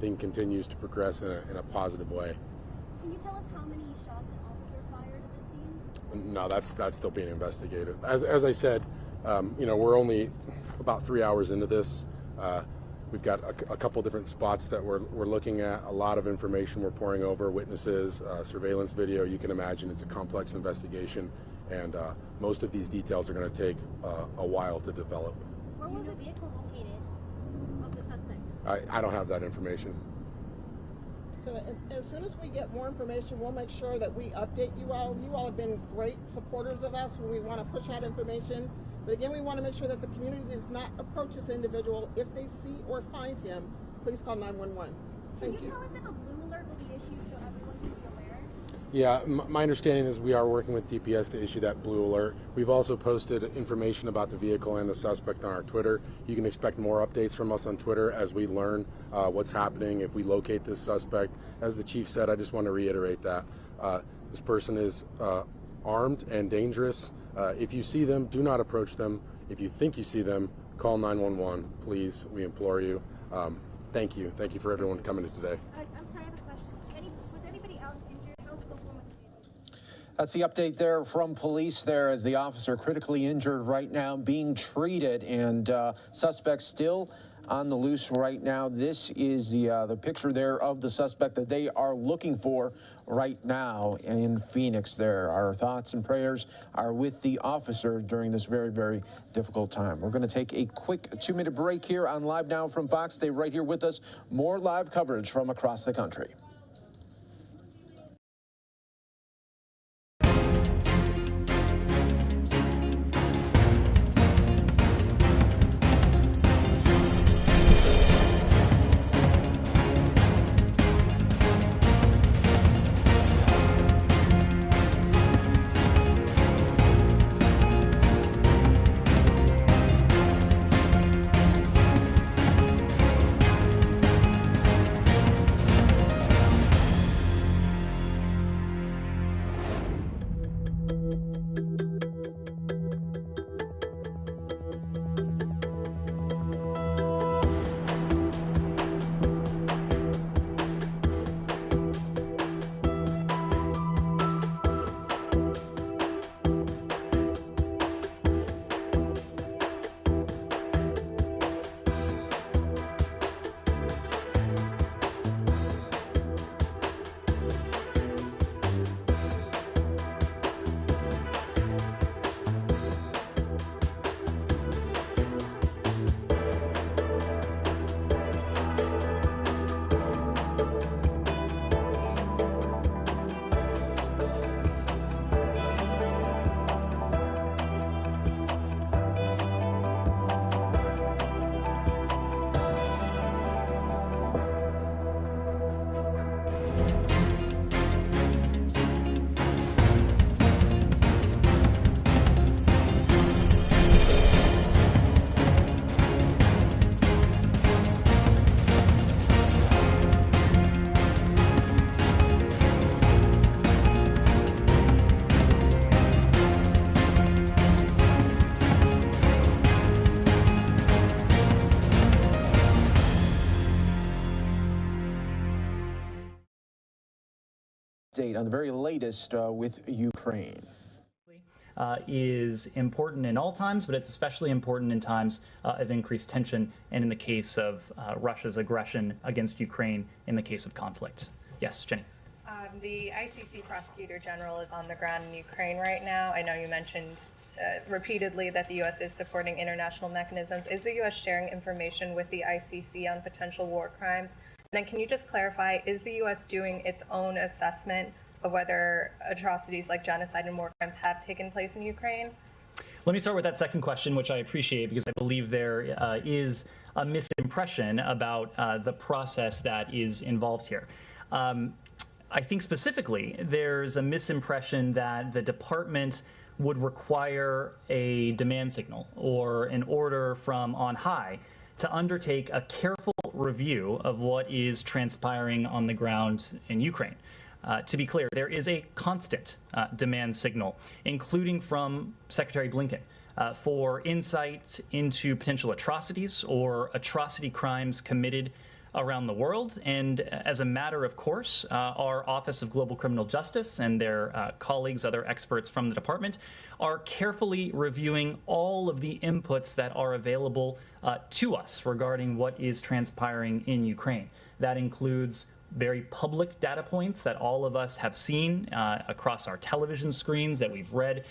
everything continues to progress in a positive way. Can you tell us how many shots an officer fired at the scene? No, that's still being investigated. As I said, we're only about 3 hours into this. We've got a couple different spots that we're looking at, a lot of information we're pouring over, witnesses, surveillance video. You can imagine it's a complex investigation, and most of these details are going to take a while to develop. Where was the vehicle located of the suspect? I don't have that information. So as soon as we get more information, we'll make sure that we update you all. You all have been great supporters of us when we want to push out information. But again, we want to make sure that the community does not approach this individual. If they see or find him, please call 911. Thank you. Can you tell us if a blue alert will be issued so everyone can be aware? Yeah, my understanding is we are working with DPS to issue that blue alert. We've also posted information about the vehicle and the suspect on our Twitter. You can expect more updates from us on Twitter as we learn what's happening, if we locate this suspect. As the chief said, I just want to reiterate that this person is armed and dangerous. If you see them, do not approach them. If you think you see them, call 911, please. We implore you. Thank you. Thank you for everyone coming in today. I'm sorry, I have a question. Was anybody else injured? How's the woman? That's the update there from police there as the officer critically injured right now being treated, and suspects still on the loose right now. This is the picture there of the suspect that they are looking for right now in Phoenix there. Our thoughts and prayers are with the officer during this very, very difficult time. We're going to take a quick 2-minute break here on Live Now from Fox. Stay right here with us. More live coverage from across the country. Update on the very latest with Ukraine. Is important in all times, but it's especially important in times of increased tension and in the case of Russia's aggression against Ukraine in the case of conflict. Yes, Jenny. The ICC Prosecutor General is on the ground in Ukraine right now. I know you mentioned repeatedly that the U.S. is supporting international mechanisms. Is the U.S. sharing information with the ICC on potential war crimes? And then can you just clarify, is the U.S. doing its own assessment of whether atrocities like genocide and war crimes have taken place in Ukraine? Let me start with that second question, which I appreciate because I believe there is a misimpression about the process that is involved here. I think specifically there's a misimpression that the department would require a demand signal or an order from on high to undertake a careful review of what is transpiring on the ground in Ukraine. To be clear, there is a constant demand signal, including from Secretary Blinken, for insight into potential atrocities or atrocity crimes committed around the world. And as a matter of course, our Office of Global Criminal Justice and their colleagues, other experts from the department, are carefully reviewing all of the inputs that are available to us regarding what is transpiring in Ukraine. That includes very public data points that all of us have seen across our television screens, that we've read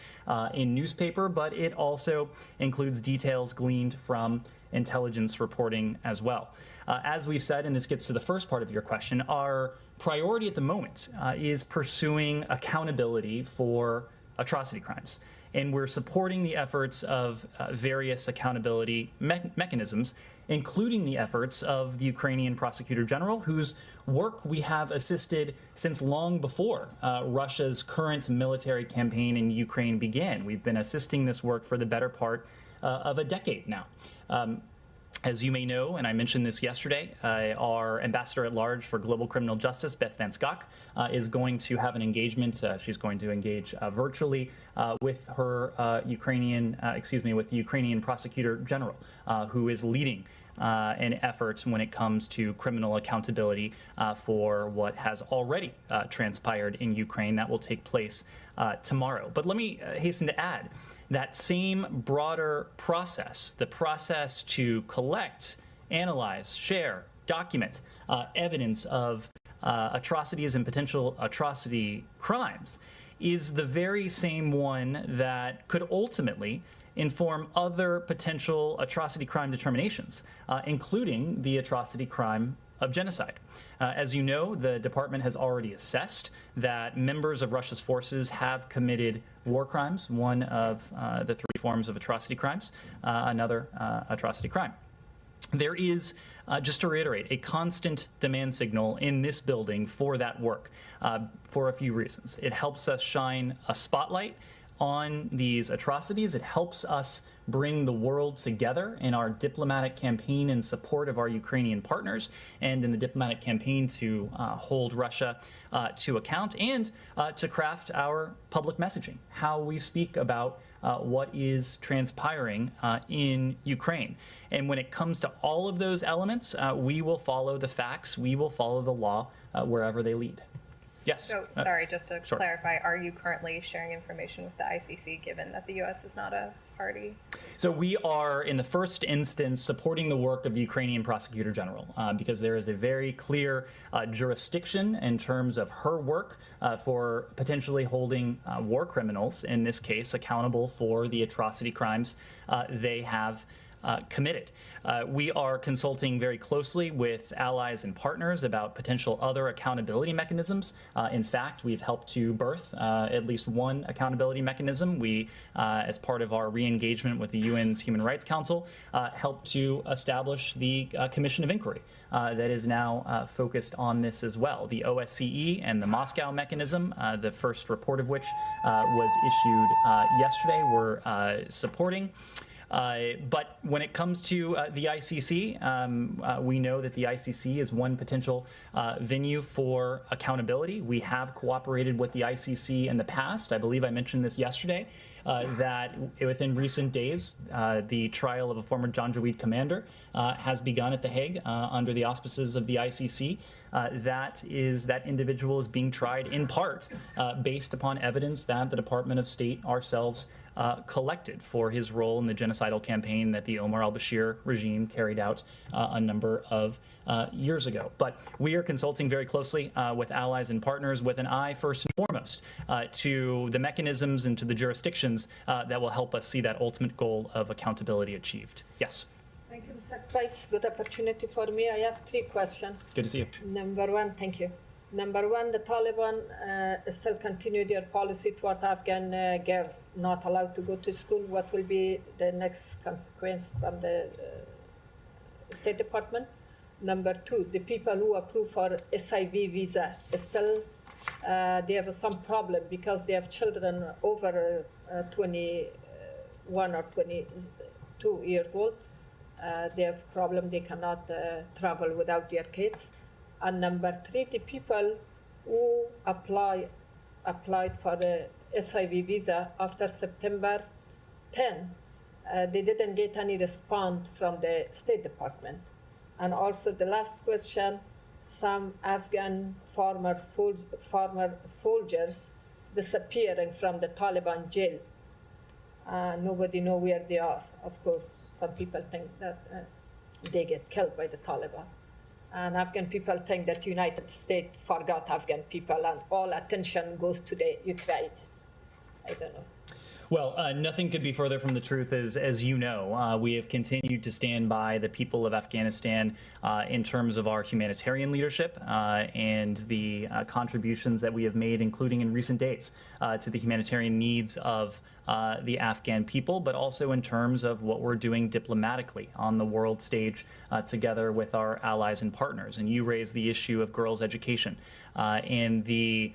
in newspaper, but it also includes details gleaned from intelligence reporting as well. As we've said, and this gets to the first part of your question, our priority at the moment is pursuing accountability for atrocity crimes. And we're supporting the efforts of various accountability mechanisms, including the efforts of the Ukrainian Prosecutor General, whose work we have assisted since long before Russia's current military campaign in Ukraine began. We've been assisting this work for the better part of a decade now. As you may know, and I mentioned this yesterday, our Ambassador at Large for Global Criminal Justice, Beth Van Schok, is going to have an engagement. She's going to engage virtually with her with the Ukrainian Prosecutor General, who is leading an effort when it comes to criminal accountability for what has already transpired in Ukraine. That will take place tomorrow. But let me hasten to add that same broader process, the process to collect, analyze, share, document evidence of atrocities and potential atrocity crimes, is the very same one that could ultimately inform other potential atrocity crime determinations, including the atrocity crime of genocide. As you know, the department has already assessed that members of Russia's forces have committed war crimes, one of the three forms of atrocity crimes, another atrocity crime. There is, just to reiterate, a constant demand signal in this building for that work for a few reasons. It helps us shine a spotlight on these atrocities. It helps us bring the world together in our diplomatic campaign in support of our Ukrainian partners and in the diplomatic campaign to hold Russia to account, and to craft our public messaging, how we speak about what is transpiring in Ukraine. And when it comes to all of those elements, we will follow the facts, we will follow the law wherever they lead. Yes. So, sorry, just to clarify, are you currently sharing information with the ICC, given that the U.S. is not a party? So we are, in the first instance, supporting the work of the Ukrainian Prosecutor General, because there is a very clear jurisdiction in terms of her work for potentially holding war criminals, in this case, accountable for the atrocity crimes they have committed. We are consulting very closely with allies and partners about potential other accountability mechanisms. In fact, we've helped to birth at least one accountability mechanism. We, as part of our re-engagement with the UN's Human Rights Council, helped to establish the Commission of Inquiry that is now focused on this as well. The OSCE and the Moscow mechanism, the first report of which was issued yesterday, we're supporting. But when it comes to the ICC, we know that the ICC is one potential venue for accountability. We have cooperated with the ICC in the past. I believe I mentioned this yesterday, that within recent days, the trial of a former Janjaweed commander has begun at The Hague under the auspices of the ICC. That individual is being tried in part based upon evidence that the Department of State ourselves collected for his role in the genocidal campaign that the Omar al-Bashir regime carried out a number of years ago. But we are consulting very closely with allies and partners with an eye, first and foremost, to the mechanisms and to the jurisdictions that will help us see that ultimate goal of accountability achieved. Yes. Thank you, Mr. Price. Good opportunity for me. I have 3 questions. Good to see you. Number one, thank you. Number one, the Taliban still continue their policy toward Afghan girls not allowed to go to school. What will be the next consequence from the State Department? Number two, the people who approve for SIV visa still they have some problem because they have children over 21 or 22 years old. They have problem, they cannot travel without their kids. And number three, the people who applied for the SIV visa after September 10, they didn't get any response from the State Department. And also the last question, some Afghan former soldiers disappearing from the Taliban jail. Nobody knows where they are. Of course, some people think that they get killed by the Taliban. And Afghan people think that United States forgot Afghan people and all attention goes to the Ukraine. I don't know. Well, nothing could be further from the truth, as you know. We have continued to stand by the people of Afghanistan in terms of our humanitarian leadership and the contributions that we have made, including in recent days, to the humanitarian needs of the Afghan people, but also in terms of what we're doing diplomatically on the world stage together with our allies and partners. And you raised the issue of girls' education and the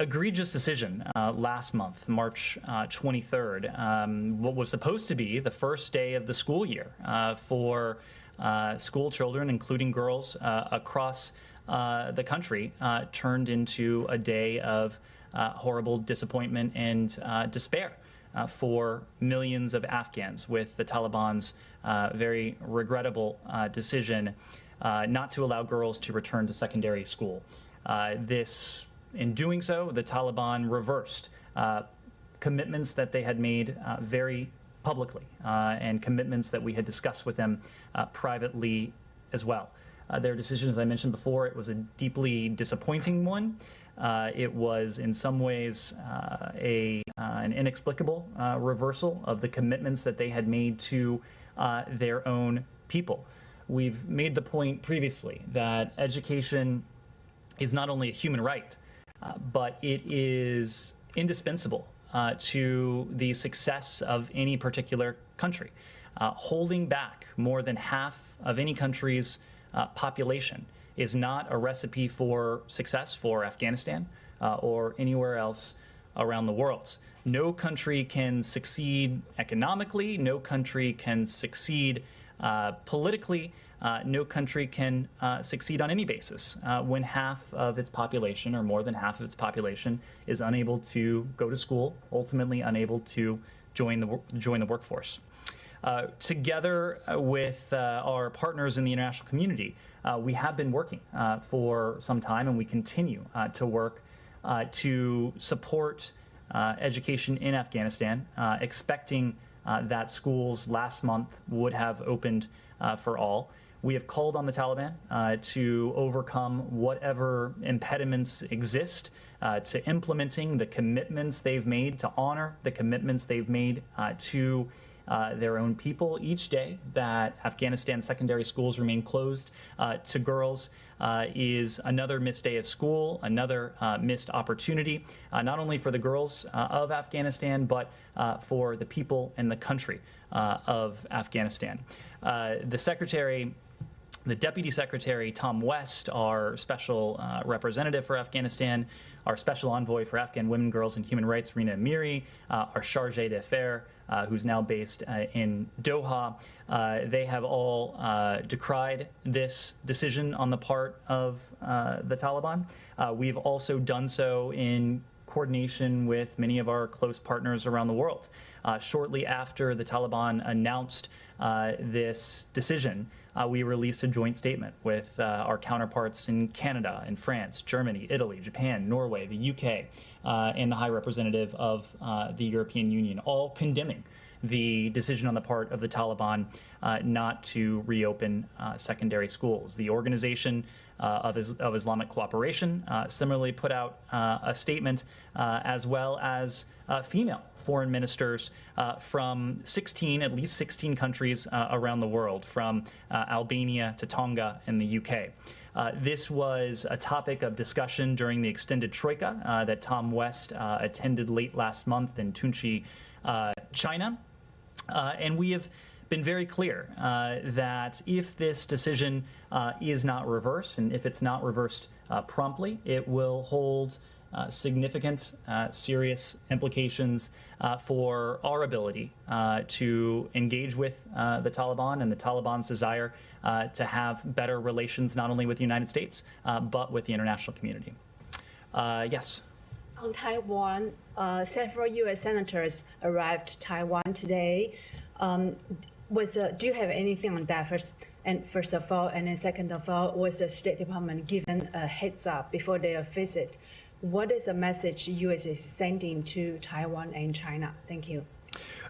egregious decision last month, March 23rd, what was supposed to be the first day of the school year for school children, including girls across the country, turned into a day of horrible disappointment and despair for millions of Afghans, with the Taliban's very regrettable decision not to allow girls to return to secondary school. In doing so, the Taliban reversed commitments that they had made very publicly and commitments that we had discussed with them privately as well. Their decision, as I mentioned before, it was a deeply disappointing one. It was in some ways an inexplicable reversal of the commitments that they had made to their own people. We've made the point previously that education is not only a human right, but it is indispensable to the success of any particular country. Holding back more than half of any country's population is not a recipe for success for Afghanistan or anywhere else around the world. No country can succeed economically, no country can succeed politically, no country can succeed on any basis when half of its population, or more than half of its population, is unable to go to school, ultimately unable to join the workforce. Together with our partners in the international community, we have been working for some time, and we continue to work to support education in Afghanistan, expecting that schools last month would have opened for all. We have called on the Taliban to overcome whatever impediments exist to implementing the commitments they've made, to honor the commitments they've made to their own people. Each day that Afghanistan secondary schools remain closed to girls is another missed day of school, another missed opportunity, not only for the girls of Afghanistan, but for the people and the country of Afghanistan. The Deputy Secretary, Tom West, our special representative for Afghanistan, our special envoy for Afghan women, girls, and human rights, Rina Amiri, our chargé d'affaires, who's now based in Doha, they have all decried this decision on the part of the Taliban. We've also done so in coordination with many of our close partners around the world. Shortly after the Taliban announced this decision, we released a joint statement with our counterparts in Canada, in France, Germany, Italy, Japan, Norway, the UK, and the High Representative of the European Union, all condemning the decision on the part of the Taliban not to reopen secondary schools. The Organization of Islamic Cooperation similarly put out a statement, as well as female foreign ministers from at least 16 countries around the world, from Albania to Tonga in the UK. This was a topic of discussion during the extended troika that Tom West attended late last month in Tunchi, China. And we have been very clear that if this decision is not reversed, and if it's not reversed promptly, it will hold significant, serious implications for our ability to engage with the Taliban and the Taliban's desire to have better relations not only with the United States, but with the international community. Yes. On Taiwan, several U.S. senators arrived to Taiwan today. Do you have anything on that first? And first of all, and then second of all, was the State Department given a heads up before their visit? What is the message U.S. is sending to Taiwan and China? Thank you.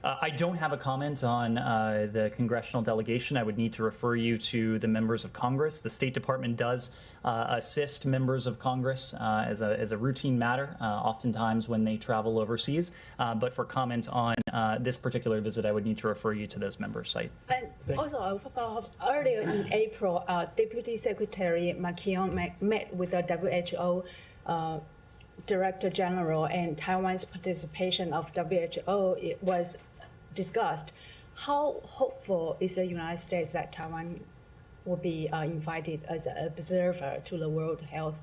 I don't have a comment on the congressional delegation. I would need to refer you to the members of Congress. The State Department does assist members of Congress as a routine matter, oftentimes when they travel overseas. But for comment on this particular visit, I would need to refer you to those members' site. And also, earlier in April, Deputy Secretary McKeon met with the WHO Director General, and Taiwan's participation of WHO was discussed. How hopeful is the United States that Taiwan will be invited as an observer to the World Health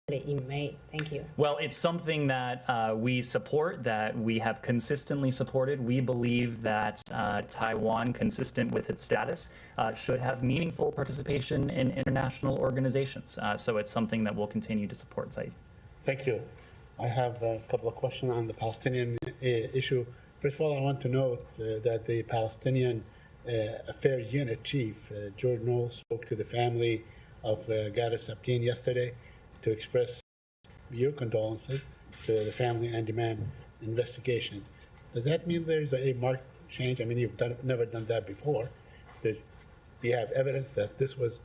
in May? Thank you. Well, it's something that we support, that we have consistently supported. We believe that Taiwan, consistent with its status, should have meaningful participation in international organizations. So it's something that we'll continue to support, Saeed. Thank you. I have a couple of questions on the Palestinian issue. First of all, I want to note that the Palestinian Affairs Unit Chief, George Knoll, spoke to the family of Gada Sabtin yesterday to express your condolences to the family and demand investigations. Does that mean there's a marked change? I mean, you've never done that before. Do you have evidence that this was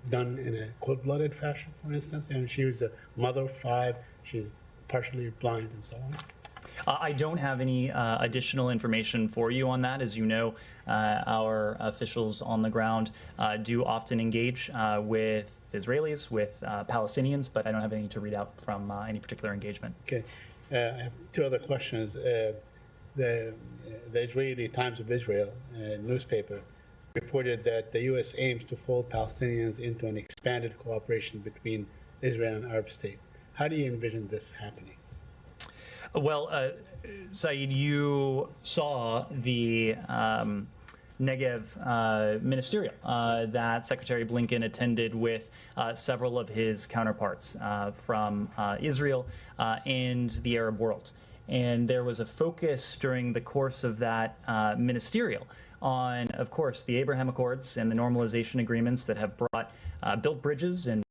done in a cold-blooded fashion, for instance? And she was a mother of 5, she's partially blind and so on. I don't have any additional information for you on that. As you know, our officials on the ground do often engage with Israelis, with Palestinians, but I don't have anything to read out from any particular engagement. Okay. I have 2 other questions. The Israeli Times of Israel newspaper reported that the U.S. aims to fold Palestinians into an expanded cooperation between Israel and Arab states. How do you envision this happening? Well, Saeed, you saw the Negev ministerial that Secretary Blinken attended with several of his counterparts from Israel and the Arab world. And there was a focus during the course of that ministerial on, of course, the Abraham Accords and the normalization agreements that have built bridges and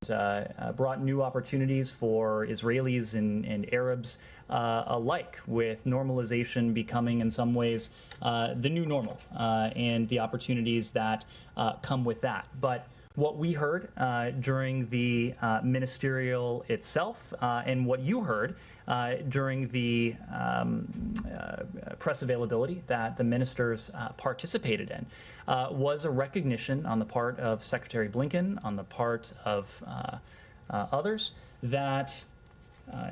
brought new opportunities for Israelis and Arabs alike, with normalization becoming in some ways the new normal and the opportunities that come with that. But what we heard during the ministerial itself and what you heard during the press availability that the ministers participated in was a recognition on the part of Secretary Blinken, on the part of others, that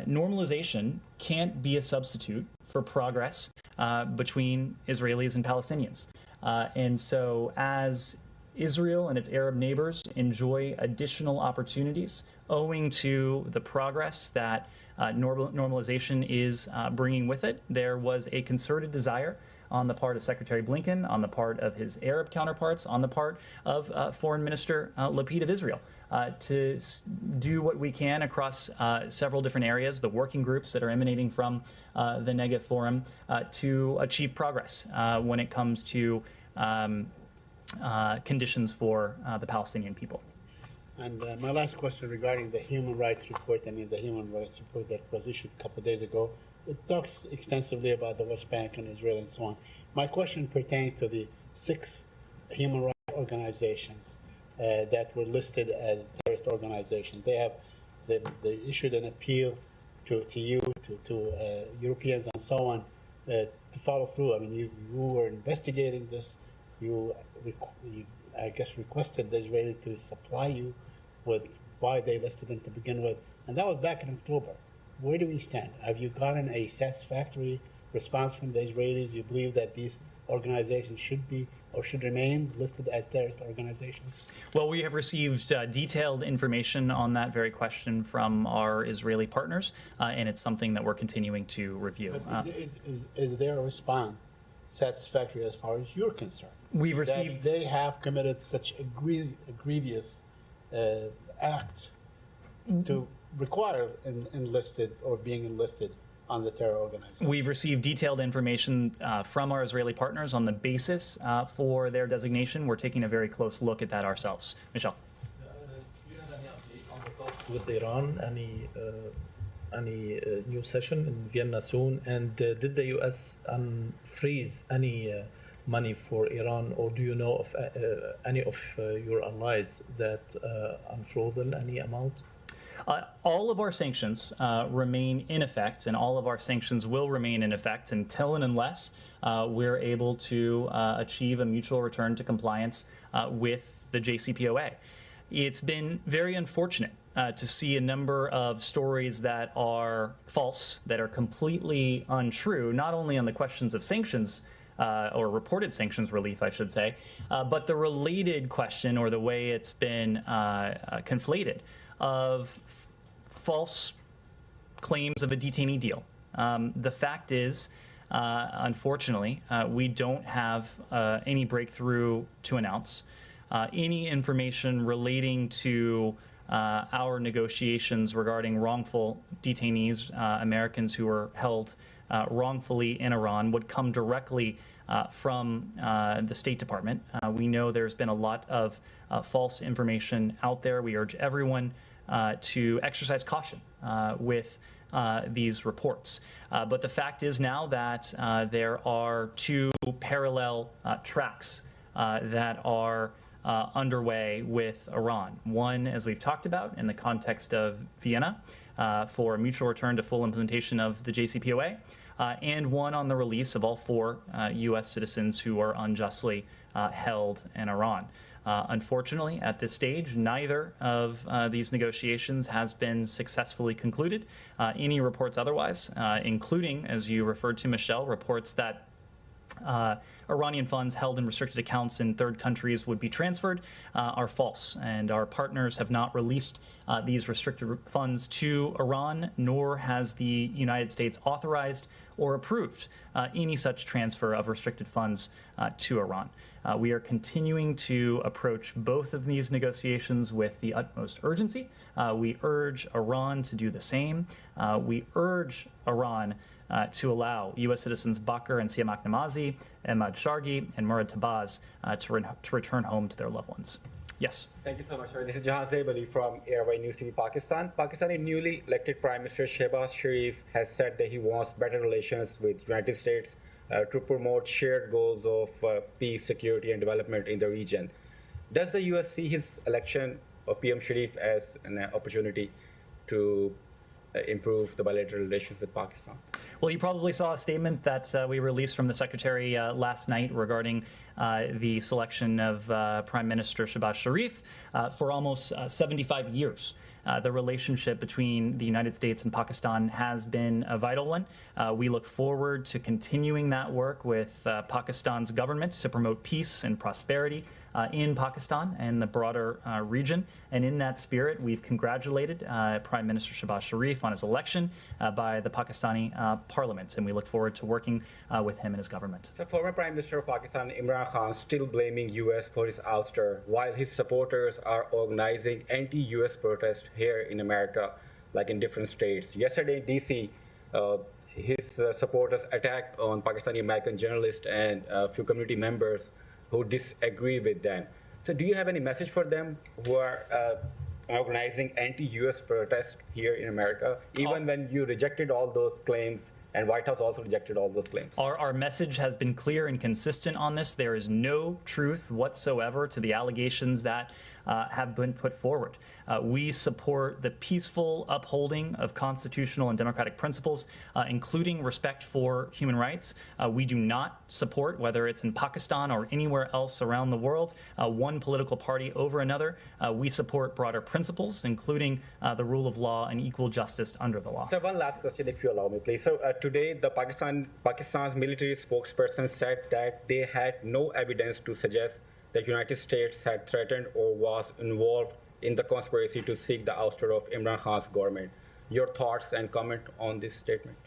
normalization can't be a substitute for progress between Israelis and Palestinians. And so as Israel and its Arab neighbors enjoy additional opportunities owing to the progress that normalization is bringing with it, there was a concerted desire on the part of Secretary Blinken, on the part of his Arab counterparts, on the part of Foreign Minister Lapid of Israel, to do what we can across several different areas, the working groups that are emanating from the Negev Forum, to achieve progress when it comes to conditions for the Palestinian people. And my last question regarding the human rights report, the human rights report that was issued a couple of days ago, it talks extensively about the West Bank and Israel and so on. My question pertains to the 6 human rights organizations that were listed as terrorist organizations. They issued an appeal to you, to Europeans and so on, to follow through. I mean, you were investigating this. You, I guess, requested the Israeli to supply you with why they listed them to begin with, and that was back in October. Where do we stand? Have you gotten a satisfactory response from the Israelis? You believe that these organizations should be or should remain listed as terrorist organizations? Well, we have received detailed information on that very question from our Israeli partners, and it's something that we're continuing to review. Is their response satisfactory as far as you're concerned? We've received... That they have committed such a grievous act to require enlisted or being enlisted on the terror organization? We've received detailed information from our Israeli partners on the basis for their designation. We're taking a very close look at that ourselves. Michelle. Do you have any update on the talks with Iran? Any new session in Vienna soon? And did the U.S. freeze any money for Iran, or do you know of any of your allies that unfrozen any amount? All of our sanctions remain in effect, and all of our sanctions will remain in effect until and unless we're able to achieve a mutual return to compliance with the JCPOA. It's been very unfortunate to see a number of stories that are false, that are completely untrue, not only on the questions of sanctions, or reported sanctions relief, I should say, but the related question, or the way it's been conflated, of false claims of a detainee deal. The fact is, unfortunately, we don't have any breakthrough to announce. Any information relating to our negotiations regarding wrongful detainees, Americans who were held wrongfully in Iran, would come directly from the State Department. We know there's been a lot of false information out there. We urge everyone to exercise caution with these reports. But the fact is now that there are two parallel tracks that are underway with Iran. One, as we've talked about, in the context of Vienna for a mutual return to full implementation of the JCPOA, and one on the release of all 4 U.S. citizens who are unjustly held in Iran. Unfortunately, at this stage, neither of these negotiations has been successfully concluded. Any reports otherwise, including, as you referred to, Michelle, reports that Iranian funds held in restricted accounts in third countries would be transferred, are false, and our partners have not released these restricted funds to Iran, nor has the United States authorized or approved any such transfer of restricted funds to Iran. We are continuing to approach both of these negotiations with the utmost urgency. We urge Iran to do the same. We urge Iran to allow U.S. citizens Bakr and Siamak Namazi, Ahmad Shargi, and Murad Tabaz to return home to their loved ones. Yes. Thank you so much, sir. This is Jahan Zaibali from Airway News TV Pakistan. Pakistani newly elected Prime Minister Shehbaz Sharif has said that he wants better relations with United States to promote shared goals of peace, security, and development in the region. Does the U.S. see his election of PM Sharif as an opportunity to improve the bilateral relations with Pakistan? Well, you probably saw a statement that we released from the Secretary last night regarding the selection of Prime Minister Shehbaz Sharif for almost 75 years. The relationship between the United States and Pakistan has been a vital one. We look forward to continuing that work with Pakistan's government to promote peace and prosperity in Pakistan and the broader region. And in that spirit, we've congratulated Prime Minister Shehbaz Sharif on his election by the Pakistani parliament, and we look forward to working with him and his government. So former Prime Minister of Pakistan, Imran Khan, still blaming U.S. for his ouster, while his supporters are organizing anti-U.S. protests here in America, like in different states. Yesterday in D.C., his supporters attacked on Pakistani-American journalists and a few community members who disagree with them. So do you have any message for them who are organizing anti-U.S. protests here in America, even when you rejected all those claims and White House also rejected all those claims? Our message has been clear and consistent on this. There is no truth whatsoever to the allegations that have been put forward. We support the peaceful upholding of constitutional and democratic principles, including respect for human rights. We do not support, whether it's in Pakistan or anywhere else around the world, one political party over another. We support broader principles, including the rule of law and equal justice under the law. So one last question, if you allow me, please. So today, the Pakistan's military spokesperson said that they had no evidence to suggest the United States had threatened or was involved in the conspiracy to seek the ouster of Imran Khan's government. Your thoughts and comment on this statement?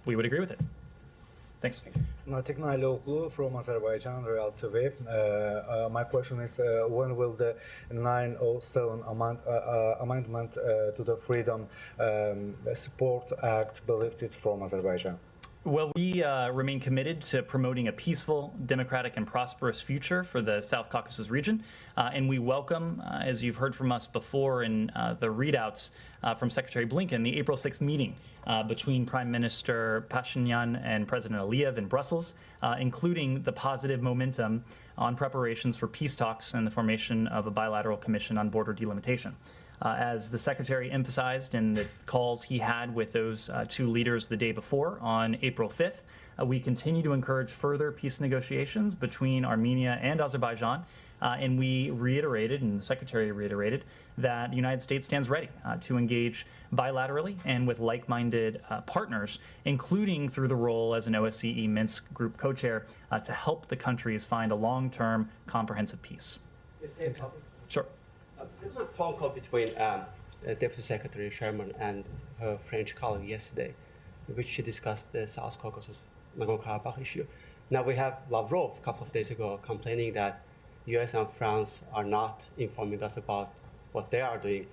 We would agree with it. Thanks. Thank you. Natiknailoglu from Azerbaijan, Real TV. My question is, when will the 907 amendment to the Freedom Sport Act be lifted from Azerbaijan? Well, we remain committed to promoting a peaceful, democratic, and prosperous future for the South Caucasus region. And we welcome, as you've heard from us before in the readouts from Secretary Blinken, the April 6th meeting between Prime Minister Pashinyan and President Aliyev in Brussels, including the positive momentum on preparations for peace talks and the formation of a bilateral commission on border delimitation. As the Secretary emphasized in the calls he had with those two leaders the day before on April 5th, we continue to encourage further peace negotiations between Armenia and Azerbaijan. And we reiterated, and the Secretary reiterated, that the United States stands ready to engage bilaterally and with like-minded partners, including through the role as an OSCE Minsk Group co-chair to help the countries find a long-term comprehensive peace. Sure. There was a phone call between Deputy Secretary Sherman and her French colleague yesterday, in which she discussed the South Caucasus Nagorno-Karabakh issue. Now we have Lavrov a couple of days ago complaining that US and France are not informing us about what they are doing.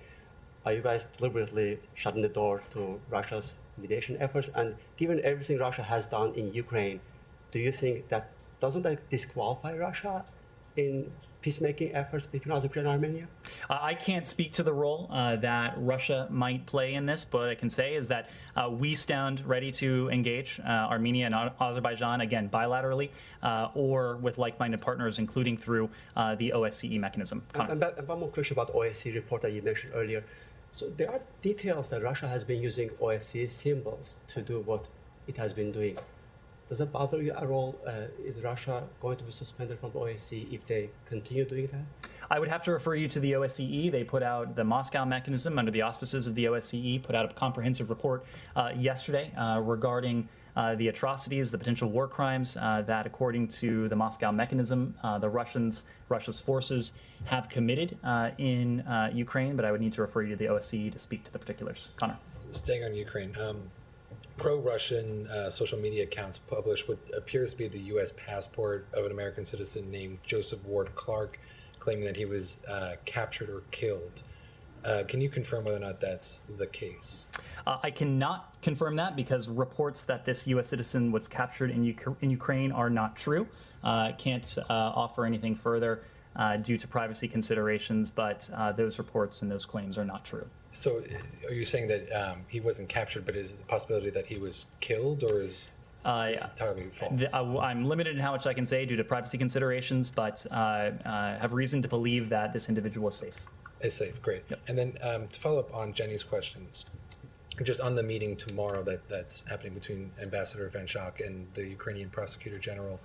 Are you guys deliberately shutting the door to Russia's mediation efforts? And given everything Russia has done in Ukraine, do you think that doesn't that disqualify Russia in peacemaking efforts between Azerbaijan and Armenia? I can't speak to the role that Russia might play in this, but what I can say is that we stand ready to engage Armenia and Azerbaijan, again, bilaterally or with like-minded partners, including through the OSCE mechanism. And one more question about OSCE report that you mentioned earlier. So there are details that Russia has been using OSCE symbols to do what it has been doing. Does it bother you at all? Is Russia going to be suspended from OSCE if they continue doing that? I would have to refer you to the OSCE. They put out the Moscow mechanism under the auspices of the OSCE, put out a comprehensive report yesterday regarding the atrocities, the potential war crimes that, according to the Moscow mechanism, Russia's forces have committed in Ukraine. But I would need to refer you to the OSCE to speak to the particulars. Connor. Staying on Ukraine. Pro-Russian social media accounts published what appears to be the U.S. passport of an American citizen named Joseph Ward Clark, claiming that he was captured or killed. Can you confirm whether or not that's the case? I cannot confirm that because reports that this U.S. citizen was captured in Ukraine are not true. Can't offer anything further due to privacy considerations, but those reports and those claims are not true. So are you saying that he wasn't captured, but is the possibility that he was killed, or is entirely false? I'm limited in how much I can say due to privacy considerations, but have reason to believe that this individual is safe. Is safe, great. Yep. And then to follow up on Jenny's questions, just on the meeting tomorrow that's happening between Ambassador Vanchak and the Ukrainian Prosecutor General,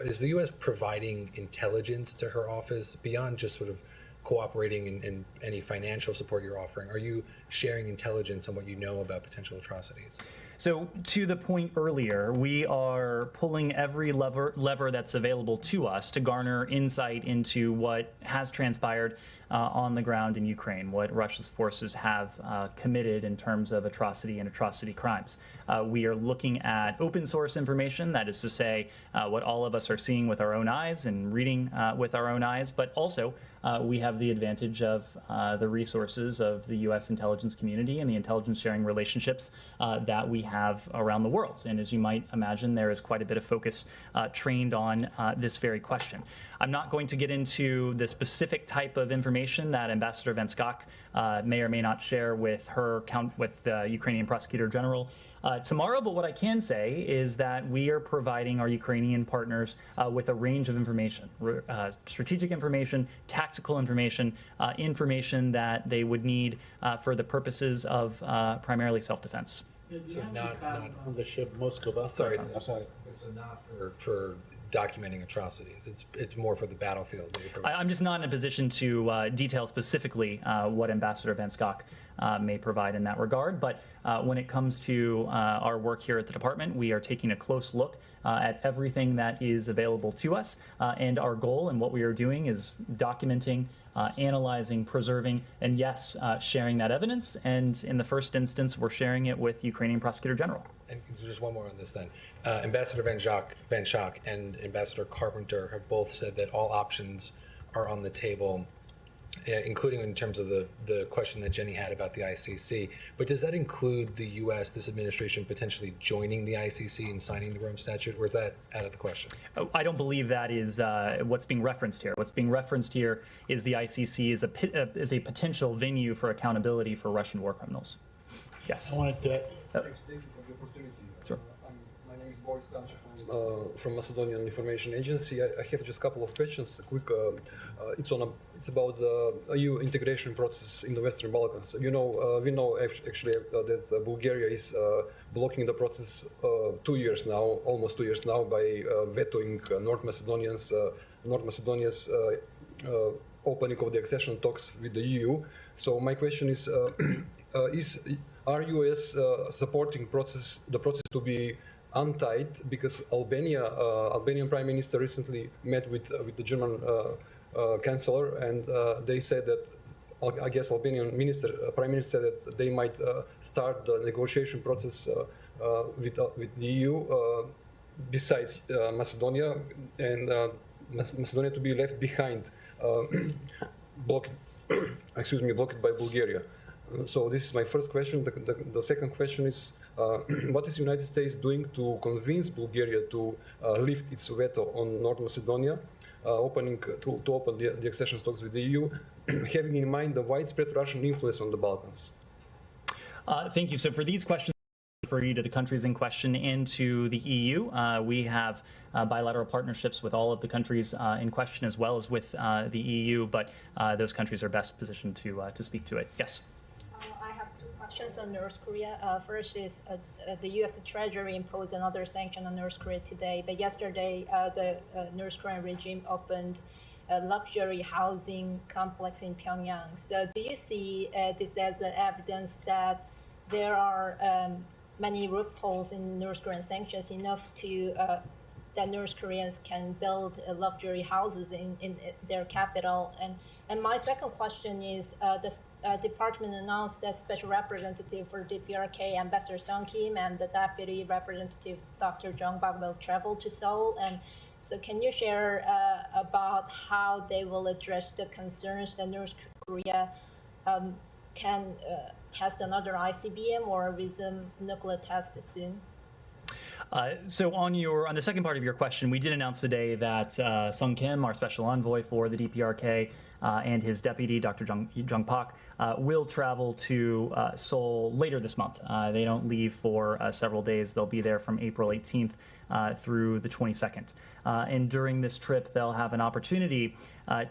is the U.S. providing intelligence to her office beyond just sort of cooperating in any financial support you're offering? Are you sharing intelligence on what you know about potential atrocities? So to the point earlier, we are pulling every lever that's available to us to garner insight into what has transpired on the ground in Ukraine, what Russia's forces have committed in terms of atrocity and atrocity crimes. We are looking at open source information, that is to say, what all of us are seeing with our own eyes and reading with our own eyes, but also we have the advantage of the resources of the U.S. intelligence community and the intelligence sharing relationships that we have around the world. And as you might imagine, there is quite a bit of focus trained on this very question. I'm not going to get into the specific type of information that Ambassador Vanchak may or may not share with the Ukrainian Prosecutor General tomorrow, but what I can say is that we are providing our Ukrainian partners with a range of information, strategic information, tactical information, information that they would need for the purposes of primarily self-defense. So not on the ship Moscow. Sorry, I'm sorry. So not for documenting atrocities. It's more for the battlefield. I'm just not in a position to detail specifically what Ambassador Vanchak may provide in that regard. But when it comes to our work here at the department, we are taking a close look at everything that is available to us. And our goal and what we are doing is documenting, analyzing, preserving, and yes, sharing that evidence. And in the first instance, we're sharing it with Ukrainian Prosecutor General. and just one more on this then. Ambassador Van Schaak and Ambassador Carpenter have both said that all options are on the table, including in terms of the question that Jenny had about the ICC. But does that include the U.S., this administration, potentially joining the ICC and signing the Rome Statute, or is that out of the question? I don't believe that is what's being referenced here. What's being referenced here is the ICC is a potential venue for accountability for Russian war criminals. Yes. I wanted to. Thank you for the opportunity. Sure. My name is Boris Kancher from Macedonian Information Agency. I have just a couple of questions. Quick, it's about the EU integration process in the Western Balkans. We know actually that Bulgaria is blocking the process 2 years now, almost 2 years now, by vetoing North Macedonia's opening of the accession talks with the EU. So my question is, are US supporting the process to be untied, because Albanian Prime Minister recently met with the German Chancellor, and they said that, I guess Albanian Prime Minister said that they might start the negotiation process with the EU besides Macedonia, and Macedonia to be left behind, blocked by Bulgaria. So this is my first question. The second question is, what is the United States doing to convince Bulgaria to lift its veto on North Macedonia, to open the accession talks with the EU, having in mind the widespread Russian influence on the Balkans? Thank you. So for these questions, I refer you to the countries in question and to the EU. We have bilateral partnerships with all of the countries in question, as well as with the EU, but those countries are best positioned to speak to it. Yes. I have two questions on North Korea. First is the U.S. Treasury imposed another sanction on North Korea today, but yesterday the North Korean regime opened a luxury housing complex in Pyongyang. So do you see this as evidence that there are many loopholes in North Korean sanctions enough to that North Koreans can build luxury houses in their capital? And my second question is, the department announced that Special Representative for DPRK, Ambassador Sung Kim, and the Deputy Representative Dr. Jung Bak will travel to Seoul. And so can you share about how they will address the concerns that North Korea can test another ICBM or resume nuclear tests soon? So on the second part of your question, we did announce today that Sung Kim, our special envoy for the DPRK, and his deputy, Dr. Jung Pak, will travel to Seoul later this month. They don't leave for several days. They'll be there from April 18th through the 22nd. And during this trip, they'll have an opportunity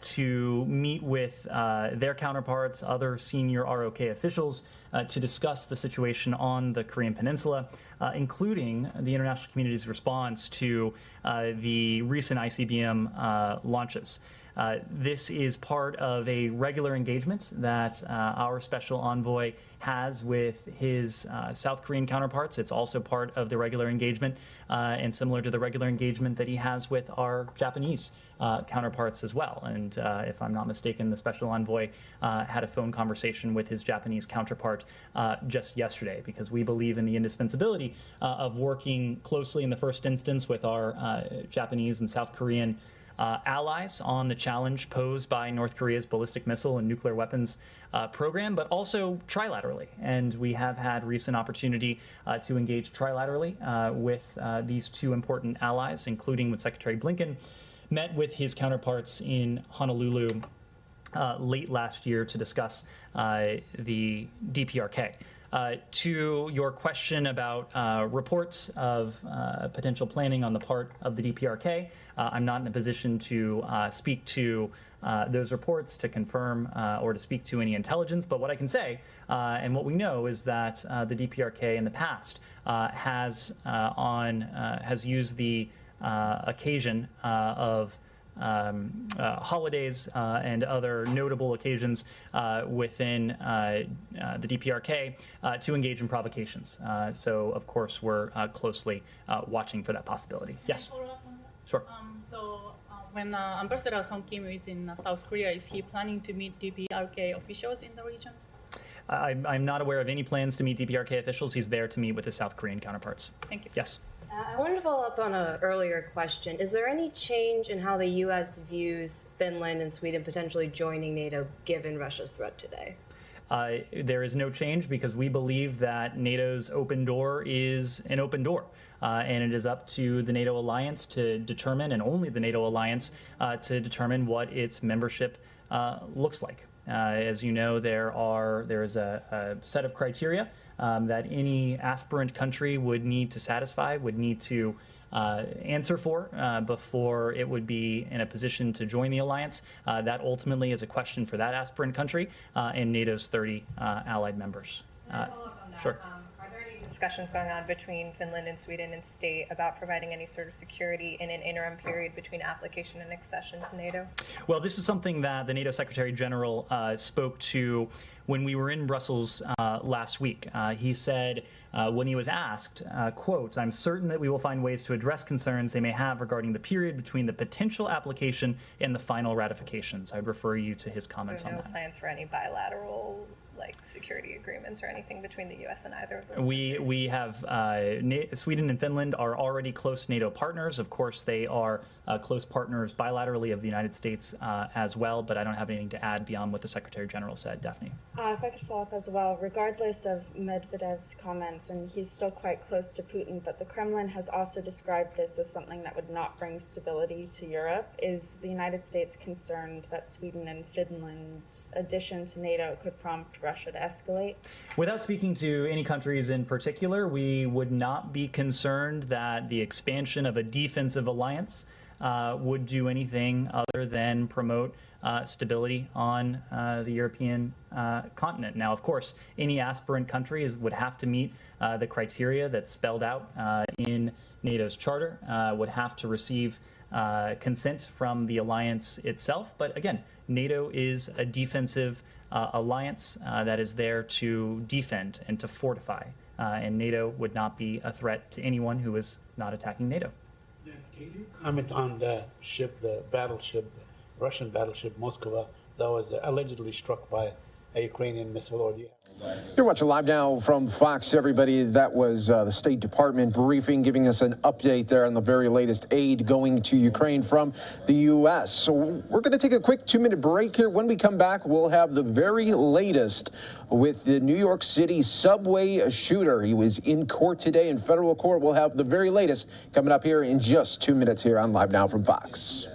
to meet with their counterparts, other senior ROK officials, to discuss the situation on the Korean Peninsula, including the international community's response to the recent ICBM launches. This is part of a regular engagement that our special envoy has with his South Korean counterparts. It's also part of the regular engagement and similar to the regular engagement that he has with our Japanese counterparts as well. And if I'm not mistaken, the special envoy had a phone conversation with his Japanese counterpart just yesterday, because we believe in the indispensability of working closely in the first instance with our Japanese and South Korean allies on the challenge posed by North Korea's ballistic missile and nuclear weapons program, but also trilaterally. And we have had recent opportunity to engage trilaterally with these two important allies, including with Secretary Blinken, met with his counterparts in Honolulu late last year to discuss the DPRK. To your question about reports of potential planning on the part of the DPRK, I'm not in a position to speak to those reports, to confirm or to speak to any intelligence. But what I can say, and what we know, is that the DPRK in the past has used the occasion of holidays and other notable occasions within the DPRK to engage in provocations. So, of course, we're closely watching for that possibility. Yes? Sure. When Ambassador Sung Kim is in South Korea, is he planning to meet DPRK officials in the region? I'm not aware of any plans to meet DPRK officials. He's there to meet with his South Korean counterparts. Thank you. Yes. I wanted to follow up on an earlier question. Is there any change in how the U.S. views Finland and Sweden potentially joining NATO given Russia's threat today? There is no change because we believe that NATO's open door is an open door. And it is up to the NATO alliance to determine, and only the NATO alliance, to determine what its membership looks like. As you know, there is a set of criteria that any aspirant country would need to satisfy, would need to answer for before it would be in a position to join the alliance. That ultimately is a question for that aspirant country and NATO's 30 allied members. Sure. Are there any discussions going on between Finland and Sweden and state about providing any sort of security in an interim period between application and accession to NATO? Well, this is something that the NATO Secretary General spoke to when we were in Brussels last week. He said when he was asked, quote, "I'm certain that we will find ways to address concerns they may have regarding the period between the potential application and the final ratifications." I'd refer you to his comments on that. So no plans for any bilateral security agreements or anything between the U.S. and either of those? We have Sweden and Finland are already close NATO partners. Of course, they are close partners bilaterally of the United States as well, but I don't have anything to add beyond what the Secretary General said. Daphne. If I could follow up as well, regardless of Medvedev's comments, and he's still quite close to Putin, but the Kremlin has also described this as something that would not bring stability to Europe. Is the United States concerned that Sweden and Finland's addition to NATO could prompt Russia to escalate? Without speaking to any countries in particular, we would not be concerned that the expansion of a defensive alliance would do anything other than promote stability on the European continent. Now, of course, any aspirant countries would have to meet the criteria that's spelled out in NATO's charter, would have to receive consent from the alliance itself. But again, NATO is a defensive alliance that is there to defend and to fortify. And NATO would not be a threat to anyone who is not attacking NATO. Can you comment on the ship, the battleship, the Russian battleship Moskva, that was allegedly struck by a Ukrainian missile? Or do you You're watching Live Now from Fox, everybody. That was the State Department briefing, giving us an update there on the very latest aid going to Ukraine from the U.S. So we're going to take a quick 2-minute break here. When we come back, we'll have the very latest with the New York City subway shooter. He was in court today in federal court. We'll have the very latest coming up here in just 2 minutes here on Live Now from Fox.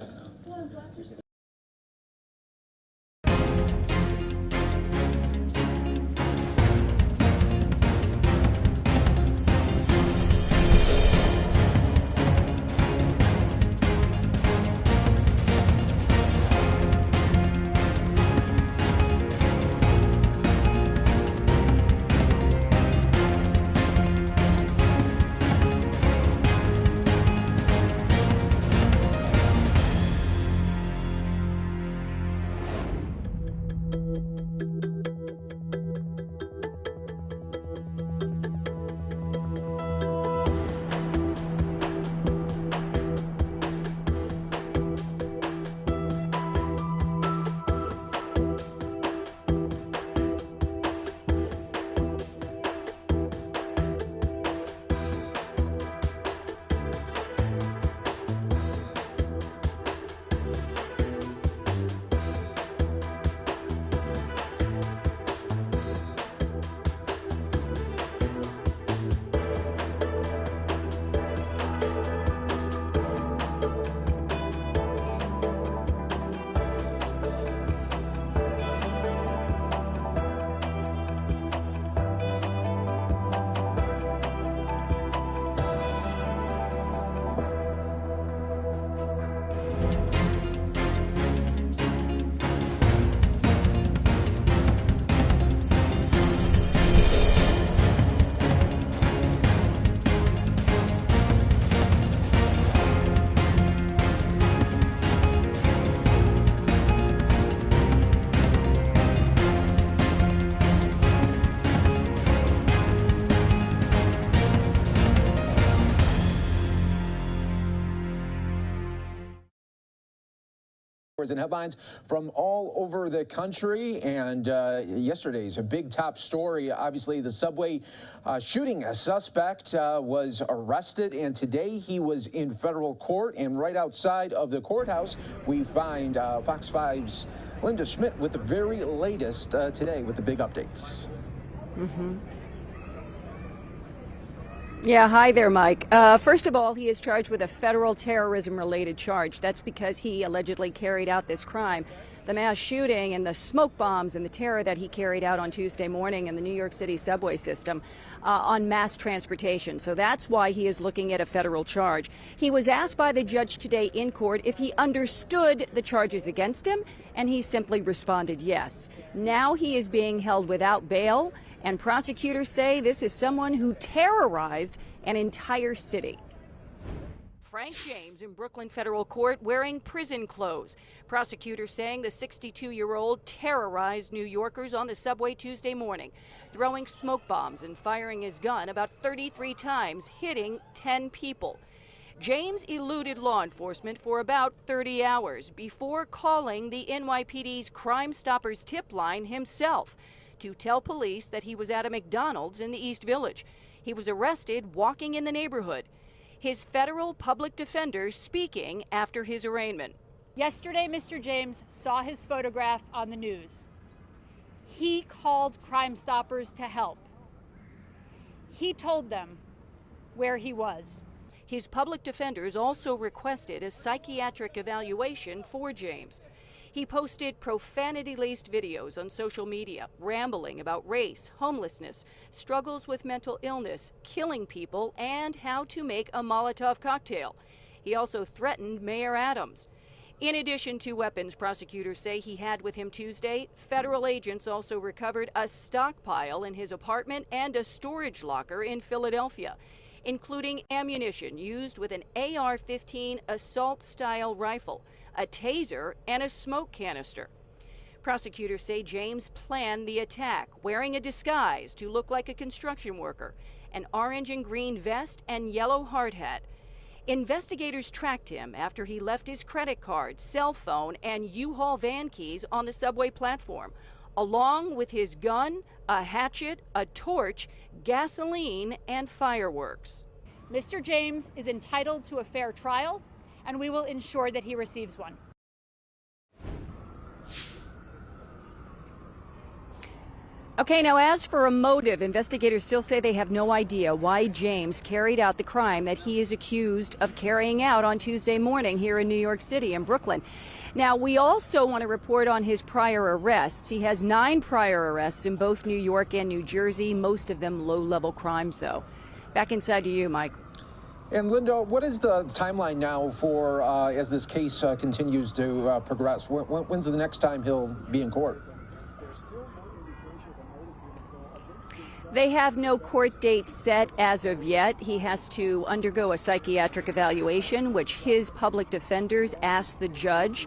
And headlines from all over the country, and yesterday's a big top story. Obviously, the subway shooting suspect was arrested, and today he was in federal court. And right outside of the courthouse, we find Fox 5's Linda Schmidt with the very latest today with the big updates. Yeah, hi there, Mike. First of all, he is charged with a federal terrorism-related charge. That's because he allegedly carried out this crime. The mass shooting and the smoke bombs and the terror that he carried out on Tuesday morning in the New York City subway system on mass transportation. So that's why he is looking at a federal charge. He was asked by the judge today in court if he understood the charges against him, and he simply responded yes. Now he is being held without bail, and prosecutors say this is someone who terrorized an entire city. Frank James in Brooklyn federal court wearing prison clothes. Prosecutors saying the 62-year-old terrorized New Yorkers on the subway Tuesday morning, throwing smoke bombs and firing his gun about 33 times, hitting 10 people. James eluded law enforcement for about 30 hours before calling the NYPD's Crime Stoppers tip line himself to tell police that he was at a McDonald's in the East Village. He was arrested walking in the neighborhood. His federal public defender speaking after his arraignment. Yesterday, Mr. James saw his photograph on the news. He called Crime Stoppers to help. He told them where he was. His public defenders also requested a psychiatric evaluation for James. He posted profanity-laced videos on social media, rambling about race, homelessness, struggles with mental illness, killing people, and how to make a Molotov cocktail. He also threatened Mayor Adams. In addition to weapons prosecutors say he had with him Tuesday, federal agents also recovered a stockpile in his apartment and a storage locker in Philadelphia, including ammunition used with an AR-15 assault-style rifle, a taser, and a smoke canister. Prosecutors say James planned the attack, wearing a disguise to look like a construction worker, an orange and green vest and yellow hard hat. Investigators tracked him after he left his credit card, cell phone, and U-Haul van keys on the subway platform, along with his gun, a hatchet, a torch, gasoline, and fireworks. Mr. James is entitled to a fair trial, and we will ensure that he receives one. Okay, now as for a motive, investigators still say they have no idea why James carried out the crime that he is accused of carrying out on Tuesday morning here in New York City and Brooklyn. Now, we also want to report on his prior arrests. He has 9 prior arrests in both New York and New Jersey, most of them low-level crimes, though. Back inside to you, Mike. And Linda, what is the timeline now for as this case continues to progress? When's the next time he'll be in court? They have no court date set as of yet. He has to undergo a psychiatric evaluation, which his public defenders asked the judge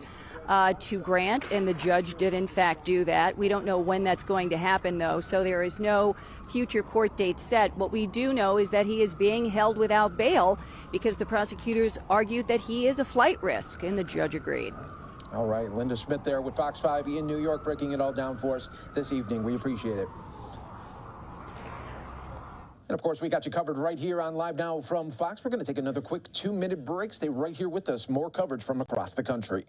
to grant, and the judge did in fact do that. We don't know when that's going to happen, though, so there is no future court date set. What we do know is that he is being held without bail because the prosecutors argued that he is a flight risk, and the judge agreed. All right, Linda Schmidt there with Fox 5 in New York, breaking it all down for us this evening. We appreciate it. And of course, we got you covered right here on Live Now from Fox. We're going to take another quick 2-minute break. Stay right here with us. More coverage from across the country.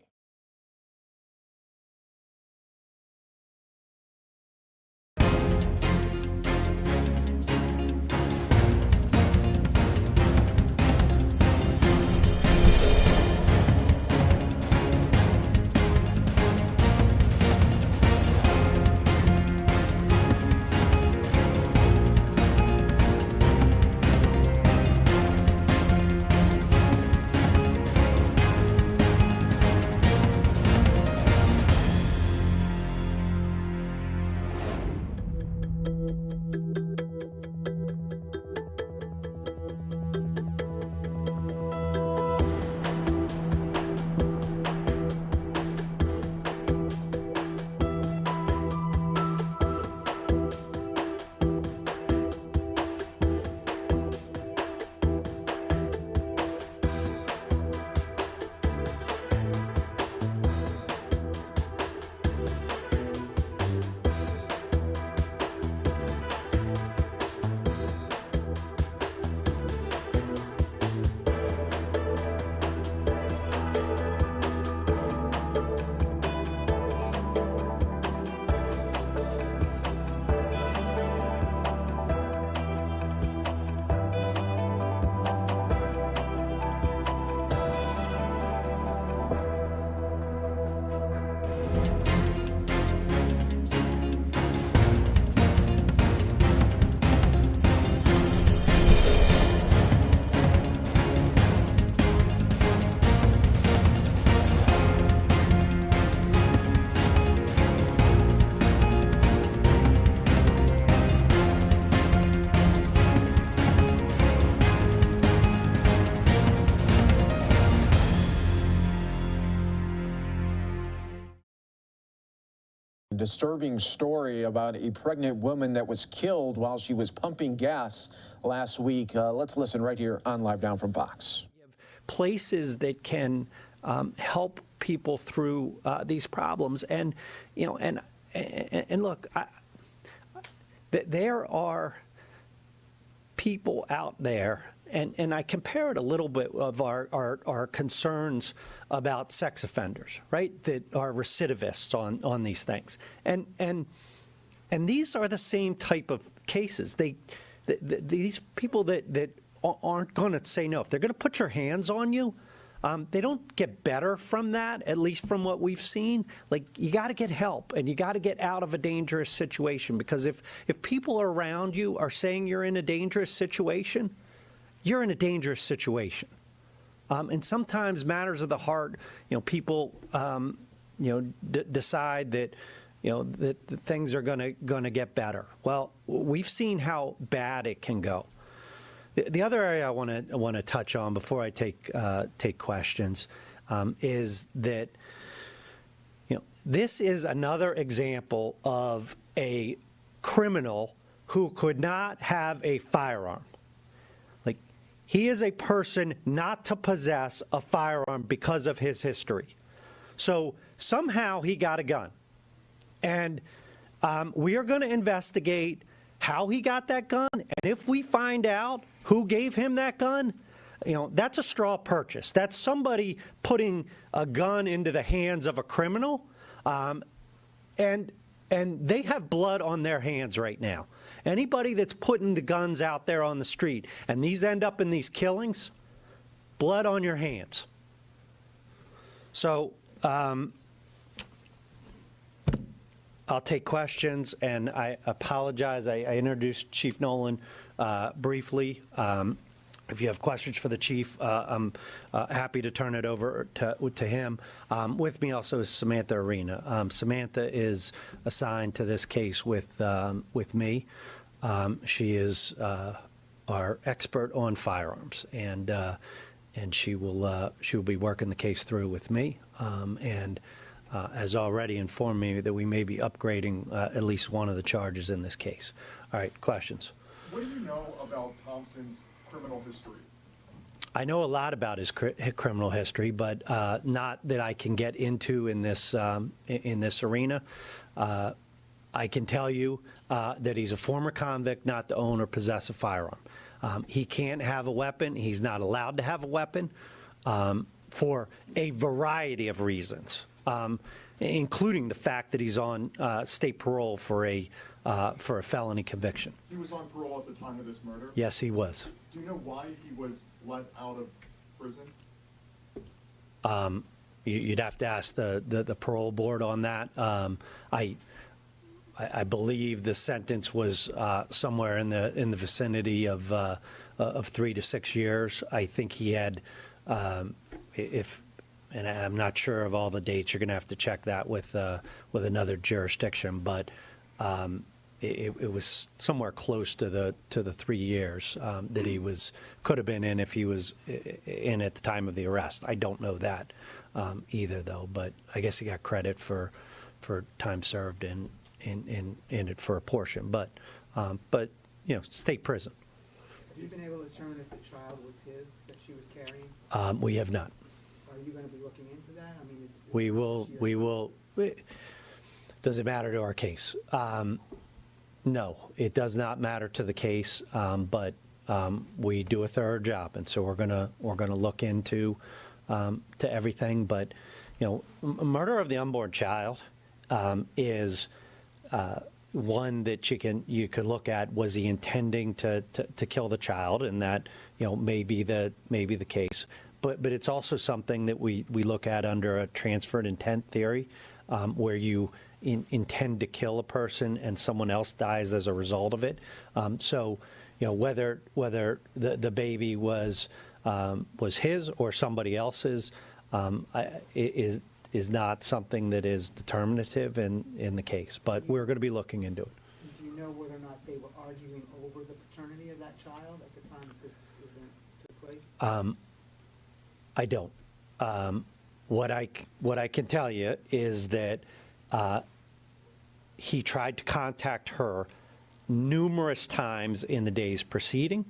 disturbing story about a pregnant woman that was killed while she was pumping gas last week. Let's listen right here on Live Now from Fox. Places that can help people through these problems, and look, there are people out there, and I compare it a little bit of our concerns about sex offenders, right, that are recidivists on these things, and these are the same type of cases. These people that aren't going to say no. If they're going to put your hands on you, they don't get better from that, at least from what we've seen. Like, you got to get help, and you got to get out of a dangerous situation, because if people around you are saying you're in a dangerous situation, you're in a dangerous situation. And sometimes matters of the heart, people, decide that, that things are going to get better. Well, we've seen how bad it can go. The other area I want to touch on before I take questions is that this is another example of a criminal who could not have a firearm. Like, he is a person not to possess a firearm because of his history. So somehow he got a gun, and we are going to investigate how he got that gun, and if we find out who gave him that gun, that's a straw purchase. That's somebody putting a gun into the hands of a criminal, and they have blood on their hands right now. Anybody that's putting the guns out there on the street, and these end up in these killings, blood on your hands. So I'll take questions, and I apologize. I introduced Chief Nolan briefly. If you have questions for the chief, I'm happy to turn it over to him. With me also is Samantha Arena. Samantha is assigned to this case with me. She is our expert on firearms, and she will be working the case through with me. Has already informed me that we may be upgrading at least one of the charges in this case. All right, questions? What do you know about Thompson's criminal history? I know a lot about his criminal history, but not that I can get into in this arena. I can tell you that he's a former convict, not to own or possess a firearm. He can't have a weapon. He's not allowed to have a weapon for a variety of reasons, including the fact that he's on state parole for a felony conviction. He was on parole at the time of this murder? Yes, he was. Do you know why he was let out of prison? You'd have to ask the parole board on that. I believe the sentence was somewhere in the vicinity of 3 to 6 years. I think he had, and I'm not sure of all the dates. You're going to have to check that with another jurisdiction, but it was somewhere close to the 3 years that he could have been in if he was in at the time of the arrest. I don't know that either, though. But I guess he got credit for time served in it for a portion. But state prison. Have you been able to determine if the child was his that she was carrying? We have not. Are you going to be looking into that? I mean, We will. Does it matter to our case? No, it does not matter to the case, but we do a thorough job, and so we're gonna look into to everything. But murder of the unborn child is one that you could look at. Was he intending to kill the child? And that may be the case. But it's also something that we look at under a transferred intent theory, where you intend to kill a person and someone else dies as a result of it. So, whether the baby was his or somebody else's is not something that is determinative in the case. But we're going to be looking into it. Do you know whether or not they were arguing over the paternity of that child at the time this event took place? I don't. What I can tell you is that He tried to contact her numerous times in the days preceding,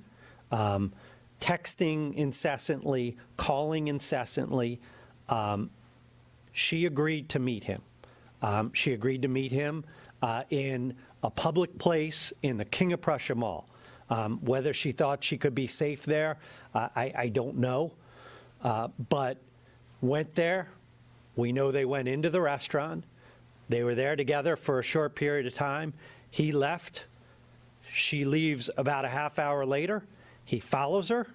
texting incessantly, calling incessantly. She agreed to meet him. She agreed to meet him in a public place in the King of Prussia Mall. Whether she thought she could be safe there, I don't know. But went there. We know they went into the restaurant. They were there together for a short period of time. He left. She leaves about a half hour later. He follows her,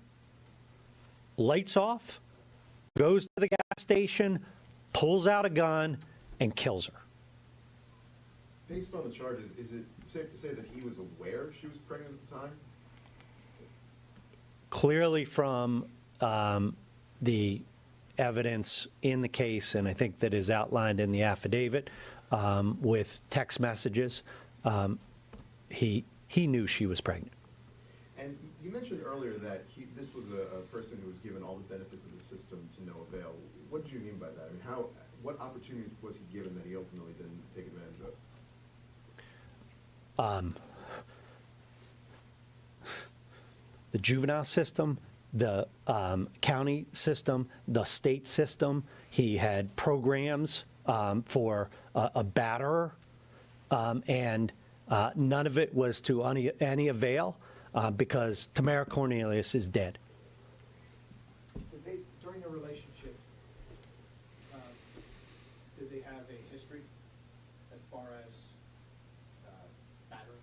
lights off, goes to the gas station, pulls out a gun, and kills her. Based on the charges, is it safe to say that he was aware she was pregnant at the time? Clearly from the evidence in the case, and I think that is outlined in the affidavit with text messages, he knew she was pregnant. And you mentioned earlier that this was a person who was given all the benefits of the system to no avail. What did you mean by that? I mean, what opportunities was he given that he ultimately didn't take advantage of? The juvenile system, the county system, the state system. He had programs for a batterer, and none of it was to any avail because Tamara Cornelius is dead. During their relationship, did they have a history as far as battering?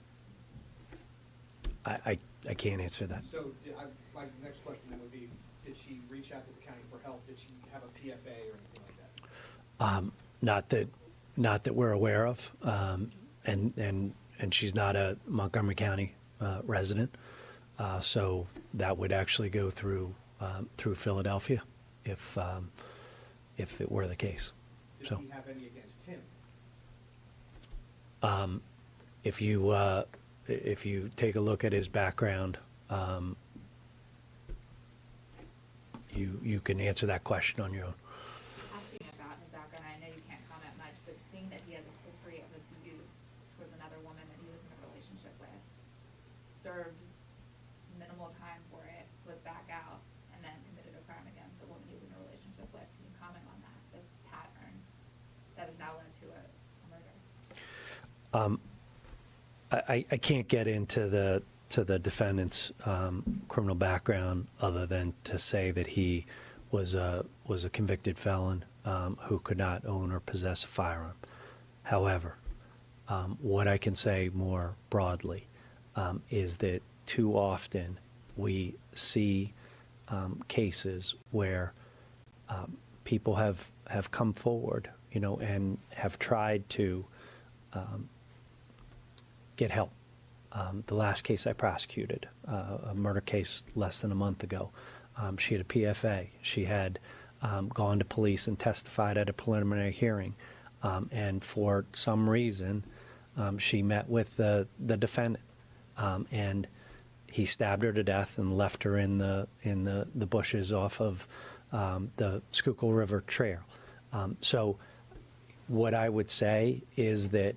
I can't answer that. So my next question then would be, did she reach out to the county for help? Did she have a PFA or anything like that? Not that we're aware of, and she's not a Montgomery County resident, so that would actually go through Philadelphia if it were the case. Did So he have any against him? if you take a look at his background, you can answer that question on your own. Asking about his background, I know you can't comment much, but seeing that he has a history of abuse towards another woman that he was in a relationship with, served minimal time for it, was back out, and then committed a crime against a woman he was in a relationship with. Can you comment on that, this pattern that has now led to a murder? I can't get into the defendant's criminal background other than to say that he was a convicted felon who could not own or possess a firearm. However, what I can say more broadly is that too often we see cases where people have come forward, and have tried to get help. The last case I prosecuted, a murder case less than a month ago, she had a PFA. She had gone to police and testified at a preliminary hearing, and for some reason, she met with the defendant, and he stabbed her to death and left her in the bushes off of the Schuylkill River Trail. So, what I would say is that,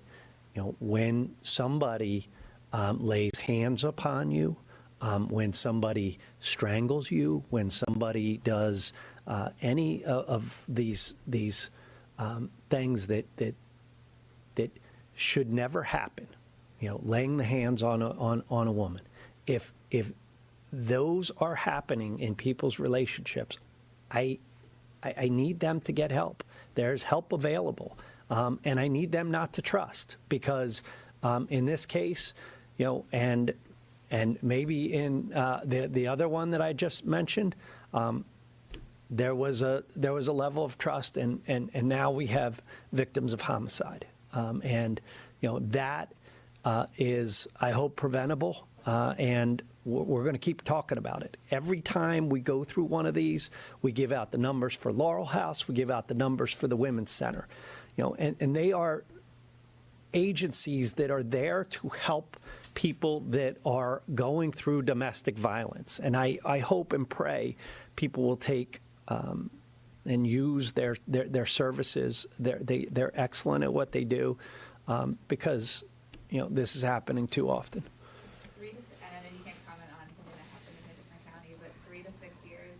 when somebody lays hands upon you, when somebody strangles you, when somebody does any of these things that should never happen, laying the hands on a woman, if those are happening in people's relationships, I need them to get help. There's help available, and I need them not to trust, because in this case, and maybe in the other one that I just mentioned, there was a level of trust, and now we have victims of homicide, and that is, I hope, preventable, and we're going to keep talking about it. Every time we go through one of these, we give out the numbers for Laurel House, we give out the numbers for the Women's Center, and they are agencies that are there to help people that are going through domestic violence. And I hope and pray people will take and use their services. They're excellent at what they do. because, this is happening too often. And I know you can't comment on something that happened in a different county, but 3 to 6 years,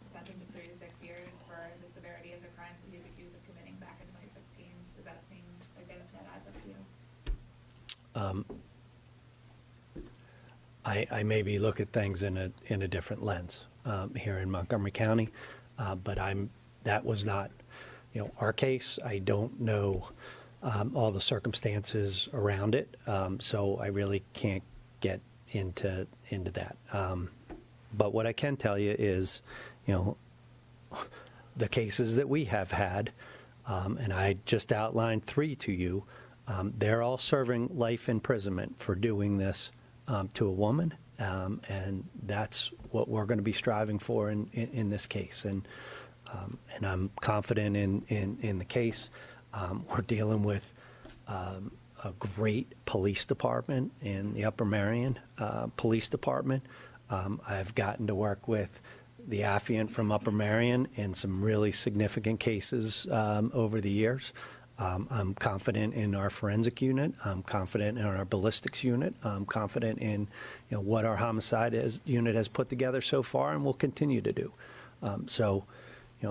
a sentence of 3 to 6 years for the severity of the crimes that he's accused of committing back in 2016. Does that seem like that adds up to you? I maybe look at things in a different lens here in Montgomery County, but that was not, our case. I don't know all the circumstances around it, so I really can't get into that. But what I can tell you is, the cases that we have had, and I just outlined 3 to you, they're all serving life imprisonment for doing this to a woman, and that's what we're going to be striving for in this case. And I'm confident in the case. We're dealing with a great police department in the Upper Merion Police Department. I've gotten to work with the affiant from Upper Merion in some really significant cases over the years. I'm confident in our forensic unit. I'm confident in our ballistics unit. I'm confident in what our homicide unit has put together so far and will continue to do. So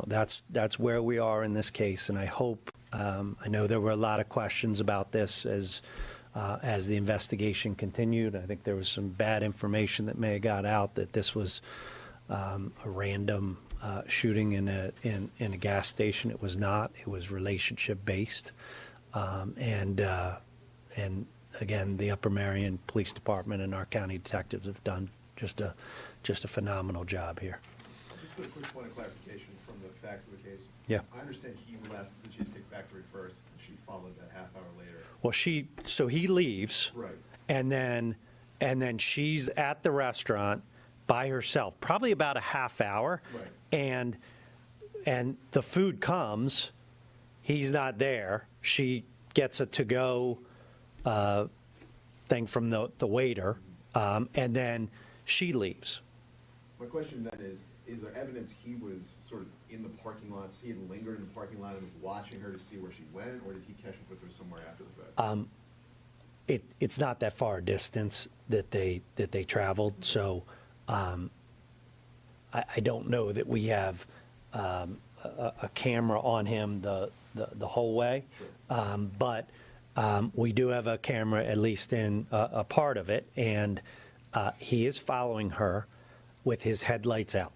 that's where we are in this case, and I hope. I know there were a lot of questions about this as the investigation continued. I think there was some bad information that may have got out that this was a random shooting in a gas station. It was not. It was relationship based, and again, the Upper Merion Police Department and our county detectives have done just a phenomenal job here. Just a quick point of clarification from the facts of the case. Yeah. I understand he left the Cheesecake Factory first, and she followed that half hour later. Well, so he leaves, Right. and then she's at the restaurant by herself, probably about a half hour, Right. and the food comes, he's not there. She gets a to-go thing from the waiter, and then she leaves. My question then is there evidence he was sort of in the parking lot, he had lingered in the parking lot and was watching her to see where she went, or did he catch up with her somewhere after the fact? It's not that far a distance that they traveled, so I don't know that we have a camera on him the whole way, but we do have a camera at least in a part of it, and he is following her with his headlights out,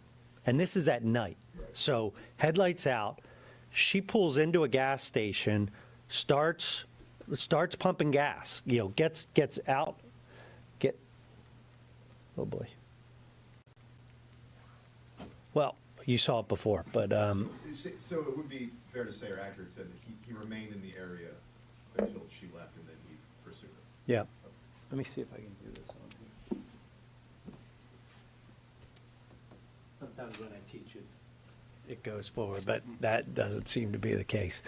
and this is at night. So headlights out, she pulls into a gas station, starts pumping gas, gets out, oh boy. Well, you saw it before, but So it would be fair to say, or accurate to say, that he remained in the area until she left, and then he pursued her. yeah. Let me see if I can do this on here. Sometimes when I teach it goes forward, but that doesn't seem to be the case.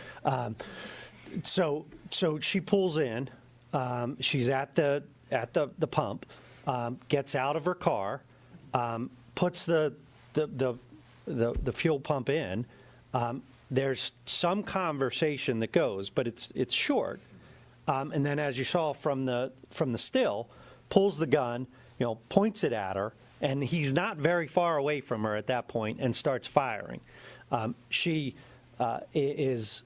So she pulls in. She's at the pump, gets out of her car, puts the fuel pump in. There's some conversation that goes, but it's short. And then, as you saw from the still, pulls the gun, points it at her, and he's not very far away from her at that point, and starts firing. She is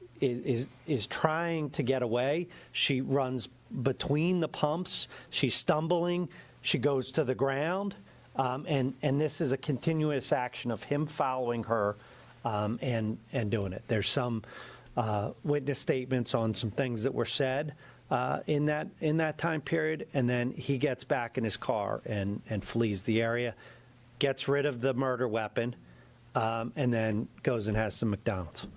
trying to get away. She runs between the pumps. She's stumbling. She goes to the ground, and this is a continuous action of him following her and doing it. There's some witness statements on some things that were said in that time period, and then he gets back in his car and flees the area, gets rid of the murder weapon, and then goes and has some McDonald's.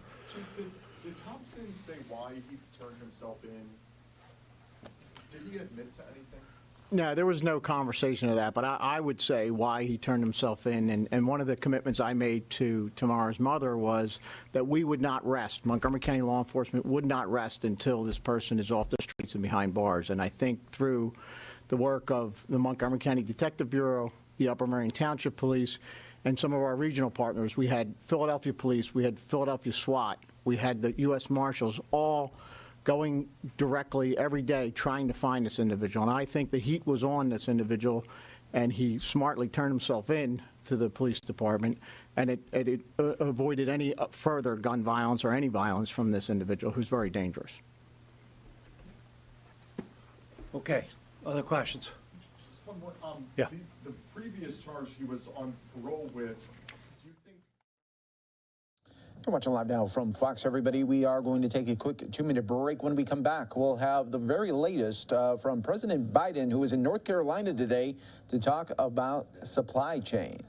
Did Thompson say why he turned himself in? Did he admit to anything? No, there was no conversation of that, but I would say why he turned himself in. And one of the commitments I made to Tamara's mother was that we would not rest. Montgomery County law enforcement would not rest until this person is off the streets and behind bars. And I think through the work of the Montgomery County Detective Bureau, the Upper Merion Township Police, and some of our regional partners, we had Philadelphia Police, we had Philadelphia SWAT, we had the U.S. Marshals, all going directly every day trying to find this individual. And I think the heat was on this individual, and he smartly turned himself in to the police department, and it avoided any further gun violence or any violence from this individual, who's very dangerous. Okay, other questions? Just one more. Yeah. The previous charge he was on parole with, do you think? You're watching Live Now from Fox, everybody. We are going to take a quick 2-minute break. When we come back, we'll have the very latest from President Biden, who is in North Carolina today to talk about supply chain.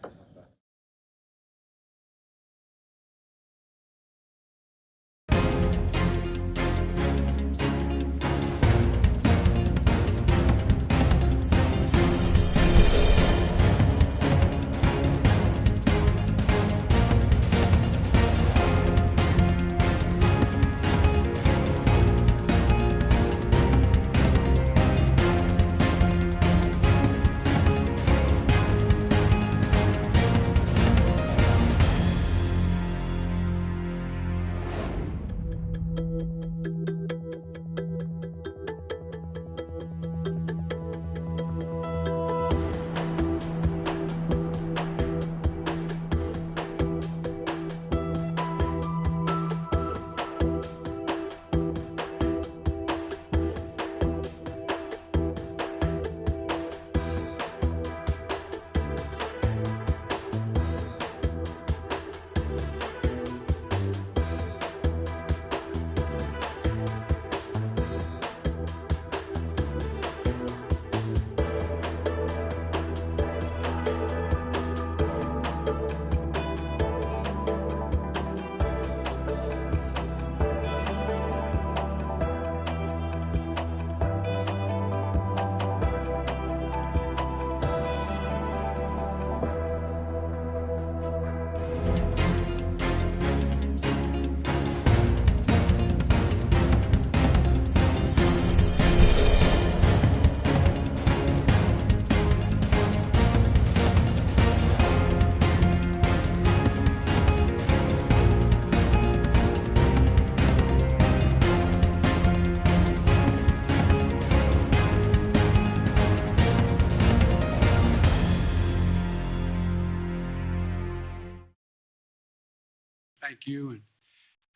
Thank you, and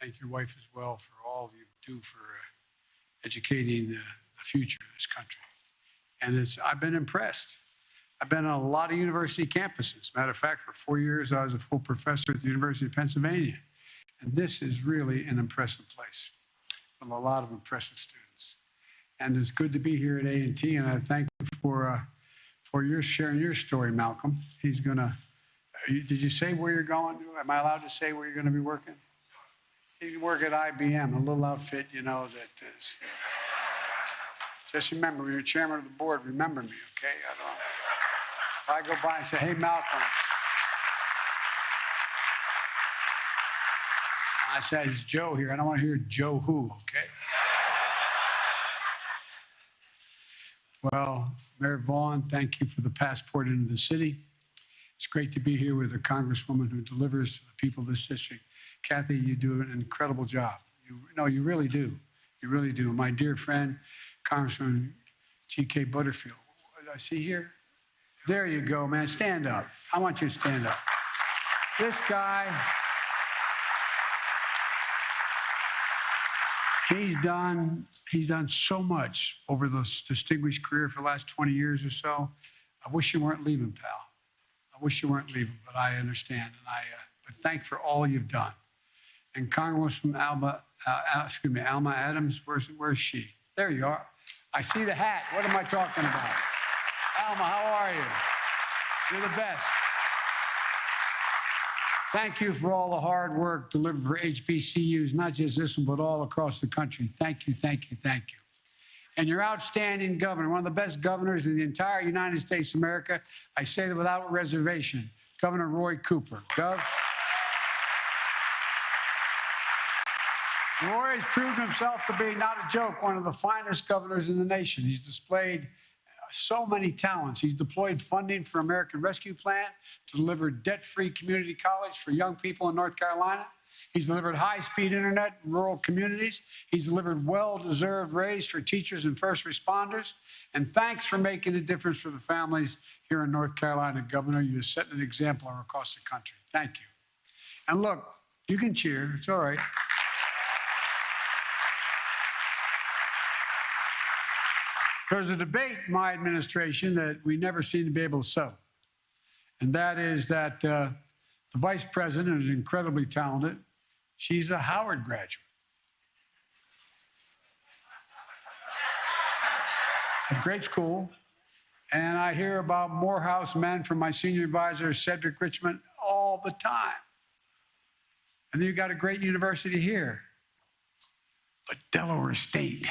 thank your wife as well for all you do for educating the future of this country. And I've been impressed. I've been on a lot of university campuses. Matter of fact, for 4 years, I was a full professor at the University of Pennsylvania. And this is really an impressive place with a lot of impressive students. And it's good to be here at A&T, and I thank you for your sharing your story, Malcolm. He's gonna. Did you say where you're going? Am I allowed to say where you're going to be working? You work at IBM, a little outfit, you know, that is. Just remember, when you're chairman of the board, remember me, okay? If I go by and say, hey, Malcolm, I said, it's Joe here. I don't want to hear Joe who, okay? Well, Mayor Vaughn, thank you for the passport into the city. It's great to be here with a congresswoman who delivers to the people of this district. Kathy, you do an incredible job. You really do. You really do. My dear friend, Congressman G.K. Butterfield. What did I see here? There you go, man. Stand up. I want you to stand up. This guy, he's done so much over this distinguished career for the last 20 years or so. I wish you weren't leaving, pal. I wish you weren't leaving, but I understand, and but thank for all you've done. And Congresswoman Alma Adams, where's she? There you are. I see the hat. What am I talking about? Alma, how are you? You're the best. Thank you for all the hard work delivered for HBCUs, not just this one, but all across the country. Thank you, thank you, thank you. And your outstanding governor, one of the best governors in the entire United States of America. I say that without reservation, Governor Roy Cooper. Gov. Roy has proved himself to be, not a joke, one of the finest governors in the nation. He's displayed so many talents. He's deployed funding for American Rescue Plan to deliver debt-free community college for young people in North Carolina. He's delivered high-speed internet in rural communities. He's delivered well-deserved raise for teachers and first responders. And thanks for making a difference for the families here in North Carolina, Governor. You have set an example across the country. Thank you. And look, you can cheer. It's all right. There's a debate in my administration that we never seem to be able to settle. And that is that the vice president is incredibly talented. She's a Howard graduate. A great school. And I hear about Morehouse men from my senior advisor, Cedric Richmond, all the time. And then you've got a great university here. But Delaware State.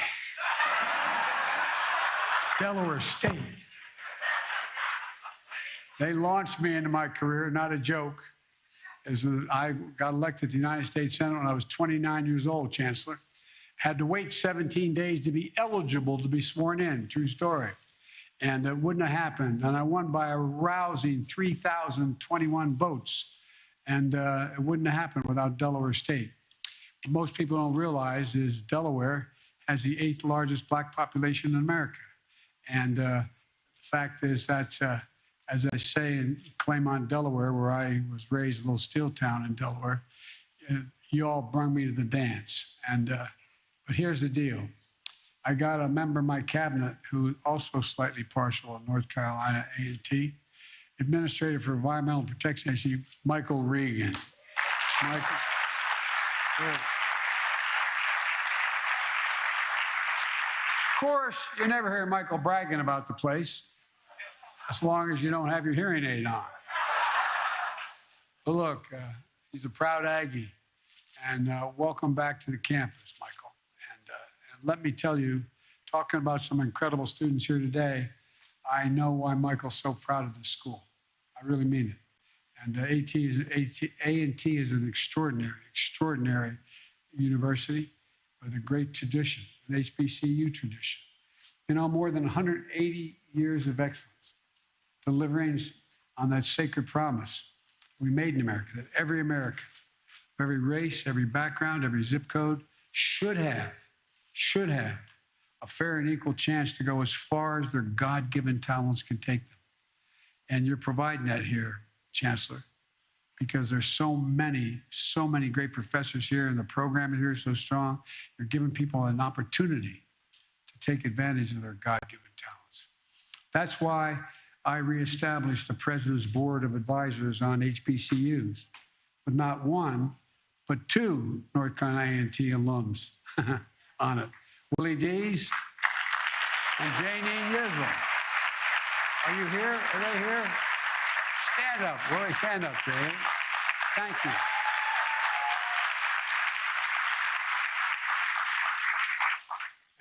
Delaware State. They launched me into my career, not a joke. As I got elected to the United States Senate when I was 29 years old, Chancellor. Had to wait 17 days to be eligible to be sworn in, true story. And it wouldn't have happened. And I won by a rousing 3,021 votes. And it wouldn't have happened without Delaware State. What most people don't realize is Delaware has the 8th largest black population in America. And the fact is that's, as I say in Claymont, Delaware, where I was raised, a little steel town in Delaware, you all brung me to the dance. And but here's the deal. I got a member of my cabinet who is also slightly partial in North Carolina A&T, Administrator for Environmental Protection Agency, Michael Regan. Michael. Good. Of course, you never hear Michael bragging about the place, as long as you don't have your hearing aid on. But look, he's a proud Aggie, and welcome back to the campus, Michael. And let me tell you, talking about some incredible students here today, I know why Michael's so proud of this school. I really mean it. And A&T is an extraordinary university with a great tradition, an HBCU tradition. You know, more than 180 years of excellence, delivering on that sacred promise we made in America, that every American, every race, every background, every zip code should have a fair and equal chance to go as far as their God-given talents can take them. And you're providing that here, Chancellor, because there's so many great professors here, and the program here is so strong. You're giving people an opportunity to take advantage of their God-given talents. That's why I reestablished the President's Board of Advisors on HBCUs, with not one, but 2 North Carolina A&T alums on it. Willie Dees and Janine Yisler. Are you here? Are they here? Stand up, Willie, stand up, Jay. Thank you.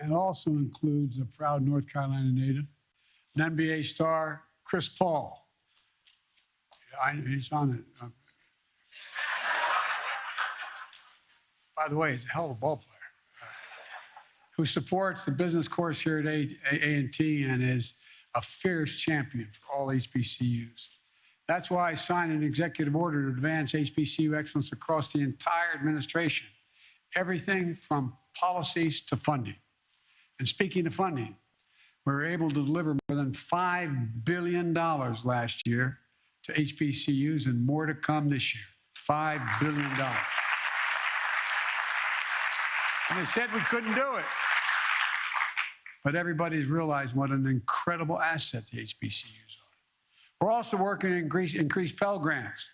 And also includes a proud North Carolina native, an NBA star, Chris Paul. He's on it. By the way, he's a hell of a ball player. Who supports the business course here at A&T and is a fierce champion for all HBCUs. That's why I signed an executive order to advance HBCU excellence across the entire administration, everything from policies to funding. And speaking of funding, we were able to deliver more than $5 billion last year to HBCUs and more to come this year, $5 billion. And they said we couldn't do it. But everybody's realized what an incredible asset the HBCUs are. We're also working to increase Pell Grants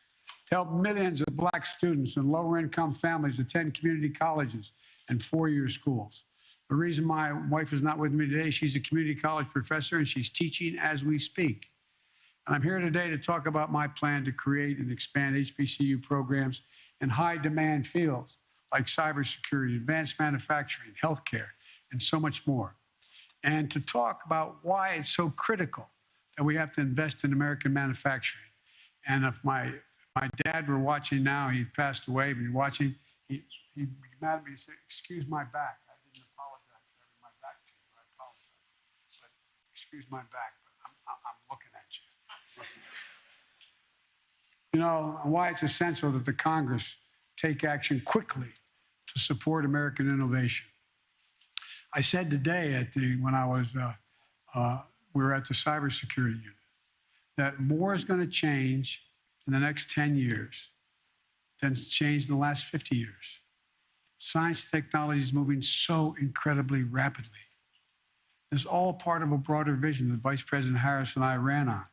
to help millions of black students and lower-income families attend community colleges and 4-year schools. The reason my wife is not with me today, she's a community college professor and she's teaching as we speak. And I'm here today to talk about my plan to create and expand HBCU programs in high-demand fields like cybersecurity, advanced manufacturing, healthcare, and so much more. And to talk about why it's so critical that we have to invest in American manufacturing. And if my dad were watching now, he passed away, but he's watching, he'd be mad at me and say, excuse my back. I didn't apologize for having my back to you. I apologize. But excuse my back, but I'm looking at you. You know, why it's essential that the Congress take action quickly to support American innovation. I said today when I was, we were at the cybersecurity unit, that more is going to change in the next 10 years than it's changed in the last 50 years. Science and technology is moving so incredibly rapidly. It's all part of a broader vision that Vice President Harris and I ran on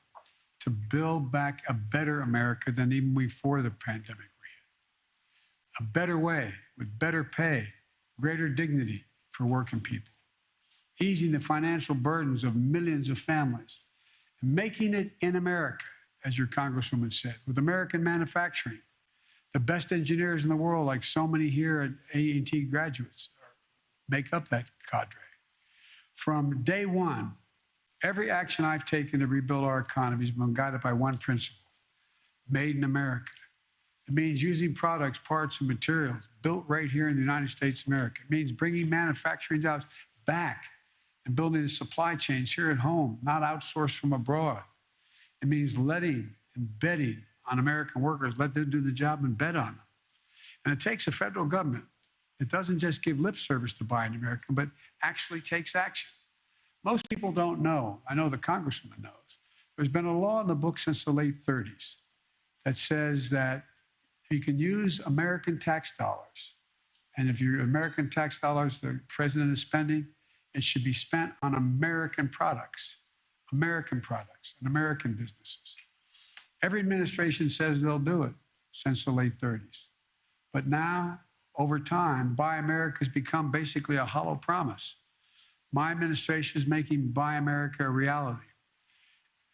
to build back a better America than even before the pandemic we had. A better way with better pay, greater dignity for working people, easing the financial burdens of millions of families, and making it in America, as your Congresswoman said, with American manufacturing, the best engineers in the world, like so many here at A&T graduates, make up that cadre. From day one, every action I've taken to rebuild our economy has been guided by one principle: made in America. It means using products, parts, and materials built right here in the United States of America. It means bringing manufacturing jobs back and building the supply chains here at home, not outsourced from abroad. It means letting and betting on American workers, let them do the job and bet on them. And it takes a federal government that doesn't just give lip service to buying American, but actually takes action. Most people don't know, I know the Congresswoman knows, there's been a law in the books since the late 30s that says that you can use American tax dollars, and if your American tax dollars the president is spending, it should be spent on American products, and American businesses. Every administration says they'll do it since the late 30s. But now, over time, Buy America has become basically a hollow promise. My administration is making Buy America a reality.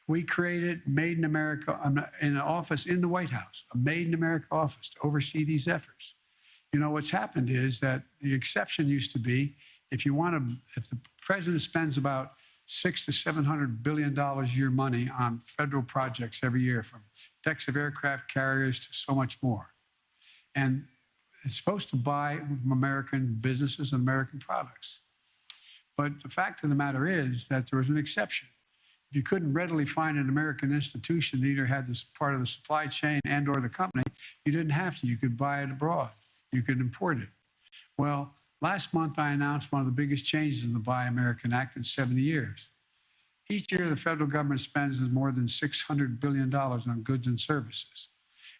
We created Made in America in an office in the White House, a Made in America office to oversee these efforts. You know, what's happened is that the exception used to be if the president spends about $600 to $700 billion a year money on federal projects every year, from decks of aircraft carriers to so much more. And it's supposed to buy from American businesses and American products. But the fact of the matter is that there was an exception. If you couldn't readily find an American institution that either had this part of the supply chain and or the company, you didn't have to. You could buy it abroad. You could import it. Well, last month I announced one of the biggest changes in the Buy American Act in 70 years. Each year the federal government spends more than $600 billion on goods and services.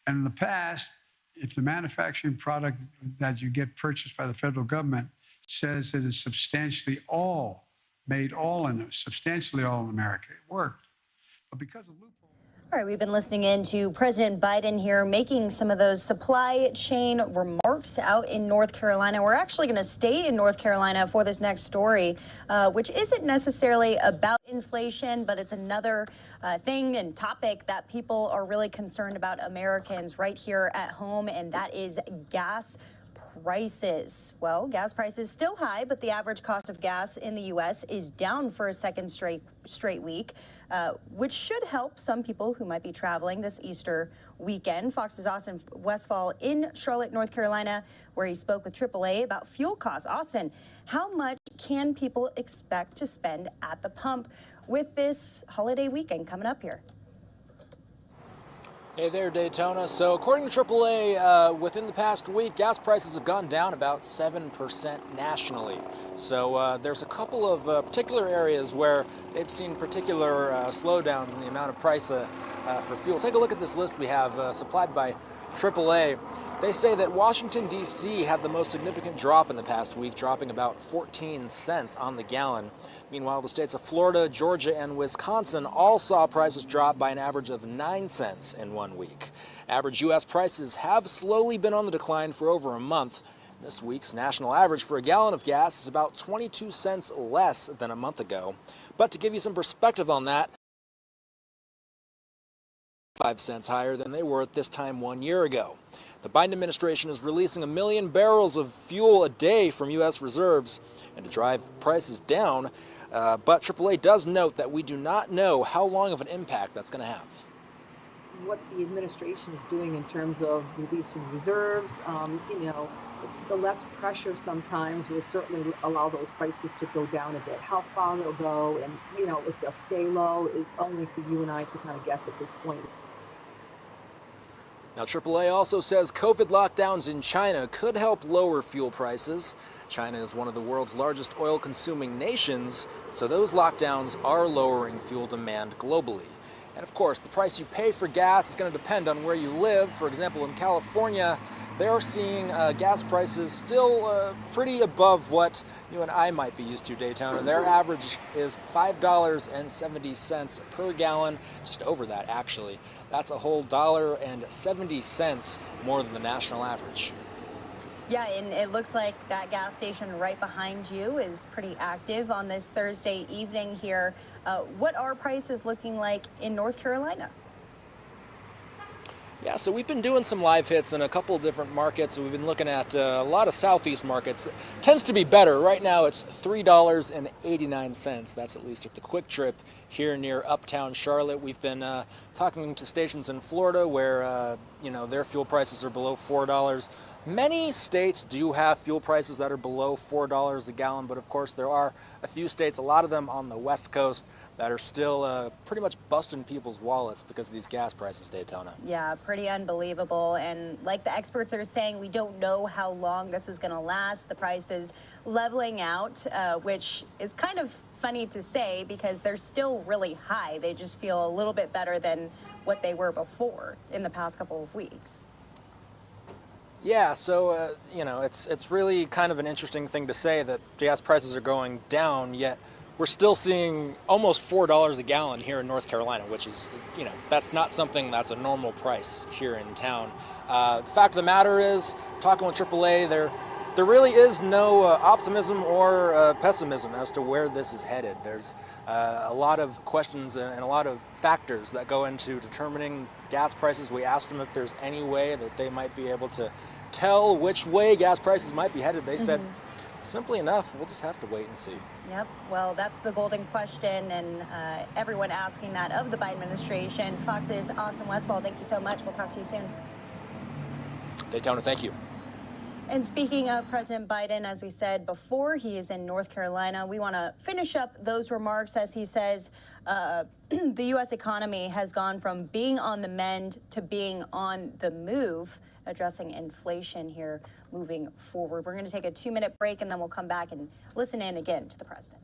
And in the past, if the manufacturing product that you get purchased by the federal government says it is substantially all made substantially all in America, it worked. But because of loopholes. All right, we've been listening in to President Biden here making some of those supply chain remarks out in North Carolina. We're actually going to stay in North Carolina for this next story, which isn't necessarily about inflation, but it's another thing and topic that people are really concerned about, Americans right here at home, and that is gas prices. Well, gas prices still high, but the average cost of gas in the U.S. is down for a second straight week, which should help some people who might be traveling this Easter weekend. Fox's Austin Westfall in Charlotte, North Carolina, where he spoke with AAA about fuel costs. Austin, how much can people expect to spend at the pump with this holiday weekend coming up here? Hey there, Daytona. So according to AAA, within the past week, gas prices have gone down about 7% nationally. So there's a couple of particular areas where they've seen particular slowdowns in the amount of price for fuel. Take a look at this list we have supplied by AAA. They say that Washington, D.C. had the most significant drop in the past week, dropping about 14 cents on the gallon. Meanwhile, the states of Florida, Georgia, and Wisconsin all saw prices drop by an average of 9 cents in 1 week. Average U.S. prices have slowly been on the decline for over a month. This week's national average for a gallon of gas is about 22 cents less than a month ago. But to give you some perspective on that, 5 cents higher than they were at this time 1 year ago. The Biden administration is releasing 1 million barrels of fuel a day from U.S. reserves and to drive prices down. But AAA does note that we do not know how long of an impact that's going to have. What the administration is doing in terms of releasing reserves, the less pressure sometimes will certainly allow those prices to go down a bit. How far they'll go and, if they'll stay low is only for you and I to kind of guess at this point. Now, AAA also says COVID lockdowns in China could help lower fuel prices. China is one of the world's largest oil-consuming nations, so those lockdowns are lowering fuel demand globally. And of course, the price you pay for gas is going to depend on where you live. For example, in California, they're seeing gas prices still pretty above what you and I might be used to, Daytona. Their average is $5.70 per gallon, just over that actually. That's a whole $1.70 more than the national average. Yeah, and it looks like that gas station right behind you is pretty active on this Thursday evening here. What are prices looking like in North Carolina? Yeah, so we've been doing some live hits in a couple of different markets. We've been looking at a lot of Southeast markets. It tends to be better. Right now it's $3.89. That's at least at the Quick Trip here near Uptown Charlotte. We've been talking to stations in Florida where their fuel prices are below $4. Many states do have fuel prices that are below $4 a gallon, but of course there are a few states, a lot of them on the West Coast, that are still pretty much busting people's wallets because of these gas prices, Daytona. Yeah, pretty unbelievable. And like the experts are saying, we don't know how long this is going to last. The price is leveling out, which is kind of funny to say because they're still really high. They just feel a little bit better than what they were before in the past couple of weeks. Yeah, so, it's really kind of an interesting thing to say that gas prices are going down, yet we're still seeing almost $4 a gallon here in North Carolina, which is, that's not something that's a normal price here in town. The fact of the matter is, talking with AAA, there really is no optimism or pessimism as to where this is headed. There's a lot of questions and a lot of factors that go into determining gas prices. We asked them if there's any way that they might be able to tell which way gas prices might be headed. They said, simply enough, we'll just have to wait and see. Yep. Well, that's the golden question, and everyone asking that of the Biden administration. Fox's Austin Westfall, thank you so much. We'll talk to you soon. Daytona, thank you. And speaking of President Biden, as we said before, he is in North Carolina. We want to finish up those remarks as he says the U.S. economy has gone from being on the mend to being on the move, addressing inflation here moving forward. We're going to take a 2-minute break and then we'll come back and listen in again to the president.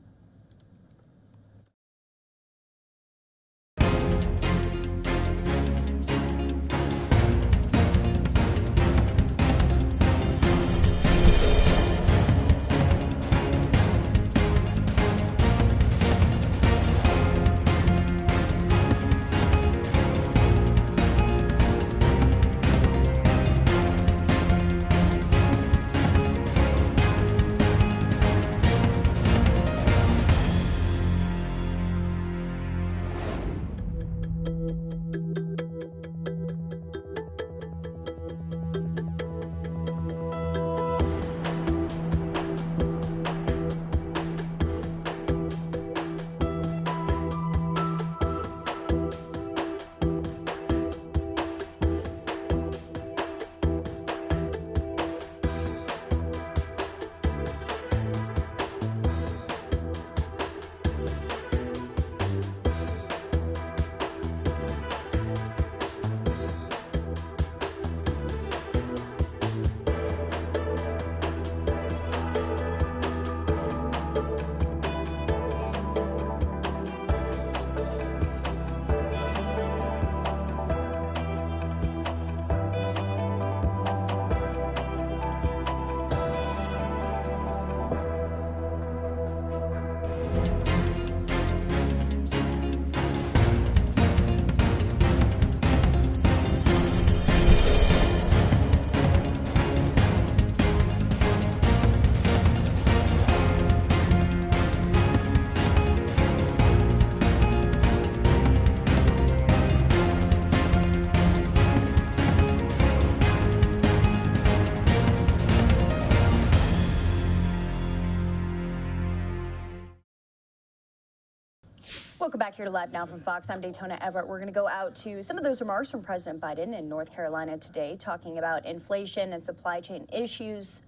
Welcome back here to Live Now from Fox. I'm Daytona Everett. We're going to go out to some of those remarks from President Biden in North Carolina today, talking about inflation and supply chain issues,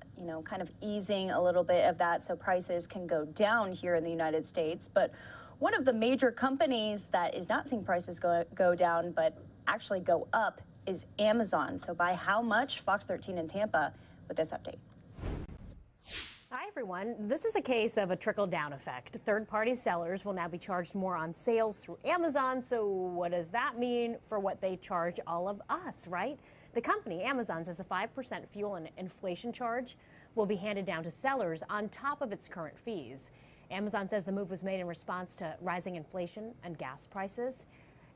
kind of easing a little bit of that so prices can go down here in the United States. But one of the major companies that is not seeing prices go down, but actually go up is Amazon. So by how much? Fox 13 in Tampa with this update. Hi, everyone. This is a case of a trickle-down effect. Third-party sellers will now be charged more on sales through Amazon. So what does that mean for what they charge all of us, right? The company, Amazon, says a 5% fuel and inflation charge will be handed down to sellers on top of its current fees. Amazon says the move was made in response to rising inflation and gas prices.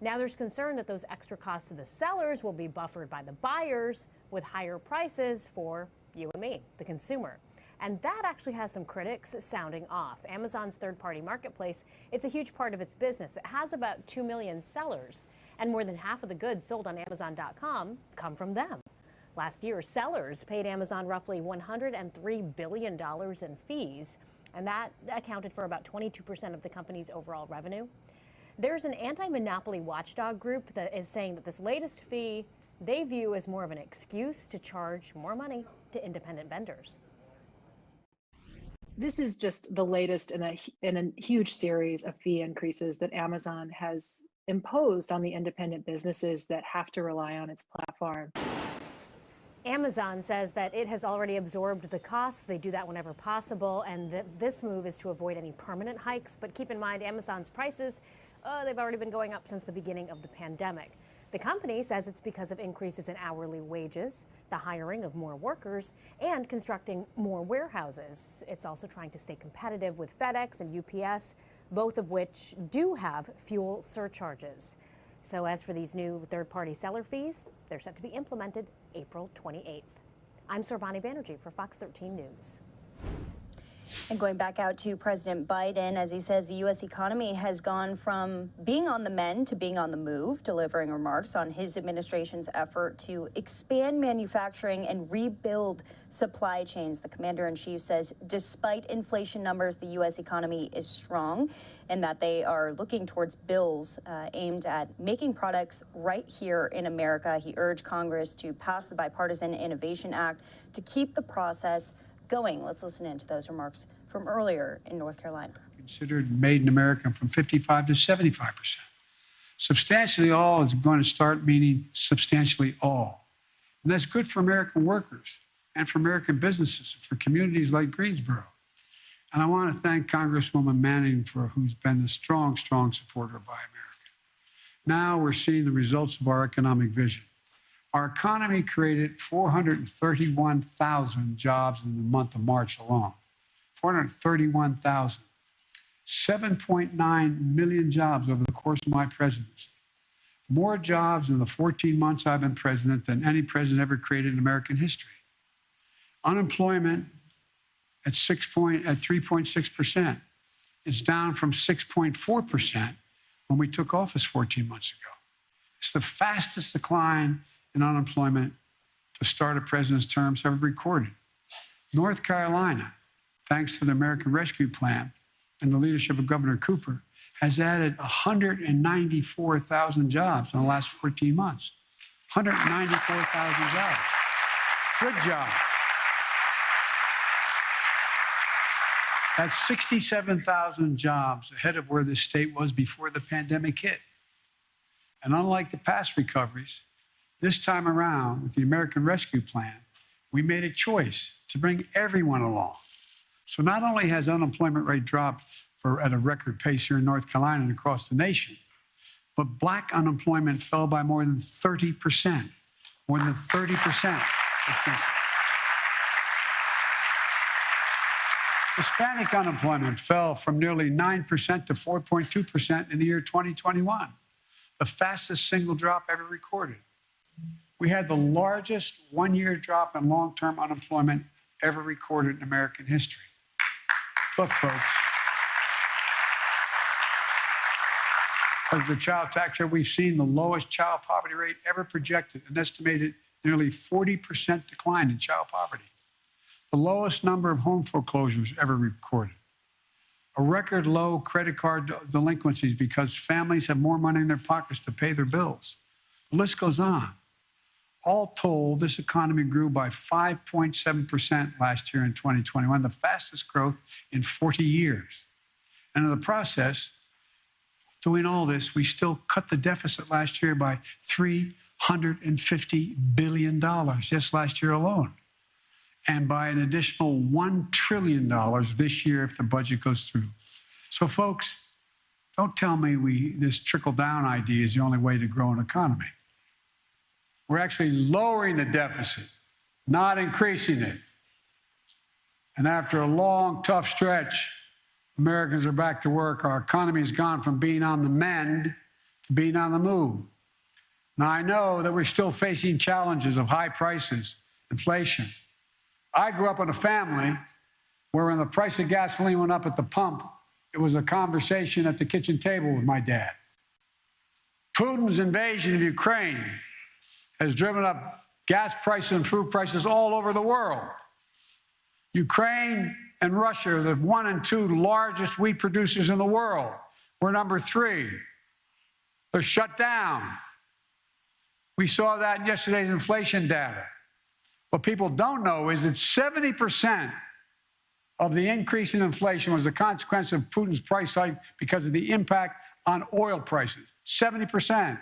Now there's concern that those extra costs to the sellers will be buffered by the buyers with higher prices for you and me, the consumer. And that actually has some critics sounding off. Amazon's third-party marketplace, it's a huge part of its business. It has about 2 million sellers, and more than half of the goods sold on Amazon.com come from them. Last year, sellers paid Amazon roughly $103 billion in fees, and that accounted for about 22% of the company's overall revenue. There's an anti-monopoly watchdog group that is saying that this latest fee they view as more of an excuse to charge more money to independent vendors. This is just the latest in a huge series of fee increases that Amazon has imposed on the independent businesses that have to rely on its platform. Amazon says that it has already absorbed the costs. They do that whenever possible, and that this move is to avoid any permanent hikes. But keep in mind, Amazon's prices, they've already been going up since the beginning of the pandemic. The company says it's because of increases in hourly wages, the hiring of more workers, and constructing more warehouses. It's also trying to stay competitive with FedEx and UPS, both of which do have fuel surcharges. So as for these new third-party seller fees, they're set to be implemented April 28th. I'm Sarvani Banerjee for Fox 13 News. And going back out to President Biden, as he says the U.S. economy has gone from being on the mend to being on the move, delivering remarks on his administration's effort to expand manufacturing and rebuild supply chains. The commander-in-chief says despite inflation numbers, the U.S. economy is strong and that they are looking towards bills aimed at making products right here in America. He urged Congress to pass the Bipartisan Innovation Act to keep the process going. Let's listen into those remarks from earlier in North Carolina. Considered made in America from 55 to 75%. Substantially all is going to start meaning substantially all. And that's good for American workers and for American businesses, for communities like Greensboro. And I want to thank Congresswoman Manning who's been a strong, strong supporter of Buy America. Now we're seeing the results of our economic vision. Our economy created 431,000 jobs in the month of March alone. 431,000. 7.9 million jobs over the course of my presidency. More jobs in the 14 months I've been president than any president ever created in American history. Unemployment at 3.6%. It's down from 6.4% when we took office 14 months ago. It's the fastest decline in unemployment to start a president's terms ever recorded. North Carolina, thanks to the American Rescue Plan and the leadership of Governor Cooper, has added 194,000 jobs in the last 14 months. 194,000 jobs. Good job. That's 67,000 jobs ahead of where this state was before the pandemic hit. And unlike the past recoveries, this time around, with the American Rescue Plan, we made a choice to bring everyone along. So not only has unemployment rate dropped at a record pace here in North Carolina and across the nation, but Black unemployment fell by more than 30%. More than 30%. Hispanic unemployment fell from nearly 9% to 4.2% in the year 2021, the fastest single drop ever recorded. We had the largest one-year drop in long-term unemployment ever recorded in American history. Look, folks, as the child tax rate, we've seen the lowest child poverty rate ever projected, an estimated nearly 40% decline in child poverty, the lowest number of home foreclosures ever recorded, a record low credit card delinquencies because families have more money in their pockets to pay their bills. The list goes on. All told, this economy grew by 5.7% last year in 2021, the fastest growth in 40 years. And in the process, doing all this, we still cut the deficit last year by $300 $150 billion just last year alone. And by an additional $1 trillion this year if the budget goes through. So folks, don't tell me this trickle-down idea is the only way to grow an economy. We're actually lowering the deficit, not increasing it. And after a long, tough stretch, Americans are back to work. Our economy has gone from being on the mend to being on the move. Now, I know that we're still facing challenges of high prices, inflation. I grew up in a family where when the price of gasoline went up at the pump, it was a conversation at the kitchen table with my dad. Putin's invasion of Ukraine has driven up gas prices and food prices all over the world. Ukraine and Russia are the 1 and 2 largest wheat producers in the world. We're number 3. They're shut down. We saw that in yesterday's inflation data. What people don't know is that 70% of the increase in inflation was a consequence of Putin's price hike because of the impact on oil prices. 70%.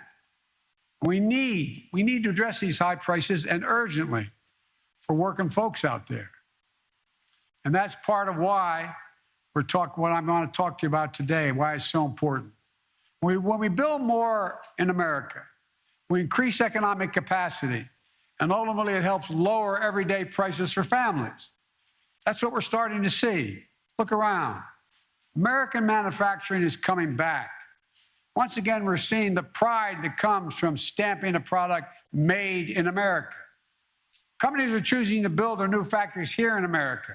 We need to address these high prices, and urgently, for working folks out there. And that's part of why what I'm going to talk to you about today, why it's so important. When we build more in America, we increase economic capacity, and ultimately it helps lower everyday prices for families. That's what we're starting to see. Look around. American manufacturing is coming back. Once again, we're seeing the pride that comes from stamping a product made in America. Companies are choosing to build their new factories here in America.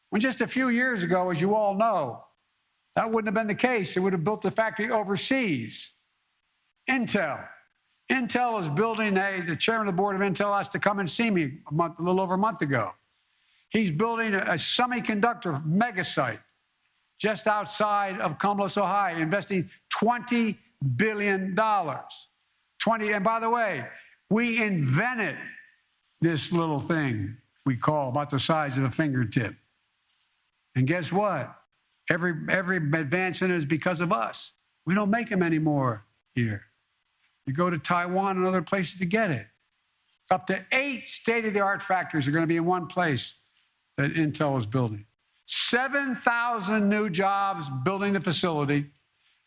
When just a few years ago, as you all know, that wouldn't have been the case. They would have built the factory overseas. Intel is building the chairman of the board of Intel asked to come and see me a little over a month ago. He's building a semiconductor mega site just outside of Columbus, Ohio, investing $20 billion. And by the way, we invented this little thing we call about the size of a fingertip. And guess what? Every advance in it is because of us. We don't make them anymore here. You go to Taiwan and other places to get it. Up to 8 state-of-the-art factories are going to be in one place that Intel is building. 7,000 new jobs building the facility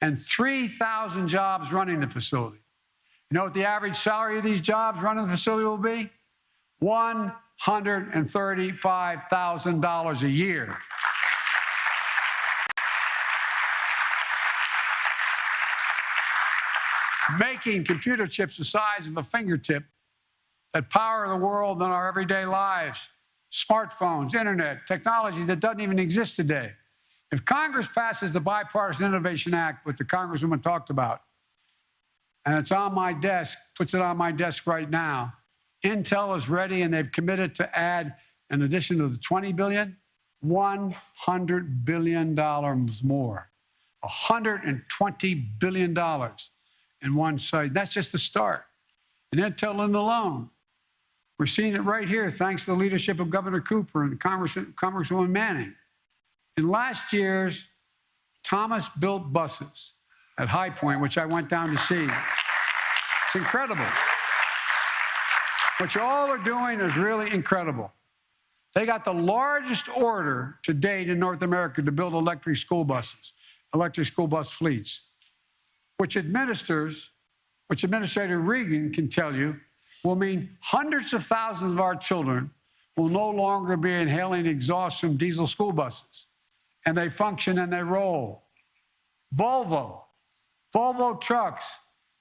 and 3,000 jobs running the facility. You know what the average salary of these jobs running the facility will be? $135,000 a year. Making computer chips the size of a fingertip that power the world in our everyday lives. Smartphones, internet, technology that doesn't even exist today. If Congress passes the Bipartisan Innovation Act, which the Congresswoman talked about, and it's on my desk, puts it on my desk right now, Intel is ready and they've committed to add, in addition to the $20 billion, $100 billion more. $120 billion in one site. That's just the start. And Intel alone. We're seeing it right here, thanks to the leadership of Governor Cooper and Congresswoman Manning. In last year's Thomas built buses at High Point, which I went down to see. It's incredible. What you all are doing is really incredible. They got the largest order to date in North America to build electric school buses, electric school bus fleets, which Administrator Regan can tell you will mean hundreds of thousands of our children will no longer be inhaling exhaust from diesel school buses. And they function and they roll. Volvo Trucks,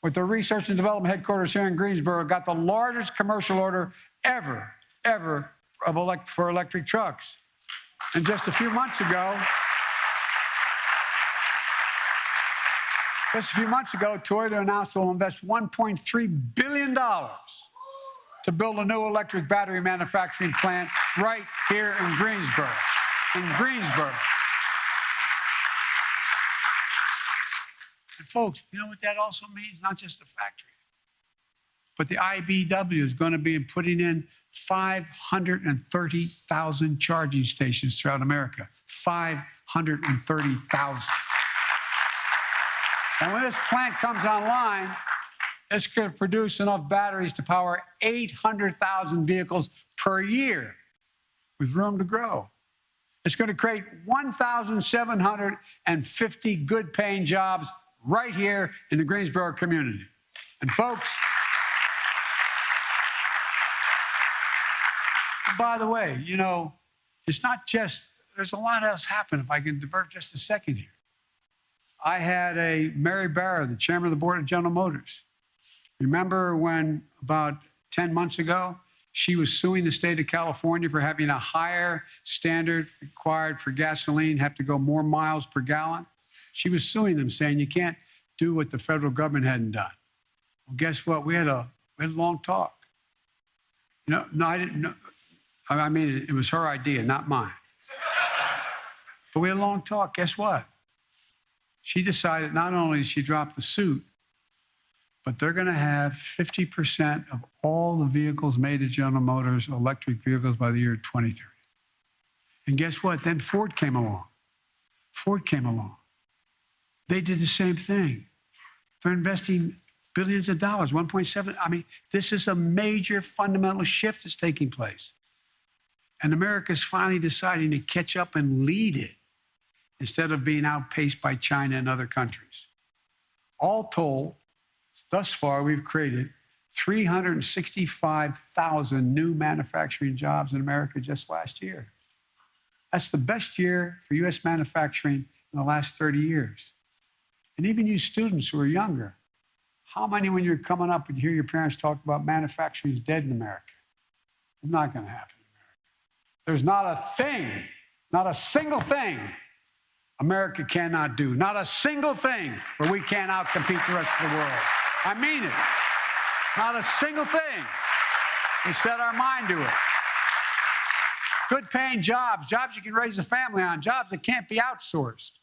with their research and development headquarters here in Greensboro, got the largest commercial order ever for electric trucks. And just a few months ago, Toyota announced it will invest $1.3 billion to build a new electric battery manufacturing plant right here in Greensboro. And folks, you know what that also means? Not just the factory, but the IBEW is going to be putting in 530,000 charging stations throughout America. 530,000. And when this plant comes online, It's going to produce enough batteries to power 800,000 vehicles per year with room to grow. It's going to create 1,750 good-paying jobs right here in the Greensboro community. And folks, by the way, you know, it's not just, there's a lot else happened, if I can divert just a second here. I had Mary Barra, the chairman of the board of General Motors. Remember when about 10 months ago, she was suing the state of California for having a higher standard required for gasoline, have to go more miles per gallon? She was suing them, saying you can't do what the federal government hadn't done. Well, guess what? We had a long talk. You know, no, I didn't know. I mean, it was her idea, not mine. But we had a long talk. Guess what? She decided not only did she drop the suit, but they're going to have 50% of all the vehicles made at General Motors electric vehicles by the year 2030. And guess what? Then Ford came along. They did the same thing. They're investing billions of dollars, 1.7. I mean, this is a major fundamental shift that's taking place. And America's finally deciding to catch up and lead it instead of being outpaced by China and other countries. All told, thus far, we've created 365,000 new manufacturing jobs in America just last year. That's the best year for U.S. manufacturing in the last 30 years. And even you students who are younger, how many, when you're coming up and hear your parents talk about manufacturing is dead in America? It's not going to happen in America. There's not a thing, not a single thing America cannot do. Not a single thing where we can't outcompete the rest of the world. I mean it. Not a single thing. We set our mind to it. Good paying jobs, jobs you can raise a family on, jobs that can't be outsourced.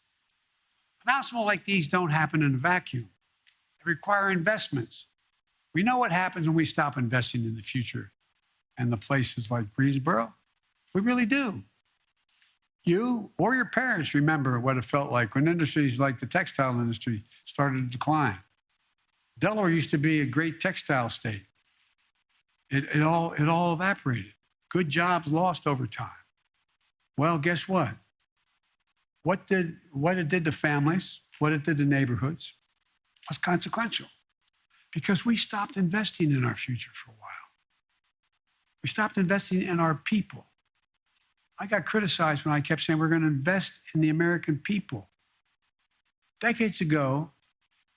Announcements like these don't happen in a vacuum. They require investments. We know what happens when we stop investing in the future and the places like Greensboro. We really do. You or your parents remember what it felt like when industries like the textile industry started to decline. Delaware used to be a great textile state. It all evaporated. Good jobs lost over time. Well, guess what? What it did to families, what it did to neighborhoods was consequential because we stopped investing in our future for a while. We stopped investing in our people. I got criticized when I kept saying we're going to invest in the American people. Decades ago,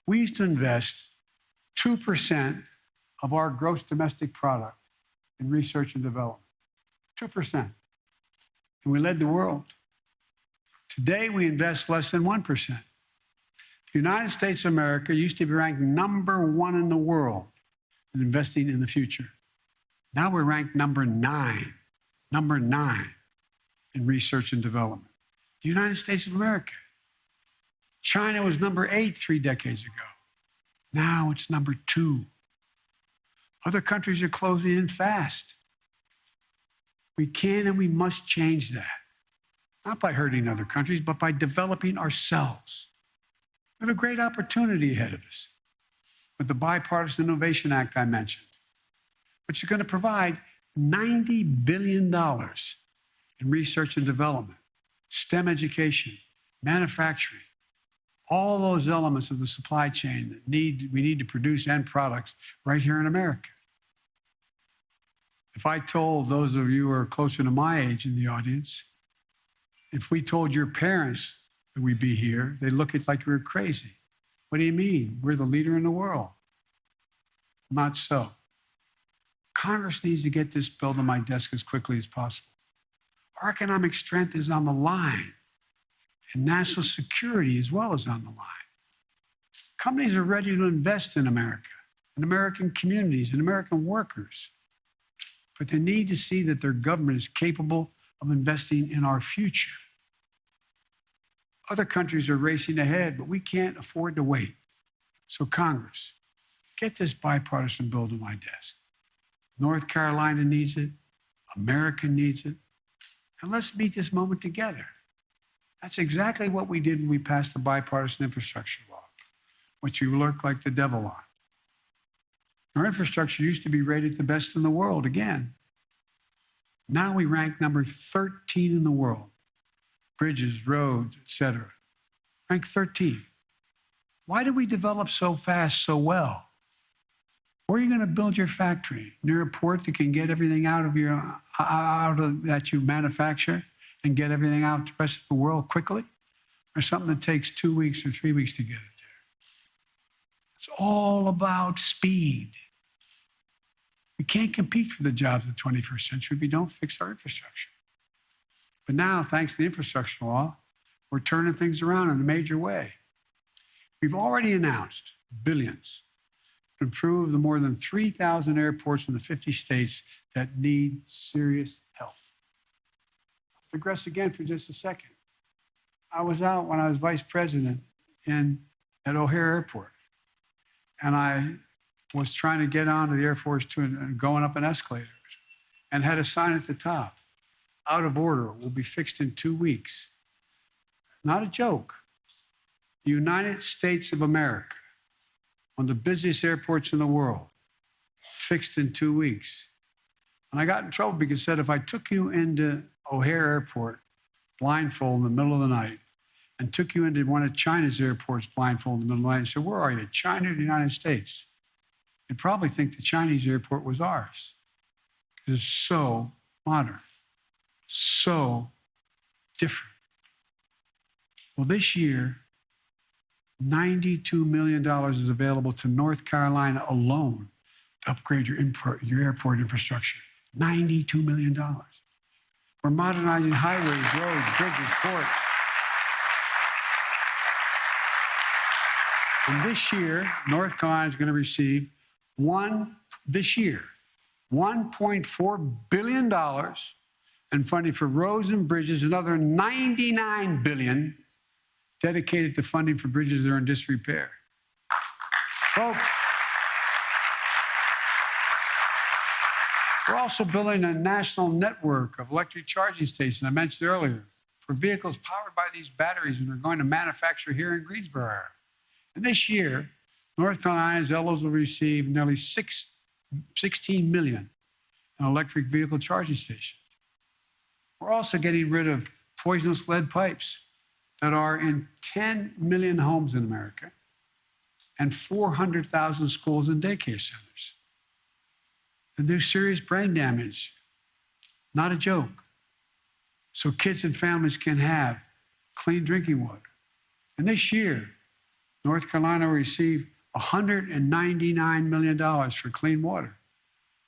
we used to invest 2% of our gross domestic product in research and development. 2%. And we led the world. Today, we invest less than 1%. The United States of America used to be ranked #1 in the world in investing in the future. Now we're ranked number 9 in research and development. The United States of America. China was number 8 3 decades ago. Now it's number 2. Other countries are closing in fast. We can and we must change that. Not by hurting other countries, but by developing ourselves. We have a great opportunity ahead of us with the Bipartisan Innovation Act I mentioned, which is going to provide $90 billion in research and development, STEM education, manufacturing, all those elements of the supply chain that we need to produce end products right here in America. If I told those of you who are closer to my age in the audience, if we told your parents that we'd be here, they'd look at it like we were crazy. What do you mean? We're the leader in the world. Not so. Congress needs to get this bill to my desk as quickly as possible. Our economic strength is on the line, and national security as well is on the line. Companies are ready to invest in America, in American communities, in American workers, but they need to see that their government is capable of investing in our future. Other countries are racing ahead, but we can't afford to wait. So Congress, get this bipartisan bill to my desk. North Carolina needs it. America needs it. And let's meet this moment together. That's exactly what we did when we passed the bipartisan infrastructure law, which we worked like the devil on. Our infrastructure used to be rated the best in the world again. Now we rank number 13 in the world. Bridges, roads, etc. Rank 13. Why did we develop so fast, so well? Where are you going to build your factory? Near a port that can get everything out of that you manufacture and get everything out to the rest of the world quickly? Or something that takes 2 weeks or 3 weeks to get it there? It's all about speed. We can't compete for the jobs of the 21st century if we don't fix our infrastructure. But now, thanks to the infrastructure law, we're turning things around in a major way. We've already announced billions to improve the more than 3,000 airports in the 50 states that need serious help. I'll digress again for just a second. I was out when I was vice president at O'Hare Airport, and I was trying to get onto the Air Force Two and going up an escalator, and had a sign at the top, "Out of order, will be fixed in 2 weeks." Not a joke. The United States of America, one of the busiest airports in the world, fixed in 2 weeks. And I got in trouble because it said if I took you into O'Hare Airport blindfold in the middle of the night and took you into one of China's airports blindfold in the middle of the night and said, "Where are you, China or the United States?" You'd probably think the Chinese airport was ours because it's so modern, so different. Well, this year, $92 million is available to North Carolina alone to upgrade your airport infrastructure. $92 million. We're modernizing highways, roads, bridges, ports. And this year, North Carolina is going to receive $1.4 billion in funding for roads and bridges, another $99 billion dedicated to funding for bridges that are in disrepair. Folks, we're also building a national network of electric charging stations I mentioned earlier for vehicles powered by these batteries and are going to manufacture here in Greensboro. And this year, North Carolina is eligible to receive nearly 16 million in electric vehicle charging stations. We're also getting rid of poisonous lead pipes that are in 10 million homes in America and 400,000 schools and daycare centers. And there's serious brain damage, not a joke. So kids and families can have clean drinking water. And this year, North Carolina will receive $199 million for clean water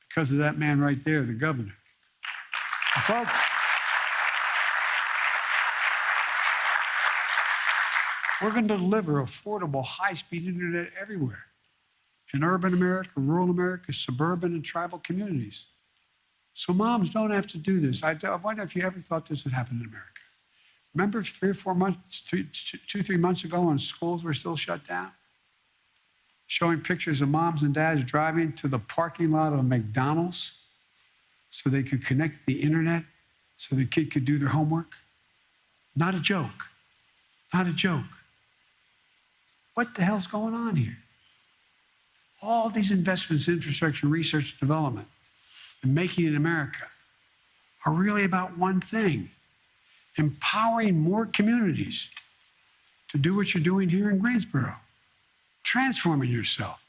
because of that man right there, the governor. And folks, we're going to deliver affordable, high-speed internet everywhere, in urban America, rural America, suburban and tribal communities. So moms don't have to do this. I wonder if you ever thought this would happen in America. Remember 3 months ago when schools were still shut down? Showing pictures of moms and dads driving to the parking lot of a McDonald's so they could connect to the internet so the kid could do their homework? Not a joke. Not a joke. What the hell's going on here? All these investments in infrastructure, research, and development, and making it in America are really about one thing: empowering more communities to do what you're doing here in Greensboro, transforming yourself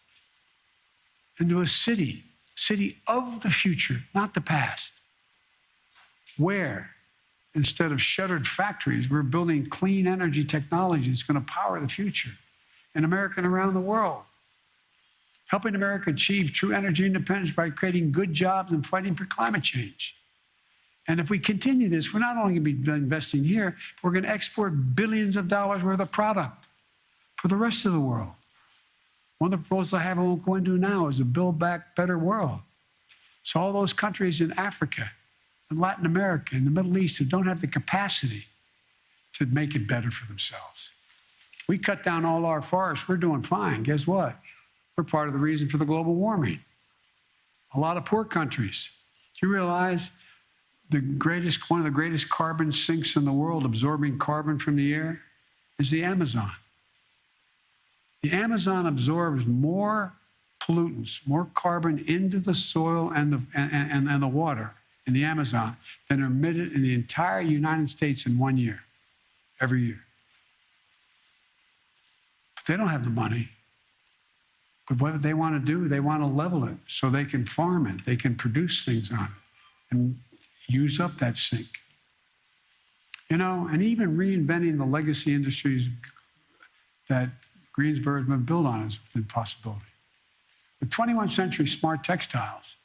into a city of the future, not the past, where instead of shuttered factories, we're building clean energy technology that's going to power the future in America and around the world. Helping America achieve true energy independence by creating good jobs and fighting for climate change. And if we continue this, we're not only going to be investing here, we're going to export billions of dollars worth of product for the rest of the world. One of the proposals I have I won't go into now is a Build Back Better world. So all those countries in Africa and Latin America and the Middle East who don't have the capacity to make it better for themselves. We cut down all our forests, we're doing fine. Guess what? We're part of the reason for the global warming. A lot of poor countries. Do you realize one of the greatest carbon sinks in the world, absorbing carbon from the air, is the Amazon? The Amazon absorbs more pollutants, more carbon into the soil and the water in the Amazon than are emitted in the entire United States in 1 year, every year. But they don't have the money. But what they want to do, they want to level it so they can farm it, they can produce things on it and use up that sink. You know, and even reinventing the legacy industries that Greensboro has been built on is a possibility. With 21st century smart textiles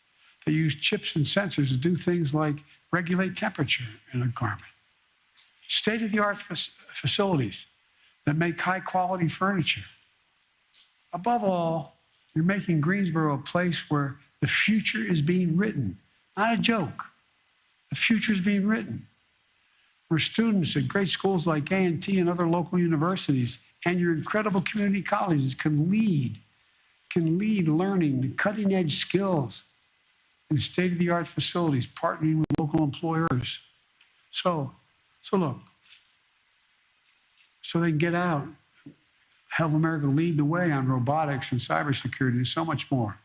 that use chips and sensors to do things like regulate temperature in a garment. State-of-the-art facilities that make high-quality furniture. Above all, you're making Greensboro a place where the future is being written, not a joke. The future is being written. Where students at great schools like A&T and other local universities and your incredible community colleges can lead learning the cutting-edge skills in state-of-the-art facilities, partnering with local employers. So look, so they can get out, help America lead the way on robotics and cybersecurity and so much more.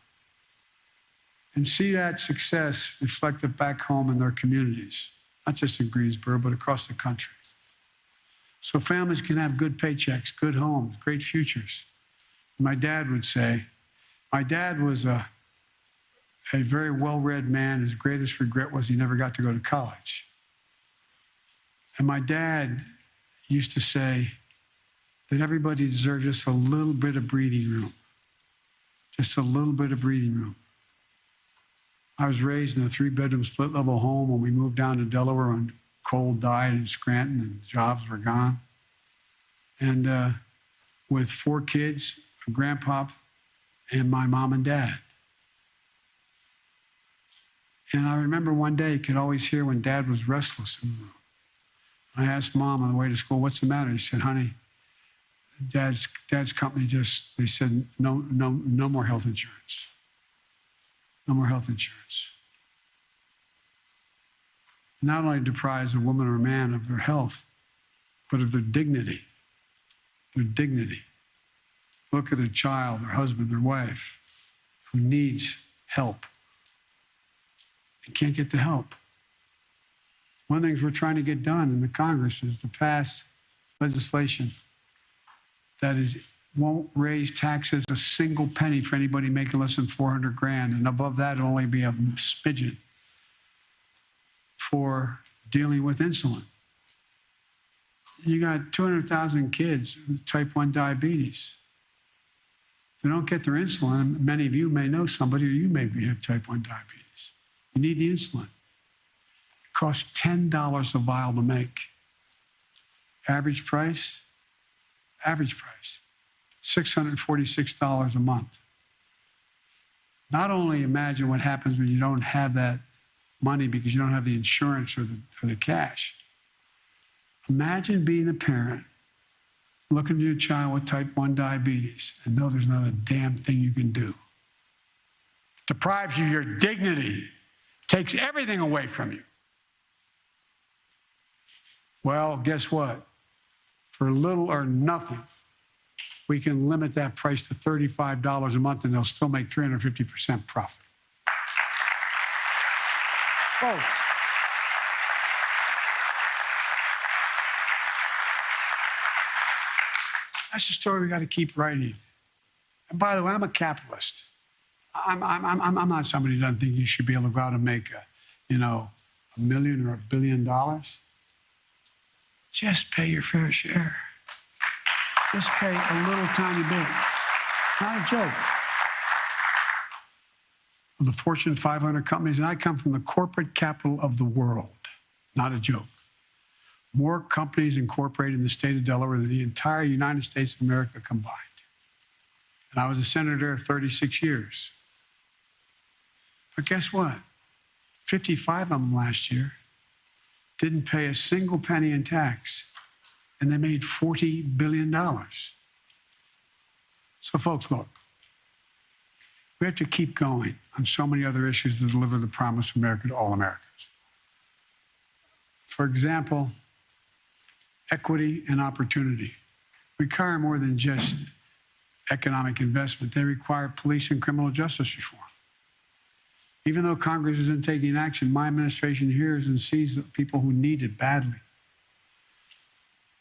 And see that success reflected back home in their communities, not just in Greensboro, but across the country. So families can have good paychecks, good homes, great futures. My dad would say, my dad was a very well-read man. His greatest regret was he never got to go to college. And my dad used to say that everybody deserves just a little bit of breathing room. Just a little bit of breathing room. I was raised in a 3-bedroom split-level home when we moved down to Delaware when coal died in Scranton and jobs were gone. And with 4 kids, a grandpa, and my mom and dad. And I remember one day, you could always hear when Dad was restless in the room. I asked Mom on the way to school, what's the matter? He said, honey, Dad's company they said, no more health insurance. No more health insurance. Not only deprives a woman or a man of their health, but of their dignity. Their dignity. Look at their child, their husband, their wife, who needs help and can't get the help. One of the things we're trying to get done in the Congress is to pass legislation that won't raise taxes a single penny for anybody making less than $400,000, and above that it'll only be a smidgen for dealing with insulin. You got 200,000 kids with type 1 diabetes. They don't get their insulin. Many of you may know somebody, or you maybe have type 1 diabetes. You need the insulin. It costs $10 a vial to make. Average price, $646 a month. Not only imagine what happens when you don't have that money because you don't have the insurance or the cash. Imagine being a parent, looking at your child with type 1 diabetes and know there's not a damn thing you can do. Deprives you of your dignity, takes everything away from you. Well, guess what? For little or nothing, we can limit that price to $35 a month and they'll still make 350% profit. Folks, that's the story we got to keep writing. And by the way, I'm a capitalist. I'm not somebody who doesn't think you should be able to go out and make $1 million or $1 billion. Just pay your fair share. Just pay a little tiny bit. Not a joke. Of the Fortune 500 companies, and I come from the corporate capital of the world. Not a joke. More companies incorporated in the state of Delaware than the entire United States of America combined. And I was a senator 36 years. But guess what? 55 of them last year didn't pay a single penny in tax, and they made $40 billion. So folks, look, we have to keep going on so many other issues to deliver the promise of America to all Americans. For example, equity and opportunity require more than just economic investment. They require police and criminal justice reform. Even though Congress isn't taking action, my administration hears and sees the people who need it badly.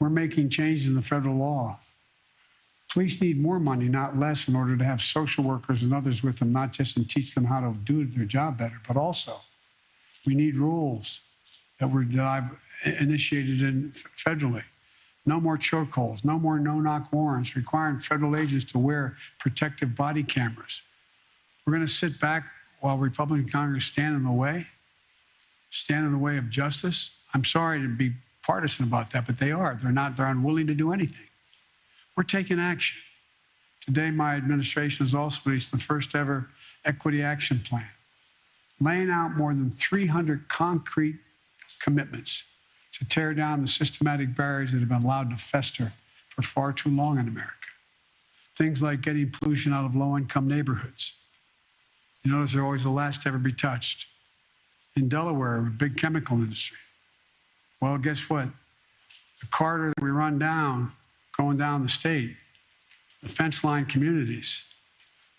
We're making changes in the federal law. Police need more money, not less, in order to have social workers and others with them, not just to teach them how to do their job better, but also we need rules that I've initiated federally. No more chokeholds, no more no-knock warrants, requiring federal agents to wear protective body cameras. We're going to sit back while Republican Congress stand in the way of justice. I'm sorry to be partisan about that, but they are. They're unwilling to do anything. We're taking action. Today, my administration has also released the first ever equity action plan, laying out more than 300 concrete commitments to tear down the systematic barriers that have been allowed to fester for far too long in America. Things like getting pollution out of low-income neighborhoods. You notice they're always the last to ever be touched. In Delaware, a big chemical industry. Well, guess what? The corridor that we run down, going down the state, the fence line communities,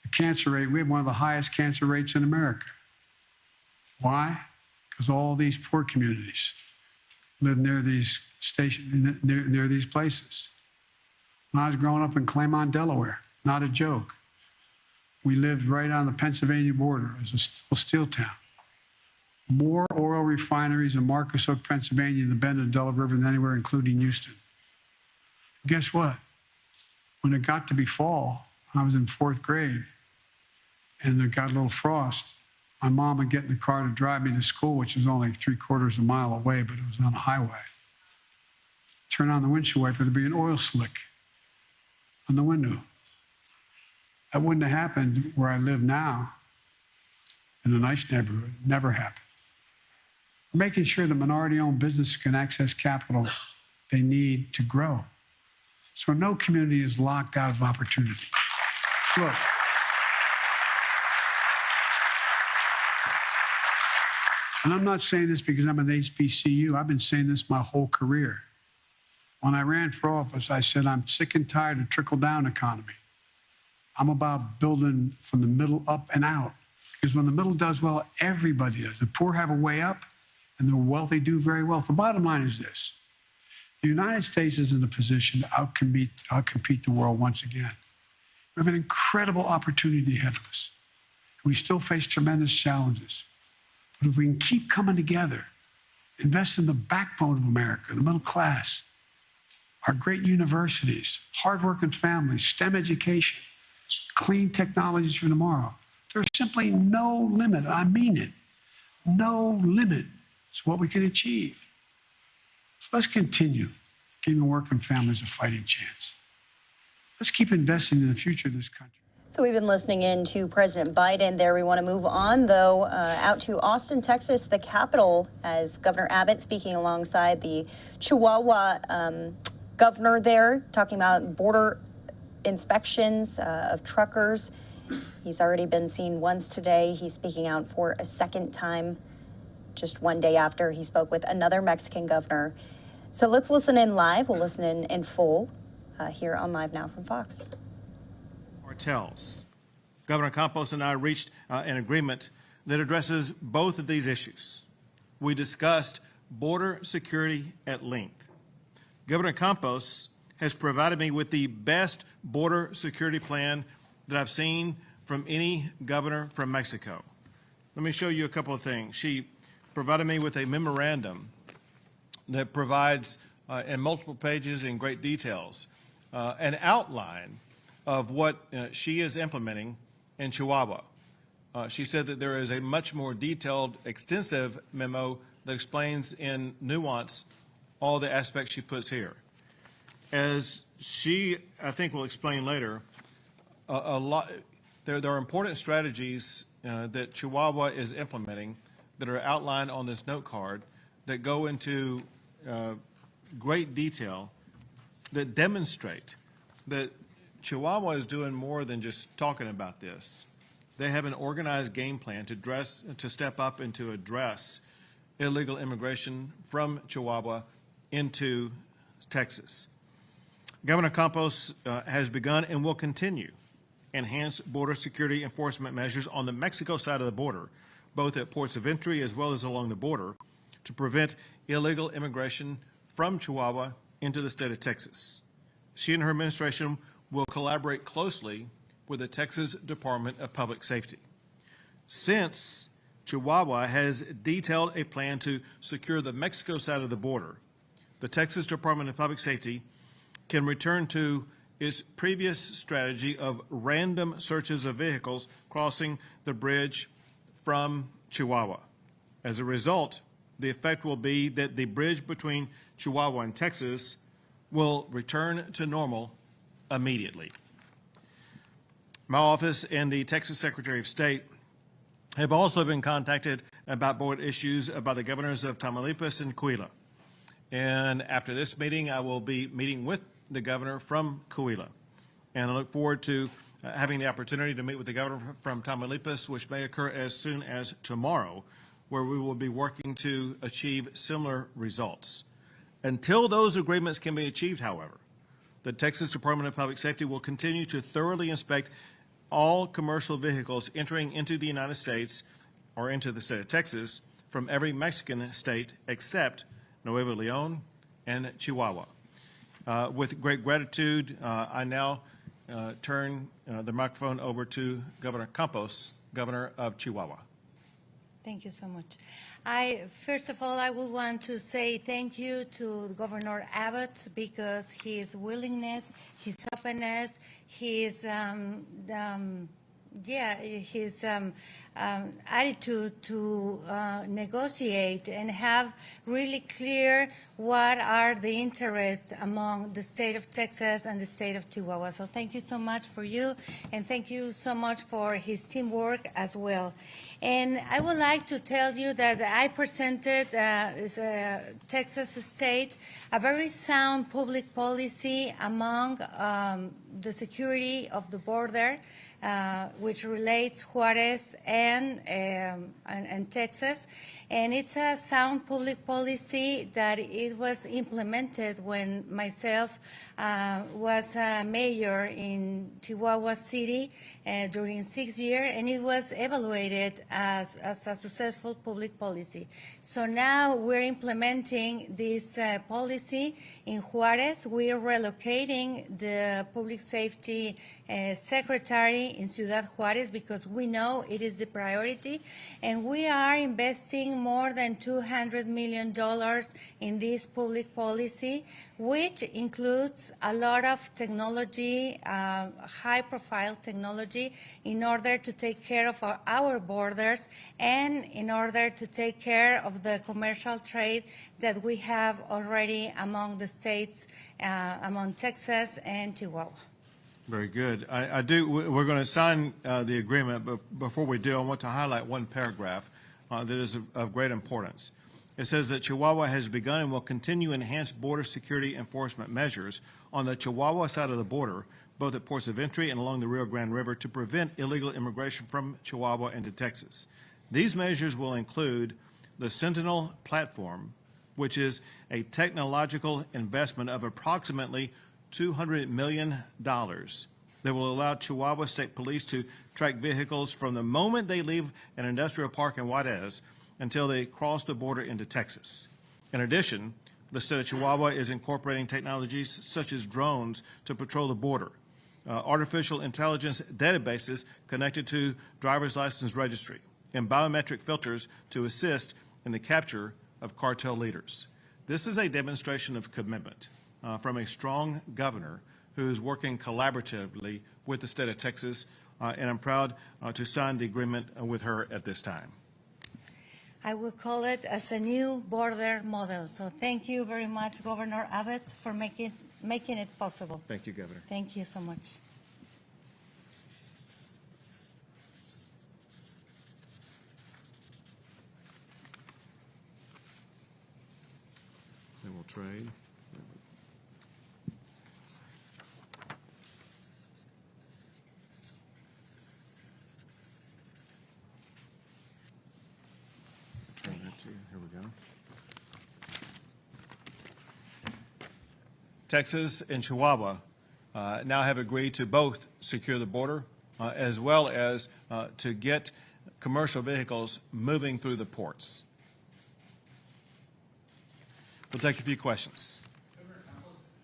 the cancer rate, we have one of the highest cancer rates in America. Why? Because all these poor communities live near these stations, near these places. When I was growing up in Claymont, Delaware, not a joke, we lived right on the Pennsylvania border. It was a steel town. More oil refineries in Marcus Hook, Pennsylvania, the bend of the Delaware River than anywhere, including Houston. Guess what? When it got to be fall, I was in 4th grade, and there got a little frost. My mom would get in the car to drive me to school, which is only 3/4 of a mile away, but it was on a highway. Turn on the windshield wiper, there'd be an oil slick on the window. That wouldn't have happened where I live now, in a nice neighborhood. Never happened. We're making sure that minority-owned businesses can access capital they need to grow, so no community is locked out of opportunity. Look, and I'm not saying this because I'm an HBCU. I've been saying this my whole career. When I ran for office, I said I'm sick and tired of trickle-down economy. I'm about building from the middle up and out. Because when the middle does well, everybody does. The poor have a way up, and the wealthy do very well. The bottom line is this. The United States is in a position to outcompete the world once again. We have an incredible opportunity ahead of us. We still face tremendous challenges. But if we can keep coming together, invest in the backbone of America, the middle class, our great universities, hardworking families, STEM education, clean technologies for tomorrow, there's simply no limit, I mean it, no limit to what we can achieve. So let's continue giving working families a fighting chance. Let's keep investing in the future of this country. So we've been listening in to President Biden there. We want to move on, though, out to Austin, Texas, the capital, as Governor Abbott speaking alongside the Chihuahua governor there, talking about border inspections of truckers. He's already been seen once today. He's speaking out for a second time, just one day after he spoke with another Mexican governor. So let's listen in live. We'll listen in full here on Live Now from Fox. Cartels. Governor Campos and I reached an agreement that addresses both of these issues. We discussed border security at length. Governor Campos has provided me with the best border security plan that I've seen from any governor from Mexico. Let me show you a couple of things. She provided me with a memorandum that provides, in multiple pages in great details, an outline of what she is implementing in Chihuahua. She said that there is a much more detailed, extensive memo that explains in nuance all the aspects she puts here. As she, I think, will explain later, there are important strategies that Chihuahua is implementing that are outlined on this note card that go into great detail that demonstrate that Chihuahua is doing more than just talking about this. They have an organized game plan to step up and to address illegal immigration from Chihuahua into Texas. Governor Campos has begun and will continue enhance border security enforcement measures on the Mexico side of the border, both at ports of entry as well as along the border, to prevent illegal immigration from Chihuahua into the state of Texas. She and her administration will collaborate closely with the Texas Department of Public Safety. Since Chihuahua has detailed a plan to secure the Mexico side of the border, the Texas Department of Public Safety can return to its previous strategy of random searches of vehicles crossing the bridge from Chihuahua. As a result, the effect will be that the bridge between Chihuahua and Texas will return to normal immediately. My office and the Texas Secretary of State have also been contacted about border issues by the governors of Tamaulipas and Coahuila. And after this meeting, I will be meeting with the governor from Coahuila. And I look forward to having the opportunity to meet with the governor from Tamaulipas, which may occur as soon as tomorrow, where we will be working to achieve similar results. Until those agreements can be achieved, however, the Texas Department of Public Safety will continue to thoroughly inspect all commercial vehicles entering into the United States or into the state of Texas from every Mexican state except Nuevo Leon and Chihuahua. With great gratitude, I now turn the microphone over to Governor Campos, Governor of Chihuahua. Thank you so much. First of all, I would want to say thank you to Governor Abbott because his willingness, his openness, his attitude to negotiate and have really clear what are the interests among the state of Texas and the state of Chihuahua. So thank you so much for you, and thank you so much for his teamwork as well. And I would like to tell you that I presented as a Texas state a very sound public policy among the security of the border, which relates Juarez and Texas. And it's a sound public policy that it was implemented when myself was a mayor in Chihuahua City during 6 years, and it was evaluated as a successful public policy. So now we're implementing this policy in Juarez. We are relocating the public safety secretary in Ciudad Juarez because we know it is the priority, and we are investing more than $200 million in this public policy, which includes a lot of technology, high-profile technology, in order to take care of our borders and in order to take care of the commercial trade that we have already among the states, among Texas and Chihuahua. Very good. We're going to sign the agreement, but before we do, I want to highlight one paragraph that is of great importance. It says that Chihuahua has begun and will continue enhanced border security enforcement measures on the Chihuahua side of the border, both at ports of entry and along the Rio Grande River, to prevent illegal immigration from Chihuahua into Texas. These measures will include the Sentinel platform, which is a technological investment of approximately $200 million that will allow Chihuahua State Police to track vehicles from the moment they leave an industrial park in Juarez until they cross the border into Texas. In addition, the state of Chihuahua is incorporating technologies such as drones to patrol the border, artificial intelligence databases connected to driver's license registry, and biometric filters to assist in the capture of cartel leaders. This is a demonstration of commitment from a strong governor who is working collaboratively with the state of Texas, and I'm proud to sign the agreement with her at this time. I will call it as a new border model. So thank you very much, Governor Abbott, for making it possible. Thank you, Governor. Thank you so much. Then we'll trade. Here we go. Texas and Chihuahua now have agreed to both secure the border as well as to get commercial vehicles moving through the ports. We'll take a few questions.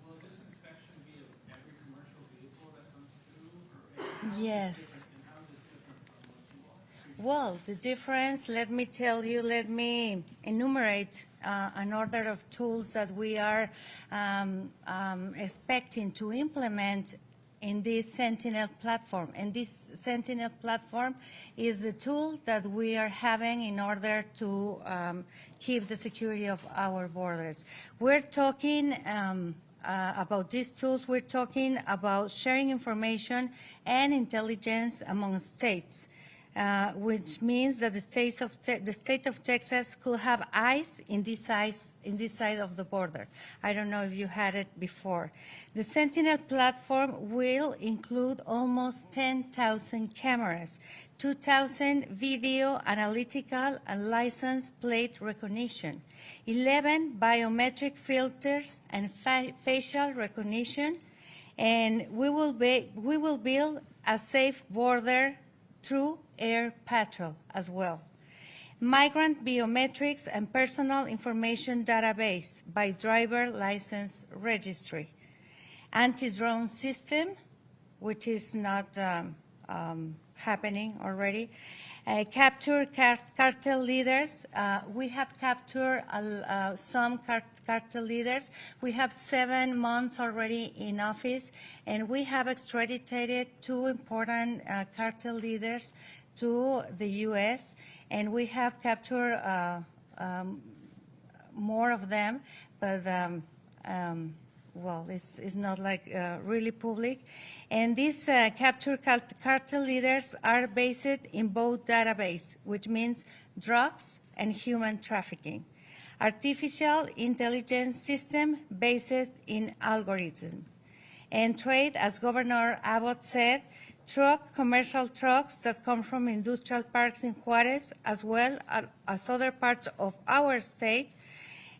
Will this inspection be of every commercial vehicle that comes through? Yes. Well, the difference, let me tell you, let me enumerate an order of tools that we are expecting to implement in this Sentinel platform. And this Sentinel platform is the tool that we are having in order to keep the security of our borders. We're talking about these tools, we're talking about sharing information and intelligence among states. Which means that the state of Texas could have eyes in this side of the border. I don't know if you had it before. The Sentinel platform will include almost 10,000 cameras, 2,000 video analytical and license plate recognition, 11 biometric filters and facial recognition, and we will build a safe border through air patrol as well. Migrant biometrics and personal information database by driver license registry. Anti-drone system, which is not happening already. Capture cartel leaders. We have captured some cartel leaders. We have 7 months already in office, and we have extradited 2 important cartel leaders to the U.S., and we have captured more of them, but well, it's not like really public. And these captured cartel leaders are based in both databases, which means drugs and human trafficking. Artificial intelligence system based in algorithms. And trade, as Governor Abbott said, commercial trucks that come from industrial parks in Juarez, as well as other parts of our state,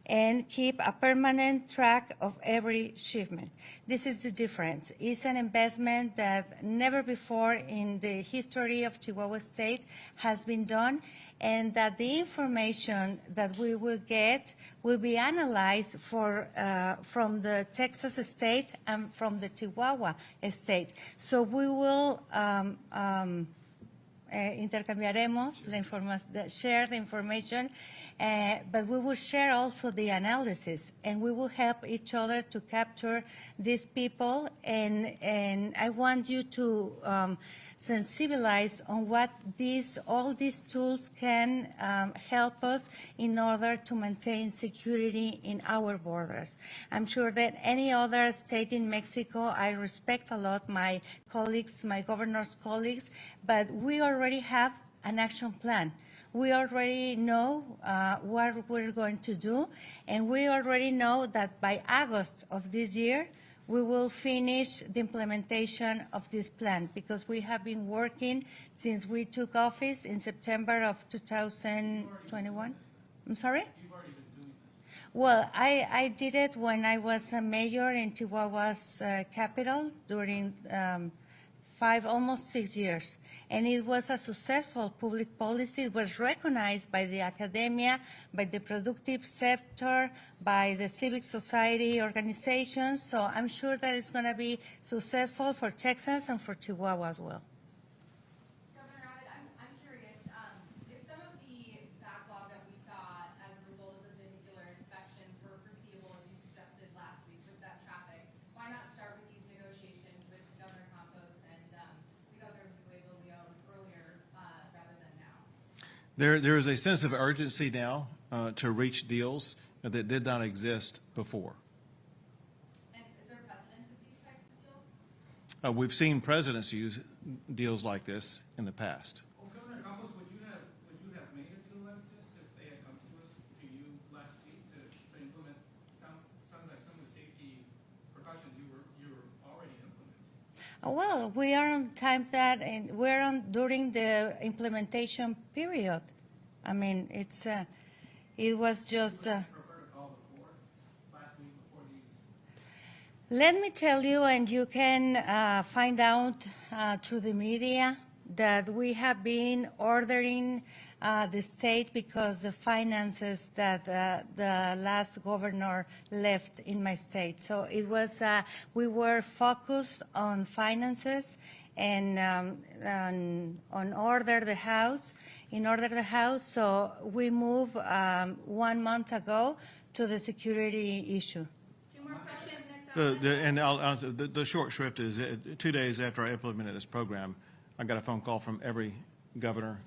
and keep a permanent track of every shipment. This is the difference. It's an investment that never before in the history of Chihuahua State has been done, and that the information that we will get will be analyzed from the Texas state and from the Chihuahua state. So we will intercambiaremos la información, share the information, but we will share also the analysis, and we will help each other to capture these people. And I want you to sensibilize on what all these tools can help us in order to maintain security in our borders. I'm sure that any other state in Mexico, I respect a lot my colleagues, my governor's colleagues, but we already have an action plan. We already know what we're going to do, and we already know that by August of this year, we will finish the implementation of this plan, because we have been working since we took office in September of 2021. I'm sorry? You've already been doing this. Well, I did it when I was a mayor in Chihuahua's capital during almost 6 years. And it was a successful public policy. It was recognized by the academia, by the productive sector, by the civic society organizations. So I'm sure that it's going to be successful for Texas and for Chihuahua as well. Governor Abbott, I'm curious, if some of the backlog that we saw as a result of the vehicular inspections were foreseeable, as you suggested last week with that traffic, why not start with these negotiations with Governor Campos and the Governor of Nuevo Leon earlier rather than now? There is a sense of urgency now to reach deals that did not exist before. And is there precedence of these types of deals? We've seen presidents use deals like this in the past. Well, Governor Campos, would you have made a deal like this if they had come to you last week to implement? Sounds like some of the safety precautions you were already implementing. Well, we are on time that, and we're on during the implementation period. I mean, it was just. Would you prefer to call before last week before these? Let me tell you, and you can find out through the media, that we have been ordering the state because the finances that the last governor left in my state. So it was, we were focused on finances and on order the house, So we moved 1 month ago to the security issue. And I'll answer, the short shrift is 2 days after I implemented this program, I got a phone call from every governor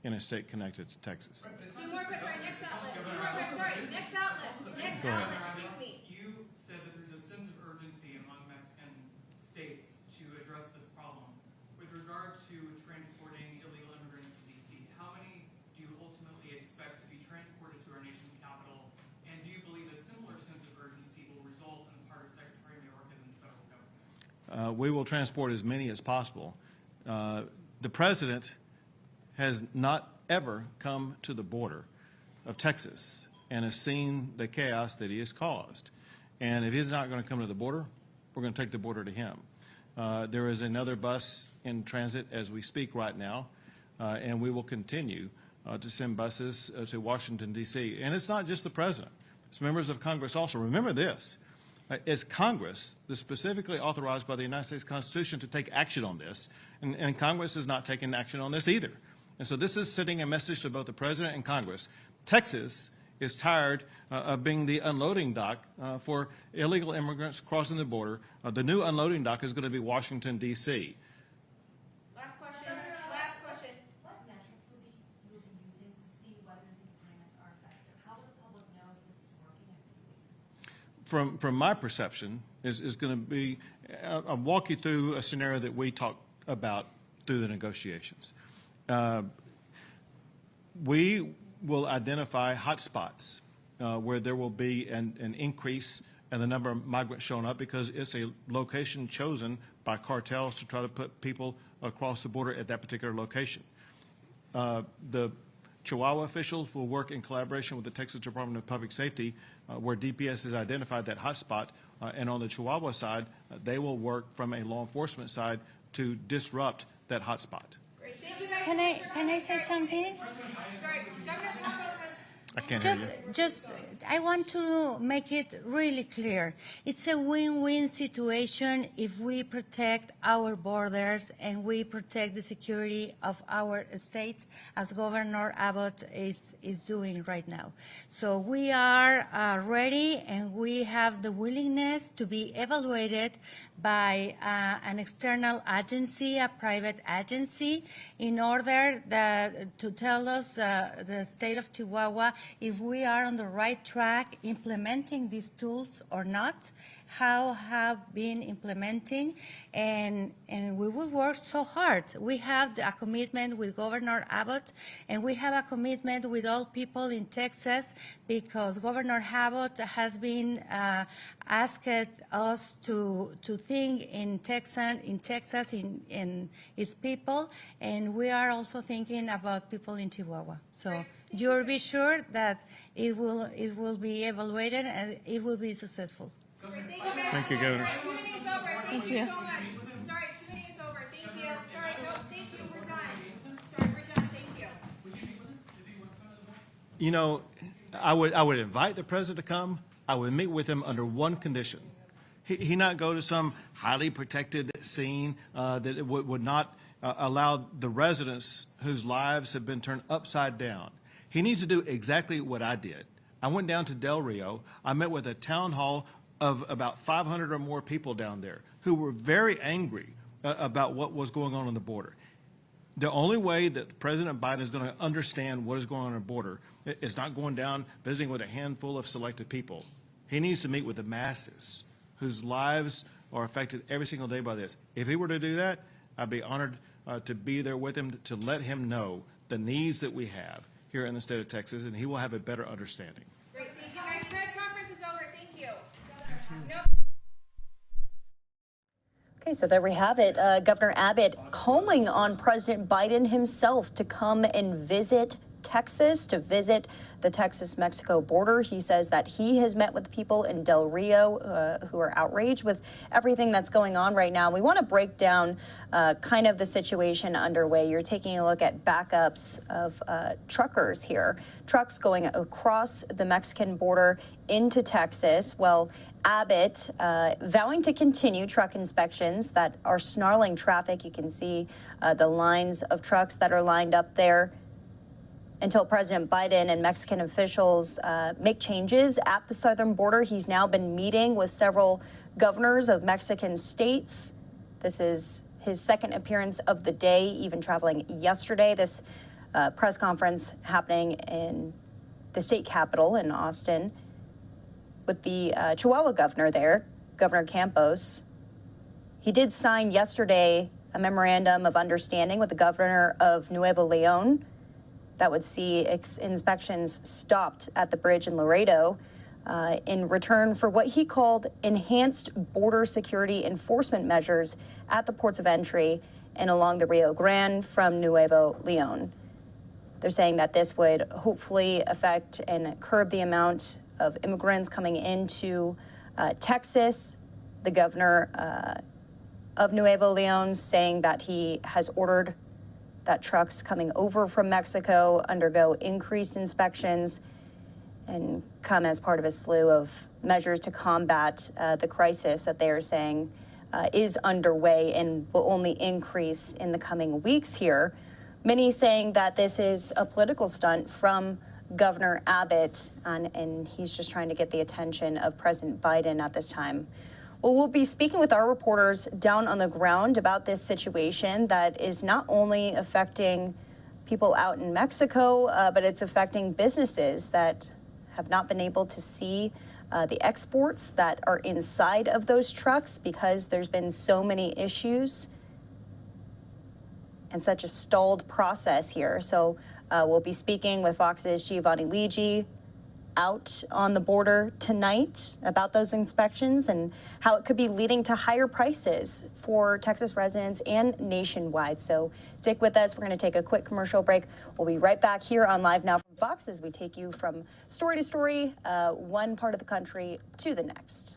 in a state connected to Texas. Two more questions. Sorry, next outlet. Next outlet. Go ahead. Excuse me. You said that there's a sense of urgency among Mexican states to address this problem. With regard to transporting illegal immigrants to D.C., how many do you ultimately expect to be transported to our nation's capital? And do you believe a similar sense of urgency will result in the part of Secretary Mayorkas and the federal government? We will transport as many as possible. The president has not ever come to the border of Texas and has seen the chaos that he has caused. And if he's not going to come to the border, we're going to take the border to him. There is another bus in transit as we speak right now, and we will continue to send buses to Washington, D.C. And it's not just the president. It's members of Congress also. Remember this. It's Congress that's specifically authorized by the United States Constitution to take action on this, and Congress is not taking action on this either. And so this is sending a message to both the president and Congress. Texas is tired of being the unloading dock for illegal immigrants crossing the border. The new unloading dock is going to be Washington, D.C. Last question. What metrics will you be using to see whether these plans are effective? How will the public know that this is working in a few weeks? From my perception, is going to be, I'll walk you through a scenario that we talked about through the negotiations. We will identify hotspots where there will be an increase in the number of migrants showing up because it's a location chosen by cartels to try to put people across the border at that particular location. The Chihuahua officials will work in collaboration with the Texas Department of Public Safety where DPS has identified that hotspot, and on the Chihuahua side, they will work from a law enforcement side to disrupt that hotspot. Can I say something? Sorry, Governor Campos has. I can't hear you. I want to make it really clear. It's a win-win situation if we protect our borders and we protect the security of our state, as Governor Abbott is doing right now. So we are ready, and we have the willingness to be evaluated by an external agency, a private agency, in order to tell us, the state of Chihuahua, if we are on the right track implementing these tools or not, how have been implementing, and we will work so hard. We have a commitment with Governor Abbott, and we have a commitment with all people in Texas, because Governor Abbott has been asked us to think in Texas, in its people, and we are also thinking about people in Chihuahua. So you'll be sure that it will be evaluated and it will be successful. Thank you, Governor. Q&A is over. Thank you so much. Sorry, Q&A is over. Thank you. Sorry, no, thank you. We're done. Sorry, we're done. Thank you. You know, I would invite the president to come. I would meet with him under one condition. He not go to some highly protected scene that it would not allow the residents whose lives have been turned upside down. He needs to do exactly what I did. I went down to Del Rio. I met with a town hall of about 500 or more people down there who were very angry about what was going on the border. The only way that President Biden is going to understand what is going on the border is not going down visiting with a handful of selected people. He needs to meet with the masses whose lives are affected every single day by this. If he were to do that, I'd be honored to be there with him to let him know the needs that we have here in the state of Texas, and he will have a better understanding. Great. Thank you, guys. Press conference is over. Thank you. Okay, so there we have it. Governor Abbott calling on President Biden himself to come and visit Texas to visit the Texas-Mexico border. He says that he has met with people in Del Rio who are outraged with everything that's going on right now. We want to break down kind of the situation underway. You're taking a look at backups of truckers here, trucks going across the Mexican border into Texas. Well, Abbott vowing to continue truck inspections that are snarling traffic. You can see the lines of trucks that are lined up there until President Biden and Mexican officials make changes at the southern border. He's now been meeting with several governors of Mexican states. This is his second appearance of the day, even traveling yesterday. This press conference happening in the state capitol in Austin with the Chihuahua governor there, Governor Campos. He did sign yesterday a memorandum of understanding with the governor of Nuevo León that would see inspections stopped at the bridge in Laredo in return for what he called enhanced border security enforcement measures at the ports of entry and along the Rio Grande from Nuevo León. They're saying that this would hopefully affect and curb the amount of immigrants coming into Texas. The governor of Nuevo León saying that he has ordered that trucks coming over from Mexico undergo increased inspections and come as part of a slew of measures to combat the crisis that they are saying is underway and will only increase in the coming weeks here. Many saying that this is a political stunt from Governor Abbott, and he's just trying to get the attention of President Biden at this time. Well, we'll be speaking with our reporters down on the ground about this situation that is not only affecting people out in Mexico, but it's affecting businesses that have not been able to see the exports that are inside of those trucks because there's been so many issues and such a stalled process here. So we'll be speaking with Fox's Giovanni Ligi out on the border tonight about those inspections and how it could be leading to higher prices for Texas residents and nationwide. So stick with us. We're going to take a quick commercial break. We'll be right back here on Live Now from Fox as we take you from story to story, one part of the country to the next.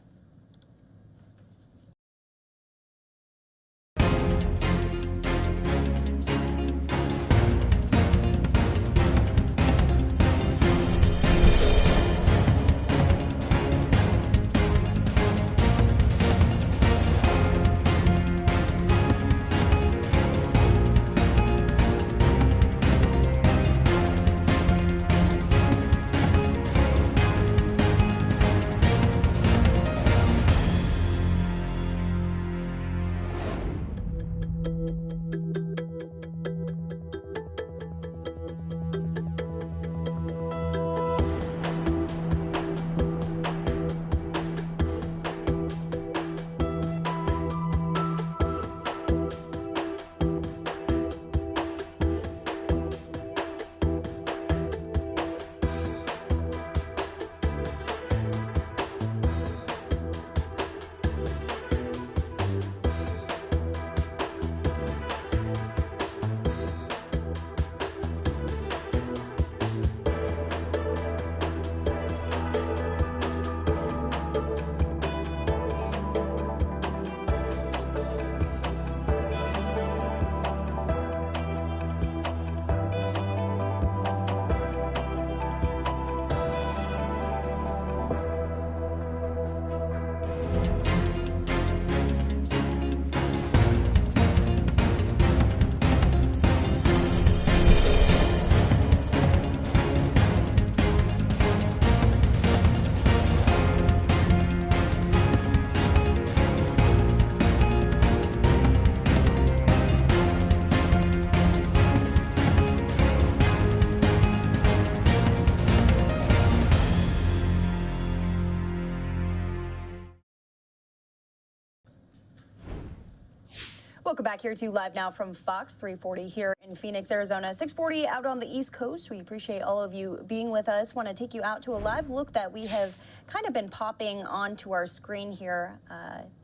Welcome back here to Live Now from Fox 340 here in Phoenix, Arizona, 640 out on the East Coast. We appreciate all of you being with us. Want to take you out to a live look that we have kind of been popping onto our screen here.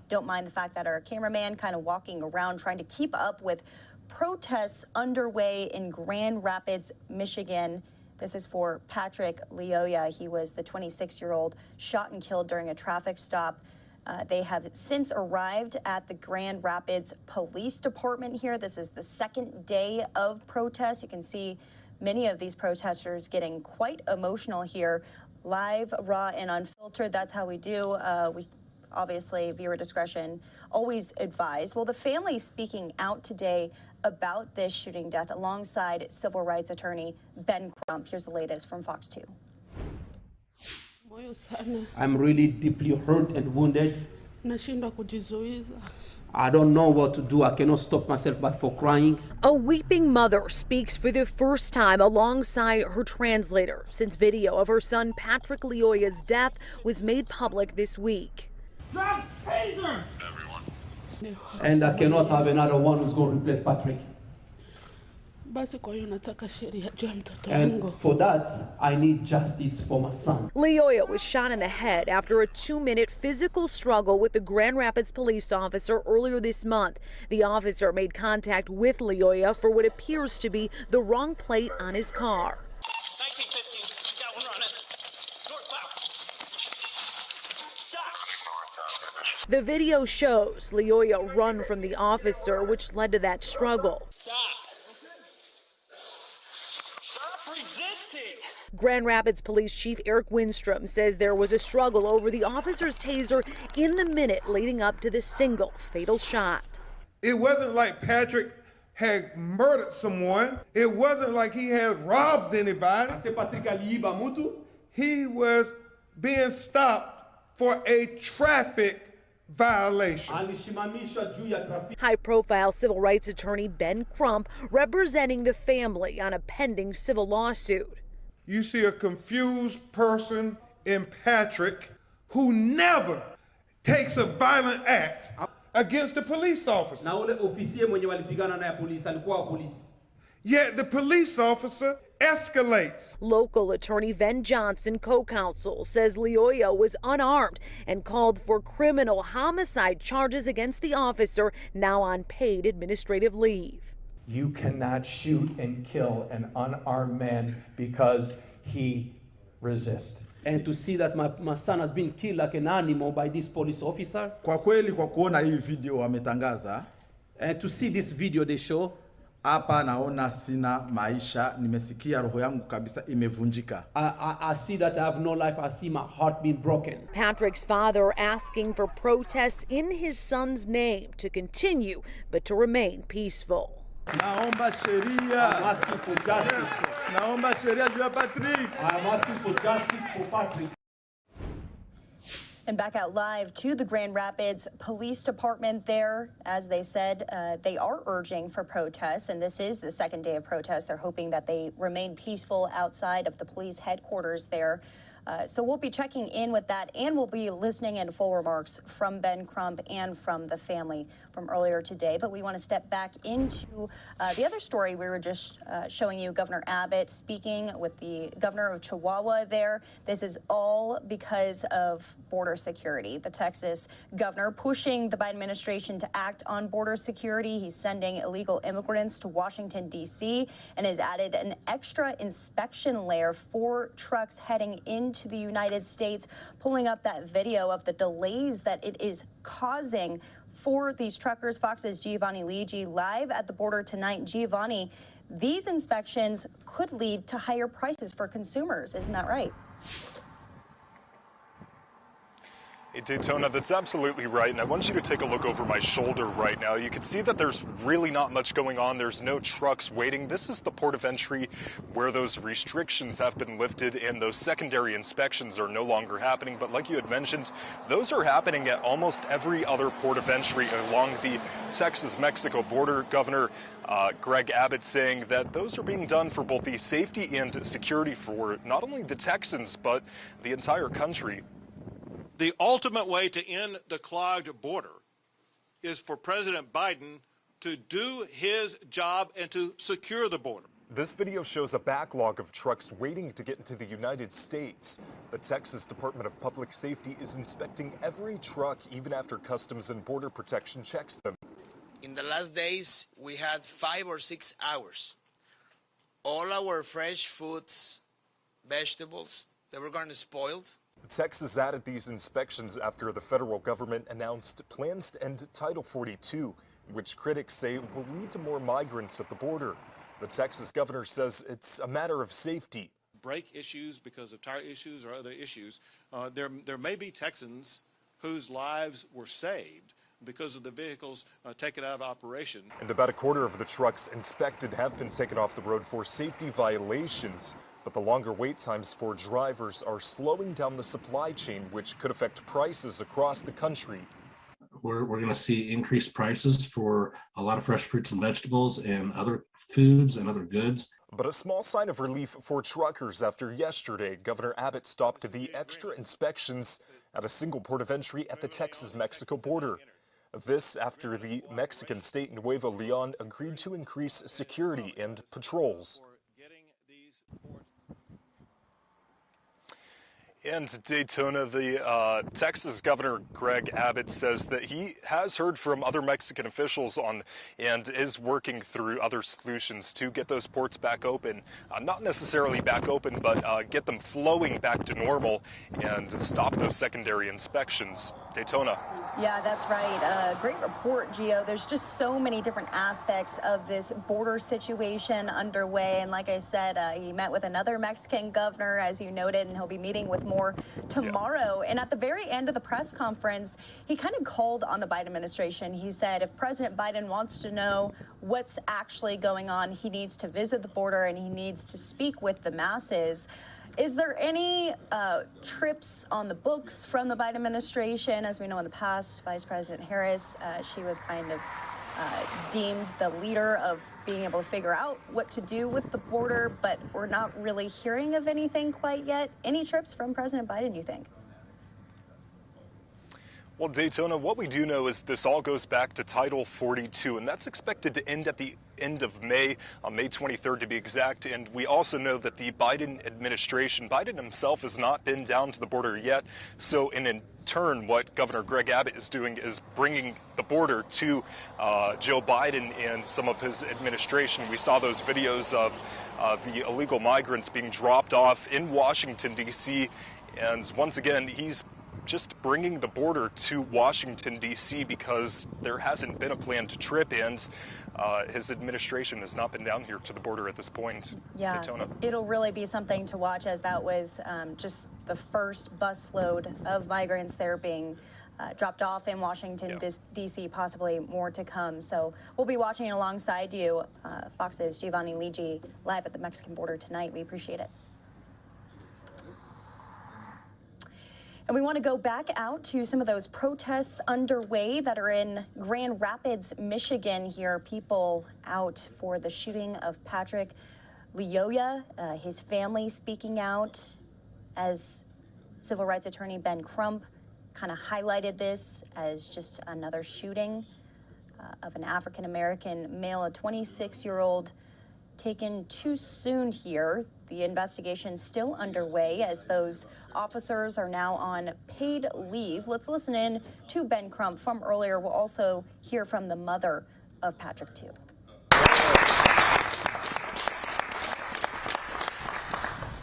Don't mind the fact that our cameraman kind of walking around trying to keep up with protests underway in Grand Rapids, Michigan. This is for Patrick Lyoya. He was the 26-year-old shot and killed during a traffic stop. They have since arrived at the Grand Rapids Police Department here. This is the second day of protests. You can see many of these protesters getting quite emotional here. Live, raw, and unfiltered. That's how we do. We obviously, viewer discretion always advised. Well, the family speaking out today about this shooting death alongside civil rights attorney Ben Crump. Here's the latest from Fox 2. I'm really deeply hurt and wounded. I don't know what to do. I cannot stop myself but for crying. A weeping mother speaks for the first time alongside her translator since video of her son Patrick Lyoya's death was made public this week. Drop taser! Everyone. And I cannot have another one who's going to replace Patrick. And for that, I need justice for my son. Lyoya was shot in the head after a 2-minute physical struggle with the Grand Rapids police officer earlier this month. The officer made contact with Lyoya for what appears to be the wrong plate on his car. 1915, got one running. Northbound. The video shows Lyoya run from the officer, which led to that struggle. Stop. Resisting. Grand Rapids Police Chief Eric Winstrom says there was a struggle over the officer's taser in the minute leading up to the single fatal shot. It wasn't like Patrick had murdered someone. It wasn't like he had robbed anybody. He was being stopped for a traffic violation. High-profile civil rights attorney Ben Crump representing the family on a pending civil lawsuit. You see a confused person in Patrick who never takes a violent act against a police officer. Yet the police officer escalates. Local attorney Ven Johnson, co-counsel, says Lyoya was unarmed and called for criminal homicide charges against the officer, now on paid administrative leave. You cannot shoot and kill an unarmed man because he resists. And to see that my son has been killed like an animal by this police officer. Kwa kweli kwa kuona hii video wametangaza. And to see this video they show. Hapa naona sina maisha, nimesikia roho yangu kabisa imevunjika. I see that I have no life. I see my heart being broken. Patrick's father asking for protests in his son's name to continue, but to remain peaceful. Naomba sheria. I'm asking for justice. Naomba sheria juu ya Patrick. I'm asking for justice for Patrick. And back out live to the Grand Rapids Police Department there. As they said, they are urging for protests, and this is the second day of protests. They're hoping that they remain peaceful outside of the police headquarters there. So we'll be checking in with that, and we'll be listening in full remarks from Ben Crump and from the family from earlier today. But we want to step back into the other story we were just showing you, Governor Abbott speaking with the governor of Chihuahua there. This is all because of border security. The Texas governor pushing the Biden administration to act on border security. He's sending illegal immigrants to Washington, D.C., and has added an extra inspection layer for trucks heading into the United States, pulling up that video of the delays that it is causing for these truckers. Fox's Giovanni Ligi live at the border tonight. Giovanni, these inspections could lead to higher prices for consumers, isn't that right? Hey, Daytona, that's absolutely right. And I want you to take a look over my shoulder right now. You can see that there's really not much going on. There's no trucks waiting. This is the port of entry where those restrictions have been lifted and those secondary inspections are no longer happening. But like you had mentioned, those are happening at almost every other port of entry along the Texas-Mexico border. Governor Greg Abbott saying that those are being done for both the safety and security for not only the Texans, but the entire country. The ultimate way to end the clogged border is for President Biden to do his job and to secure the border. This video shows a backlog of trucks waiting to get into the United States. The Texas Department of Public Safety is inspecting every truck even after Customs and Border Protection checks them. In the last days, we had 5 or 6 hours. All our fresh foods, vegetables, they were going to spoil. Texas added these inspections after the federal government announced plans to end Title 42, which critics say will lead to more migrants at the border. The Texas governor says it's a matter of safety. Brake issues because of tire issues or other issues. There may be Texans whose lives were saved because of the vehicles taken out of operation. And about a quarter of the trucks inspected have been taken off the road for safety violations. But the longer wait times for drivers are slowing down the supply chain, which could affect prices across the country. We're going to see increased prices for a lot of fresh fruits and vegetables and other foods and other goods. But a small sign of relief for truckers after yesterday, Governor Abbott stopped the extra inspections at a single port of entry at the Texas-Mexico border. This after the Mexican state Nuevo Leon agreed to increase security and patrols. And Daytona, the Texas Governor Greg Abbott says that he has heard from other Mexican officials and is working through other solutions to get those ports back open. Not necessarily back open, but get them flowing back to normal and stop those secondary inspections. Daytona. Yeah, that's right. Great report, Gio. There's just so many different aspects of this border situation underway. And like I said, he met with another Mexican governor, as you noted, and he'll be meeting with more tomorrow. And at the very end of the press conference, he kind of called on the Biden administration. He said if President Biden wants to know what's actually going on, he needs to visit the border and he needs to speak with the masses. Is there any trips on the books from the Biden administration? As we know in the past, Vice President Harris, she was kind of deemed the leader of being able to figure out what to do with the border, but we're not really hearing of anything quite yet. Any trips from President Biden, you think? Well, Daytona, what we do know is this all goes back to Title 42, and that's expected to end at the end of May, on May 23rd to be exact. And we also know that the Biden administration, Biden himself has not been down to the border yet. So in turn, what Governor Greg Abbott is doing is bringing the border to Joe Biden and some of his administration. We saw those videos of the illegal migrants being dropped off in Washington, D.C. And once again, he's just bringing the border to Washington, D.C. because there hasn't been a planned trip, and his administration has not been down here to the border at this point. Yeah, Daytona. It'll really be something to watch, as that was just the first busload of migrants there being dropped off in Washington, D.C., possibly more to come. So we'll be watching alongside you. Fox's Giovanni Ligi live at the Mexican border tonight. We appreciate it. And we want to go back out to some of those protests underway that are in Grand Rapids, Michigan here. People out for the shooting of Patrick Lyoya, his family speaking out, as civil rights attorney Ben Crump kind of highlighted this as just another shooting of an African-American male, a 26-year-old, taken too soon here. The investigation still underway as those officers are now on paid leave. Let's listen in to Ben Crump from earlier. We'll also hear from the mother of Patrick, too.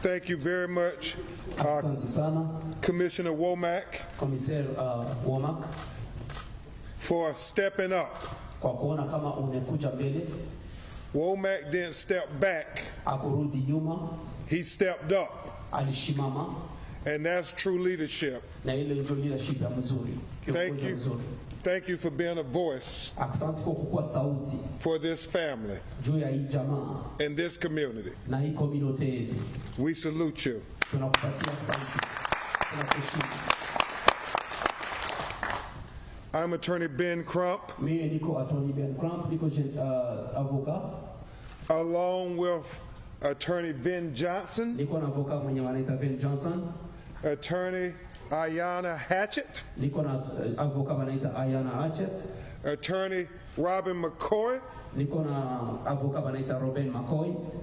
Thank you very much, Commissioner Womack, for stepping up. Womack didn't step back. He stepped up. And that's true leadership. Thank you. Thank you for being a voice for this family and this community. We salute you. I'm Attorney Ben Crump, along with Attorney Vin Johnson, Attorney Ayanna Hatchett, Attorney Robin McCoy,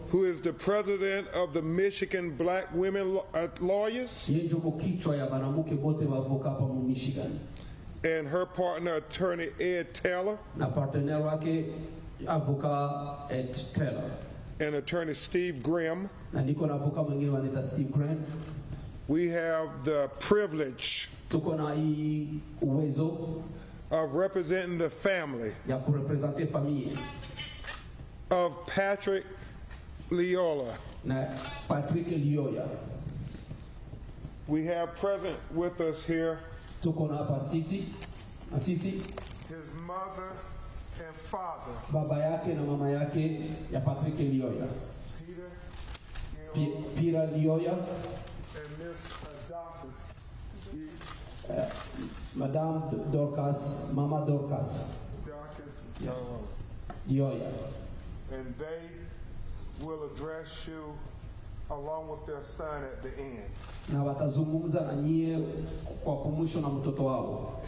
who is the president of the Michigan Black Women Lawyers, and her partner, attorney Ed Taylor, na partenaire wake avocat Ed Taylor, and attorney Steve Grimm. na niko na avocat mwingine wanaita Steve Grant. We have the privilege Tuko na hii uwezo of representing the family ya kurepresente familia of Patrick Leola. na Patrick Lioya. We have present with us here Tuko na hapa Asisi, his mother and father, baba yake na mama yake ya Patrick Lioya, Peter Lioya, and Miss Madame Dorcas, Mama Dorcas Lioya. and they will address you along with their son at the end. Na watazungumza na nyie kwa kumusho na mtoto wao.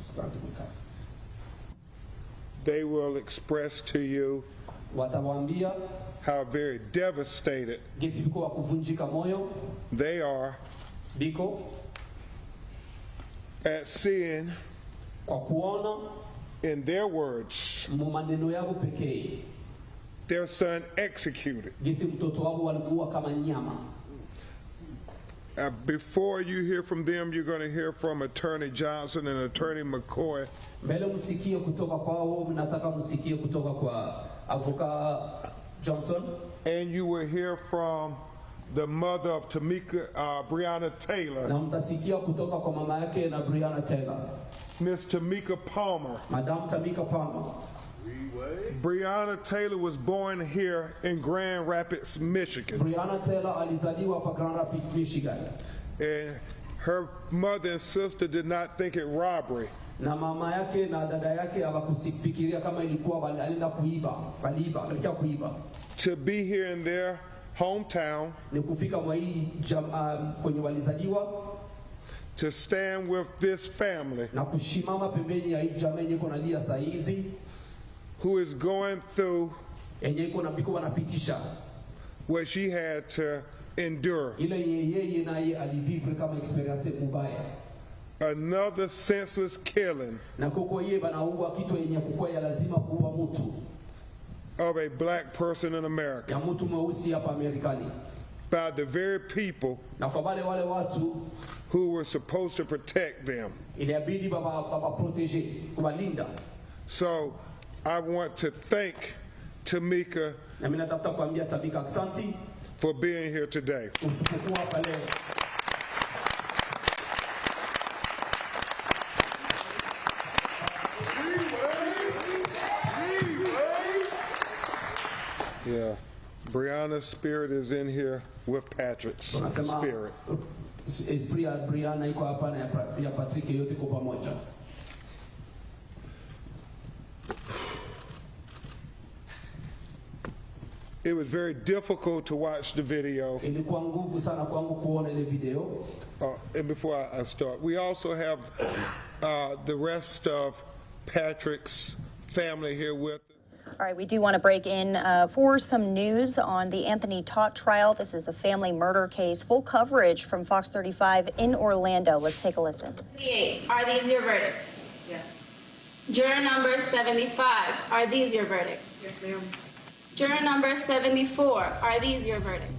Asante mkaka. They will express to you Watawaambia how very devastated gesi biko wa kuvunjika moyo they are biko at seeing, kwa kuona, in their words, mu maneno yao pekee, their son executed. gesi mtoto wao walimuua kama nyama. Before you hear from them, you're going to hear from Attorney Johnson and Attorney McCoy. Mbele msikie kutoka kwao, mnataka msikie kutoka kwa avocat Johnson. And you will hear from the mother of Tamika, Breonna Taylor. Na mtasikia kutoka kwa mama yake na Breonna Taylor. Miss Tamika Palmer. Madame Tamika Palmer. Breonna Taylor was born here in Grand Rapids, Michigan. Breonna Taylor alizaliwa hapa Grand Rapids, Michigan. And her mother and sister did not think it robbery Na mama yake na dada yake hawakufikiria kama ilikuwa walienda kuiba, walikia kuiba. to be here in their hometown, Ni kufika mwa hii kwenye walizaliwa, to stand with this family na kushimama pembeni ya hii jamii yenye iko nalia saa hizi, who is going through yenye iko na biko wanapitisha what she had to endure. ile yeye naye alivivre kama experience mubaya. Another senseless killing Na koko yeye banaua kitu yenye kukua ya lazima kuua mtu of a black person in America ya mtu mweusi hapa Marekani, by the very people na kwa wale watu who were supposed to protect them. iliabidi baba protege kuwalinda. So I want to thank Tamika Na mimi nataka kuambia Tamika asante for being here today. kuwa hapa leo. Yeah, Breonna's spirit is in here with Patrick's spirit. Esprit ya Breonna iko hapa na ya Patrick yote kwa pamoja. It was very difficult to watch the video. Ilikuwa nguvu sana kwangu kuona ile video. And before I start, we also have the rest of Patrick's family here with us. All right, we do want to break in for some news on the Anthony Tope trial. This is the family murder case. Full coverage from Fox 35 in Orlando. Let's take a listen. Are these your verdicts? Yes. Juror number 75, are these your verdict? Yes, ma'am. Juror number 74, are these your verdict?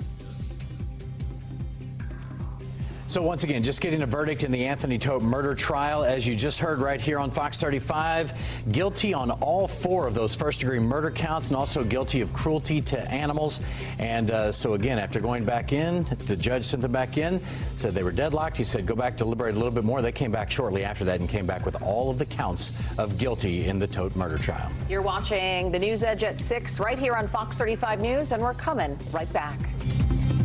So once again, just getting a verdict in the Anthony Tope murder trial, as you just heard right here on Fox 35, guilty on all 4 of those first-degree murder counts and also guilty of cruelty to animals. And so again, after going back in, the judge sent them back in, said they were deadlocked. He said, go back, deliberate a little bit more. They came back shortly after that and came back with all of the counts of guilty in the Tope murder trial. You're watching the News Edge at 6 right here on Fox 35 News, and we're coming right back.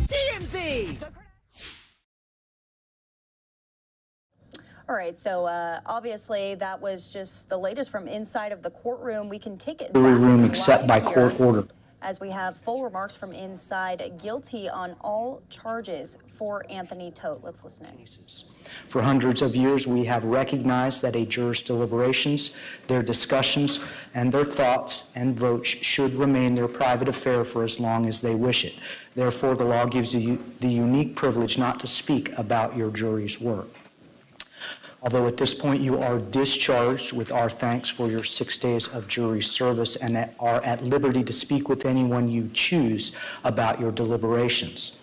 TMZ! All right, so obviously that was just the latest from inside of the courtroom. We can take it Jury back room live except by here court order. as we have full remarks from inside, guilty on all charges for Anthony Tope. Let's listen in. For hundreds of years, we have recognized that a juror's deliberations, their discussions, and their thoughts and votes should remain their private affair for as long as they wish it. Therefore, the law gives you the unique privilege not to speak about your jury's work. Although at this point you are discharged with our thanks for your 6 days of jury service and are at liberty to speak with anyone you choose about your deliberations.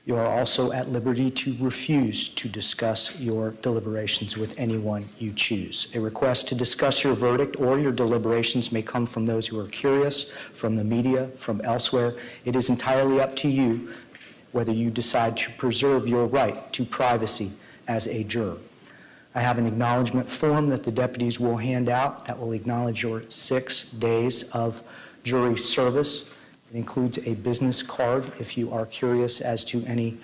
You are also at liberty to refuse to discuss your deliberations with anyone you choose. A request to discuss your verdict or your deliberations may come from those who are curious, from the media, from elsewhere. It is entirely up to you whether you decide to preserve your right to privacy as a juror. I have an acknowledgement form that the deputies will hand out that will acknowledge your 6 days of jury service. It includes a business card if you are curious as to any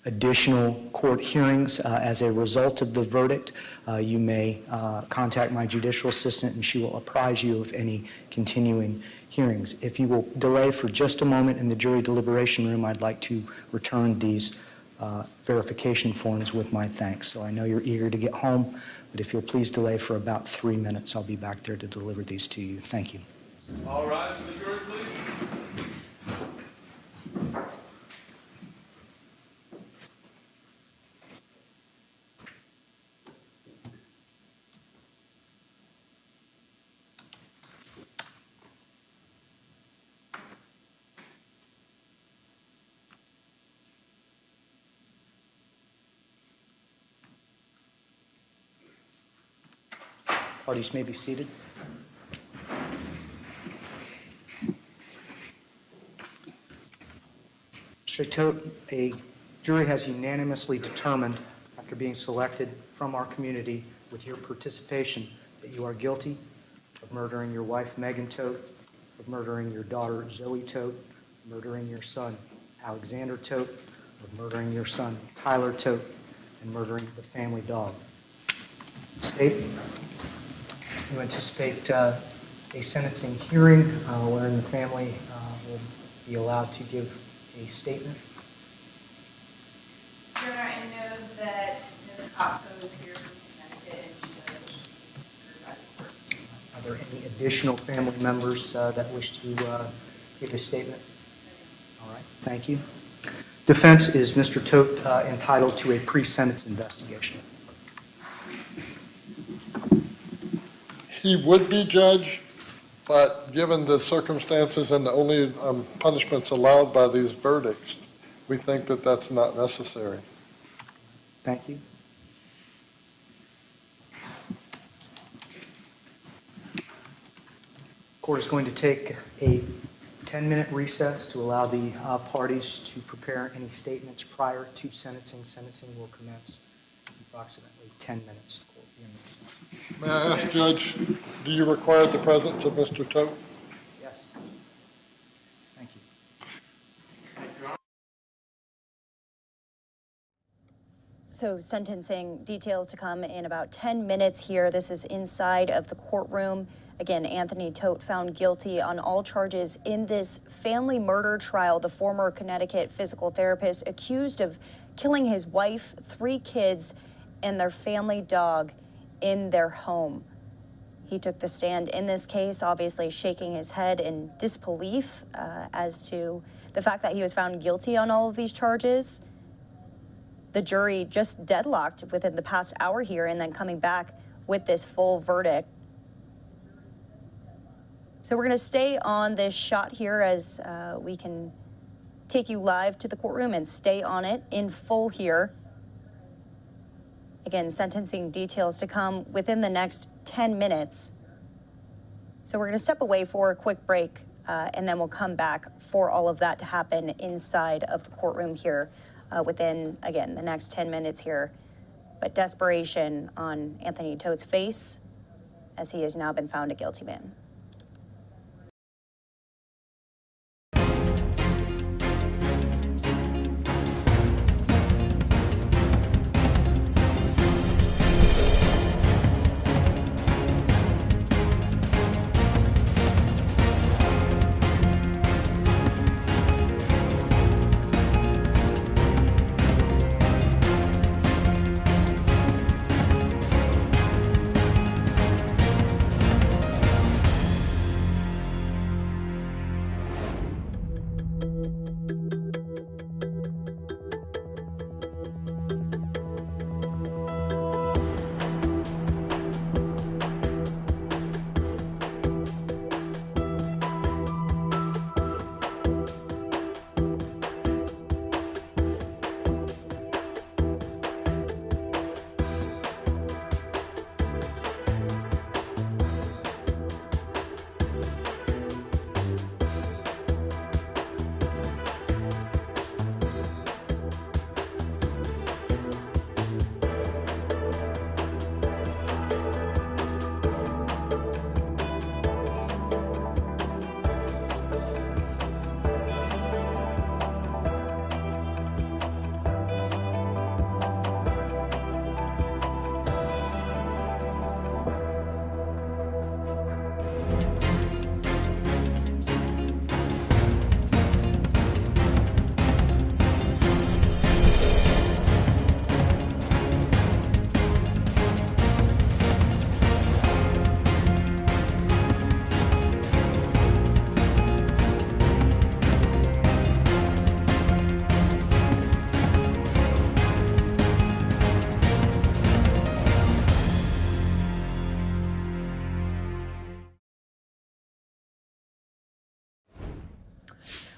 additional court hearings as a result of the verdict. You may contact my judicial assistant and she will apprise you of any continuing hearings. If you will delay for just a moment in the jury deliberation room, I'd like to return these verification forms with my thanks. So I know you're eager to get home, but if you'll please delay for about 3 minutes, I'll be back there to deliver these to you. Thank you. All rise for the jury, please. Parties may be seated. Mr. Tope, a jury has unanimously determined, after being selected from our community with your participation, that you are guilty of murdering your wife, Megan Tope, of murdering your daughter, Zoe Tope, murdering your son, Alexander Tope, of murdering your son, Tyler Tope, and murdering the family dog. State, you anticipate a sentencing hearing wherein the family will be allowed to give a statement. Your Honor, I know that Ms. Kopko is here from Connecticut and she knows she Are there any additional family members that wish to give a statement? All right, thank you. Defense, is Mr. Tope entitled to a pre-sentence investigation? He would be, Judge, but given the circumstances and the only punishments allowed by these verdicts, we think that that's not necessary. Thank you. Court is going to take a 10-minute recess to allow the parties to prepare any statements prior to sentencing. Sentencing will commence in approximately 10 minutes. May I ask, Judge, do you require the presence of Mr. Tope? Yes. Thank you. So sentencing details to come in about 10 minutes here. This is inside of the courtroom. Again, Anthony Tope found guilty on all charges in this family murder trial. The former Connecticut physical therapist accused of killing his wife, 3 kids, and their family dog in their home. He took the stand in this case, obviously shaking his head in disbelief as to the fact that he was found guilty on all of these charges. The jury just deadlocked within the past hour here and then coming back with this full verdict. So we're going to stay on this shot here as we can take you live to the courtroom and stay on it in full here. Again, sentencing details to come within the next 10 minutes. So we're going to step away for a quick break, and then we'll come back for all of that to happen inside of the courtroom here within, again, the next 10 minutes here. But desperation on Anthony Tope's face as he has now been found a guilty man.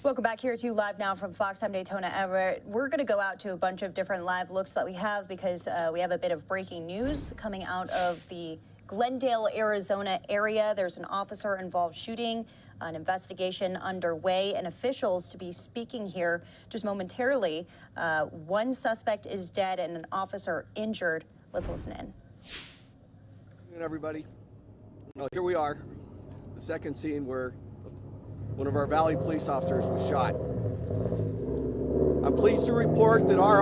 Welcome back here to Live Now from Fox. I'm Daytona Everett. We're going to go out to a bunch of different live looks that we have because we have a bit of breaking news coming out of the Glendale, Arizona area. There's an officer-involved shooting, an investigation underway, and officials to be speaking here just momentarily. One suspect is dead and an officer injured. Let's listen in. Good evening, everybody. Well, here we are, the second scene where one of our Valley police officers was shot. I'm pleased to report that our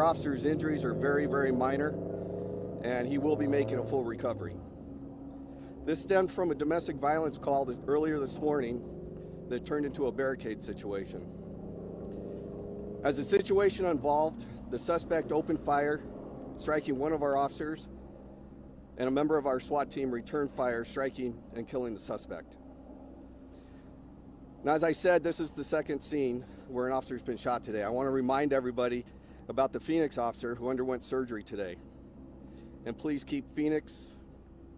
officer's injuries are very, very minor, and he will be making a full recovery. This stemmed from a domestic violence call earlier this morning that turned into a barricade situation. As the situation unfolded, the suspect opened fire, striking one of our officers, and a member of our SWAT team returned fire, striking and killing the suspect. Now, as I said, this is the second scene where an officer's been shot today. I want to remind everybody about the Phoenix officer who underwent surgery today. And please keep Phoenix,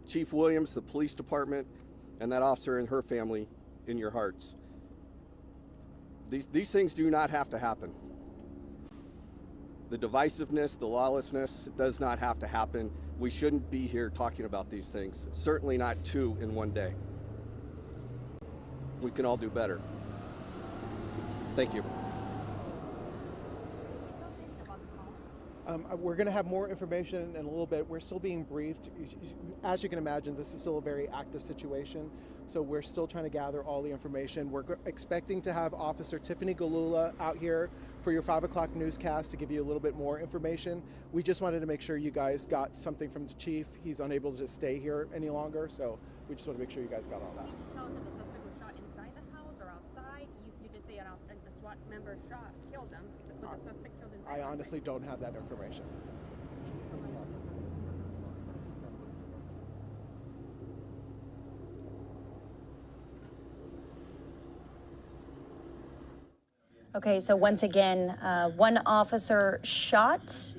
Chief Williams, the police department, and that officer and her family in your hearts. These things do not have to happen. The divisiveness, the lawlessness, it does not have to happen. We shouldn't be here talking about these things, certainly not two in one day. We can all do better. Thank you. We're going to have more information in a little bit. We're still being briefed. As you can imagine, this is still a very active situation, so we're still trying to gather all the information. We're expecting to have Officer Tiffany Galula out here for your 5 o'clock newscast to give you a little bit more information. We just wanted to make sure you guys got something from the chief. He's unable to stay here any longer, so we just want to make sure you guys got all that. Can you tell us if the suspect was shot inside the house or outside? You did say the SWAT member killed him. Was the suspect killed inside? I honestly don't have that information. Okay, so once again, one officer shot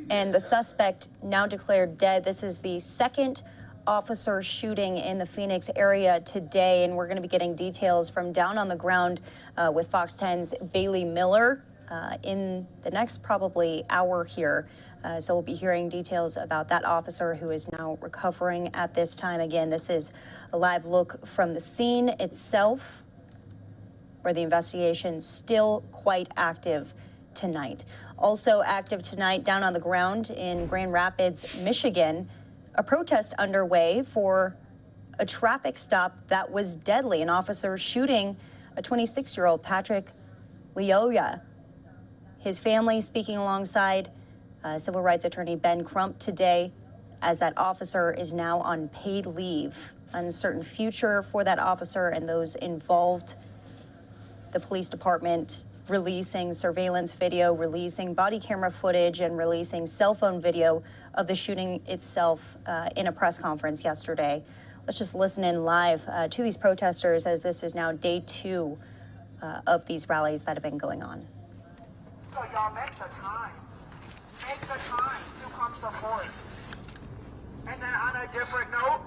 and the suspect now declared dead. This is the second officer shooting in the Phoenix area today, and we're going to be getting details from down on the ground with Fox 10's Bailey Miller in the next probably hour here. So we'll be hearing details about that officer who is now recovering at this time. Again, this is a live look from the scene itself, where the investigation still quite active tonight. Also active tonight down on the ground in Grand Rapids, Michigan, a protest underway for a traffic stop that was deadly. An officer shooting a 26-year-old Patrick Lyoya. His family speaking alongside civil rights attorney Ben Crump today, as that officer is now on paid leave. Uncertain future for that officer and those involved. The police department releasing surveillance video, releasing body camera footage, and releasing cell phone video of the shooting itself in a press conference yesterday. Let's just listen in live to these protesters, as this is now day 2 of these rallies that have been going on. So y'all make the time. Make the time to come support. And then on a different note,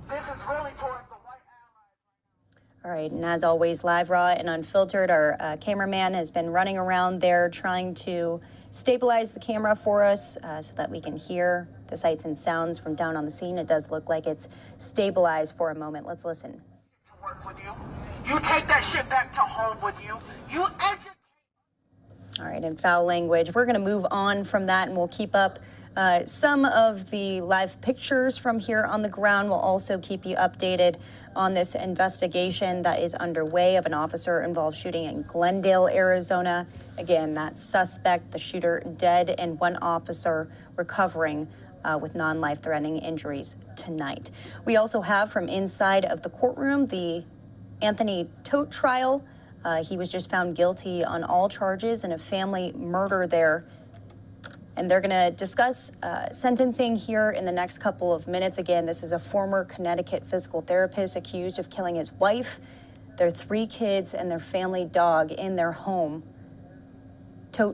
this is really towards the white allies. All right, and as always, live, raw, and unfiltered, our cameraman has been running around there trying to stabilize the camera for us so that we can hear the sights and sounds from down on the scene. It does look like it's stabilized for a moment. Let's listen. To work with you. You take that shit back to home with you. You educate. All right, in foul language, we're going to move on from that, and we'll keep up some of the live pictures from here on the ground. We'll also keep you updated on this investigation that is underway of an officer-involved shooting in Glendale, Arizona. Again, that suspect, the shooter, dead, and one officer recovering with non-life-threatening injuries tonight. We also have from inside of the courtroom the Anthony Tope trial. He was just found guilty on all charges in a family murder there. And they're going to discuss sentencing here in the next couple of minutes. Again, this is a former Connecticut physical therapist accused of killing his wife, their 3 kids, and their family dog in their home.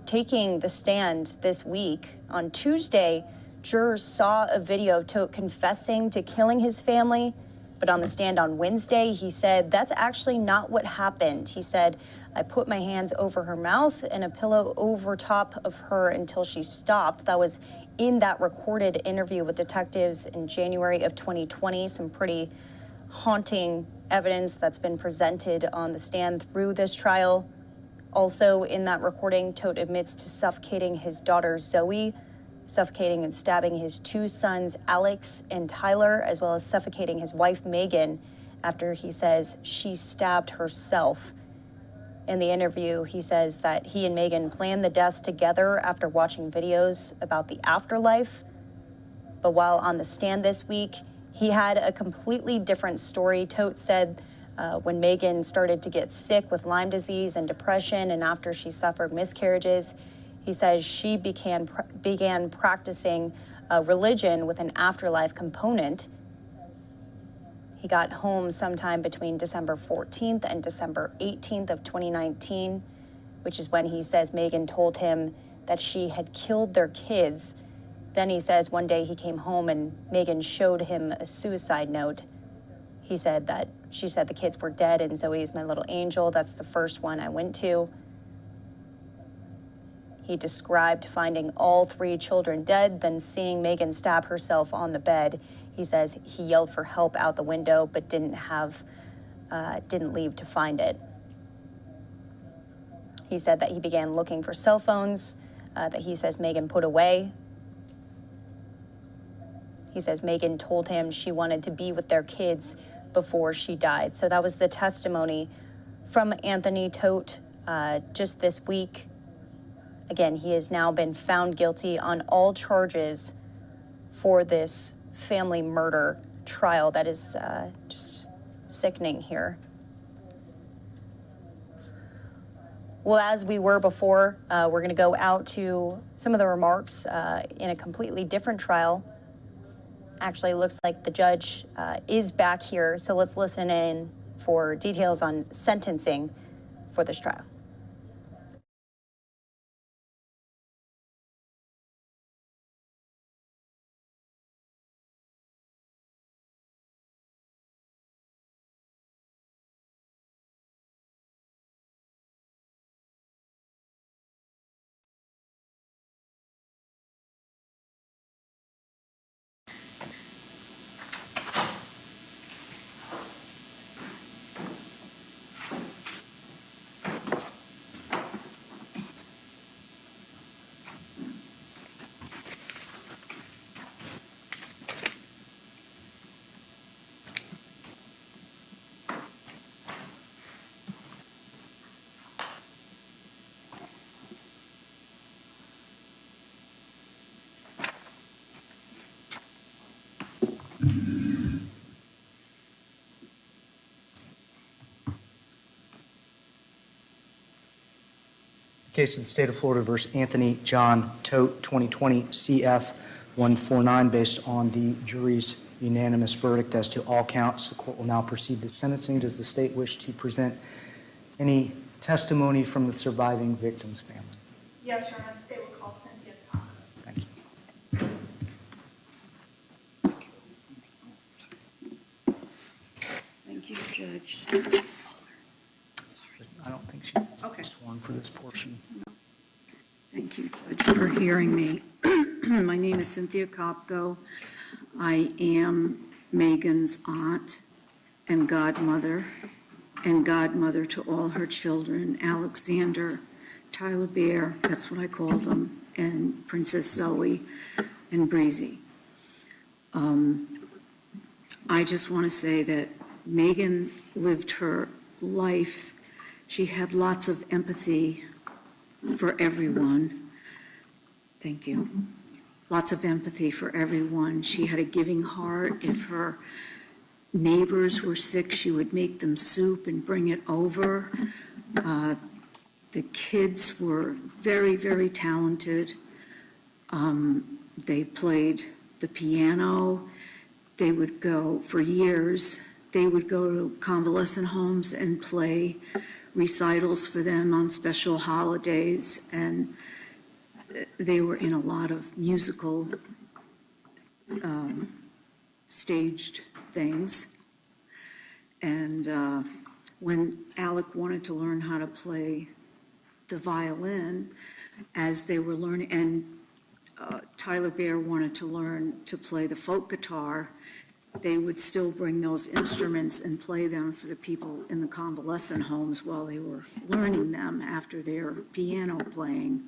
Taking the stand this week on Tuesday, jurors saw a video of Tope confessing to killing his family, but on the stand on Wednesday, he said that's actually not what happened. He said, I put my hands over her mouth and a pillow over top of her until she stopped. That was in that recorded interview with detectives in January of 2020. Some pretty haunting evidence that's been presented on the stand through this trial. Also in that recording, Tope admits to suffocating his daughter Zoe, suffocating and stabbing his two sons Alex and Tyler, as well as suffocating his wife Megan after he says she stabbed herself. In the interview, he says that he and Megan planned the deaths together after watching videos about the afterlife. But while on the stand this week, he had a completely different story. Tope said when Megan started to get sick with Lyme disease and depression, and after she suffered miscarriages, he says she began practicing religion with an afterlife component. He got home sometime between December 14th and December 18th of 2019, which is when he says Megan told him that she had killed their kids. Then he says one day he came home and Megan showed him a suicide note. He said that she said the kids were dead and Zoe's my little angel. That's the first one I went to. He described finding all three children dead, then seeing Megan stab herself on the bed. He says he yelled for help out the window, but didn't leave to find it. He said that he began looking for cell phones that he says Megan put away. He says Megan told him she wanted to be with their kids before she died. So that was the testimony from Anthony Tope just this week. Again, he has now been found guilty on all charges for this family murder trial that is just sickening here. Well, as we were before, we're going to go out to some of the remarks in a completely different trial. Actually, it looks like the judge is back here, so let's listen in for details on sentencing for this trial. Case of the State of Florida versus Anthony John Tope, 2020 CF 149, based on the jury's unanimous verdict as to all counts. The court will now proceed to sentencing. Does the state wish to present any testimony from the surviving victim's family? Yes, Your Honor. The state will call Cynthia Cochran. Thank you. Thank you, Judge. I don't think she was sworn for this portion. Thank you, Judge, for hearing me. My name is Cynthia Kopko. I am Megan's aunt and godmother to all her children, Alexander, Tyler Bear, that's what I called them, and Princess Zoe and Breezy. I just want to say that Megan lived her life. She had lots of empathy for everyone. Thank you. Lots of empathy for everyone. She had a giving heart. If her neighbors were sick, she would make them soup and bring it over. The kids were very, very talented. They played the piano. They would go, for years, they would go to convalescent homes and play recitals for them on special holidays, and they were in a lot of musical staged things. And when Alec wanted to learn how to play the violin, as they were learning, and Tyler Bear wanted to learn to play the folk guitar, they would still bring those instruments and play them for the people in the convalescent homes while they were learning them after their piano playing.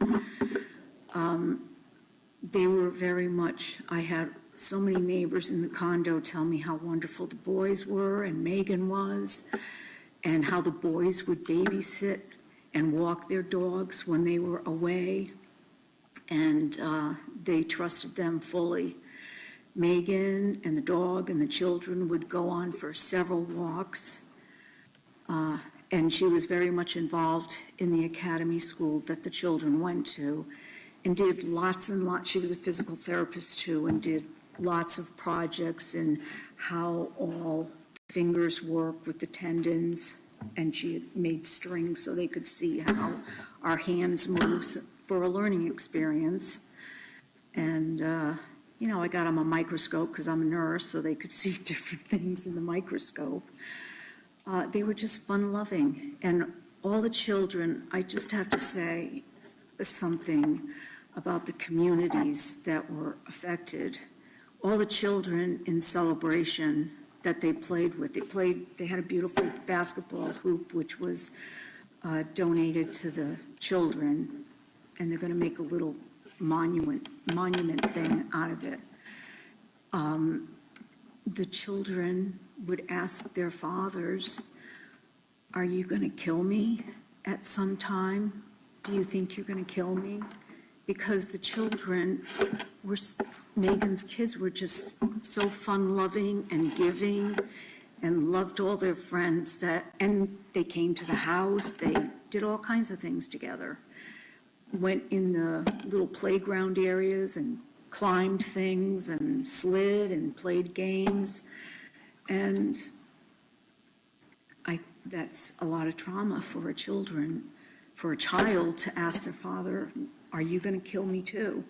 They were very much, I had so many neighbors in the condo tell me how wonderful the boys were and Megan was, and how the boys would babysit and walk their dogs when they were away, and they trusted them fully. Megan and the dog and the children would go on for several walks, and she was very much involved in the academy school that the children went to, and did lots and lots. She was a physical therapist too, and did lots of projects in how all fingers work with the tendons, and she had made strings so they could see how our hands move for a learning experience. And you know, I got them a microscope because I'm a nurse, so they could see different things in the microscope. They were just fun-loving. And all the children, I just have to say something about the communities that were affected. All the children in celebration that they played with, they had a beautiful basketball hoop, which was donated to the children, and they're going to make a little monument thing out of it. The children would ask their fathers, "Are you going to kill me at some time? Do you think you're going to kill me?" Because the children were, Megan's kids were just so fun-loving and giving and loved all their friends, and they came to the house, they did all kinds of things together. Went in the little playground areas and climbed things and slid and played games. And that's a lot of trauma for a child to ask their father, "Are you going to kill me too?"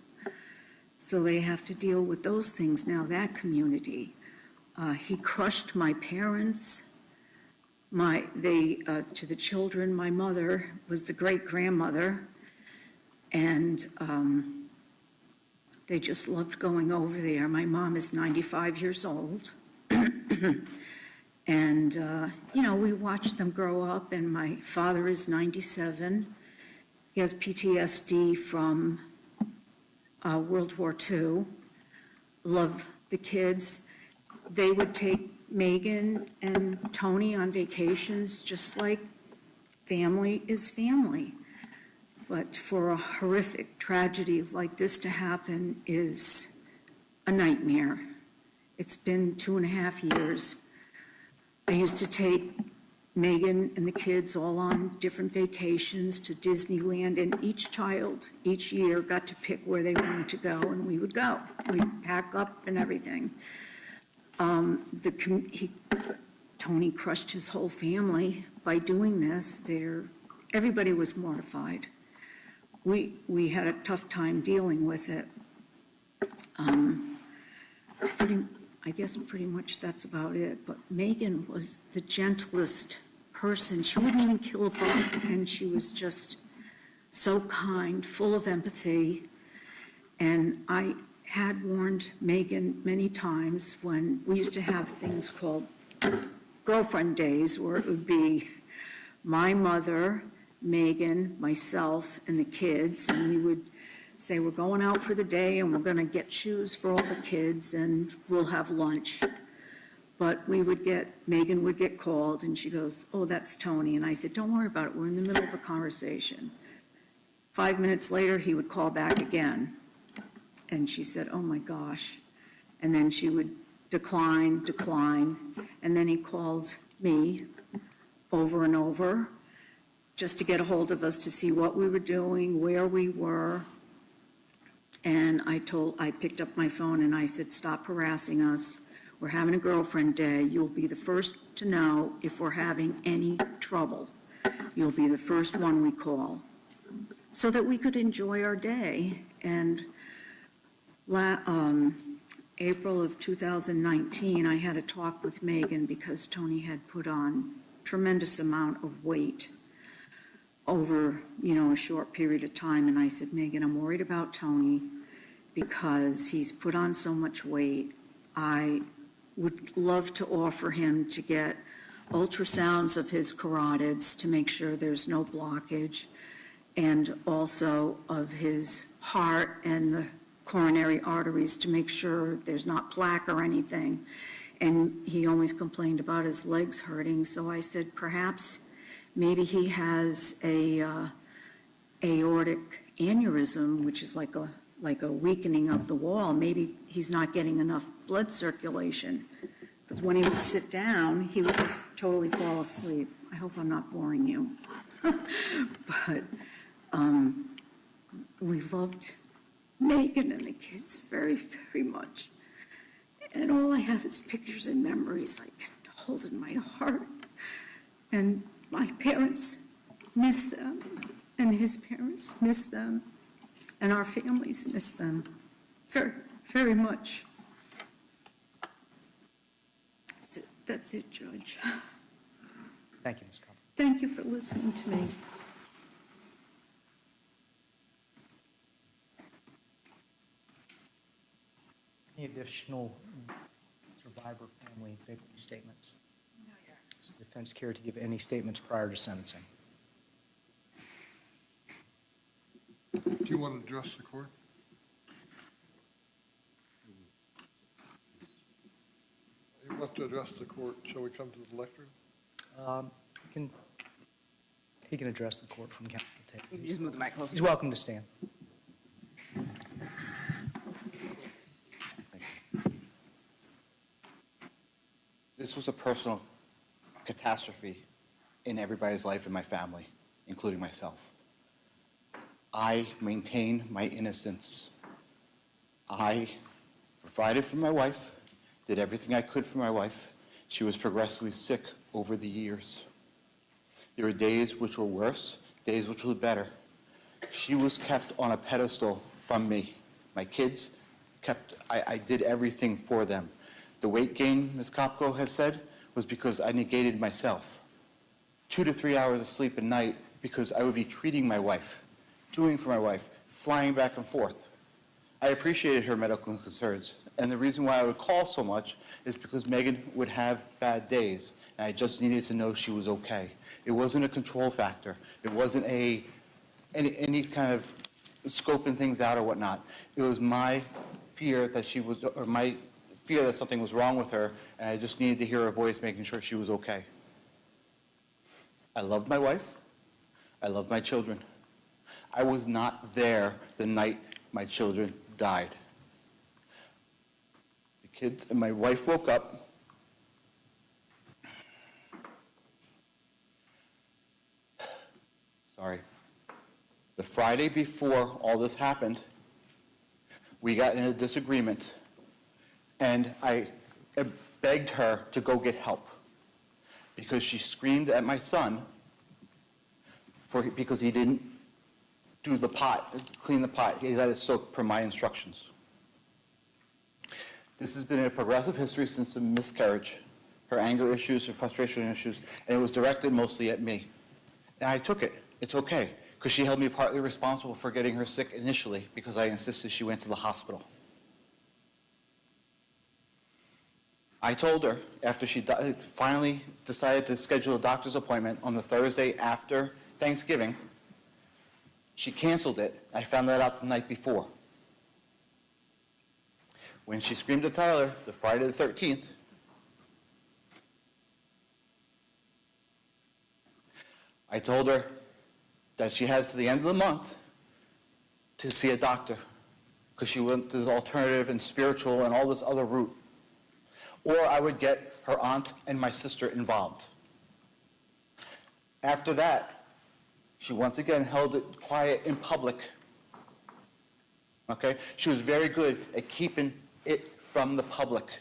So they have to deal with those things now, that community. He crushed my parents. To the children, my mother was the great-grandmother, and they just loved going over there. My mom is 95 years old. And, you know, we watched them grow up, and my father is 97. He has PTSD from World War II. Love the kids. They would take Megan and Tony on vacations just like family is family. But for a horrific tragedy like this to happen is a nightmare. It's been 2.5 years. I used to take Megan and the kids all on different vacations to Disneyland, and each child, each year, got to pick where they wanted to go, and we would go. We'd pack up and everything. Tony crushed his whole family by doing this. Everybody was mortified. We had a tough time dealing with it. I guess pretty much that's about it. But Megan was the gentlest person. She wouldn't even kill a bug, and she was just so kind, full of empathy. And I had warned Megan many times when we used to have things called girlfriend days, where it would be my mother, Megan, myself, and the kids, and we would say, "We're going out for the day, and we're going to get shoes for all the kids, and we'll have lunch." But Megan would get called, and she goes, "Oh, that's Tony." And I said, "Don't worry about it. We're in the middle of a conversation." 5 minutes later, he would call back again. And she said, "Oh my gosh." And then she would decline. And then he called me over and over just to get a hold of us to see what we were doing, where we were. And I picked up my phone and I said, "Stop harassing us. We're having a girlfriend day. You'll be the first to know if we're having any trouble. You'll be the first one we call," so that we could enjoy our day. And April of 2019, I had a talk with Megan because Tony had put on tremendous amount of weight over, a short period of time. And I said, Megan, I'm worried about Tony because he's put on so much weight. I would love to offer him to get ultrasounds of his carotids to make sure there's no blockage, and also of his heart and the coronary arteries to make sure there's not plaque or anything. And he always complained about his legs hurting, so I said perhaps maybe he has a aortic aneurysm, which is like a weakening of the wall. Maybe he's not getting enough blood circulation, because when he would sit down, he would just totally fall asleep. I hope I'm not boring you. But we loved Megan and the kids very, very much. And all I have is pictures and memories I can hold in my heart. And my parents miss them, and his parents miss them, and our families miss them very, very much. That's it, Judge. Thank you, Ms. Cobb. Thank you for listening to me. Any additional survivor family victim statements? No, Your Honor. Does the defense care to give any statements prior to sentencing? Do you want to address the court? You want to address the court? Shall we come to the lectern? He can address the court from counsel table. You can just move the mic closer. He's welcome to stand. This was a personal catastrophe in everybody's life in my family, including myself. I maintain my innocence. I provided for my wife, did everything I could for my wife. She was progressively sick over the years. There were days which were worse, days which were better. She was kept on a pedestal from me. My kids I did everything for them. The weight gain, Ms. Kopko has said, was because I negated myself. 2 to 3 hours of sleep a night because I would be treating my wife, doing for my wife, flying back and forth. I appreciated her medical concerns, and the reason why I would call so much is because Megan would have bad days, and I just needed to know she was okay. It wasn't a control factor. It wasn't any kind of scoping things out or whatnot. It was my fear that my fear that something was wrong with her, and I just needed to hear her voice making sure she was okay. I loved my wife. I loved my children. I was not there the night my children died. The kids and my wife woke up. Sorry. The Friday before all this happened, we got in a disagreement, and I begged her to go get help because she screamed at my son because he didn't do the pot, clean the pot. He let it soak per my instructions. This has been a progressive history since the miscarriage, her anger issues, her frustration issues, and it was directed mostly at me. And I took it. It's okay, because she held me partly responsible for getting her sick initially because I insisted she went to the hospital. I told her, after she finally decided to schedule a doctor's appointment on the Thursday after Thanksgiving, she canceled it. I found that out the night before. When she screamed at Tyler, the Friday the 13th, I told her that she has to the end of the month to see a doctor because she went to the alternative and spiritual and all this other route. Or I would get her aunt and my sister involved. After that, she once again held it quiet in public. Okay? She was very good at keeping it from the public.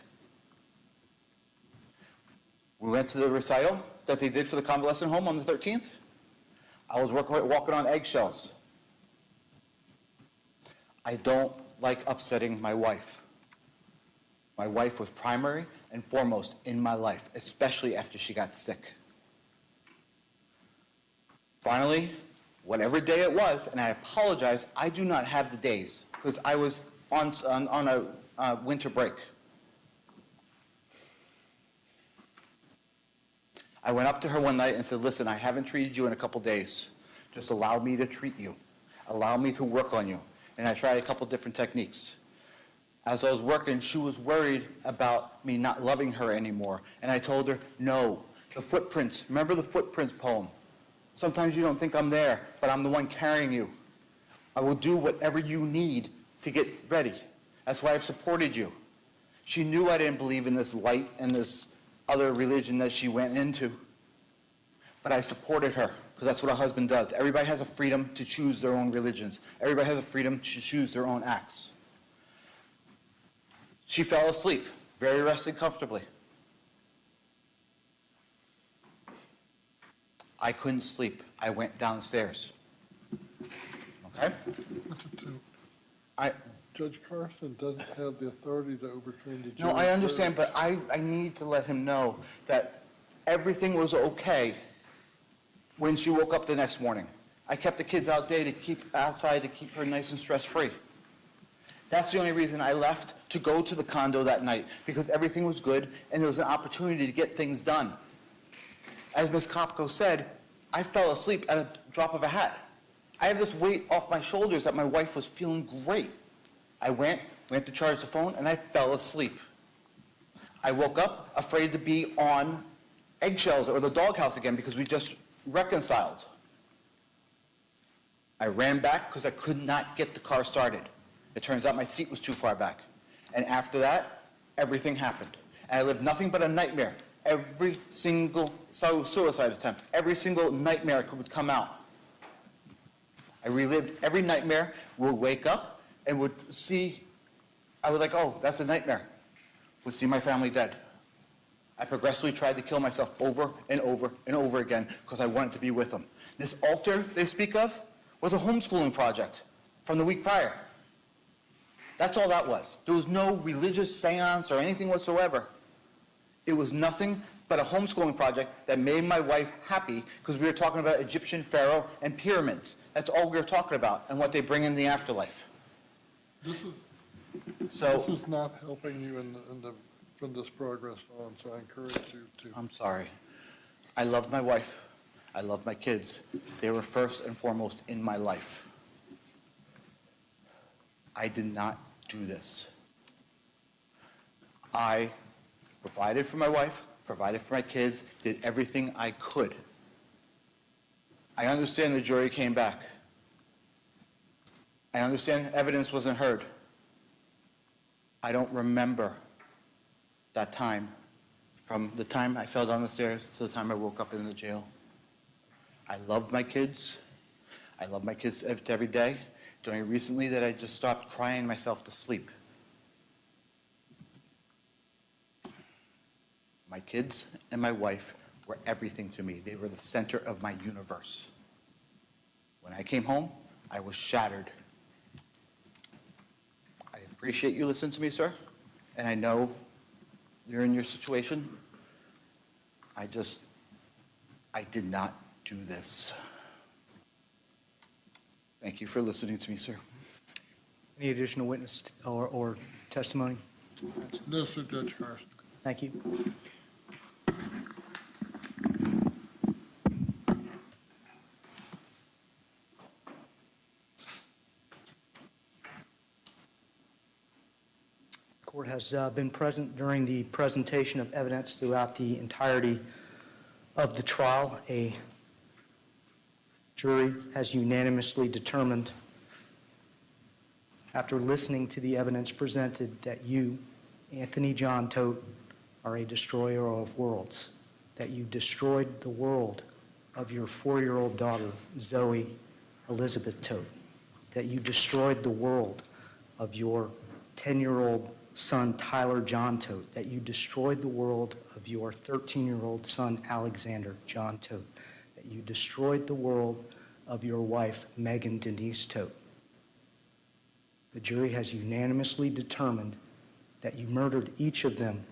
We went to the recital that they did for the convalescent home on the 13th. I was walking on eggshells. I don't like upsetting my wife. My wife was primary and foremost in my life, especially after she got sick. Finally, whatever day it was, and I apologize, I do not have the days because I was on a winter break. I went up to her one night and said, listen, I haven't treated you in a couple days. Just allow me to treat you. Allow me to work on you. And I tried a couple different techniques. As I was working, she was worried about me not loving her anymore. And I told her, no, the footprints, remember the footprints poem? Sometimes you don't think I'm there, but I'm the one carrying you. I will do whatever you need to get ready. That's why I've supported you. She knew I didn't believe in this light and this other religion that she went into. But I supported her, because that's what a husband does. Everybody has a freedom to choose their own religions. Everybody has a freedom to choose their own acts. She fell asleep, very rested comfortably. I couldn't sleep. I went downstairs. Okay? Judge Carson doesn't have the authority to overturn the jury's No, I understand, but I need to let him know that everything was okay when she woke up the next morning. I kept the kids outside to keep her nice and stress-free. That's the only reason I left to go to the condo that night, because everything was good and there was an opportunity to get things done. As Ms. Kopko said, I fell asleep at a drop of a hat. I have this weight off my shoulders that my wife was feeling great. I went to charge the phone, and I fell asleep. I woke up afraid to be on eggshells or the doghouse again because we just reconciled. I ran back because I could not get the car started. It turns out my seat was too far back. And after that, everything happened. And I lived nothing but a nightmare. Every single suicide attempt, every single nightmare would come out. I relived every nightmare, would wake up, and would see, I was like, oh, that's a nightmare. Would see my family dead. I progressively tried to kill myself over and over and over again because I wanted to be with them. This altar they speak of was a homeschooling project from the week prior. That's all that was. There was no religious seance or anything whatsoever. It was nothing but a homeschooling project that made my wife happy because we were talking about Egyptian pharaoh and pyramids. That's all we were talking about and what they bring in the afterlife. This is not helping you from this progress on, so I encourage you to. I'm sorry. I loved my wife. I loved my kids. They were first and foremost in my life. I did not do this. I provided for my wife, provided for my kids, did everything I could. I understand the jury came back. I understand evidence wasn't heard. I don't remember that time, from the time I fell down the stairs to the time I woke up in the jail. I loved my kids. I love my kids every day. It's only recently that I just stopped crying myself to sleep. My kids and my wife were everything to me. They were the center of my universe. When I came home, I was shattered. I appreciate you listening to me, sir, and I know you're in your situation. I did not do this. Thank you for listening to me, sir. Any additional witness or testimony? No, sir, Judge Carson. Thank you. The court has been present during the presentation of evidence throughout the entirety of the trial. A jury has unanimously determined, after listening to the evidence presented, that you, Anthony John Tope, are a destroyer of worlds, that you destroyed the world of your 4-year-old daughter, Zoe Elizabeth Tope, that you destroyed the world of your 10-year-old son, Tyler John Tope, that you destroyed the world of your 13-year-old son, Alexander John Tope, that you destroyed the world of your wife, Megan Denise Tope. The jury has unanimously determined that you murdered each of them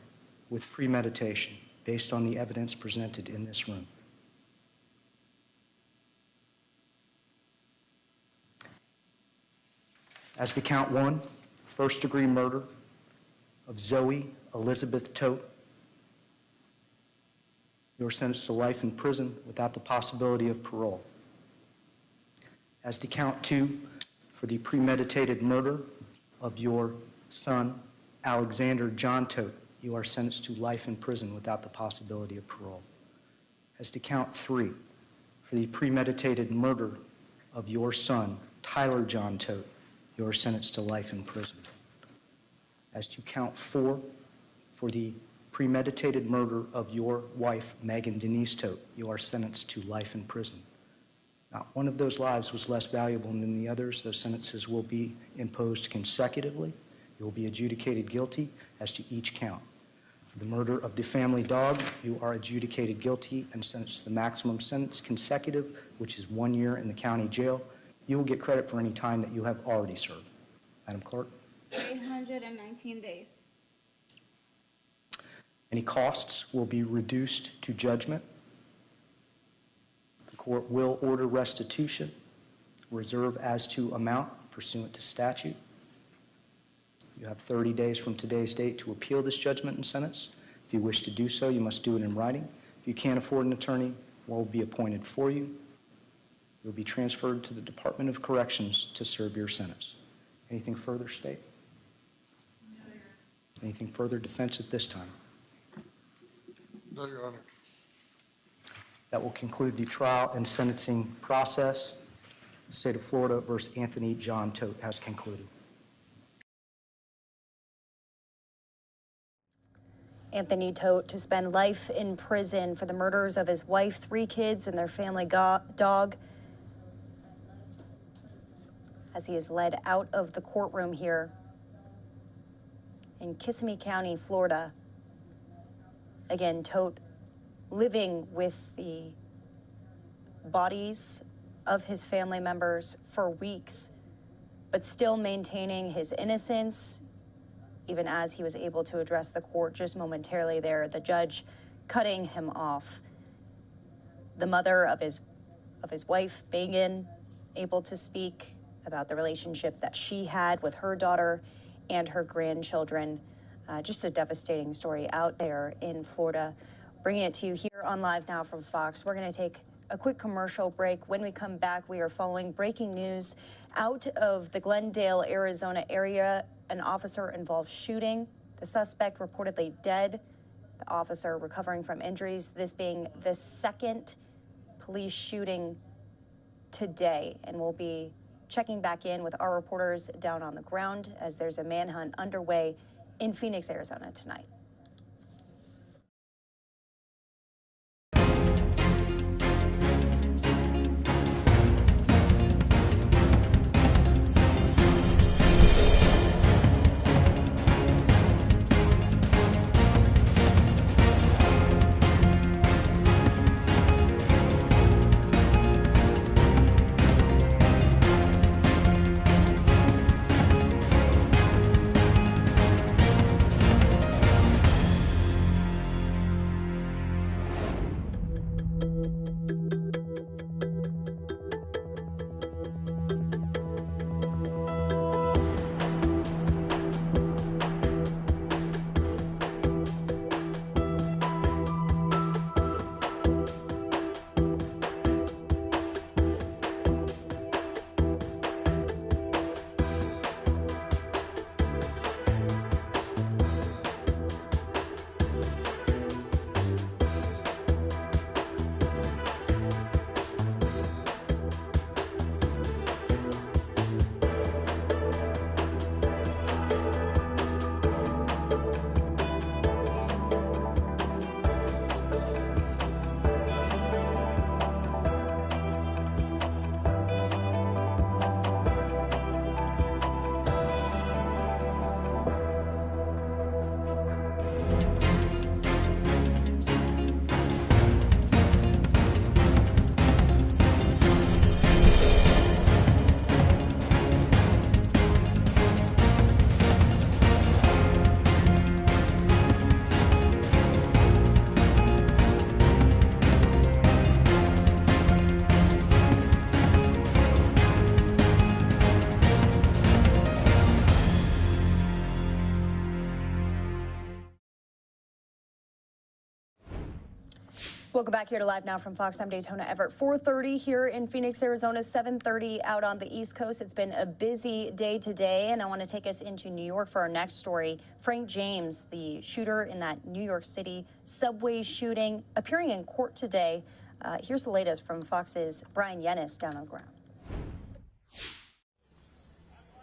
with premeditation based on the evidence presented in this room. As to count one, first-degree murder of Zoe Elizabeth Tope, you are sentenced to life in prison without the possibility of parole. As to count two, for the premeditated murder of your son, Alexander John Tope, you are sentenced to life in prison without the possibility of parole. As to count three, for the premeditated murder of your son, Tyler John Tope, you are sentenced to life in prison. As to count four, for the premeditated murder of your wife, Megan Denise Tope, you are sentenced to life in prison. Not one of those lives was less valuable than the others. Those sentences will be imposed consecutively. You will be adjudicated guilty as to each count. For the murder of the family dog, you are adjudicated guilty and sentenced to the maximum sentence consecutive, which is 1 year in the county jail. You will get credit for any time that you have already served. Madam Clerk. 819 days. Any costs will be reduced to judgment. The court will order restitution, reserve as to amount pursuant to statute. You have 30 days from today's date to appeal this judgment and sentence. If you wish to do so, you must do it in writing. If you can't afford an attorney, one will be appointed for you. You'll be transferred to the Department of Corrections to serve your sentence. Anything further, State? No, Your Honor. Anything further, defense, at this time? No, Your Honor. That will conclude the trial and sentencing process. The State of Florida versus Anthony John Tope has concluded. Anthony Tote to spend life in prison for the murders of his wife, 3 kids, and their family dog. As he is led out of the courtroom here in Kissimmee County, Florida. Again, Tote living with the bodies of his family members for weeks, but still maintaining his innocence, even as he was able to address the court just momentarily there, the judge cutting him off. The mother of his wife, Megan, able to speak about the relationship that she had with her daughter and her grandchildren. Just a devastating story out there in Florida. Bringing it to you here on Live Now from Fox. We're going to take a quick commercial break. When we come back, we are following breaking news out of the Glendale, Arizona area. An officer-involved shooting. The suspect reportedly dead. The officer recovering from injuries. This being the second police shooting today. And we'll be checking back in with our reporters down on the ground as there's a manhunt underway in Phoenix, Arizona tonight. Welcome back here to Live Now from Fox. I'm Daytona Everett. 4:30 here in Phoenix, Arizona, 7:30 out on the East Coast. It's been a busy day today, and I want to take us into New York for our next story. Frank James, the shooter in that New York City subway shooting, appearing in court today. Here's the latest from Fox's Brian Yennis down on the ground.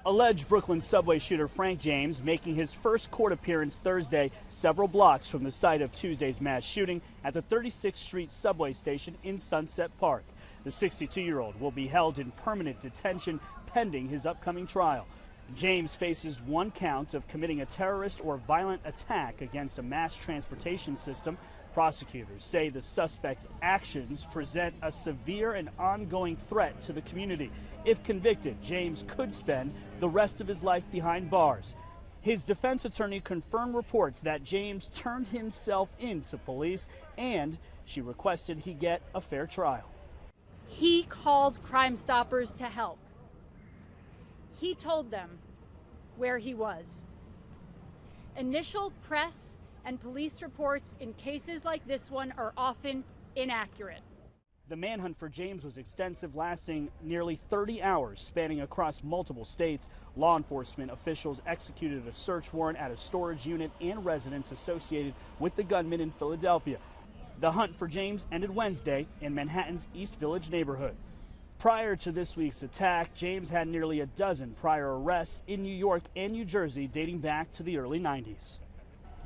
Alleged Brooklyn subway shooter Frank James making his first court appearance Thursday, several blocks from the site of Tuesday's mass shooting at the 36th Street subway station in Sunset Park. The 62-year-old will be held in permanent detention pending his upcoming trial. James faces one count of committing a terrorist or violent attack against a mass transportation system. Prosecutors say the suspect's actions present a severe and ongoing threat to the community. If convicted, James could spend the rest of his life behind bars. His defense attorney confirmed reports that James turned himself in to police, and she requested he get a fair trial. He called Crime Stoppers to help. He told them where he was. Initial press and police reports in cases like this one are often inaccurate. The manhunt for James was extensive, lasting nearly 30 hours, spanning across multiple states. Law enforcement officials executed a search warrant at a storage unit and residence associated with the gunman in Philadelphia. The hunt for James ended Wednesday in Manhattan's East Village neighborhood. Prior to this week's attack, James had nearly a dozen prior arrests in New York and New Jersey dating back to the early 90s.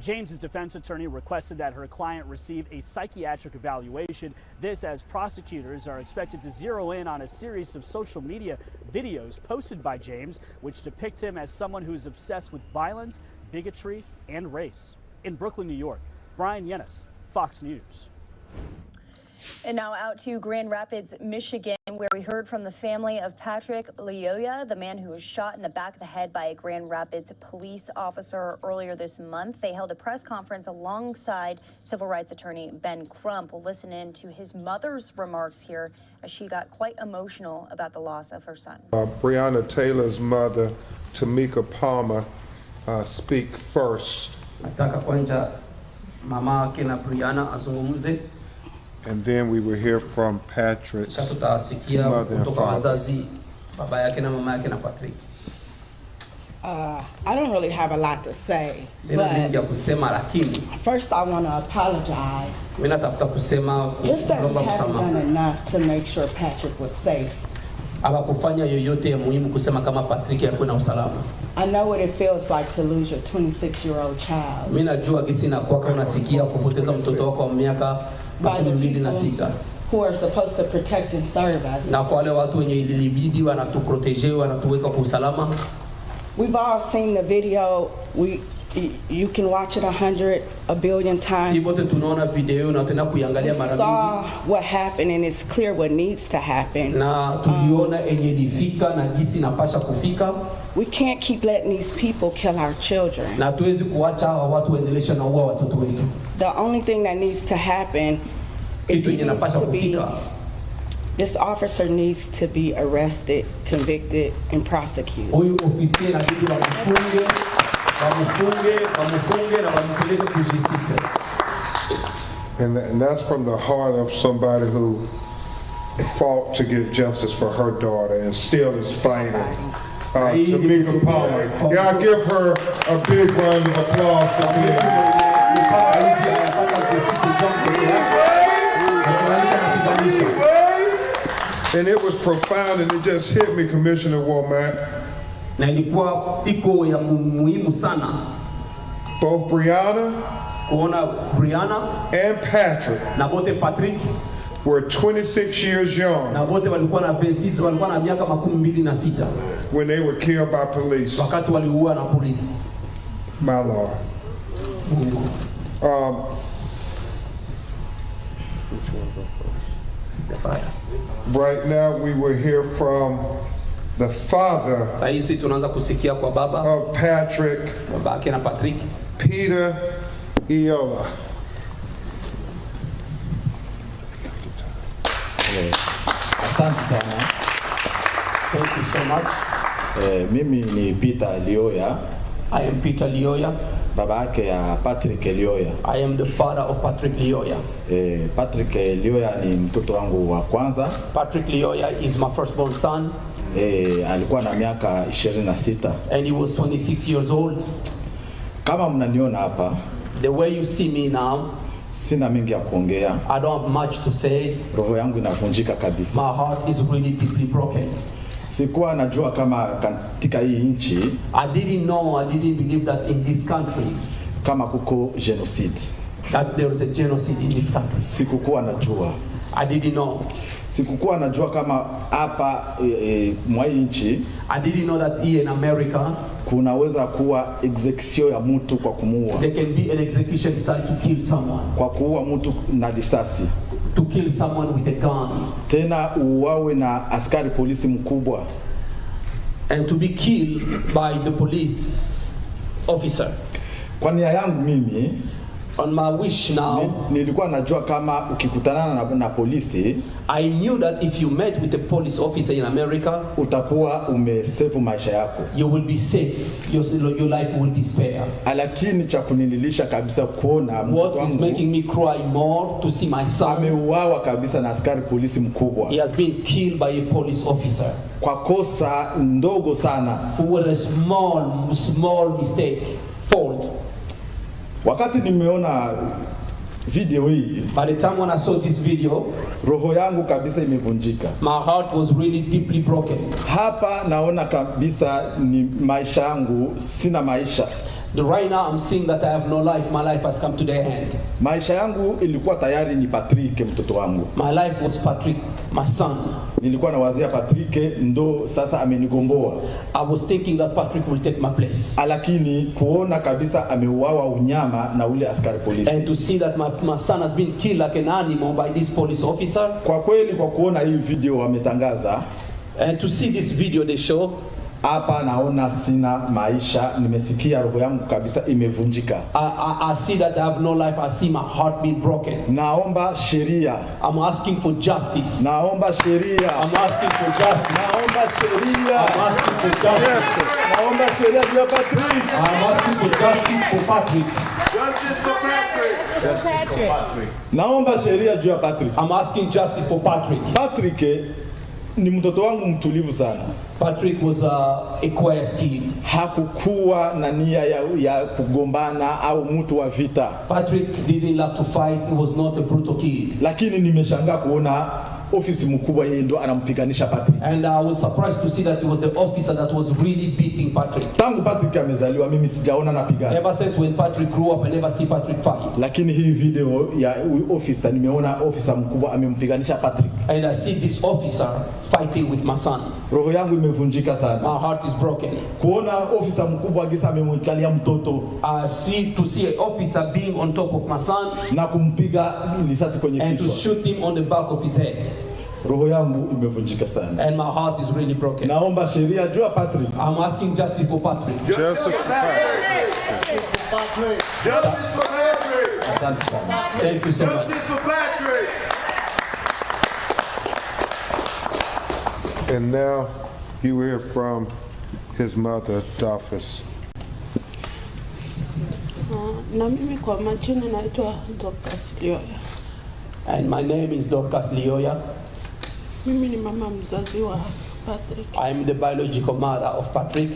James's defense attorney requested that her client receive a psychiatric evaluation. This as prosecutors are expected to zero in on a series of social media videos posted by James, which depict him as someone who's obsessed with violence, bigotry, and race. In Brooklyn, New York, Brian Yennis, Fox News. And now out to Grand Rapids, Michigan, where we heard from the family of Patrick Lyoya, the man who was shot in the back of the head by a Grand Rapids police officer earlier this month. They held a press conference alongside civil rights attorney Ben Crump. We'll listen in to his mother's remarks here as she got quite emotional about the loss of her son. Breonna Taylor's mother, Tamika Palmer, speak first. Nataka kwanza mama yake na Breonna azungumze. And then we will hear from Patrick's mother and father. I don't really have a lot to say, but first I want to apologize. Just that we haven't done enough to make sure Patrick was safe. I know what it feels like to lose your 26-year-old child. By the people who are supposed to protect and serve us. We've all seen the video. You can watch it 100, a billion times. We saw what happened, and it's clear what needs to happen. We can't keep letting these people kill our children. The only thing that needs to happen is this officer needs to be arrested, convicted, and prosecuted. And that's from the heart of somebody who fought to get justice for her daughter and still is fighting. Tamika Palmer. Y'all give her a big round of applause for being And it was profound, and it just hit me, Commissioner Womack. Both Breonna and Patrick were 26 years young when they were killed by police. My Lord. Right now we will hear from the father of Patrick, Peter Lyoya. Asante sana. Thank you so much. Mimi ni Peter Lyoya. I am Peter Lyoya. baba yake ya Patrick Lioya. I am the father of Patrick Lioya. Patrick Lioya ni mtoto wangu wa kwanza. Patrick Lioya is my firstborn son. Alikuwa na miaka 26. And he was 26 years old. Kama mnaniona hapa, the way you see me now, sina mengi ya kuongea. I don't have much to say. Roho yangu inavunjika kabisa. My heart is really deeply broken. Sikuwa najua kama katika hii nchi, I didn't believe that in this country, kama kuko genocide. That there is a genocide in this country. Sikukuwa najua. I didn't know. Sikukuwa najua kama hapa mwa nchi, I didn't know that here in America, kunaweza kuwa execution ya mtu kwa kumuua. There can be an execution style to kill someone. Kwa kuua mtu na risasi. To kill someone with a gun. Tena uwawe na askari polisi mkubwa. And to be killed by the police officer. Kwa nia yangu mimi, on my wish now, nilikuwa najua kama ukikutana na polisi, I knew that if you met with a police officer in America, utakuwa umesave maisha yako. You will be safe. Your life will be spared. Lakini cha kunililisha kabisa kuona what is making me cry more to see my son ameuawa kabisa na askari polisi mkubwa. He has been killed by a police officer. Kwa kosa ndogo sana. For a small mistake, fault. Wakati nimeona video hii, by the time when I saw this video, roho yangu kabisa imevunjika. My heart was really deeply broken. Hapa naona kabisa ni maisha yangu, sina maisha. Right now I'm seeing that I have no life. My life has come to the end. Maisha yangu ilikuwa tayari ni Patrick mtoto wangu. My life was Patrick, my son. Nilikuwa nawazia Patrick ndo sasa amenigomboa. I was thinking that Patrick will take my place. Lakini kuona kabisa ameuawa unyama na ule askari polisi. And to see that my son has been killed like an animal by this police officer. Kwa kweli kwa kuona hii video wametangaza. And to see this video they show. Hapa naona sina maisha, nimesikia roho yangu kabisa imevunjika. I see that I have no life. I see my heart being broken. Naomba sheria. I'm asking for justice. Naomba sheria. I'm asking for justice. Naomba sheria. I'm asking for justice. Naomba sheria juu ya Patrick. I'm asking for justice for Patrick. Justice for Patrick. Justice for Patrick. Naomba sheria juu ya Patrick. I'm asking justice for Patrick. Patrick ni mtoto wangu mtulivu sana. Patrick was a quiet kid. Hakukuwa na nia ya kugombana au mtu wa vita. Patrick didn't like to fight. He was not a brutal kid. Lakini nimeshangaa kuona ofisi mkubwa yeye ndo anampiganisha Patrick. And I was surprised to see that it was the officer that was really beating Patrick. Tangu Patrick amezaliwa mimi sijaona napigana. Ever since when Patrick grew up, I never see Patrick fight. Lakini hii video ya officer nimeona officer mkubwa amempiganisha Patrick. And I see this officer fighting with my son. Roho yangu imevunjika sana. My heart is broken. Kuona officer mkubwa agisa amemwikalia mtoto. I see an officer being on top of my son. Na kumpiga risasi kwenye kichwa. And to shoot him on the back of his head. Roho yangu imevunjika sana. And my heart is really broken. Naomba sheria juu ya Patrick. I'm asking justice for Patrick. Justice for Patrick. Justice for Patrick. Justice for Patrick. Asante sana. Thank you so much. Justice for Patrick. And now you hear from his mother, Dorcas. Na mimi kwa majina naitwa Dorcas Lioya. And my name is Dorcas Lioya. Mimi ni mama mzazi wa Patrick. I am the biological mother of Patrick.